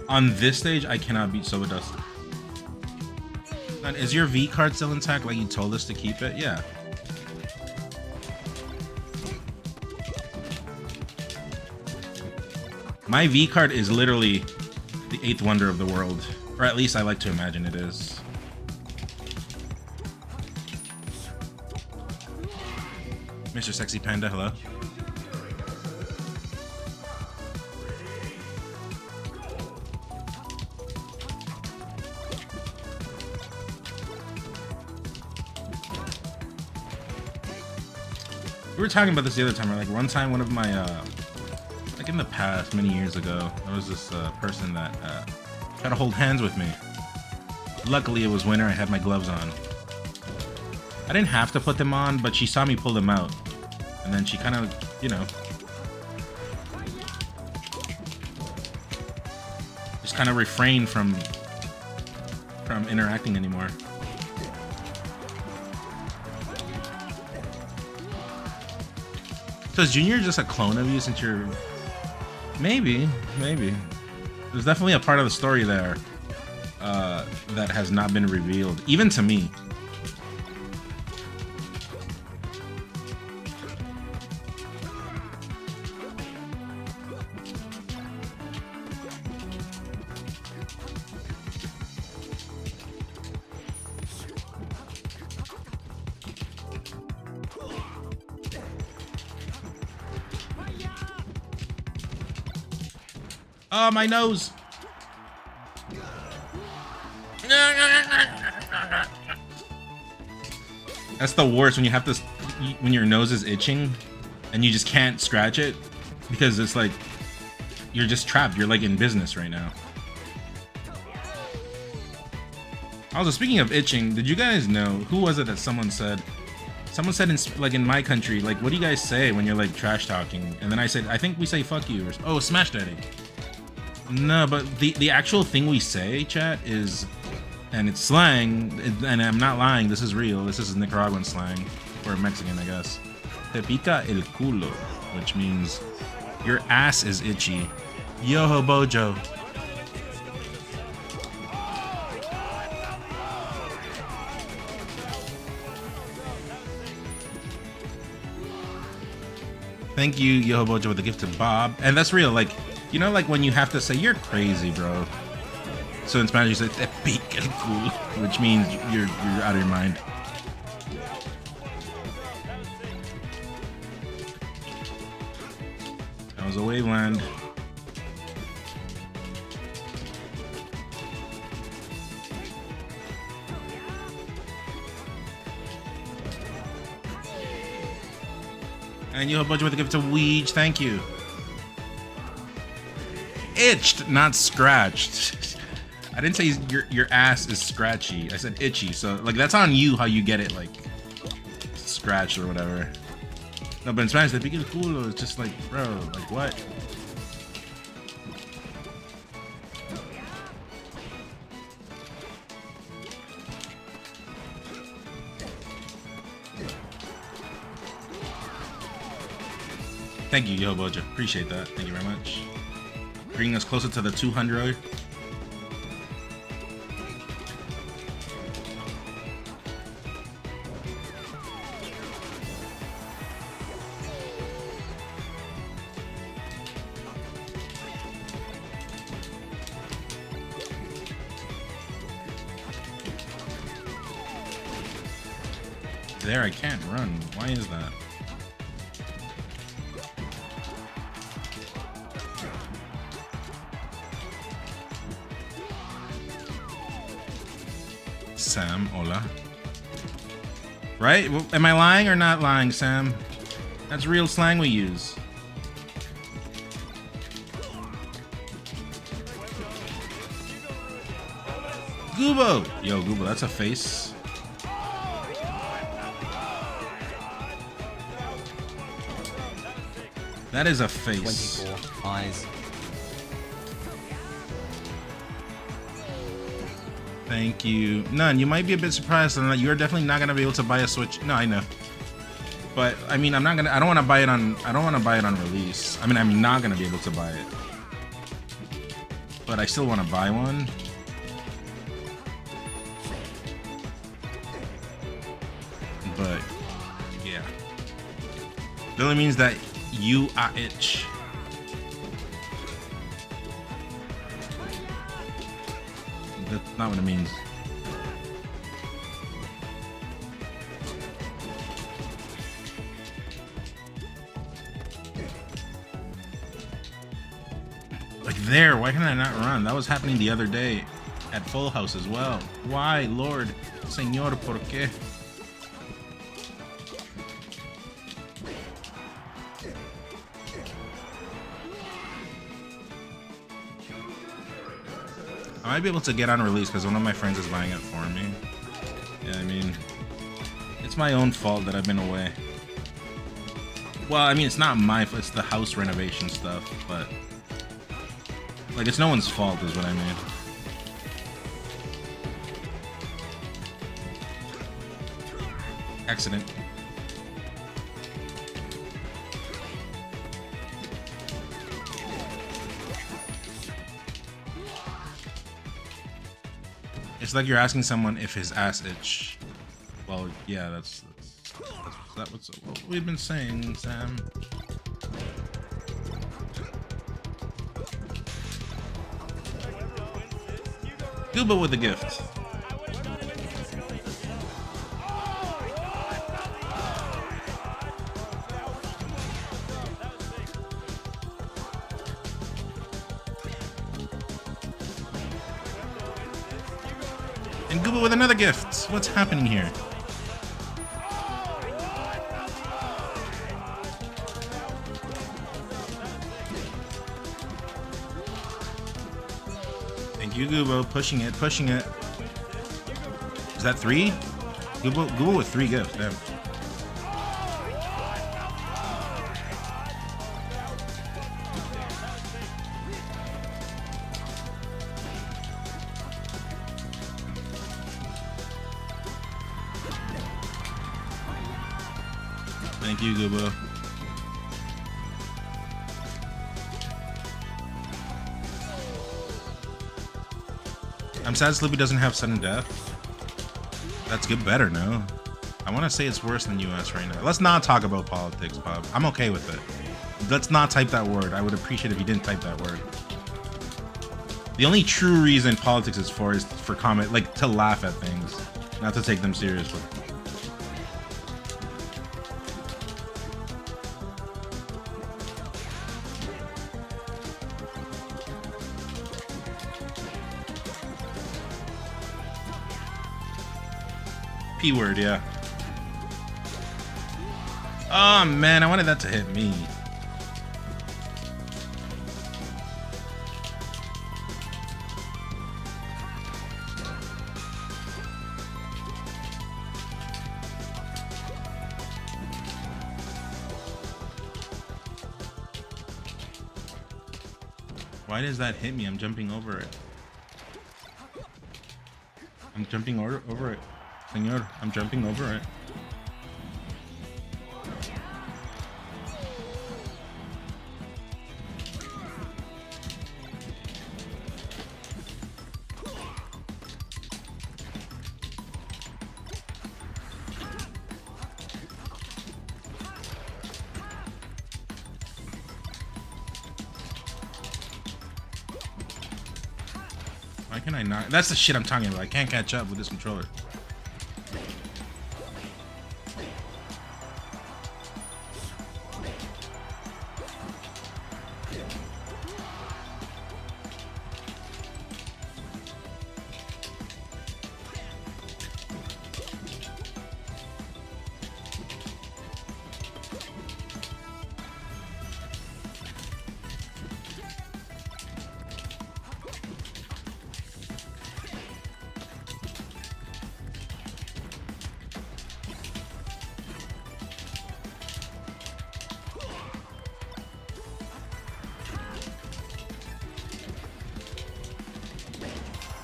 Speaker 1: On this stage, I cannot beat Soba Dust. Is your V card still intact like you told us to keep it? Yeah. My V card is literally the 8th wonder of the world. Or at least I like to imagine it is. Mr. Sexy Panda, hello. We were talking about this the other time. Like one time, one of my like in the past, many years ago, there was this person that tried to hold hands with me. Luckily, it was winter. I had my gloves on. I didn't have to put them on, but she saw me pull them out, and then she kind of, you know, just kind of refrained from interacting anymore. So is Junior just a clone of you since you're... Maybe. There's definitely a part of the story there that has not been revealed, even to me. Oh, my nose. That's the worst when you have to, when your nose is itching and you just can't scratch it because it's like you're just trapped. You're like in business right now. Also, speaking of itching, did you guys know, who was it that someone said in my country, like, what do you guys say when you're like trash talking? And then I said, I think we say fuck you, or oh, smash daddy. No, but the actual thing we say, chat, is, and it's slang, and I'm not lying, this is real, this is Nicaraguan slang, or Mexican, I guess. Te pica el culo, which means your ass is itchy. Yoho bojo. Thank you, Yoho bojo, with the gift to Bob. And that's real, like, you know, like when you have to say, you're crazy, bro. So in Spanish, you say, te pica el culo, which means you're out of your mind. That was a waveland. And you have a bunch with a gift to Weege, thank you. Itched, not scratched. I didn't say your ass is scratchy. I said itchy. So like that's on you how you get it like scratched or whatever. No, but in Spanish, the pica el culo is just like, bro, like what? Thank you, Yo Boja. Appreciate that. Thank you very much. Bringing us closer to the 200. There, I can't run. Why is that? Sam, hola. Right? Am I lying or not lying, Sam? That's real slang we use. Goobo! Yo, Goobo, that's a face. That is a face.
Speaker 3: 24 eyes.
Speaker 1: Thank you. None, you might be a bit surprised on that. You're definitely not gonna be able to buy a Switch. No, I know. But I mean, I don't want to buy it on release. I mean, I'm not gonna be able to buy it. But I still want to buy one. But yeah. It only means that you are itch. That's not what it means. Like there, why can I not run? That was happening the other day at Full House as well. Why, Lord? Señor, ¿por qué? I might be able to get on release because one of my friends is buying it for me. Yeah, I mean, it's my own fault that I've been away. Well, I mean, it's not my fault, it's the house renovation stuff, but like, it's no one's fault is what I mean. Accident. It's like you're asking someone if his ass itch. Well, yeah, that's what we've been saying, Sam. Gooba with the gift. And Gooba with another gift. What's happening here? Thank you, Gooba. Pushing it, pushing it. Is that 3? Gooba with 3 gifts. Damn. Thank you, Gooba. I'm sad Sleepy doesn't have sudden death. That's good, better, no? I want to say it's worse than US right now. Let's not talk about politics, Bob. I'm okay with it. Let's not type that word. I would appreciate if you didn't type that word. The only true reason politics is for comment, like to laugh at things, not to take them seriously. P-word, yeah. Oh man, I wanted that to hit me. Why does that hit me? I'm jumping over it. I'm jumping over it. Senor, I'm jumping over it. Why can I not? That's the shit I'm talking about. I can't catch up with this controller.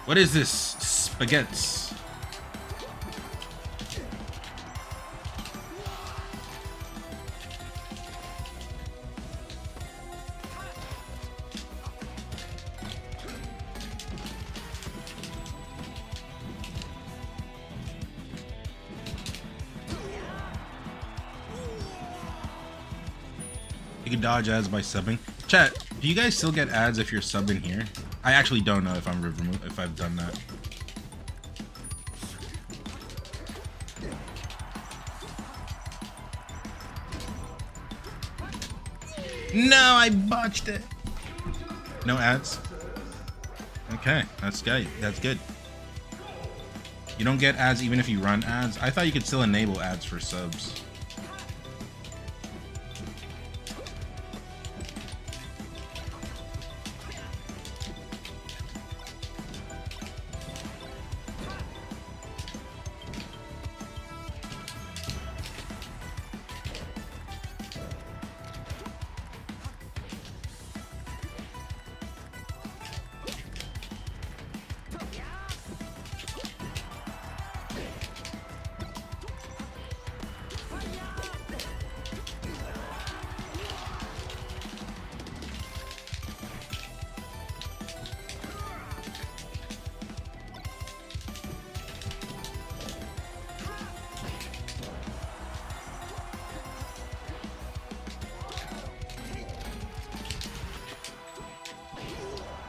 Speaker 1: What is this? Spaghettis. You can dodge ads by subbing. Chat, do you guys still get ads if you're subbing here? I actually don't know if I've done that. No, I botched it. No ads. Okay, that's good. That's good. You don't get ads even if you run ads. I thought you could still enable ads for subs.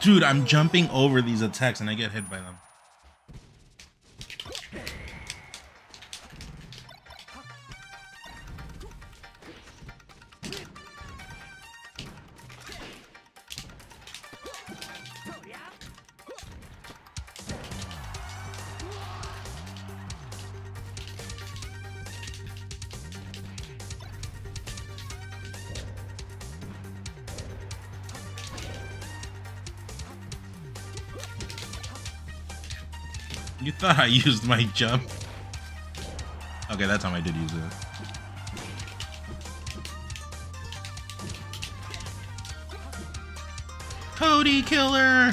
Speaker 1: Dude, I'm jumping over these attacks and I get hit by them. You thought I used my jump? Okay, that time I did use it. Cody killer!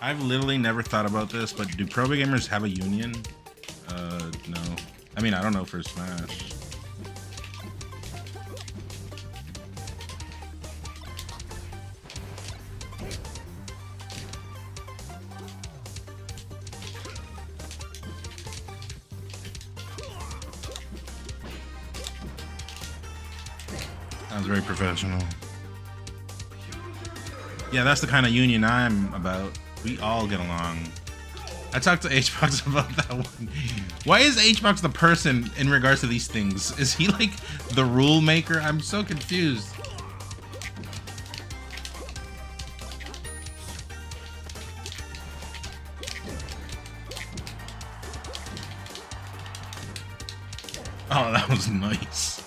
Speaker 1: I've literally never thought about this, but do pro gamers have a union? No. I mean, I don't know for Smash. Sounds very professional. Yeah, that's the kind of union I'm about. We all get along. I talked to HBox about that one. Why is HBox the person in regards to these things? Is he like the rule maker? I'm so confused. Oh, that was nice.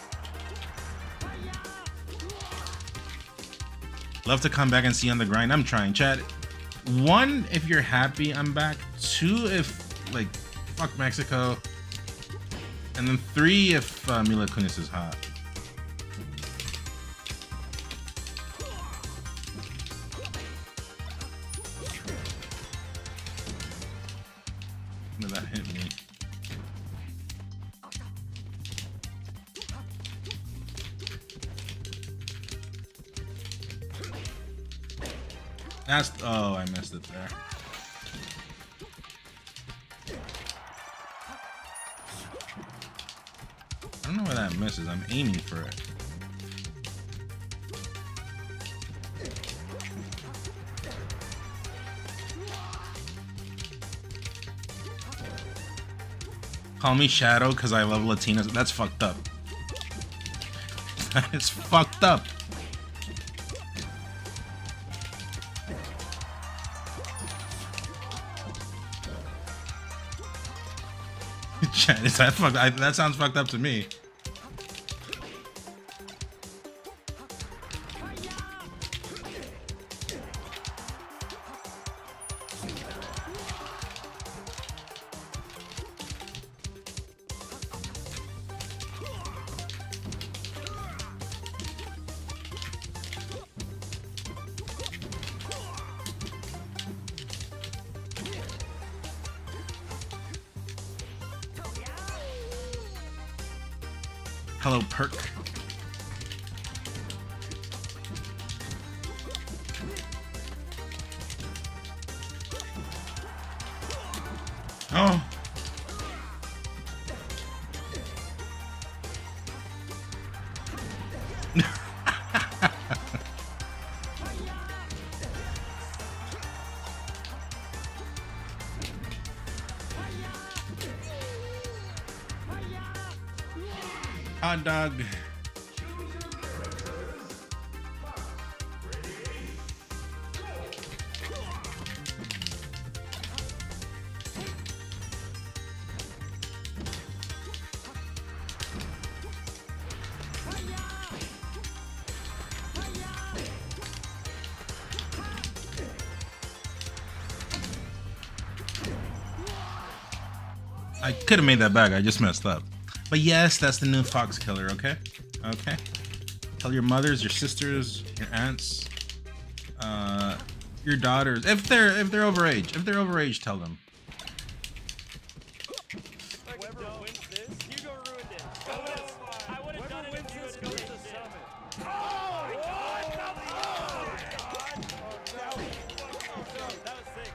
Speaker 1: Love to come back and see on the grind. I'm trying, chat. 1, if you're happy I'm back. 2, if like fuck Mexico. And then 3, if Mila Kunis is hot. No, that hit me. That's, oh, I missed it there. I don't know where that misses. I'm aiming for it. Call me Shadow because I love Latinas. That's fucked up. That is fucked up. Is that fucked? That sounds fucked up to me. Hello, Perk. Oh. Hot dog. I could have made that back. I just messed up. But yes, that's the new fox killer, okay? Okay. Tell your mothers, your sisters, your aunts, your daughters. If they're overage. If they're overage, tell them.
Speaker 2: Whoever wins this, Hugo ruined it. I would have done it if you had gone to summon. Oh my god! Oh my god! That was sick.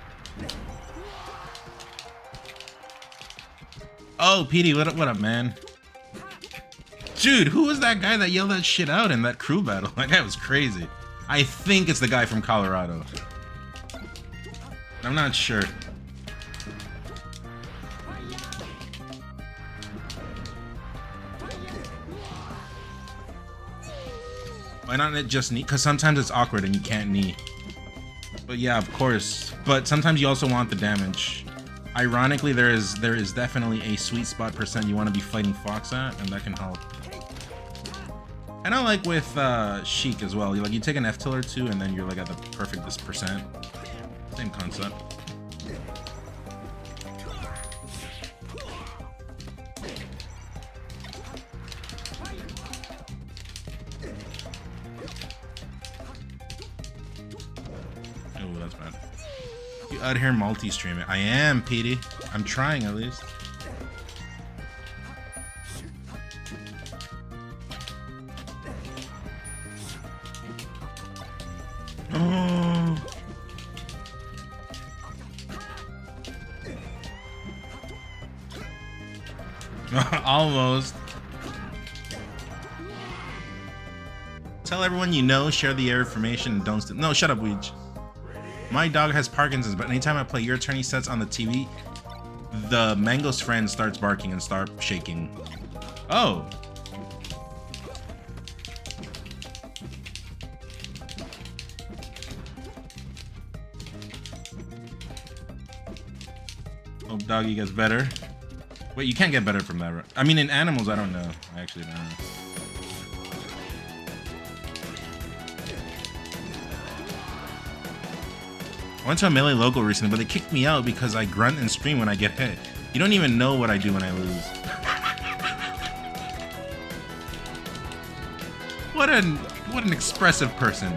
Speaker 1: Oh, PD, what up, man? Dude, who was that guy that yelled that shit out in that crew battle? That guy was crazy. I think it's the guy from Colorado. I'm not sure. Why not just knee? Because sometimes it's awkward and you can't knee. But yeah, of course. But sometimes you also want the damage. Ironically, there is definitely a sweet spot percent you want to be fighting Fox at, and that can help. And I like with Sheik as well. You take an F tilt or two, and then you're like at the perfect percent. Same concept. Oh, that's bad. You out here multi-streaming. I am, PD. I'm trying at least. Oh. Almost. Tell everyone you know, share the information, and don't no, shut up, Weege. My dog has Parkinson's, but anytime I play Your Attorney sets on the TV, the Mango's friend starts barking and start shaking. Oh. Hope doggy gets better. Wait, you can't get better from that, right? I mean, in animals, I don't know. I actually don't know. I went to a Melee local recently, but they kicked me out because I grunt and scream when I get hit. You don't even know what I do when I lose. What an expressive person.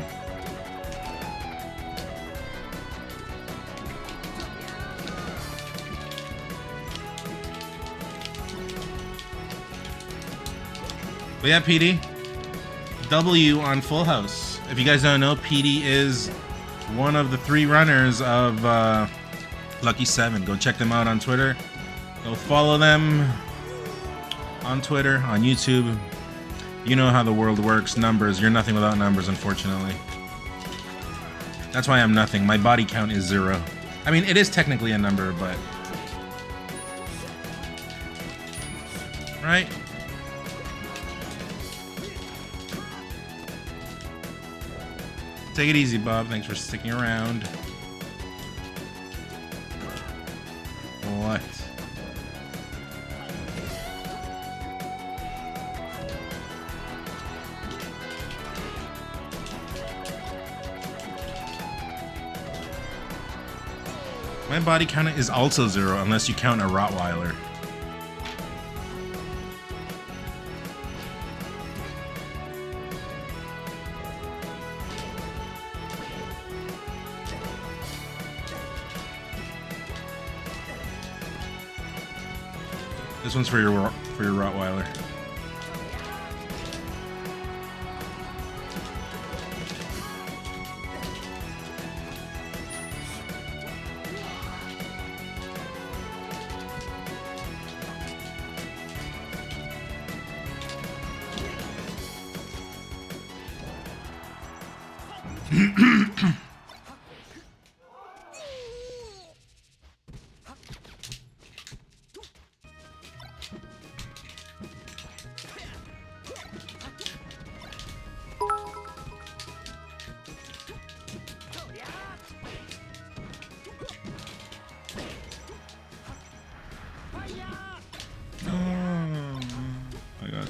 Speaker 1: But yeah, PD. W on Full House. If you guys don't know, PD is one of the 3 runners of Lucky 7. Go check them out on Twitter. Go follow them on Twitter, on YouTube. You know how the world works. Numbers. You're nothing without numbers, unfortunately. That's why I'm nothing. My body count is 0. I mean, it is technically a number, but... Right? Take it easy, Bob. Thanks for sticking around. What? My body count is also 0 unless you count a Rottweiler. This one's for your Rottweiler.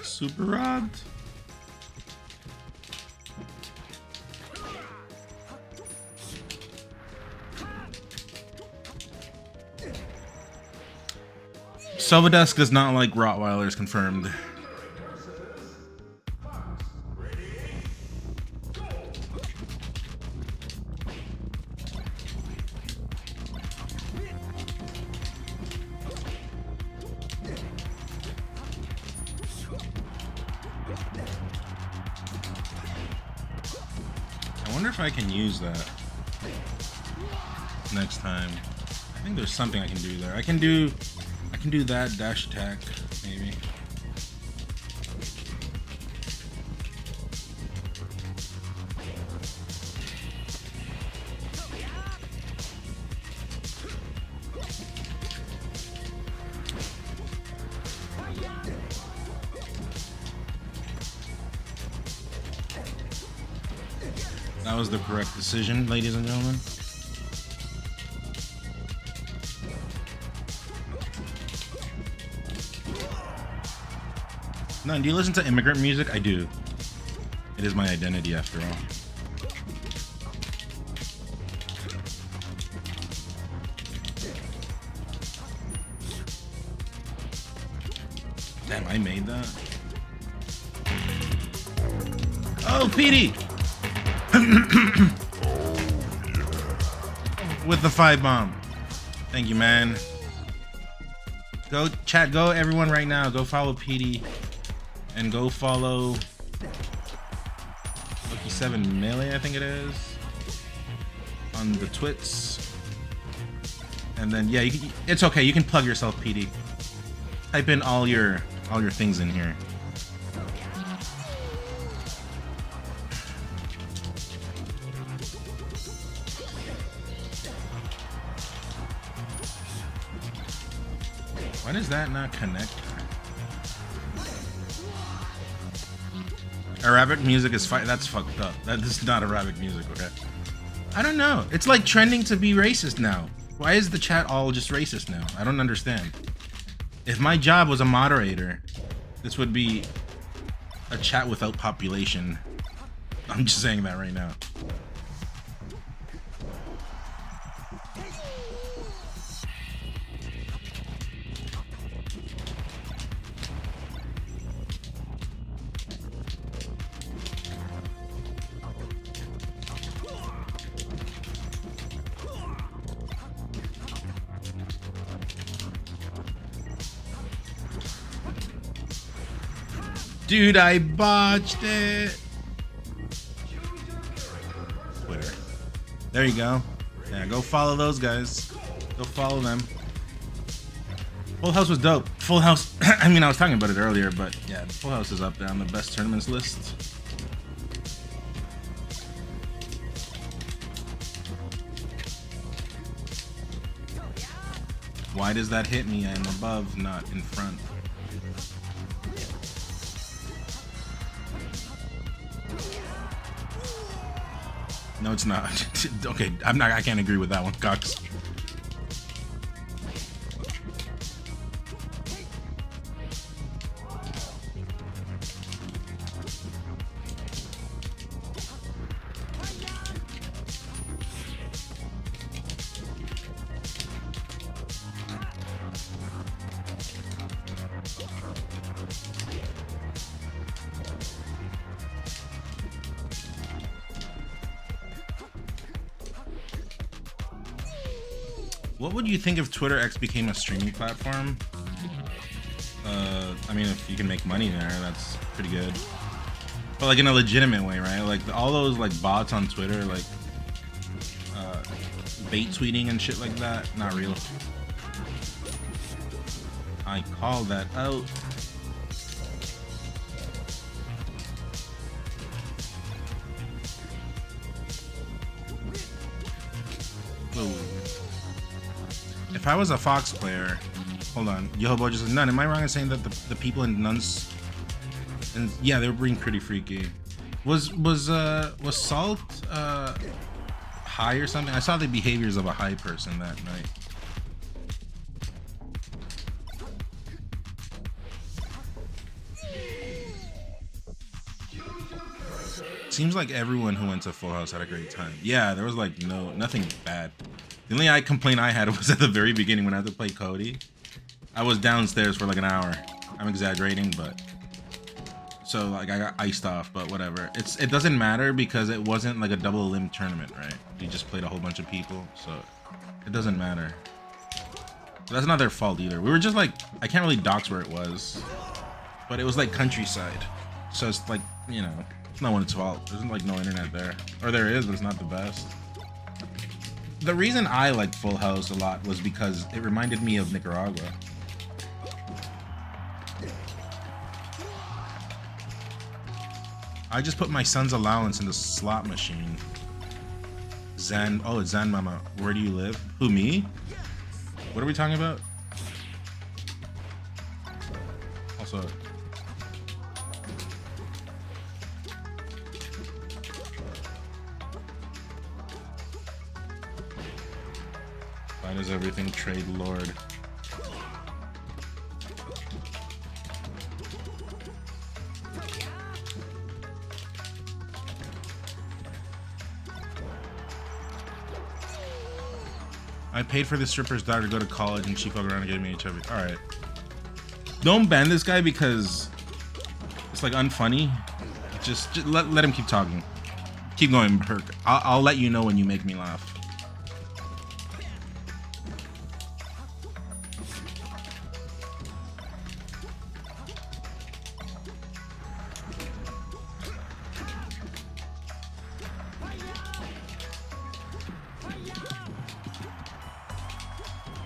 Speaker 1: Super robbed. Sovadusk does not like Rottweilers, confirmed. I wonder if I can use that next time. I think there's something I can do there. I can can do that, dash attack, maybe. That was the correct decision, ladies and gentlemen. No, do you listen to immigrant music? I do. It is my identity after all. Damn, I made that. Oh, Petey! With the 5 bomb. Thank you, man. Go chat, go everyone right now. Go follow Petey. And go follow Moky 7 Melee, I think it is. On the twits. And then yeah, it's okay, you can plug yourself, Petey. Type in all your things in here. Why does that not connect? Arabic music is that's fucked up. That is not Arabic music, okay? I don't know. It's like trending to be racist now. Why is the chat all just racist now? I don't understand. If my job was a moderator, this would be a chat without population. I'm just saying that right now. Dude, I botched it. Twitter. There you go. Yeah, go follow those guys. Go follow them. Full House was dope. Full House, I mean, I was talking about it earlier, but yeah, Full House is up there on the best tournaments list. Why does that hit me? I am above, not in front. No, it's not. Okay, I can't agree with that one, Cox. What would you think if Twitter X became a streaming platform? I mean, if you can make money there, that's pretty good. But like in a legitimate way, right? Like all those like bots on Twitter, like bait tweeting and shit like that, not real. I called that out. Whoa. If I was a Fox player, hold on, Yohobo just said, Nun, am I wrong in saying that the people in Nuns, and yeah, they were being pretty freaky. Was Salt high or something? I saw the behaviors of a high person that night. Seems like everyone who went to Full House had a great time. Yeah, there was like nothing bad. The only complaint I had was at the very beginning when I had to play Cody. I was downstairs for like an hour. I'm exaggerating, but so like I got iced off, but whatever. It doesn't matter because it wasn't like a double limb tournament, right? You just played a whole bunch of people, so it doesn't matter. But that's not their fault either. We were just like, I can't really dox where it was, but it was like countryside, so it's like, you know, it's no one's fault. There's like no internet there, or there is, but it's not the best. The reason I liked Full House a lot was because it reminded me of Nicaragua. I just put my son's allowance in the slot machine. Zan, oh, it's Zan Mama. Where do you live? Who, me? What are we talking about? Also, fine as everything, trade lord. I paid for the stripper's daughter to go to college and she fucked around and gave me HIV. Alright. Don't ban this guy because it's like unfunny. Just let him keep talking. Keep going, Herc. I'll let you know when you make me laugh.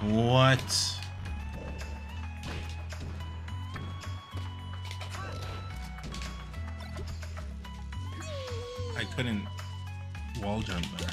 Speaker 1: What? I couldn't wall jump there.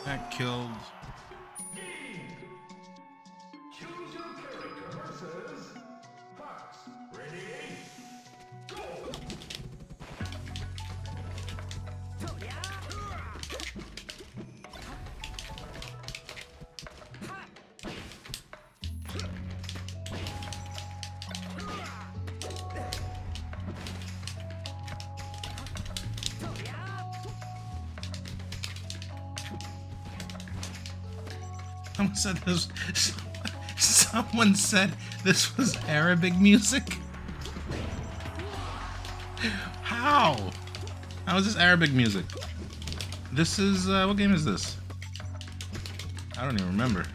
Speaker 1: That killed. Someone said this was Arabic music. How? How is this Arabic music? This is what game is this? I don't even remember.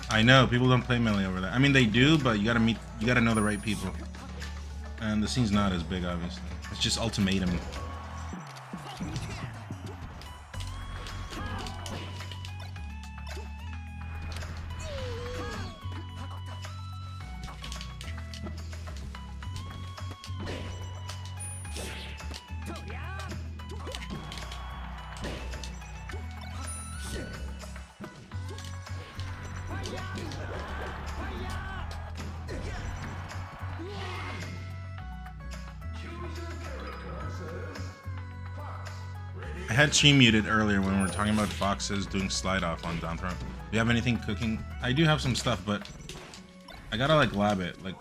Speaker 1: I know people don't play melee over there. I mean, they do, but you gotta know the right people. And the scene's not as big, obviously. It's just ultimatum. I had stream muted earlier when we were talking about Foxes doing slide off on Down Throw. Do you have anything cooking? I do have some stuff, but I gotta like lab it, like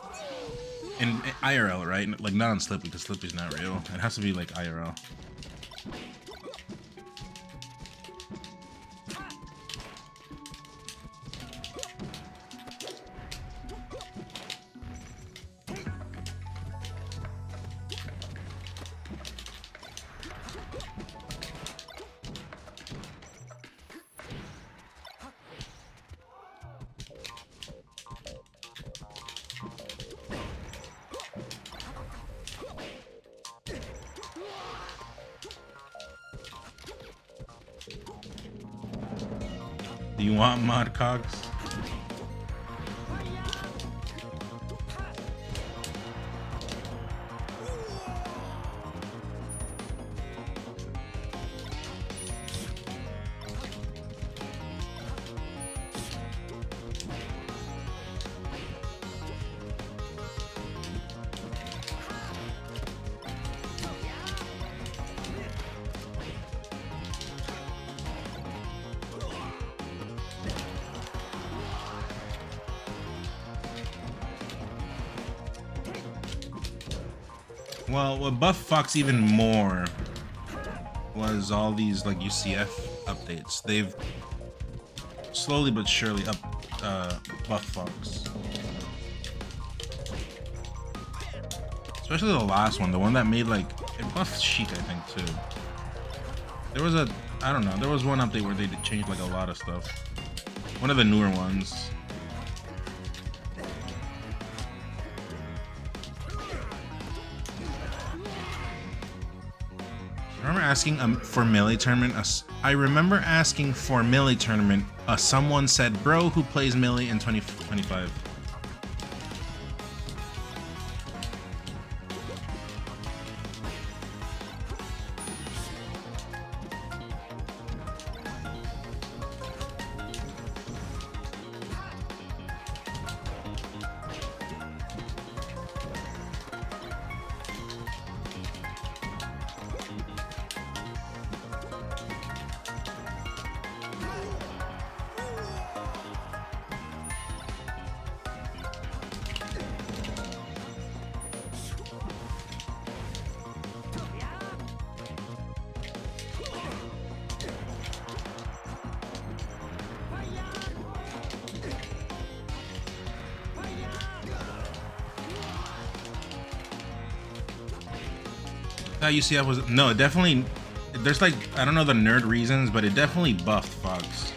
Speaker 1: in IRL, right? Like not on Slippy because Slippy's not real. It has to be like IRL. Do you want mod cogs? Well, what buffed Fox even more was all these like UCF updates. They've slowly but surely buffed Fox. Especially the last one, the one that made like it buffed Sheik, I think too. There was I don't know, there was one update where they did change like a lot of stuff. One of the newer ones. I remember asking for melee tournament. I remember asking for melee tournament. Someone said, "Bro, who plays melee in 2025?" UCF was no, it definitely. There's like I don't know the nerd reasons, but it definitely buffed Fox.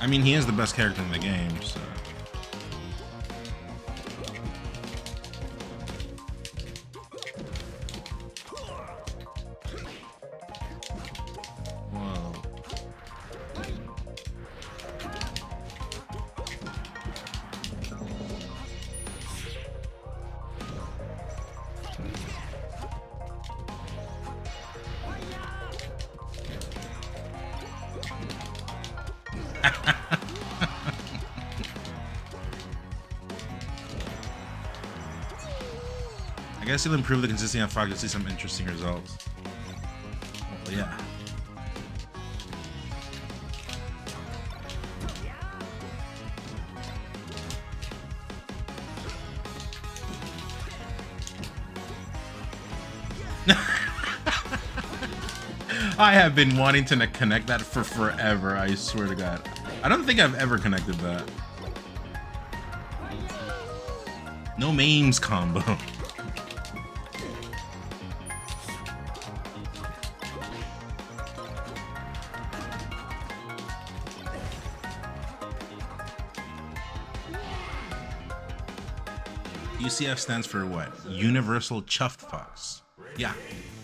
Speaker 1: I mean, he is the best character in the game, so. I guess he'll improve the consistency on Fox to see some interesting results. Well, yeah. I have been wanting to connect that for forever, I swear to God. I don't think I've ever connected that. No memes combo. UCF stands for what? Universal Chuffed Fox. Yeah.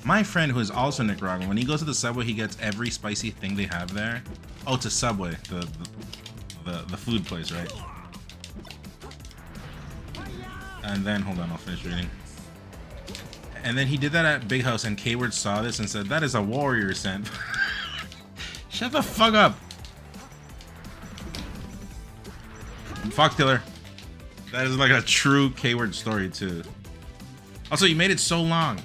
Speaker 1: My friend who is also Nicaraguan, when he goes to the Subway, he gets every spicy thing they have there. Oh, to Subway, the food place, right? And then, hold on, I'll finish reading. And then he did that at Big House, and K-Word saw this and said, "That is a warrior scent." Shut the fuck up. Fox Killer. That is like a true K-Word story, too. Also, you made it so long.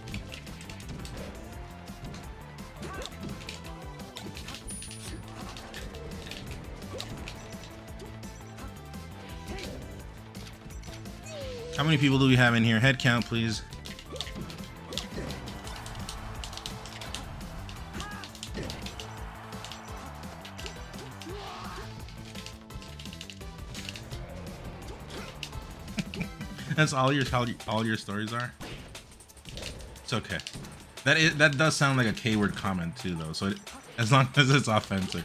Speaker 1: How many people do we have in here? Head count, please. That's all your stories are. It's okay. That does sound like a K-word comment too, though. So as long as it's offensive.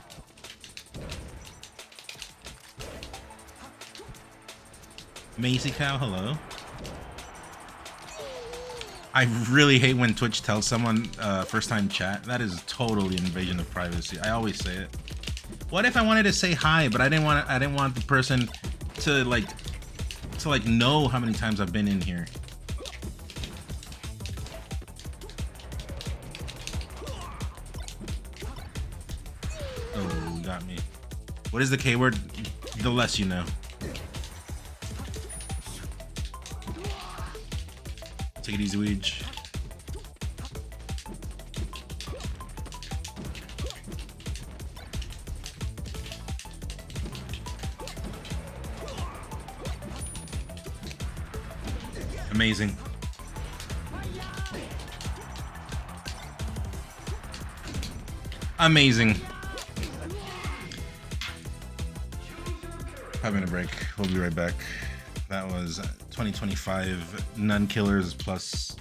Speaker 1: Macy Cow, hello. I really hate when Twitch tells someone first time chat. That is totally invasion of privacy. I always say it. What if I wanted to say hi, but I didn't want the person to like know how many times I've been in here. Oh, you got me. What is the K word? The less you know. Take it easy, Weege. Amazing. Amazing. Having a break. We'll be right back. That was 2025 Nun Killers plus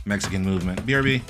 Speaker 1: Mexican Movement. BRB.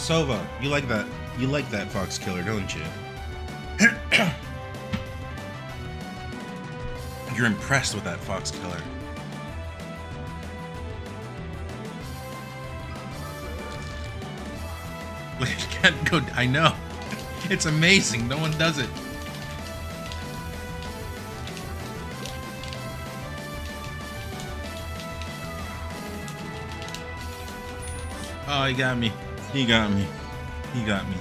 Speaker 1: Sova, you like that? You like that Fox Killer, don't you? You're impressed with that Fox Killer. Look, it can't go. I know. It's amazing. No one does it. Oh, he got me. He got me. He got me.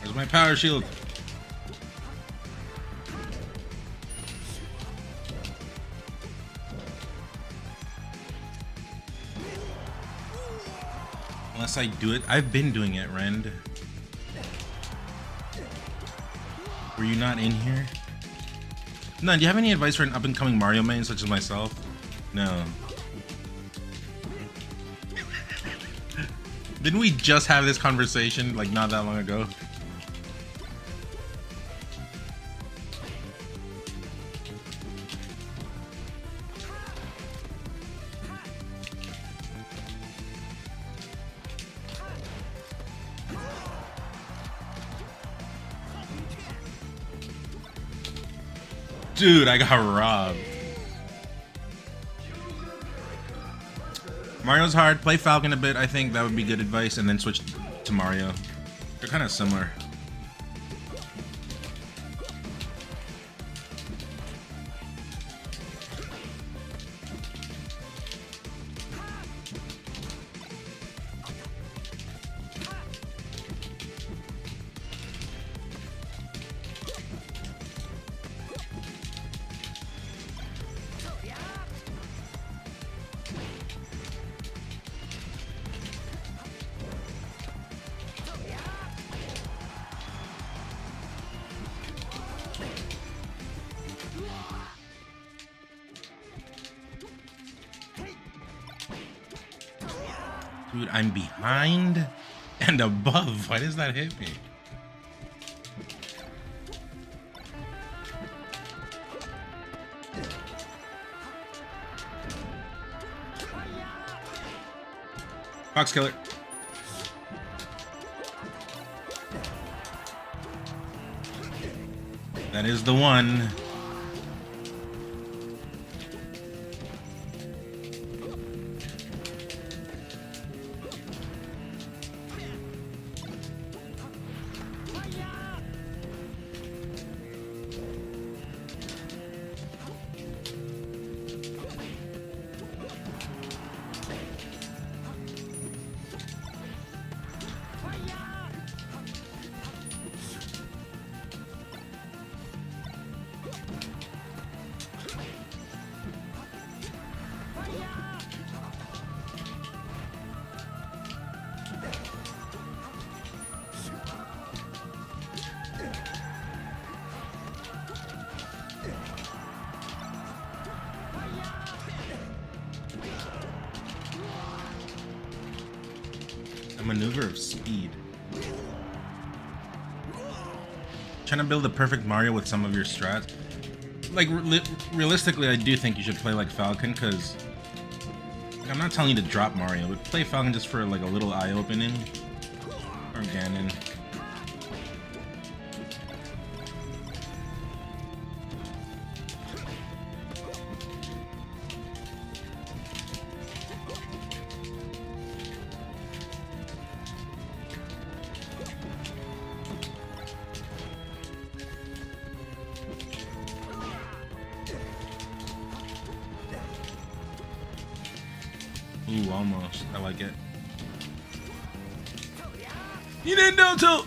Speaker 1: Where's my power shield? Unless I do it. I've been doing it, Rend. Were you not in here? No, do you have any advice for an up-and-coming Mario main such as myself? No. Didn't we just have this conversation like not that long ago? Dude, I got robbed. Mario's hard. Play Falcon a bit. I think that would be good advice, and then switch to Mario. They're kind of similar. Dude, I'm behind and above. Why does that hit me? Fox Killer. That is the one. Maneuver of speed. Trying to build the perfect Mario with some of your strats. Like, realistically, I do think you should play like Falcon, because I'm not telling you to drop Mario, but play Falcon just for like a little eye-opening. Or Ganon. Ooh, almost. I like it. You didn't know till.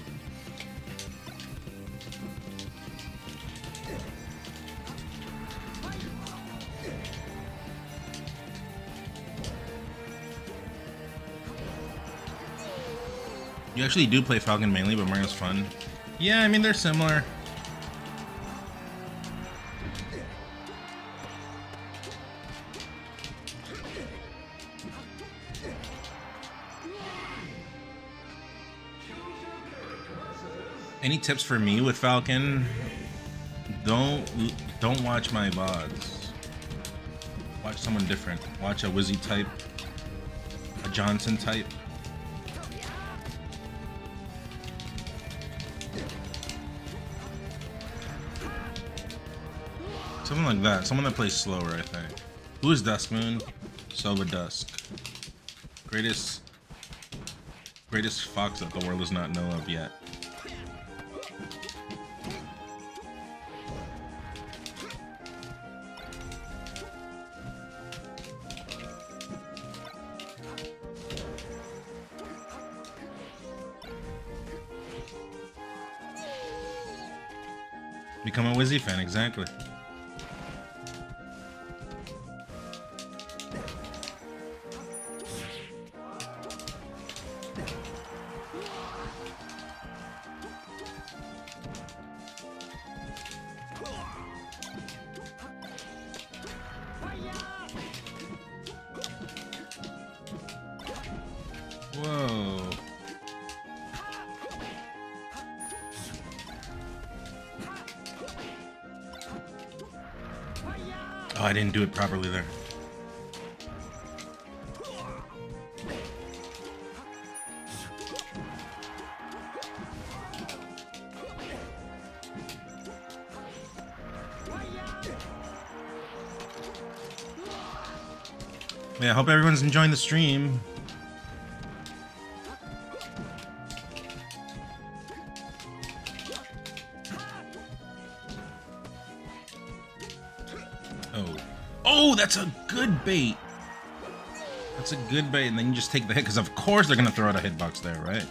Speaker 1: You actually do play Falcon mainly, but Mario's fun. Yeah, I mean, they're similar. Any tips for me with Falcon? Don't watch my VODs. Watch someone different. Watch a Wizzy type, a Johnson type. Something like that. Someone that plays slower, I think. Who is Duskmoon? Silver Dusk. Greatest fox that the world does not know of yet. Become a Wizzy fan, exactly. Whoa. Oh, I didn't do it properly there. Yeah, I hope everyone's enjoying the stream. Oh, that's a good bait. That's a good bait, and then you just take the hit, because of course they're gonna throw out a hitbox there, right?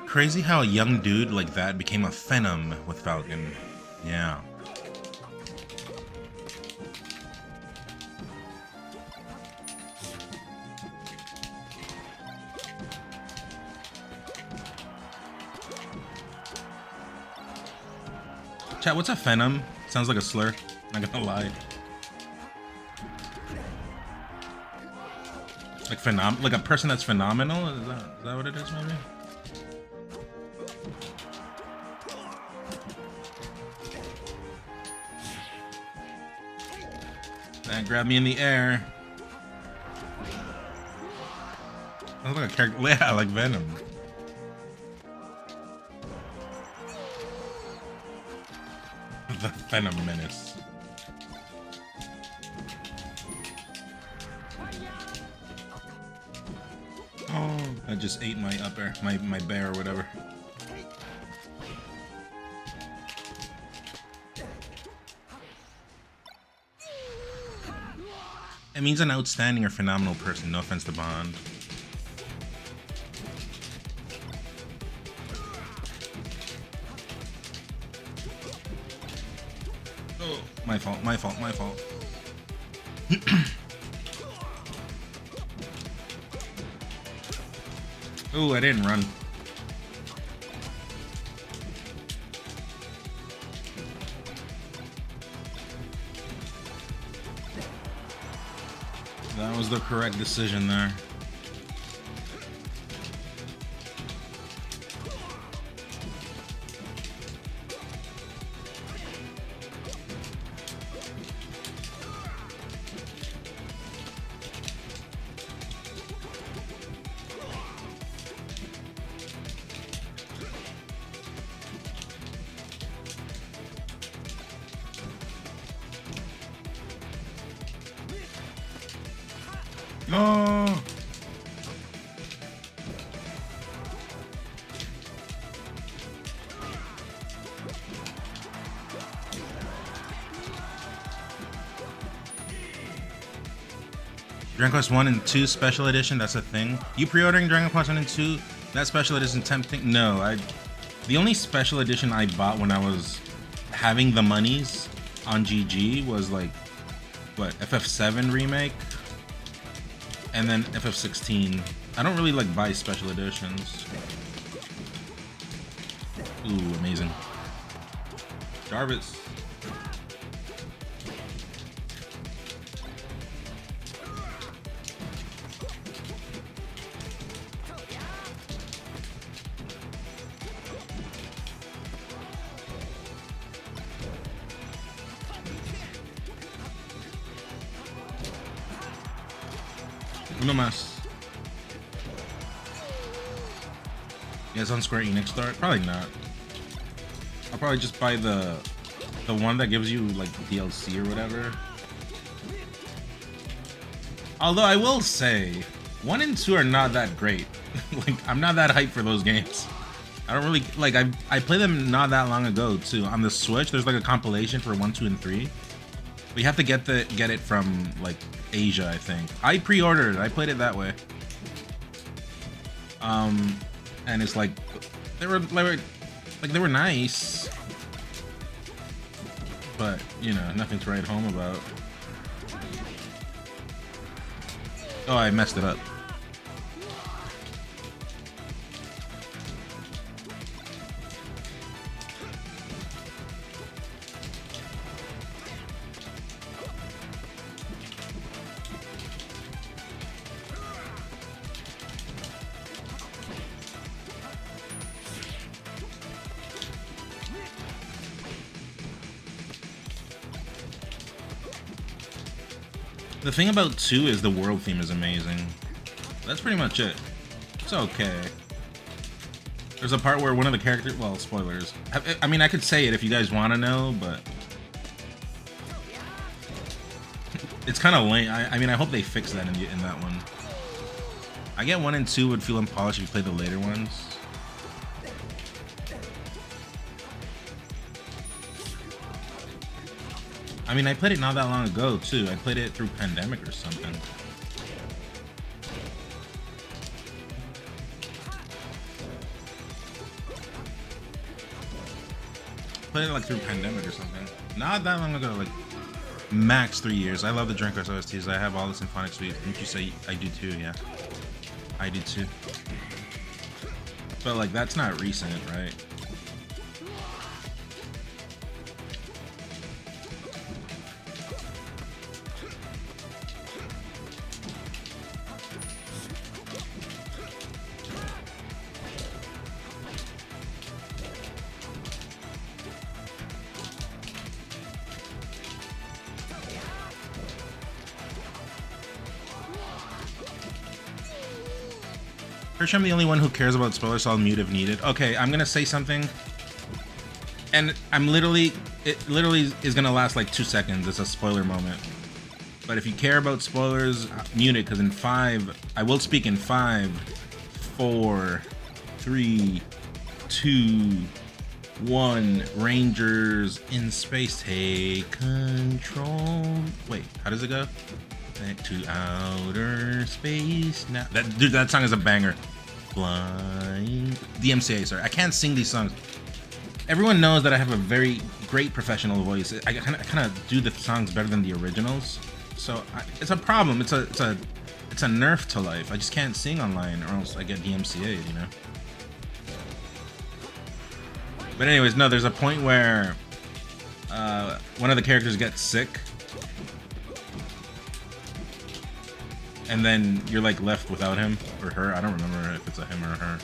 Speaker 1: Crazy how a young dude like that became a Phenom with Falcon. Yeah. Chat, what's a Phenom? Sounds like a slur. Not gonna lie. Like a person that's phenomenal? Is that what it is, maybe? That grabbed me in the air. I look like a character. Yeah, like Venom. The Phenom Menace. Oh, I just ate my upper, my bear or whatever. It means an outstanding or phenomenal person. No offense to Bond. Oh, my fault, my fault, my fault. Oh, I didn't run. That was the correct decision there. No. Dragon Quest 1 and 2 Special Edition, that's a thing. You pre-ordering Dragon Quest 1 and 2? That Special Edition tempting? No, the only Special Edition I bought when I was having the monies on GG was like, what, FF7 Remake? And then FF16. I don't really like buy Special Editions. Ooh, amazing. Jarvis. Uno más. Yeah, it's on Square Enix Store. Probably not. I'll probably just buy the one that gives you like DLC or whatever. Although I will say, 1 and 2 are not that great. Like, I'm not that hyped for those games. I don't really like. I played them not that long ago too. On the Switch, there's like a compilation for 1, 2, and 3. But you have to get it from like Asia, I think. I pre-ordered it. I played it that way. And it's like they were nice, but you know, nothing to write home about. Oh, I messed it up. The thing about 2 is the world theme is amazing. That's pretty much it. It's okay. There's a part where one of the characters, well, spoilers. I mean, I could say it if you guys want to know, but it's kind of lame. I mean, I hope they fix that in that one. I get 1 and 2 would feel unpolished if you play the later ones. I mean, I played it not that long ago, too. I played it through Pandemic or something. Played it like through Pandemic or something. Not that long ago, like max 3 years. I love the Dragon Quest OSTs. I have all the Symphonic Suite. Didn't you say I do too? Yeah. I do too. But like, that's not recent, right? I'm the only one who cares about spoilers, so I'll mute if needed. Okay, I'm gonna say something, and it literally is gonna last like 2 seconds. It's a spoiler moment. But if you care about spoilers, mute it, because in 5, I will speak in 5, 4, 3, 2, 1. Rangers in space, take control. Wait, how does it go? Back to outer space now. That song is a banger. Flying DMCA, sorry. I can't sing these songs. Everyone knows that I have a very great professional voice. I kind of do the songs better than the originals, so it's a problem. It's a nerf to life. I just can't sing online, or else I get DMCA'd, you know. But anyways, no. There's a point where one of the characters gets sick. And then you're like left without him or her. I don't remember if it's a him or a her.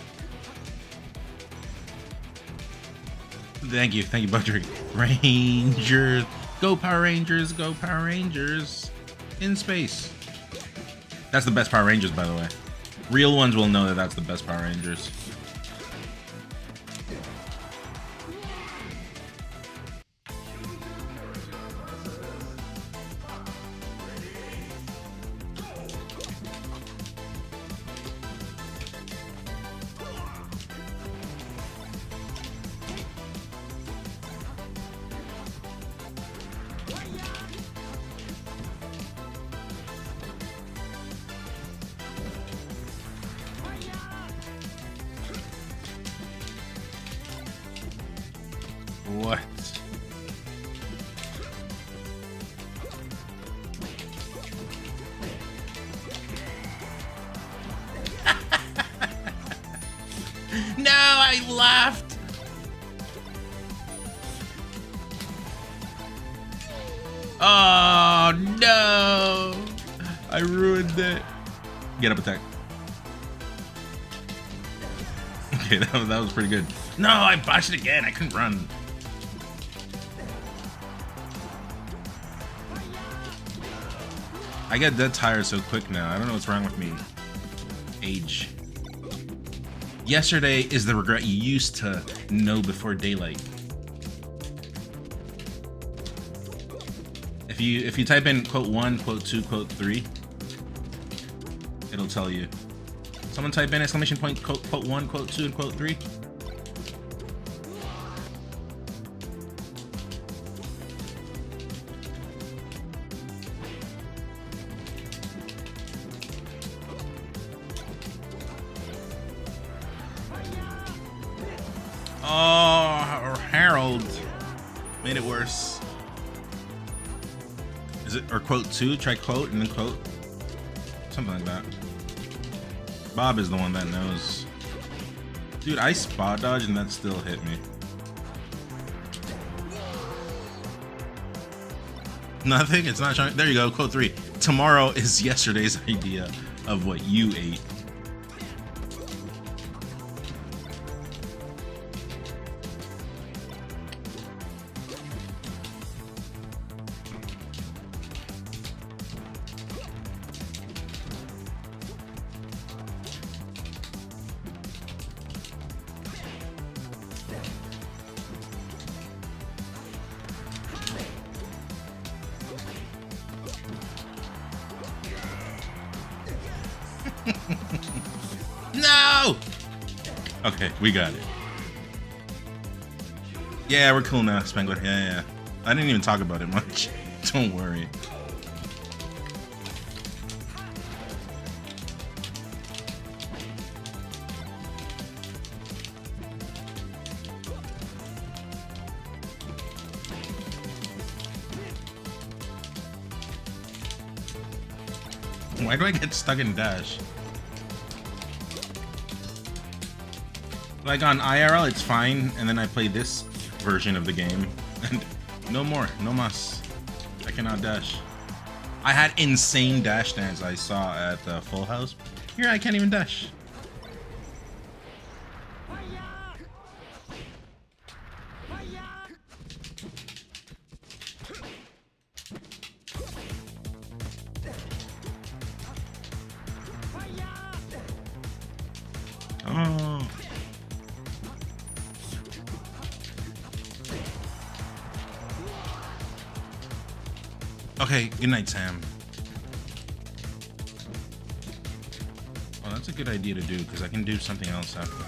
Speaker 1: Thank you, Budrick. Rangers, go Power Rangers, go Power Rangers in space. That's the best Power Rangers, by the way. Real ones will know that that's the best Power Rangers. What? No, I laughed. Oh no! I ruined it. Get up attack. Okay, that was pretty good. No, I botched it again. I couldn't run. I get dead tired so quick now. I don't know what's wrong with me. Age. Yesterday is the regret you used to know before daylight. If you type in quote 1, quote 2, quote 3, it'll tell you. Someone type in exclamation point quote 1, quote 2, and quote 3. Oh, Harold made it worse. Is it, or quote 2? Try quote and then quote. Something like that. Bob is the one that knows. Dude, I spot dodge and that still hit me. Nothing? It's not showing. There you go, quote 3. Tomorrow is yesterday's idea of what you ate. No! Okay, we got it. Yeah, we're cool now, Spengler. Yeah. I didn't even talk about it much. Don't worry. Why do I get stuck in dash? Like on IRL, it's fine, and then I play this version of the game, and no more, no mas. I cannot dash. I had insane dash dance I saw at the Full House. Here, I can't even dash. Oh. Okay, good night, Sam. Well, that's a good idea to do, because I can do something else after.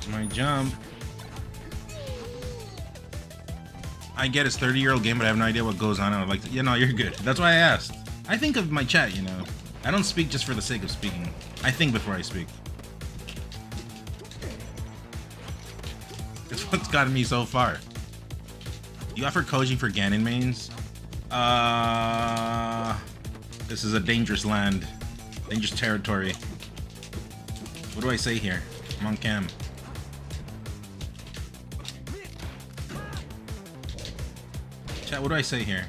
Speaker 1: My jump. I get it's 30-year-old game, but I have no idea what goes on. I would like to, no, you're good. That's why I asked. I think of my chat, you know. I don't speak just for the sake of speaking. I think before I speak. It's what's gotten me so far. You offer Koji for Ganon mains? This is a dangerous land. Dangerous territory. What do I say here? I'm on cam. Chat, what do I say here?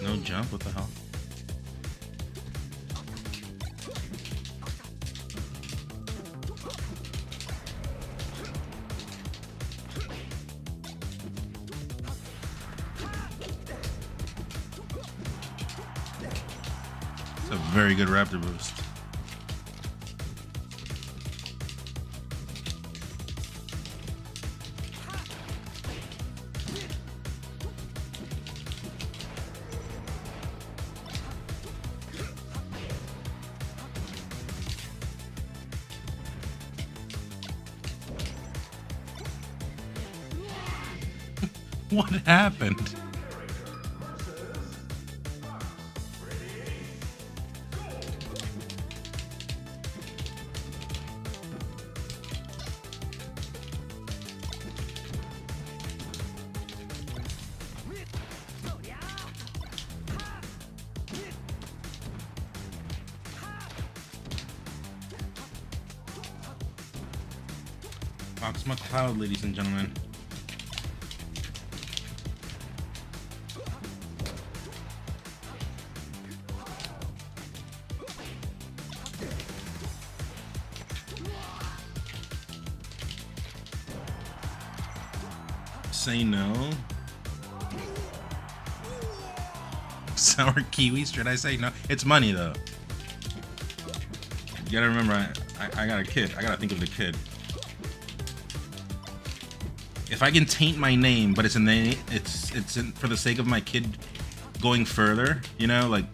Speaker 1: No jump? What the hell? It's a very good raptor boost. What happened? Fox McCloud, ladies and gentlemen. Say no. Sour kiwis, should I say no? It's money though. You gotta remember, I got a kid. I gotta think of the kid. If I can taint my name, but it's for the sake of my kid going further, you know, like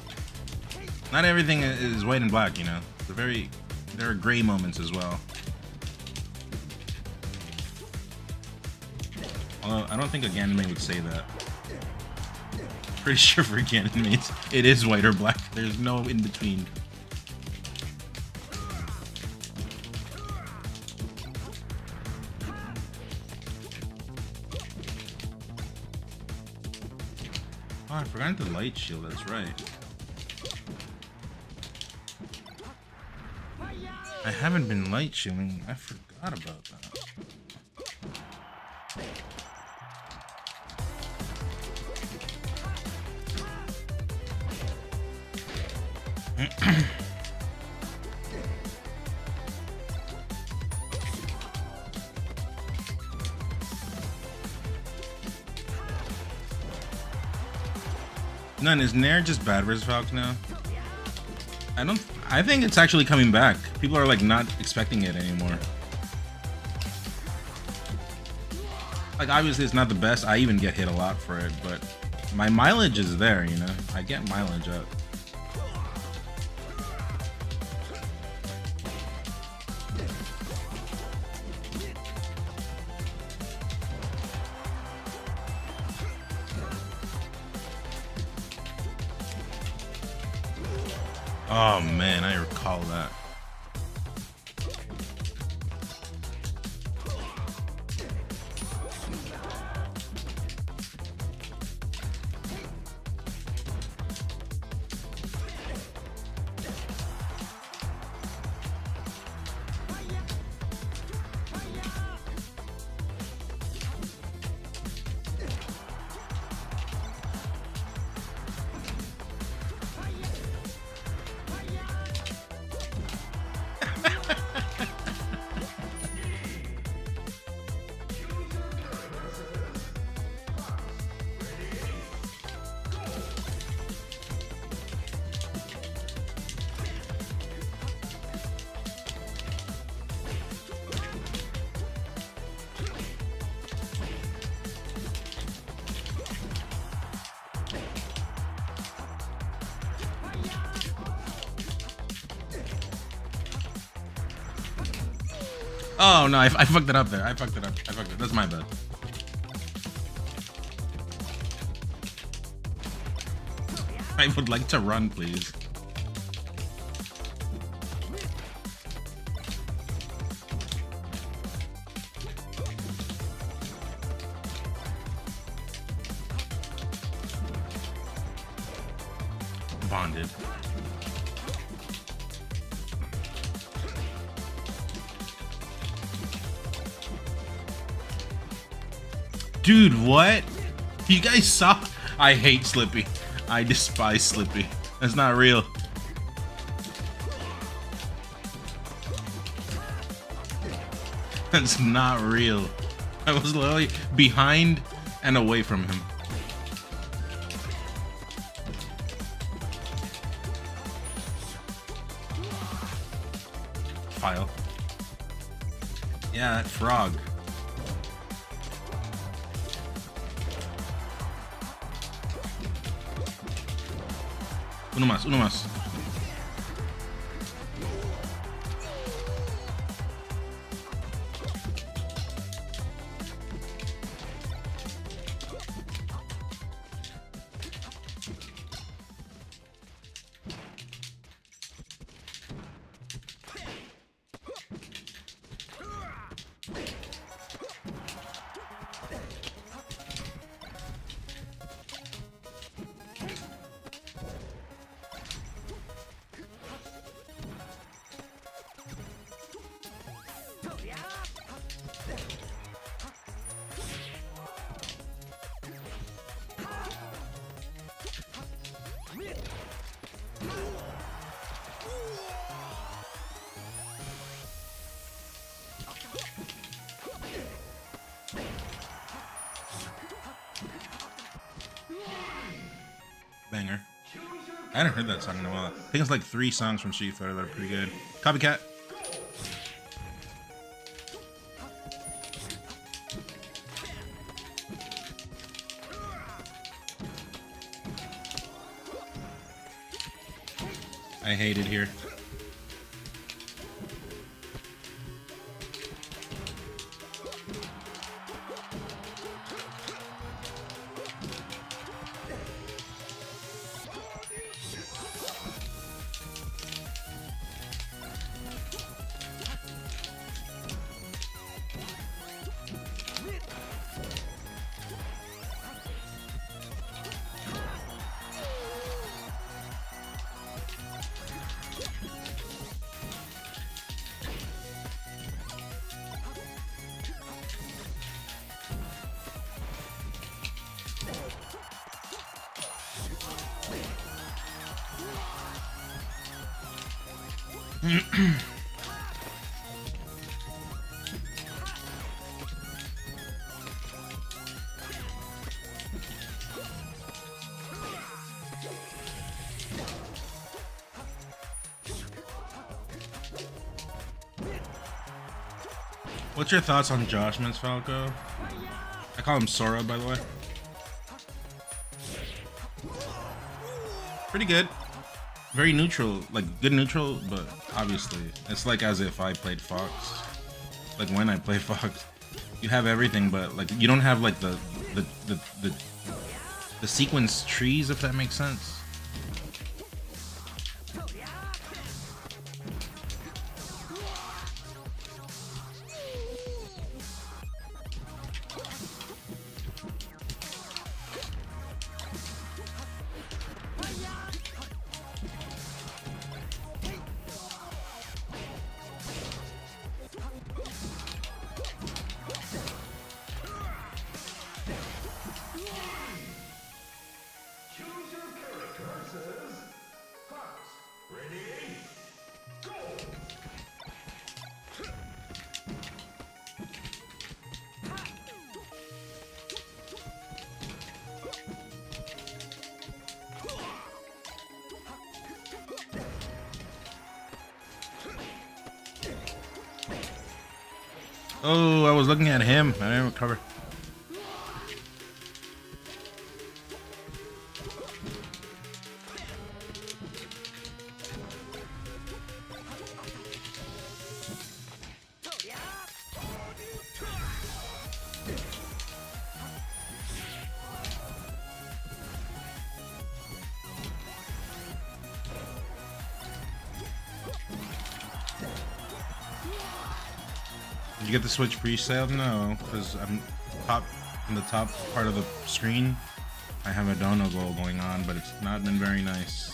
Speaker 1: not everything is white and black, you know. There are gray moments as well. Although I don't think a Ganymede would say that. Pretty sure for Ganymedes, it is white or black. There's no in between. Oh, I forgot the light shield, that's right. I haven't been light shielding. I forgot about that. None, is Nair just bad versus Falcon now? I think it's actually coming back. People are like not expecting it anymore. Like obviously it's not the best. I even get hit a lot for it, but my mileage is there, you know? I get mileage up. Oh man, I recall that. Oh no, I fucked it up there. I fucked it up. That's my bad. I would like to run, please. Bonded. Dude, what? You guys saw? I hate Slippy. I despise Slippy. That's not real. That's not real. I was literally behind and away from him. File. Yeah, that frog. Uno más, uno más. Banger. I hadn't heard that song in a while. I think it's like 3 songs from Street Fighter that are pretty good. Copycat. I hate it here. What's your thoughts on Josh Mintz Falco? I call him Sora, by the way. Pretty good. Very neutral, like good neutral, but obviously it's like as if I played Fox. Like when I play Fox, you have everything, but like you don't have like the sequence trees, if that makes sense. Oh, I was looking at him. I didn't recover. Did you get the Switch pre-sale? No, because I'm in the top part of the screen. I have a dono goal going on, but it's not been very nice.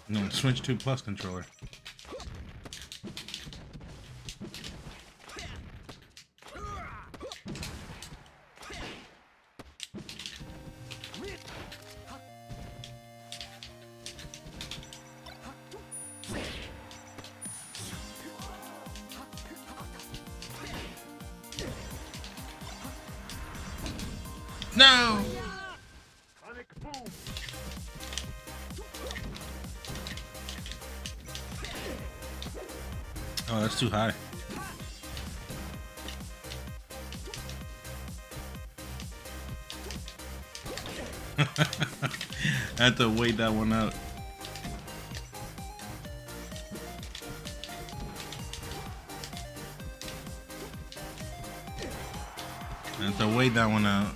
Speaker 1: No, Switch 2 Plus controller. No! Oh, that's too high. I had to wait that one out. I had to wait that one out.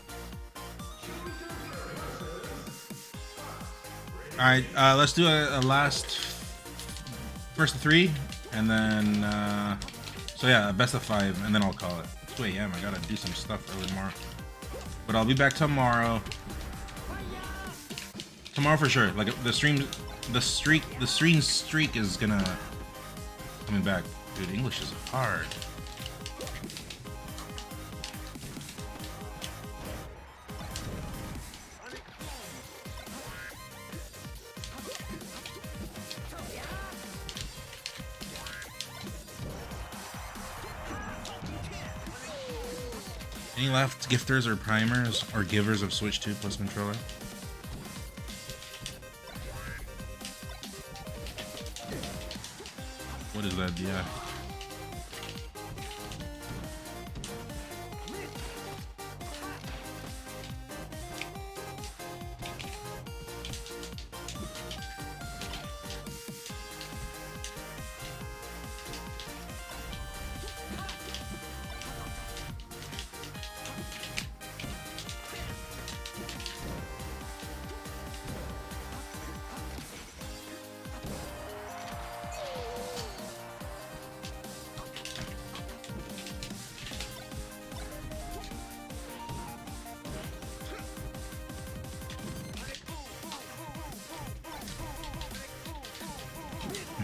Speaker 1: Alright, let's do a last first of 3, and then So yeah, best of 5, and then I'll call it. It's 2 a.m. I gotta do some stuff early tomorrow. But I'll be back tomorrow. Tomorrow for sure. Like the stream streak is gonna coming back. Dude, English is hard. Any left gifters or primers or givers of Switch 2 plus controller? What is that? Yeah.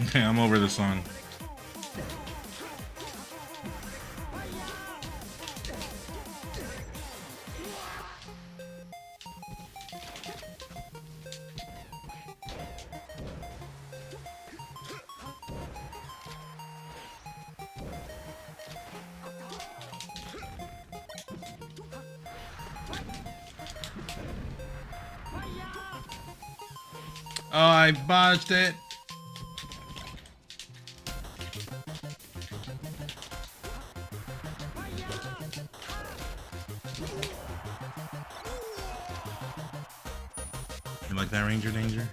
Speaker 1: Okay, I'm over the song. Oh, I botched it. You like that Ranger Danger?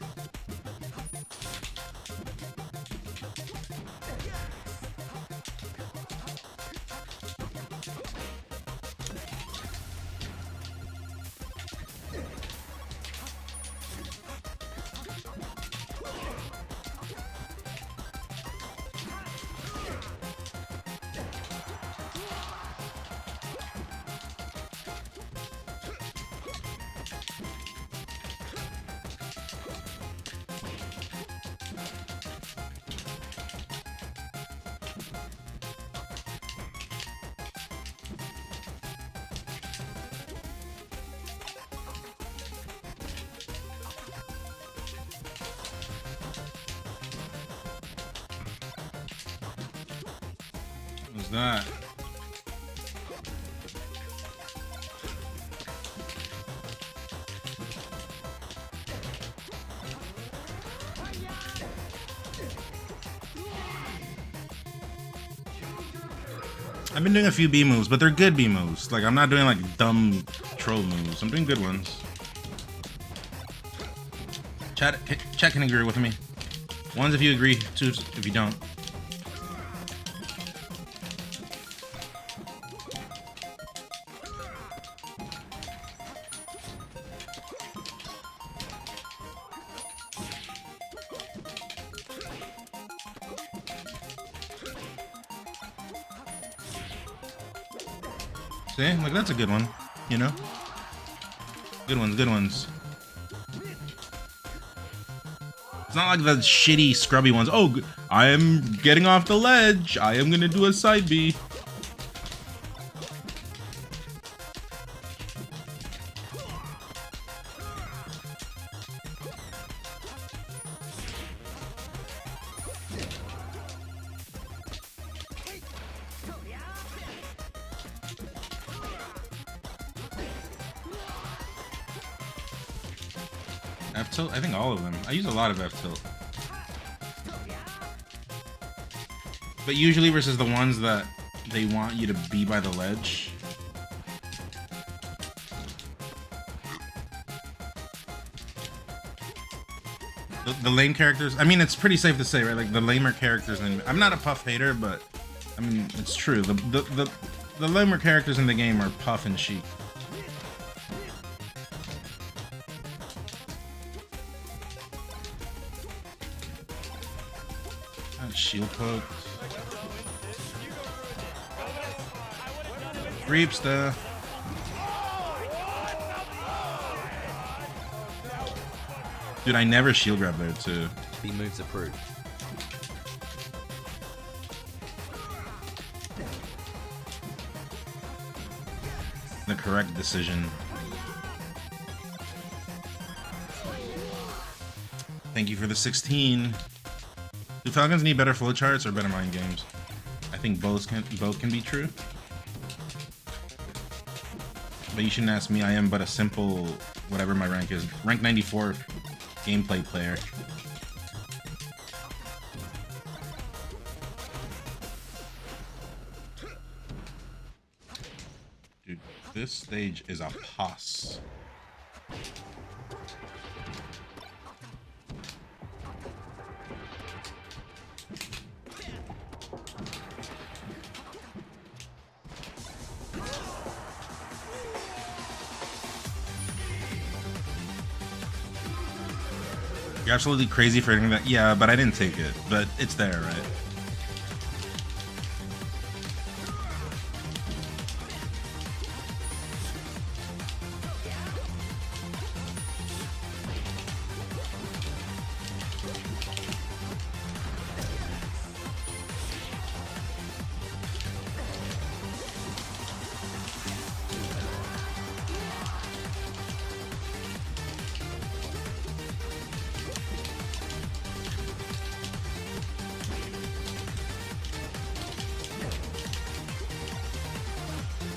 Speaker 1: What's that? I've been doing a few B moves, but they're good B moves. Like, I'm not doing like dumb troll moves. I'm doing good ones. Chat can agree with me. Ones if you agree, twos if you don't. See? Like, that's a good one, you know? Good ones, good ones. It's not like the shitty, scrubby ones. Oh, I am getting off the ledge. I am gonna do a side B. F tilt? I think all of them. I use a lot of F tilt. But usually versus the ones that they want you to be by the ledge. The lame characters, I mean, it's pretty safe to say, right? Like, the lamer characters, and I'm not a Puff hater, but I mean, it's true. The lamer characters in the game are Puff and Sheik. Shield poked. Creepster. Dude, I never shield grab there too.
Speaker 3: The moves approved.
Speaker 1: The correct decision. Thank you for the 16. Do Falcons need better flowcharts or better mind games? I think both can be true. But you shouldn't ask me. I am but a simple, whatever my rank is, rank 94 gameplay player. Dude, this stage is a pos. You're absolutely crazy for hitting that. Yeah, but I didn't take it. But it's there, right?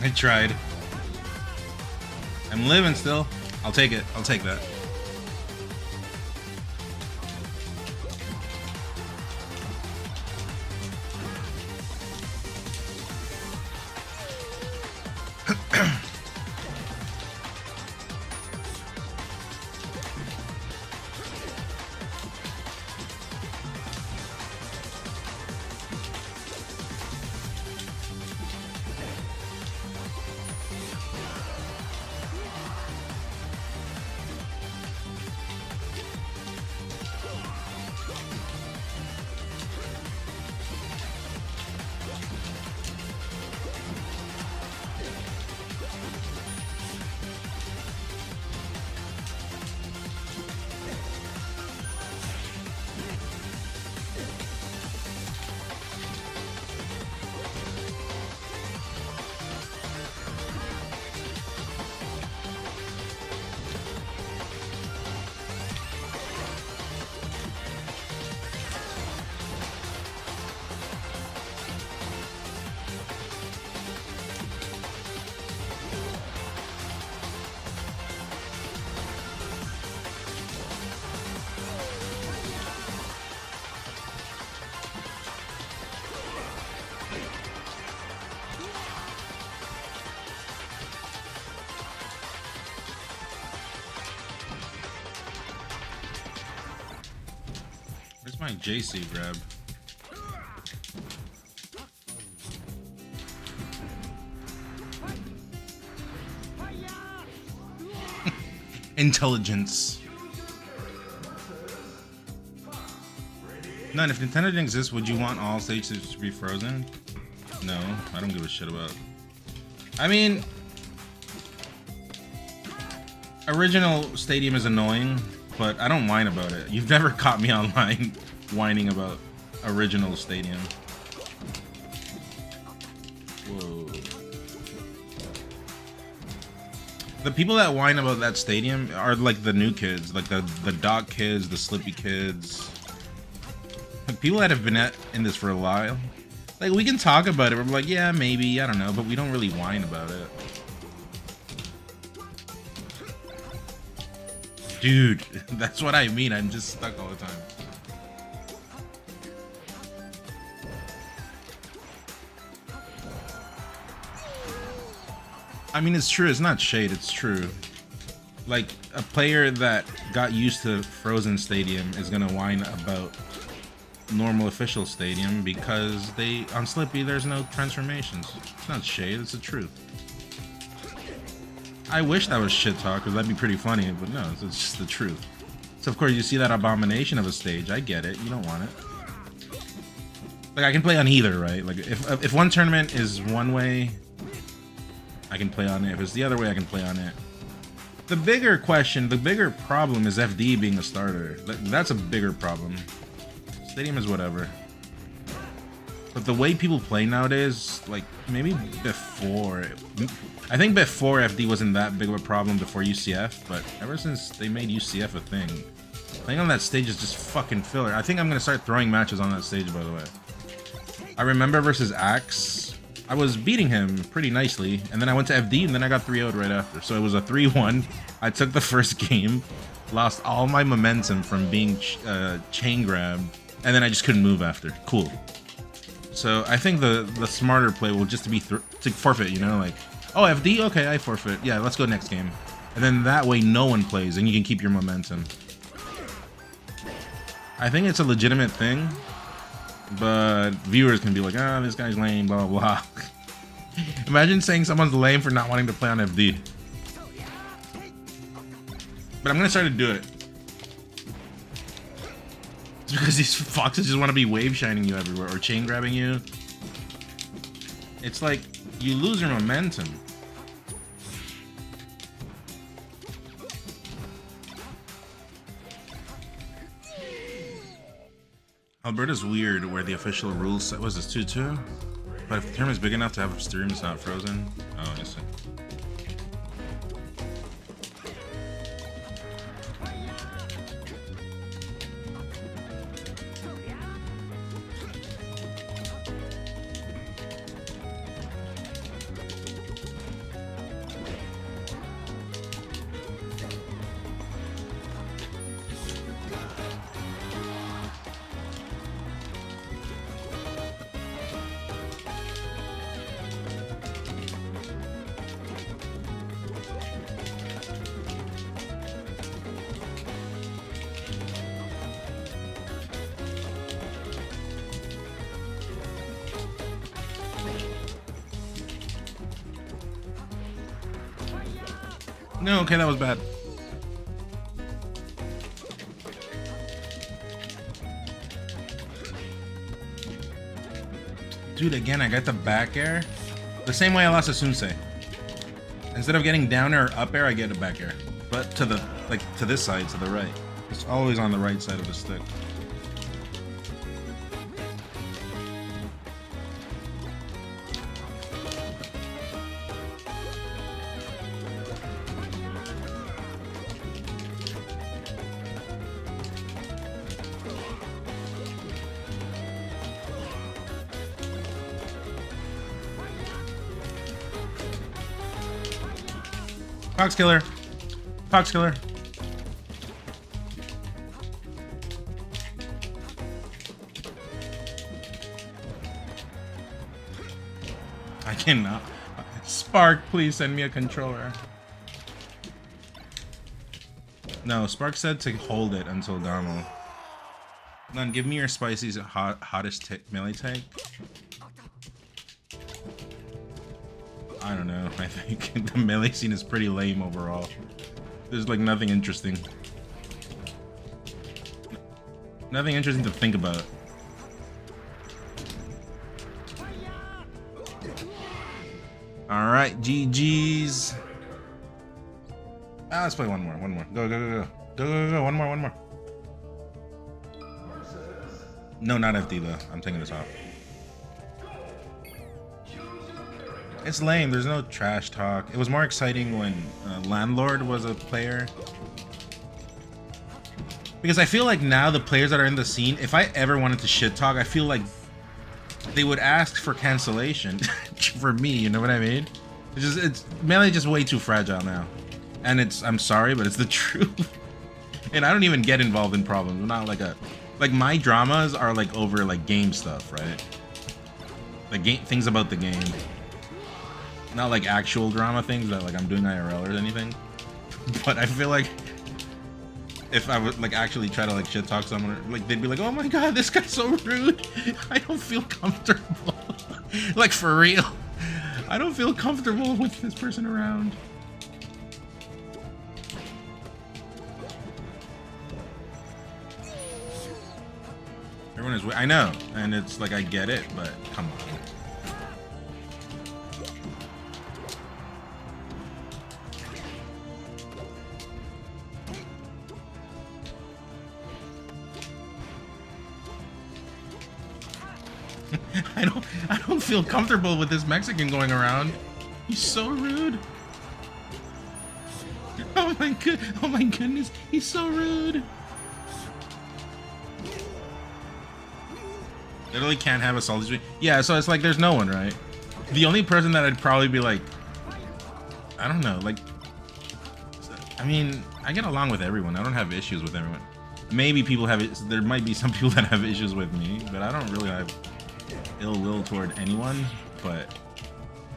Speaker 1: I tried. I'm living still. I'll take it. I'll take that. Where's my JC grab? Intelligence. None. If Nintendo didn't exist, would you want all stages to be frozen? No, I don't give a shit about. I mean, original Stadium is annoying, but I don't whine about it. You've never caught me online whining about original Stadium. Whoa. The people that whine about that stadium are like the new kids, like the Doc kids, the Slippy kids. Like people that have been in this for a while. Like we can talk about it, we're like, yeah, maybe, I don't know, but we don't really whine about it. Dude, that's what I mean. I'm just stuck all the time. I mean, it's true. It's not shade. It's true. Like, a player that got used to Frozen Stadium is going to whine about normal official Stadium because on Slippy, there's no transformations. It's not shade. It's the truth. I wish that was shit talk, because that'd be pretty funny, but no, it's just the truth. So, of course, you see that abomination of a stage. I get it. You don't want it. Like, I can play on either, right? Like, if one tournament is one way, I can play on it. If it's the other way, I can play on it. The bigger question, the bigger problem is FD being a starter. That's a bigger problem. Stadium is whatever. But the way people play nowadays, like maybe before, I think before FD wasn't that big of a problem before UCF, but ever since they made UCF a thing, playing on that stage is just fucking filler. I think I'm gonna start throwing matches on that stage, by the way. I remember versus Axe, I was beating him pretty nicely, and then I went to FD, and then I got 3-0'd right after. So it was a 3-1. I took the first game, lost all my momentum from being chain grabbed, and then I just couldn't move after. Cool. So I think the smarter play will just be to forfeit, you know, like, oh, FD, okay, I forfeit. Yeah, let's go next game. And then that way no one plays, and you can keep your momentum. I think it's a legitimate thing, but viewers can be like, ah, this guy's lame, blah, blah, blah. Imagine saying someone's lame for not wanting to play on FD. But I'm gonna start to do it. It's because these foxes just want to be wave shining you everywhere or chain grabbing you. It's like you lose your momentum. Alberta's weird where the official rules set was this 2-2. But if the tournament's big enough to have a stream, it's not frozen. Oh, I see. No, okay, that was bad. Dude, again, I got the back air. The same way I lost to Sunsei. Instead of getting down air or up air, I get a back air. But to the, like, to this side, to the right. It's always on the right side of the stick. Fox killer. Fox killer. I cannot. Spark, please send me a controller. No, Spark said to hold it until Damo. None, give me your spicy's hottest melee tag. I don't know, I think the melee scene is pretty lame overall. There's like nothing interesting. Nothing interesting to think about. Alright, GG's. Ah, let's play one more. Go, go, go, go. Go, go, go, one more. No, not FD though. I'm taking this off. It's lame. There's no trash talk. It was more exciting when Landlord was a player. Because I feel like now the players that are in the scene, if I ever wanted to shit talk, I feel like they would ask for cancellation for me. You know what I mean? It's Melee just way too fragile now, and I'm sorry, but it's the truth. And I don't even get involved in problems. I'm not like my dramas are like over like game stuff, right? Like things about the game. Not like actual drama things that like I'm doing IRL or anything. But I feel like if I would like actually try to like shit talk someone, like they'd be like, oh my god, this guy's so rude. I don't feel comfortable. Like for real. I don't feel comfortable with this person around. Everyone is, I know, and it's like I get it, but come on. I don't feel comfortable with this Mexican going around. He's so rude. Oh my goodness, he's so rude. Literally can't have a salty streak. Yeah, so it's like there's no one, right? The only person that I'd probably be like, I don't know, like, I mean, I get along with everyone. I don't have issues with everyone. Maybe people have it. There might be some people that have issues with me, but I don't really have ill will toward anyone. But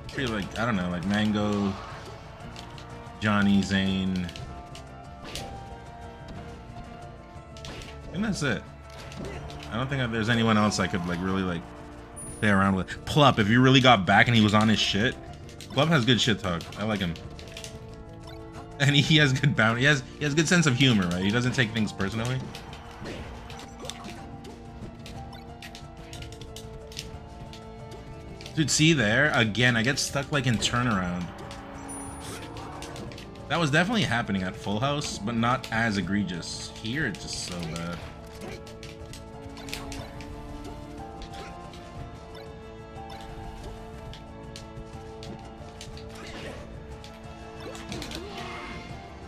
Speaker 1: I feel like, I don't know, like Mango, Johnny, Zain. And that's it. I don't think there's anyone else I could like really like play around with. Plup, if you really got back and he was on his shit. Plup has good shit talk. I like him. And he has good bounty. He has good sense of humor, right? He doesn't take things personally. Dude, see there? Again, I get stuck like in turnaround. That was definitely happening at Full House, but not as egregious. Here, it's just so bad.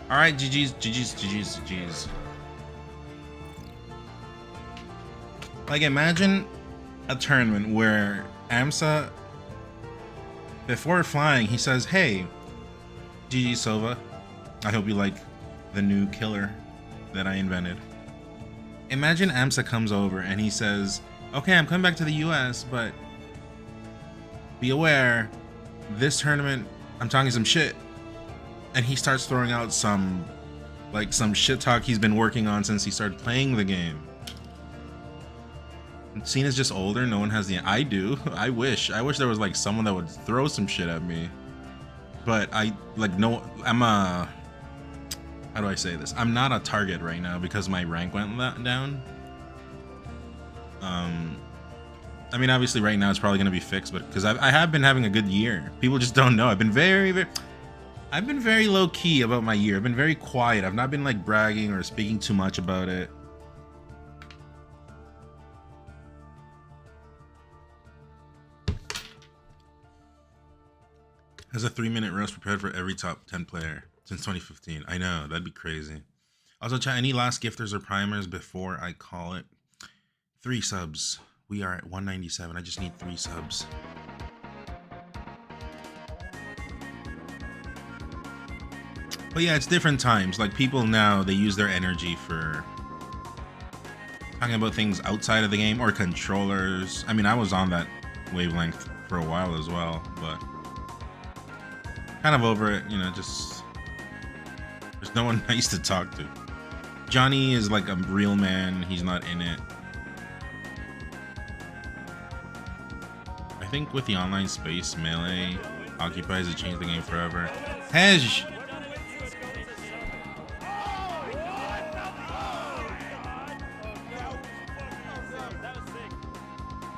Speaker 1: All right, GG's. Like, imagine a tournament where AMSA, before flying, he says, "Hey, GG Sova, I hope you like the new killer that I invented." Imagine AMSA comes over and he says, "Okay, I'm coming back to the US, but be aware, this tournament, I'm talking some shit." And he starts throwing out some shit talk he's been working on since he started playing the game. Cena's just older. No one has the. I do. I wish there was like someone that would throw some shit at me. But I'm a. How do I say this? I'm not a target right now because my rank went down. I mean, obviously, right now it's probably gonna be fixed, but because I have been having a good year. People just don't know. I've been very low key about my year. I've been very quiet. I've not been like bragging or speaking too much about it. Has a 3-minute roast prepared for every top 10 player since 2015. I know, that'd be crazy. Also, chat, any last gifters or primers before I call it? 3 subs. We are at 197. I just need 3 subs. But yeah, it's different times. Like, people now, they use their energy for talking about things outside of the game or controllers. I mean, I was on that wavelength for a while as well, but kind of over it, you know, just there's no one nice to talk to. Johnny is like a real man. He's not in it. I think with the online space, Melee occupies to change the game forever. Hej!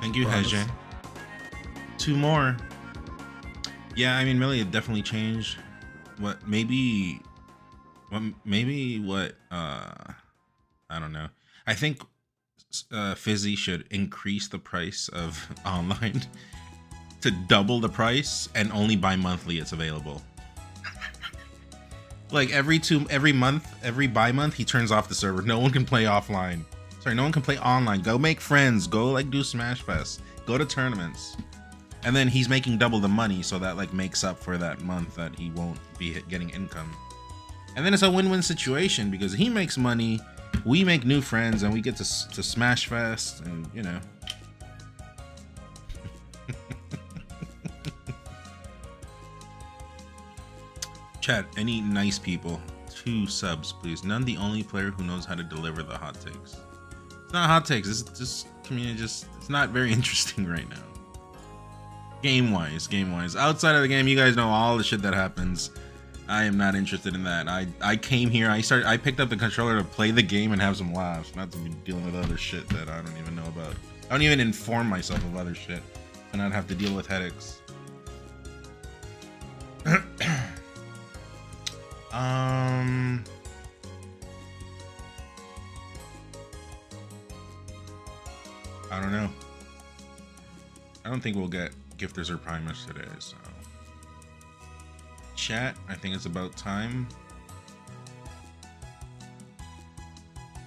Speaker 1: Thank you, Hej. 2 more. Yeah, I mean, Melee definitely changed. Maybe what, I don't know. I think Fizzy should increase the price of online to double the price and only bi-monthly it's available. Like every bi-month he turns off the server. No one can play offline. Sorry, no one can play online. Go make friends. Go like do Smash Fest. Go to tournaments. And then he's making double the money, so that like makes up for that month that he won't be getting income. And then it's a win-win situation because he makes money, we make new friends, and we get to Smash Fest, and you know. Chat, any nice people? 2 subs, please. None the only player who knows how to deliver the hot takes. It's not hot takes. It's just community. It's not very interesting right now. Game wise. Outside of the game, you guys know all the shit that happens. I am not interested in that. I came here. I picked up the controller to play the game and have some laughs, not to be dealing with other shit that I don't even know about. I don't even inform myself of other shit and not have to deal with headaches. I don't know. I don't think we'll get Gifters or Primers today, so. Chat, I think it's about time.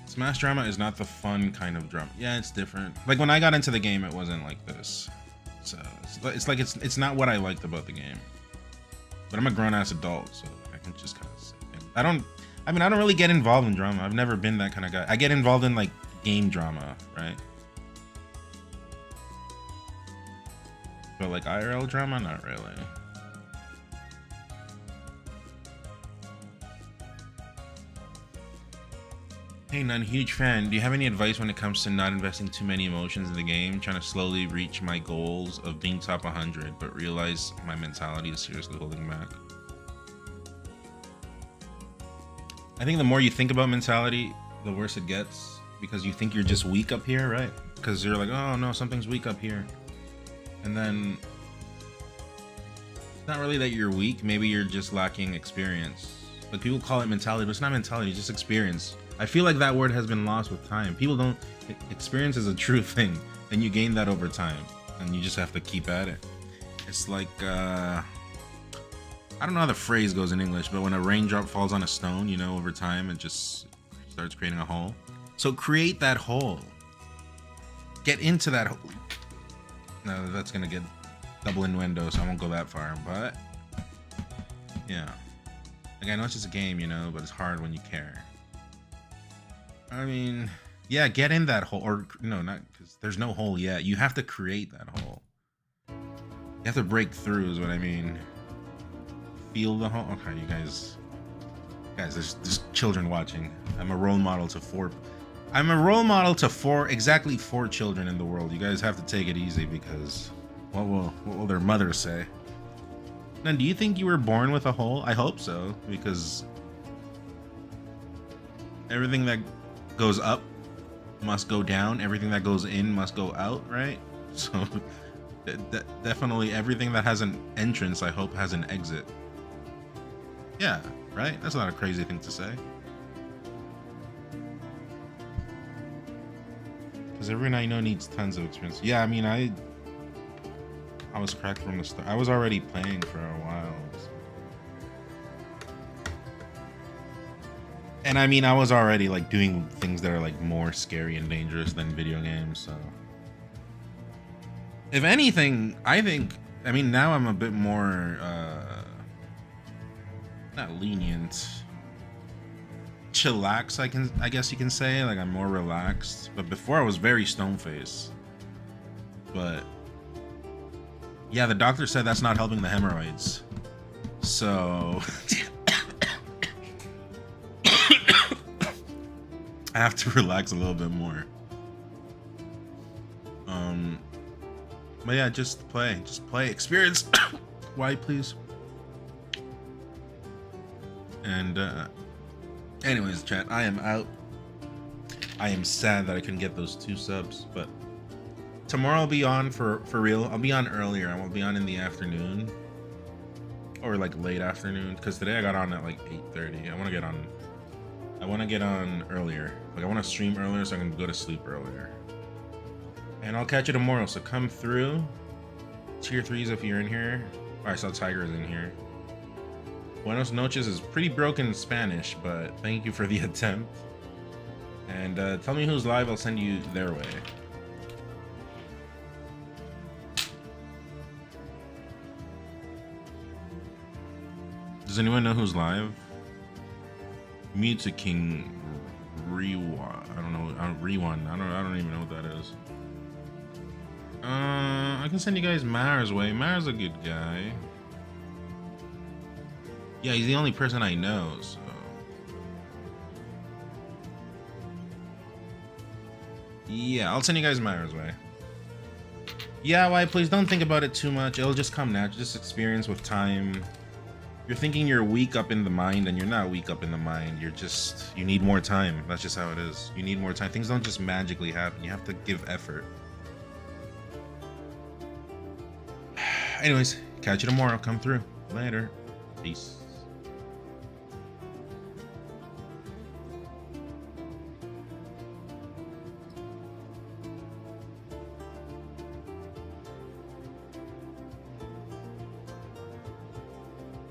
Speaker 1: Smash drama is not the fun kind of drama. Yeah, it's different. Like when I got into the game, it wasn't like this. So it's like it's not what I liked about the game. But I'm a grown-ass adult, so I can just kind of say it. I don't really get involved in drama. I've never been that kind of guy. I get involved in like game drama, right? But like IRL drama, not really. Hey Nun, huge fan. Do you have any advice when it comes to not investing too many emotions in the game? Trying to slowly reach my goals of being top 100, but realize my mentality is seriously holding back. I think the more you think about mentality, the worse it gets, because you think you're just weak up here, right? Because you're like, oh no, something's weak up here. And then it's not really that you're weak, maybe you're just lacking experience. Like people call it mentality, but it's not mentality, it's just experience. I feel like that word has been lost with time. People don't, experience is a true thing, and you gain that over time, and you just have to keep at it. It's like, I don't know how the phrase goes in English, but when a raindrop falls on a stone, you know, over time, it just starts creating a hole. So create that hole. Get into that hole. No, that's gonna get double innuendo, so I won't go that far, but yeah. Like, I know it's just a game, you know, but it's hard when you care. I mean, yeah, get in that hole, or no, not because there's no hole yet. You have to create that hole. You have to break through, is what I mean. Feel the hole. Okay, you guys, there's children watching. I'm a role model to four. Exactly four children in the world. You guys have to take it easy because what will their mothers say? Then, do you think you were born with a hole? I hope so, because everything that goes up must go down, everything that goes in must go out, right? So definitely everything that has an entrance, I hope, has an exit. Yeah, right? That's not a crazy thing to say. Because everyone I know needs tons of experience. Yeah, I mean, I was cracked from the start. I was already playing for a while. So. And I mean, I was already like doing things that are like more scary and dangerous than video games, so. If anything, I mean, now I'm a bit more, not lenient, chillax, I guess you can say. Like, I'm more relaxed. But before I was very stone-faced. But yeah, the doctor said that's not helping the hemorrhoids. So I have to relax a little bit more. But yeah, just play, experience. Why, please? And anyways, chat, I am out. I am sad that I couldn't get those 2 subs, but tomorrow I'll be on for real. I'll be on earlier. I won't be on in the afternoon or like late afternoon, because today I got on at like 8:30. I want to get on earlier. Like, I want to stream earlier so I can go to sleep earlier. And I'll catch you tomorrow, so come through. Tier 3s if you're in here. Oh, I saw Tiger's in here. Buenos noches is pretty broken in Spanish, but thank you for the attempt. And tell me who's live, I'll send you their way. Does anyone know who's live? Mute King Rewan. I don't know. Rewan. I don't even know what that is. I can send you guys Mara's way. Mara's a good guy. Yeah, he's the only person I know, so. Yeah, I'll send you guys Mara's way. Yeah, why? Please don't think about it too much. It'll just come natural. Just experience with time. You're thinking you're weak up in the mind, and you're not weak up in the mind. You need more time. That's just how it is. You need more time. Things don't just magically happen. You have to give effort. Anyways, catch you tomorrow. Come through. Later. Peace.